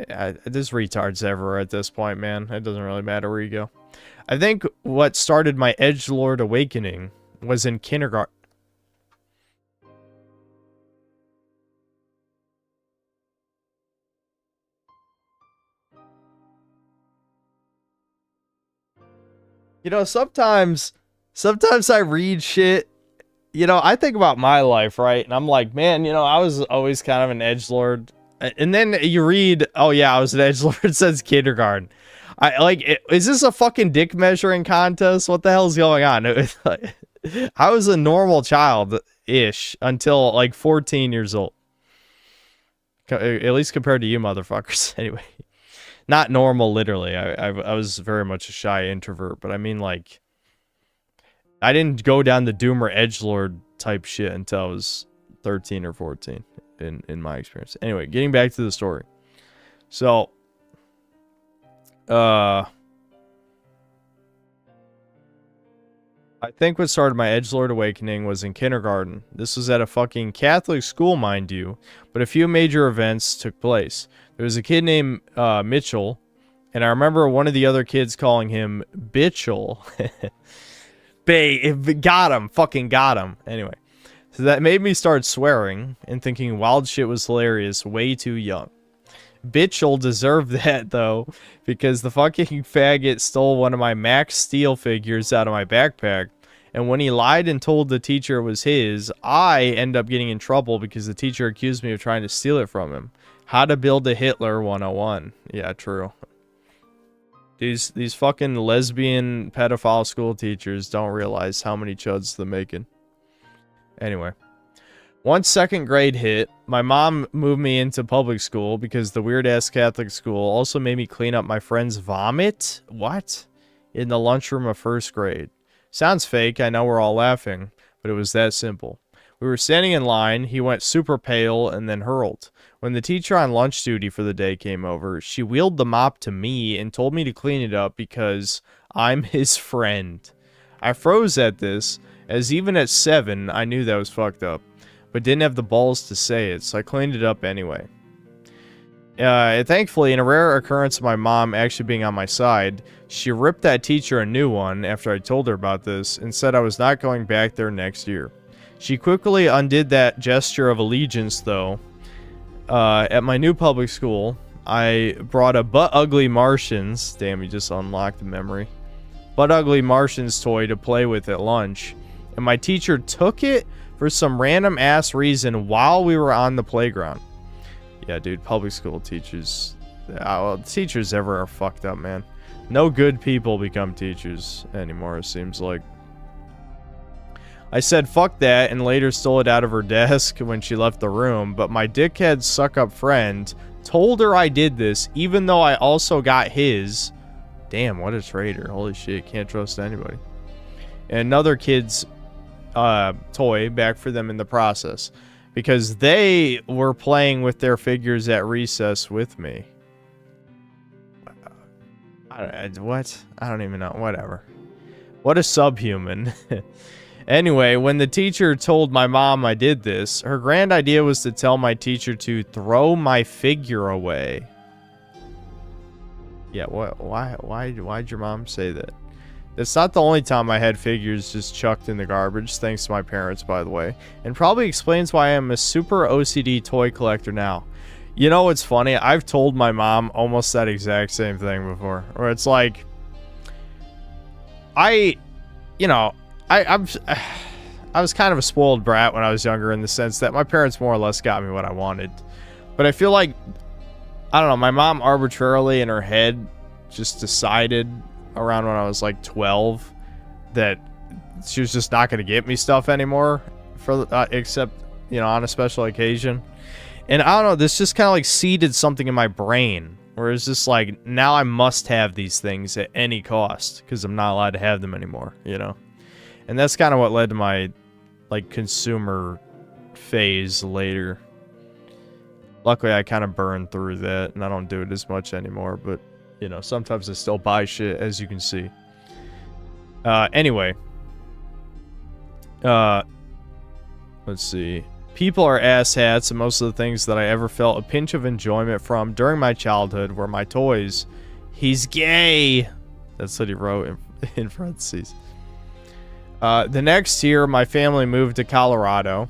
There's retards everywhere at this point, man. It doesn't really matter where you go. I think what started my edgelord awakening was in kindergarten. You know, sometimes I read shit, you know, I think about my life, right? And I'm like, man, you know, I was always kind of an edgelord. And then you read, oh yeah, I was an edgelord since kindergarten. Is this a fucking dick measuring contest? What the hell's going on? I was a normal child-ish until like 14 years old. At least compared to you motherfuckers, anyway. Not normal, literally. I was very much a shy introvert, but I mean, like, I didn't go down the Doomer edgelord type shit until I was 13 or 14, in my experience. Anyway, getting back to the story. So, I think what started my edgelord awakening was in kindergarten. This was at a fucking Catholic school, mind you, but a few major events took place. There was a kid named Mitchell, and I remember one of the other kids calling him Bitchel. Got him. Fucking got him. Anyway, so that made me start swearing and thinking wild shit was hilarious way too young. Bitchel deserved that, though, because the fucking faggot stole one of my Max Steel figures out of my backpack, and when he lied and told the teacher it was his, I end up getting in trouble because the teacher accused me of trying to steal it from him. How to build a Hitler 101. Yeah, true. These fucking lesbian pedophile school teachers don't realize how many chuds they're making. Anyway. Once second grade hit, my mom moved me into public school because the weird-ass Catholic school also made me clean up my friend's vomit? What? In the lunchroom of first grade. Sounds fake, I know we're all laughing, but it was that simple. We were standing in line, he went super pale and then hurled. When the teacher on lunch duty for the day came over, she wheeled the mop to me and told me to clean it up because I'm his friend. I froze at this, as even at 7, I knew that was fucked up, but didn't have the balls to say it, so I cleaned it up anyway. Thankfully, in a rare occurrence of my mom actually being on my side, she ripped that teacher a new one after I told her about this and said I was not going back there next year. She quickly undid that gesture of allegiance, though. At my new public school, I brought a Butt Ugly Martians, damn, you just unlocked the memory, Butt Ugly Martians toy to play with at lunch, and my teacher took it for some random ass reason while we were on the playground. Yeah, dude, public school teachers, teachers ever are fucked up, man. No good people become teachers anymore, it seems like. I said fuck that and later stole it out of her desk when she left the room, but my dickhead suck-up friend told her I did this even though I also got his. Damn, what a traitor. Holy shit, can't trust anybody. And another kid's toy back for them in the process. Because they were playing with their figures at recess with me. What? I don't even know. Whatever. What a subhuman. Anyway, when the teacher told my mom I did this, her grand idea was to tell my teacher to throw my figure away. Yeah, what? Why'd your mom say that? It's not the only time I had figures just chucked in the garbage, thanks to my parents, by the way. And probably explains why I'm a super OCD toy collector now. You know what's funny? I've told my mom almost that exact same thing before. Where it's like... I was kind of a spoiled brat when I was younger in the sense that my parents more or less got me what I wanted. But I feel like, I don't know, my mom arbitrarily in her head just decided around when I was like 12 that she was just not going to get me stuff anymore for except, you know, on a special occasion. And I don't know, this just kind of like seeded something in my brain where it's just like, now I must have these things at any cost because I'm not allowed to have them anymore, you know? And that's kind of what led to my, like, consumer phase later. Luckily, I kind of burned through that, and I don't do it as much anymore, but, you know, sometimes I still buy shit, as you can see. Anyway. Let's see. People are asshats, and most of the things that I ever felt a pinch of enjoyment from during my childhood were my toys. He's gay! That's what he wrote in parentheses. The next year, my family moved to Colorado,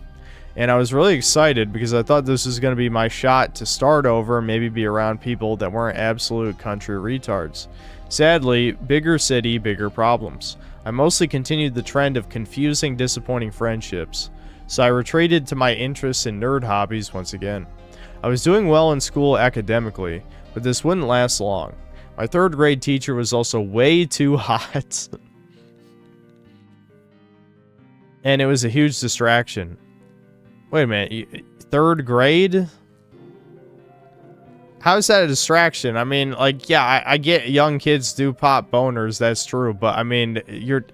and I was really excited because I thought this was going to be my shot to start over and maybe be around people that weren't absolute country retards. Sadly, bigger city, bigger problems. I mostly continued the trend of confusing, disappointing friendships, so I retreated to my interests in nerd hobbies once again. I was doing well in school academically, but this wouldn't last long. My third grade teacher was also way too hot. And it was a huge distraction. Wait a minute. Third grade? How is that a distraction? I mean, like, yeah, I get young kids do pop boners. That's true. But, I mean, you're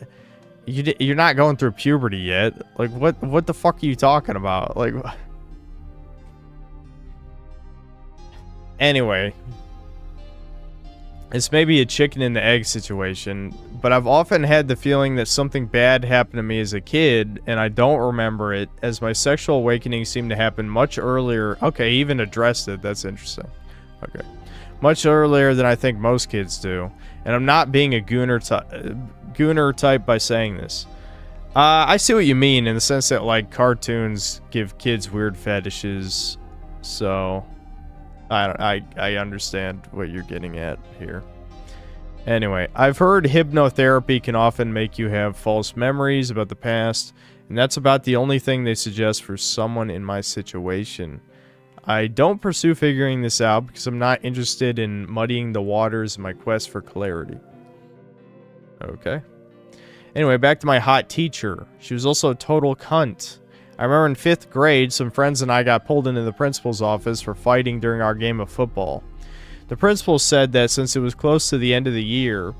not going through puberty yet. Like, what the fuck are you talking about? Like, anyway. It's maybe a chicken and the egg situation, but I've often had the feeling that something bad happened to me as a kid, and I don't remember it, as my sexual awakening seemed to happen much earlier. Okay, he even addressed it. That's interesting. Okay. Much earlier than I think most kids do, and I'm not being a gooner type by saying this. I see what you mean in the sense that, like, cartoons give kids weird fetishes, so... I understand what you're getting at here. Anyway, I've heard hypnotherapy can often make you have false memories about the past, and that's about the only thing they suggest for someone in my situation. I don't pursue figuring this out because I'm not interested in muddying the waters in my quest for clarity. Okay. Anyway, back to my hot teacher. She was also a total cunt. I remember in 5th grade, some friends and I got pulled into the principal's office for fighting during our game of football. The principal said that since it was close to the end of the year,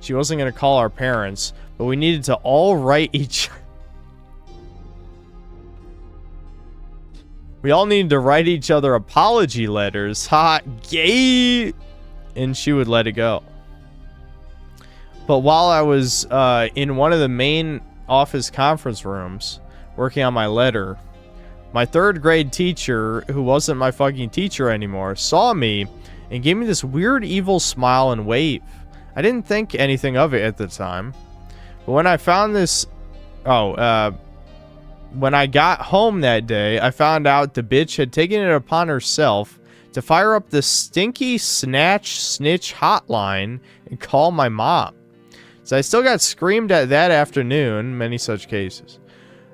she wasn't going to call our parents, but we needed to all write each... We all needed to write each other apology letters. Ha, gay! And she would let it go. But while I was in one of the main office conference rooms... working on my letter, my 3rd grade teacher, who wasn't my fucking teacher anymore, saw me and gave me this weird evil smile and wave. I didn't think anything of it at the time, but when I found this, when I got home that day, I found out the bitch had taken it upon herself to fire up the stinky snitch hotline and call my mom. So I still got screamed at that afternoon, many such cases.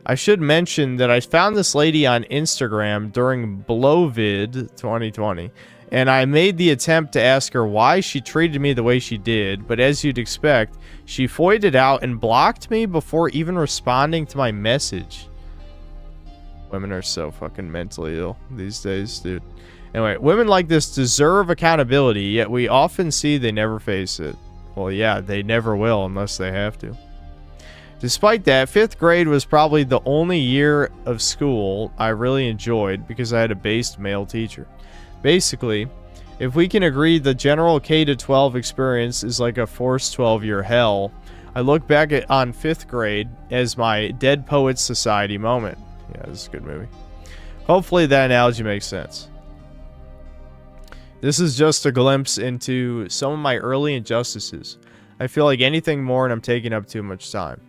I should mention that I found this lady on Instagram during Blowvid 2020, and I made the attempt to ask her why she treated me the way she did, but as you'd expect, she foiled it out and blocked me before even responding to my message. Women are so fucking mentally ill these days, dude. Anyway, women like this deserve accountability, yet we often see they never face it. Well, yeah, they never will unless they have to. Despite that, 5th grade was probably the only year of school I really enjoyed because I had a based male teacher. Basically, if we can agree the general K-12 experience is like a forced 12-year hell, I look back on 5th grade as my Dead Poets Society moment. Yeah, this is a good movie. Hopefully that analogy makes sense. This is just a glimpse into some of my early injustices. I feel like anything more and I'm taking up too much time.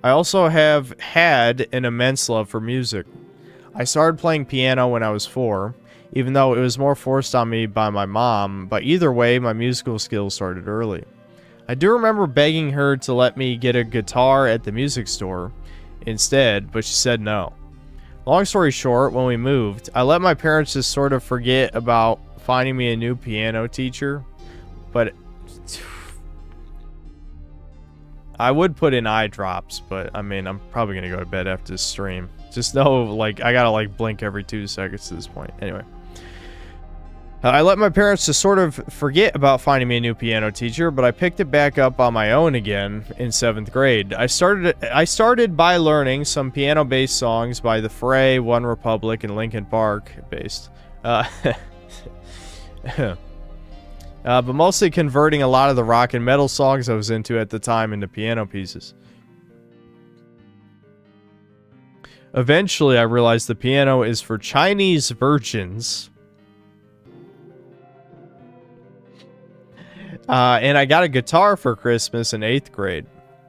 I also have had an immense love for music. I started playing piano when I was 4, even though it was more forced on me by my mom, but either way, my musical skills started early. I do remember begging her to let me get a guitar at the music store instead, but she said no. Long story short, when we moved, I let my parents just sort of forget about finding me a new piano teacher, but I would put in eye drops, but I mean, I'm probably gonna go to bed after this stream. Just know, like, I gotta, like, blink every 2 seconds to this point. Anyway. I let my parents just sort of forget about finding me a new piano teacher, but I picked it back up on my own again in 7th grade. I started by learning some piano-based songs by The Fray, One Republic, and Linkin Park based. But mostly converting a lot of the rock and metal songs I was into at the time into piano pieces. Eventually, I realized the piano is for Chinese virgins. And I got a guitar for Christmas in 8th grade.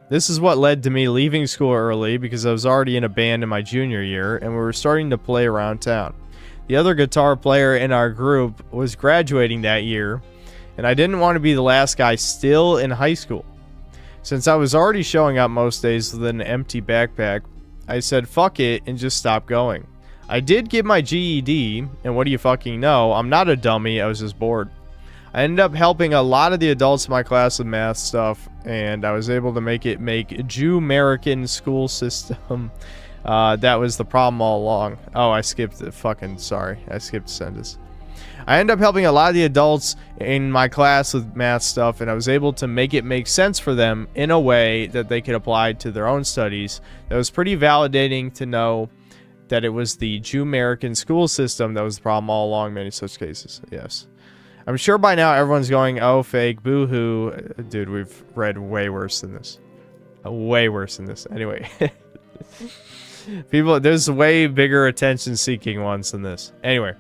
This is what led to me leaving school early because I was already in a band in my junior year and we were starting to play around town. The other guitar player in our group was graduating that year, and I didn't want to be the last guy still in high school. Since I was already showing up most days with an empty backpack, I said fuck it and just stopped going. I did get my GED, and what do you fucking know, I'm not a dummy, I was just bored. I ended up helping a lot of the adults in my class with math stuff, and I was able to make Jew-American school system. That was the problem all along. Oh, I skipped it. Sorry. I skipped a sentence. I ended up helping a lot of the adults in my class with math stuff, and I was able to make it make sense for them in a way that they could apply to their own studies. That was pretty validating to know that it was the Jew-American school system that was the problem all along in many such cases. Yes. I'm sure by now everyone's going, oh, fake, boo-hoo. Dude, we've read way worse than this. Way worse than this. Anyway. There's way bigger attention-seeking ones than this. Anyway.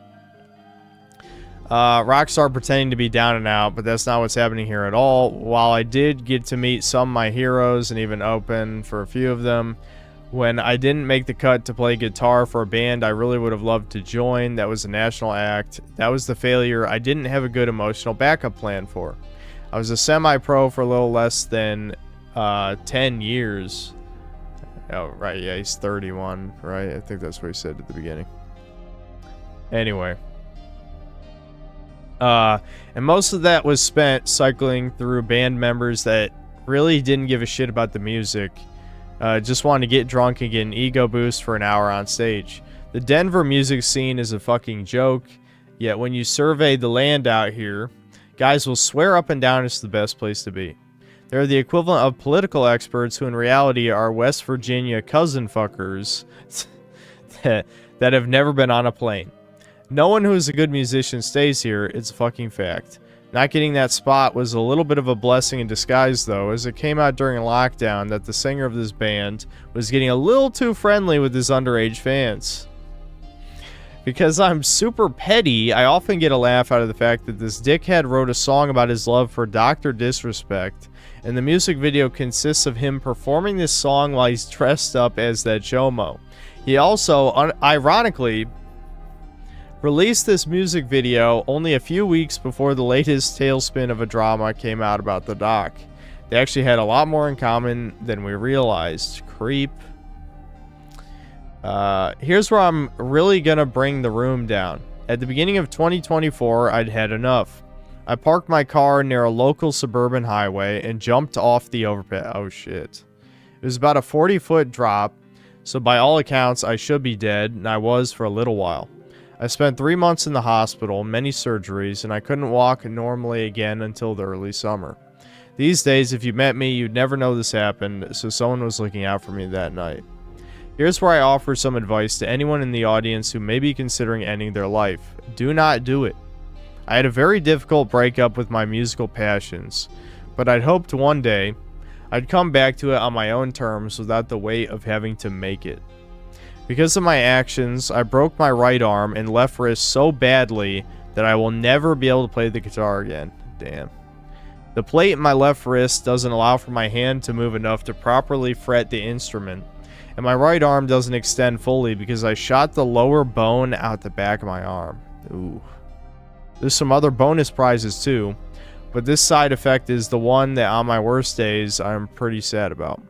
Rockstar pretending to be down and out, but that's not what's happening here at all. While I did get to meet some of my heroes and even open for a few of them, when I didn't make the cut to play guitar for a band I really would have loved to join, that was a national act. That was the failure I didn't have a good emotional backup plan for. I was a semi-pro for a little less than 10 years. Oh, right, yeah, he's 31, right? I think that's what he said at the beginning. Anyway. And most of that was spent cycling through band members that really didn't give a shit about the music. Just wanted to get drunk and get an ego boost for an hour on stage. The Denver music scene is a fucking joke, yet when you survey the land out here, guys will swear up and down it's the best place to be. They're the equivalent of political experts who in reality are West Virginia cousin fuckers that have never been on a plane. No one who is a good musician stays here, it's a fucking fact. Not getting that spot was a little bit of a blessing in disguise, though, as it came out during lockdown that the singer of this band was getting a little too friendly with his underage fans. Because I'm super petty, I often get a laugh out of the fact that this dickhead wrote a song about his love for Dr. Disrespect, and the music video consists of him performing this song while he's dressed up as that Jomo. He also, ironically, released this music video only a few weeks before the latest tailspin of a drama came out about the doc. They actually had a lot more in common than we realized. Creep. Here's where I'm really gonna bring the room down. At the beginning of 2024, I'd had enough. I parked my car near a local suburban highway and jumped off the overpass. Oh shit. It was about a 40-foot drop, so by all accounts, I should be dead, and I was for a little while. I spent 3 months in the hospital, many surgeries, and I couldn't walk normally again until the early summer. These days, if you met me, you'd never know this happened, so someone was looking out for me that night. Here's where I offer some advice to anyone in the audience who may be considering ending their life. Do not do it. I had a very difficult breakup with my musical passions, but I'd hoped one day I'd come back to it on my own terms without the weight of having to make it. Because of my actions, I broke my right arm and left wrist so badly that I will never be able to play the guitar again. Damn. The plate in my left wrist doesn't allow for my hand to move enough to properly fret the instrument, and my right arm doesn't extend fully because I shot the lower bone out the back of my arm. Ooh. There's some other bonus prizes too, but this side effect is the one that on my worst days I'm pretty sad about.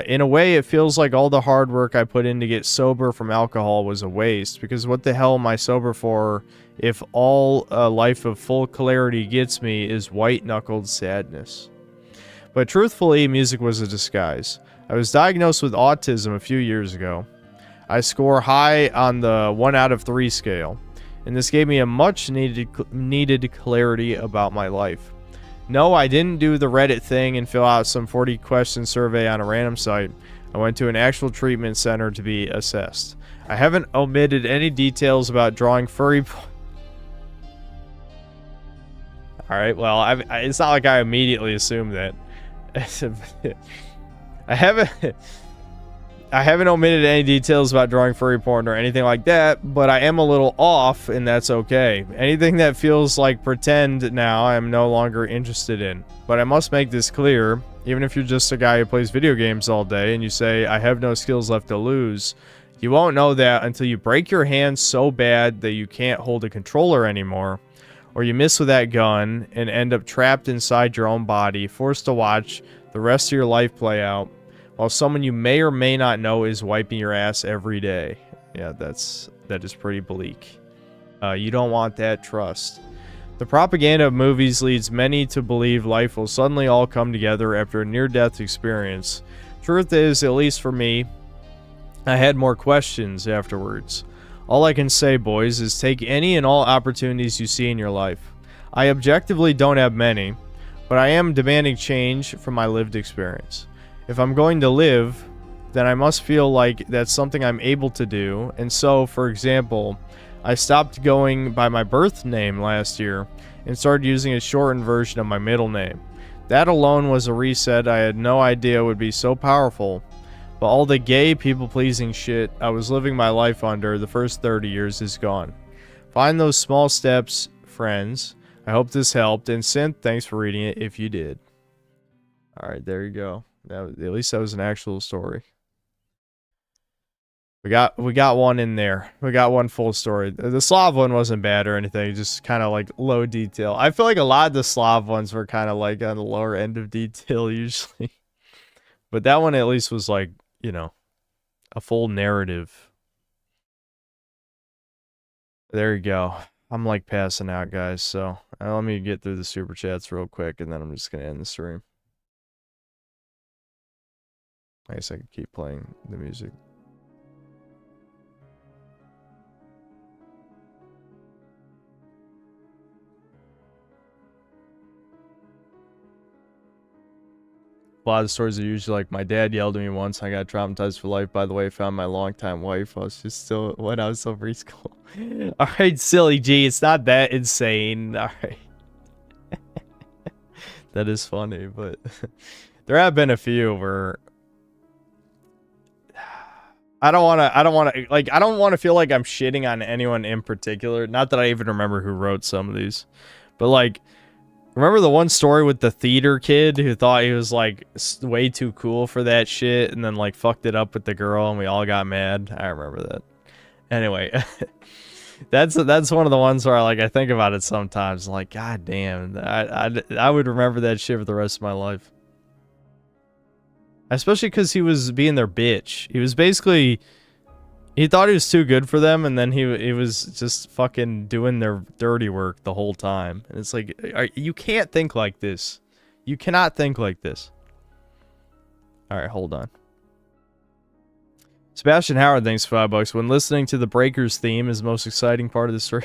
In a way, it feels like all the hard work I put in to get sober from alcohol was a waste, because what the hell am I sober for if all a life of full clarity gets me is white-knuckled sadness? But truthfully, music was a disguise. I was diagnosed with autism a few years ago. I score high on the 1 out of 3 scale, and this gave me a much needed clarity about my life. No, I didn't do the Reddit thing and fill out some 40-question survey on a random site. I went to an actual treatment center to be assessed. I haven't omitted any details about drawing furry... Alright, well, it's not like I immediately assumed that. I haven't omitted any details about drawing furry porn or anything like that, but I am a little off, and that's okay. Anything that feels like pretend now, I am no longer interested in. But I must make this clear, even if you're just a guy who plays video games all day and you say, I have no skills left to lose, you won't know that until you break your hand so bad that you can't hold a controller anymore, or you miss with that gun and end up trapped inside your own body, forced to watch the rest of your life play out, while someone you may or may not know is wiping your ass every day. Yeah, that is pretty bleak. You don't want that, trust. The propaganda of movies leads many to believe life will suddenly all come together after a near-death experience. Truth is, at least for me, I had more questions afterwards. All I can say, boys, is take any and all opportunities you see in your life. I objectively don't have many, but I am demanding change from my lived experience. If I'm going to live, then I must feel like that's something I'm able to do, and so, for example, I stopped going by my birth name last year and started using a shortened version of my middle name. That alone was a reset I had no idea would be so powerful, but all the gay people-pleasing shit I was living my life under the first 30 years is gone. Find those small steps, friends. I hope this helped, and Synth, thanks for reading it if you did. Alright, there you go. At least that was an actual story. We got one in there. We got one full story. The Slav one wasn't bad or anything, just kind of like low detail. I feel like a lot of the Slav ones were kind of like on the lower end of detail usually. But that one at least was like, you know, a full narrative. There you go. I'm like passing out, guys, so let me get through the super chats real quick and then I'm just going to end the stream. I guess I could keep playing the music. A lot of stories are usually like, my dad yelled at me once, I got traumatized for life. By the way, I found my longtime wife. I was just still, when I was still preschool. Alright, silly G, it's not that insane. Alright. That is funny, but there have been a few where I don't want to feel like I'm shitting on anyone in particular. Not that I even remember who wrote some of these. But like, remember the one story with the theater kid who thought he was like way too cool for that shit and then like fucked it up with the girl and we all got mad? I remember that. Anyway, that's one of the ones where I think about it sometimes. I'm like, god damn, I would remember that shit for the rest of my life. Especially because he was being their bitch. He was basically... He thought he was too good for them, and then he was just fucking doing their dirty work the whole time. And it's like, you can't think like this. You cannot think like this. Alright, hold on. Sebastian Howard, thanks for $5. When listening to the Breakers theme is the most exciting part of the stream.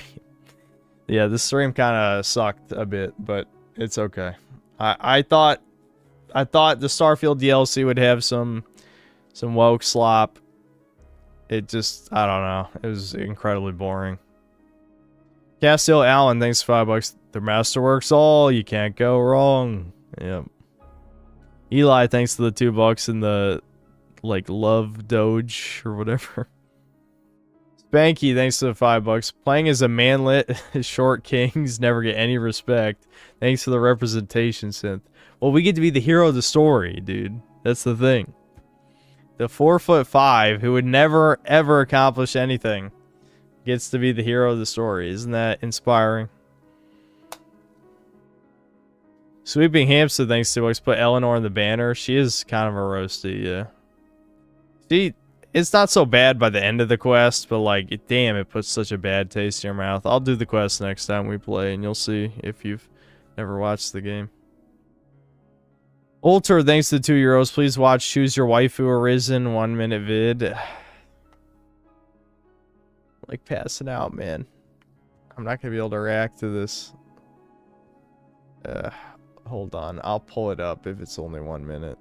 Yeah, this stream kind of sucked a bit, but it's okay. I thought the Starfield DLC would have some woke slop. It just, I don't know. It was incredibly boring. Castiel Allen, thanks for $5. The Masterworks all, you can't go wrong. Yep. Eli, thanks to the $2 and the like love doge or whatever. Spanky, thanks to the $5. Playing as a manlet, short kings never get any respect. Thanks for the representation, Synth. Well, we get to be the hero of the story, dude. That's the thing. The 4'5" who would never ever accomplish anything gets to be the hero of the story. Isn't that inspiring? Sweeping Hamster, thanks to $2. Put Eleanor in the banner. She is kind of a roasty, yeah. See, it's not so bad by the end of the quest, but like, damn, it puts such a bad taste in your mouth. I'll do the quest next time we play, and you'll see if you've never watched the game. Ulter, thanks to the €2. Please watch Choose Your Waifu Arisen 1-minute vid. Like passing out, man. I'm not gonna be able to react to this. Hold on, I'll pull it up if it's only 1 minute.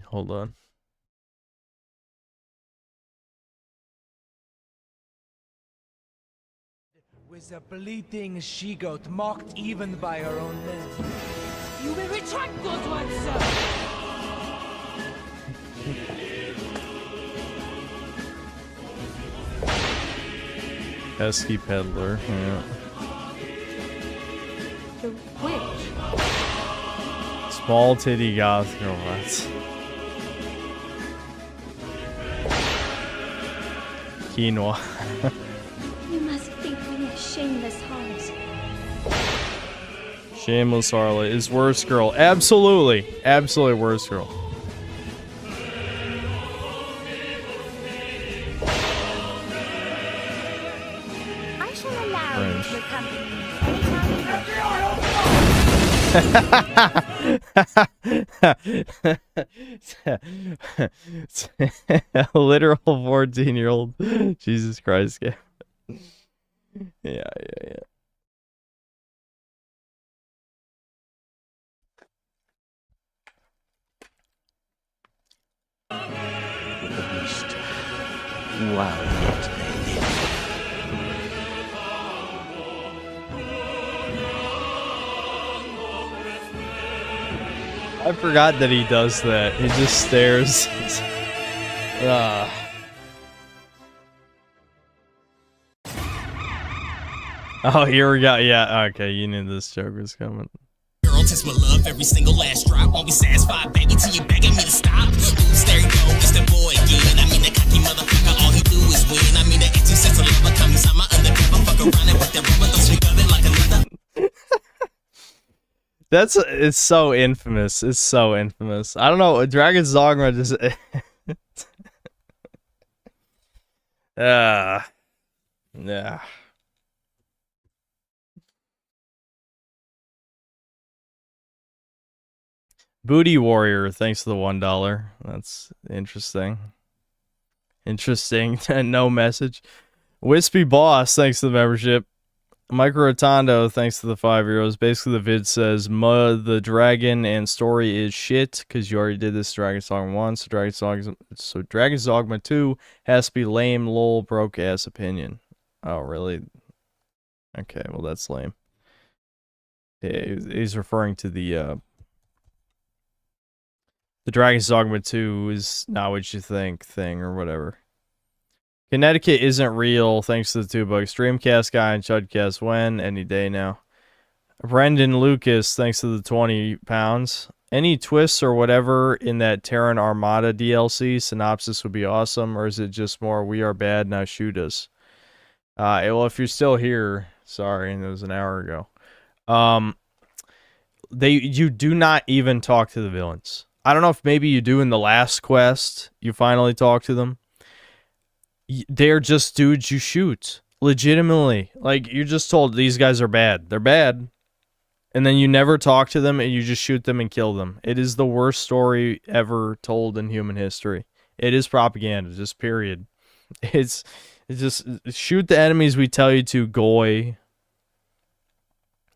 Hold on. With a bleeding she-goat mocked even by her own men. You will retract those words, sir! Pesky peddler, yeah. The witch? Small titty goth girl, that's... Quinoa. You must think me a shameless harlot. Shameless harlot is worst girl. Absolutely. Absolutely worst girl. I shall allow you to accompany me A literal 14-year-old. Jesus Christ. Yeah, yeah. Wow. I forgot that he does that. He just stares. Oh, here we go. Yeah, okay, you knew this joke was coming. Girl, test my love every single last drop. Won't be satisfied, baby, till you begging me to stop. Oops, there you go, it's the boy again. I mean, the cocky motherfucker, all he do is win. I mean, the empty sense of love comes on my undercover. Fuck around and with that rubber, don't speak of it like another. It's so infamous. It's so infamous. I don't know. Dragon's Dogma just. Yeah. Booty Warrior, thanks to the $1. That's interesting. Interesting. No message. Wispy Boss, thanks to the membership. Micro Rotondo, thanks to the €5. Basically, the vid says, the dragon and story is shit, because you already did this Dragon's Dogma 1, so Dragon's Dogma 2 has to be lame, lol, broke-ass opinion. Oh, really? Okay, well, that's lame. Yeah, he's referring to the Dragon's Dogma 2 is not what you think thing, or whatever. Connecticut isn't real, thanks to the $2. Dreamcast guy and Chudcast when? Any day now. Brendan Lucas, thanks to the 20 pounds. Any twists or whatever in that Terran Armada DLC synopsis would be awesome, or is it just more we are bad, now shoot us? Well, if you're still here, sorry, it was an hour ago. You do not even talk to the villains. I don't know if maybe you do in the last quest. You finally talk to them. They're just dudes you shoot. Legitimately. Like, you're just told these guys are bad. They're bad. And then you never talk to them and you just shoot them and kill them. It is the worst story ever told in human history. It is propaganda, just period. It's just shoot the enemies we tell you to, goy.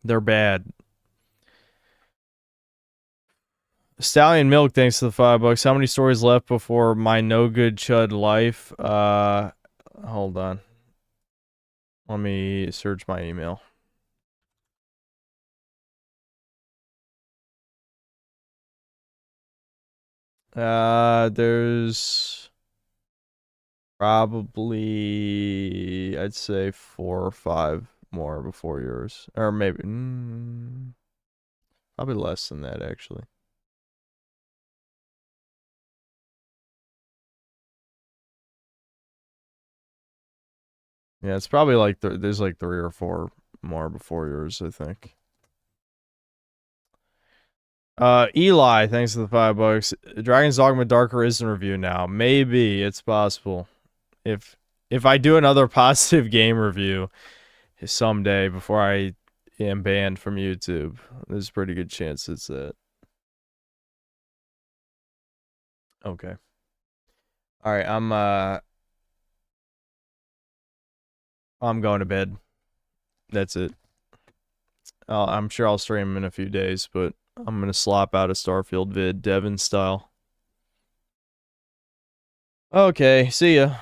They're bad. Stallion Milk, thanks to the $5. How many stories left before my no good chud life? Hold on. Let me search my email. There's probably, I'd say 4 or 5 more before yours. Or maybe, probably less than that, actually. Yeah, it's probably like, there's like 3 or 4 more before yours, I think. Eli, thanks for the $5. Dragon's Dogma Dark Arisen review now. Maybe it's possible. If I do another positive game review someday before I am banned from YouTube, there's a pretty good chance it's that. Okay. All right, I'm going to bed. That's it. I'm sure I'll stream in a few days, but I'm gonna slop out a Starfield vid, Devin style. Okay, see ya.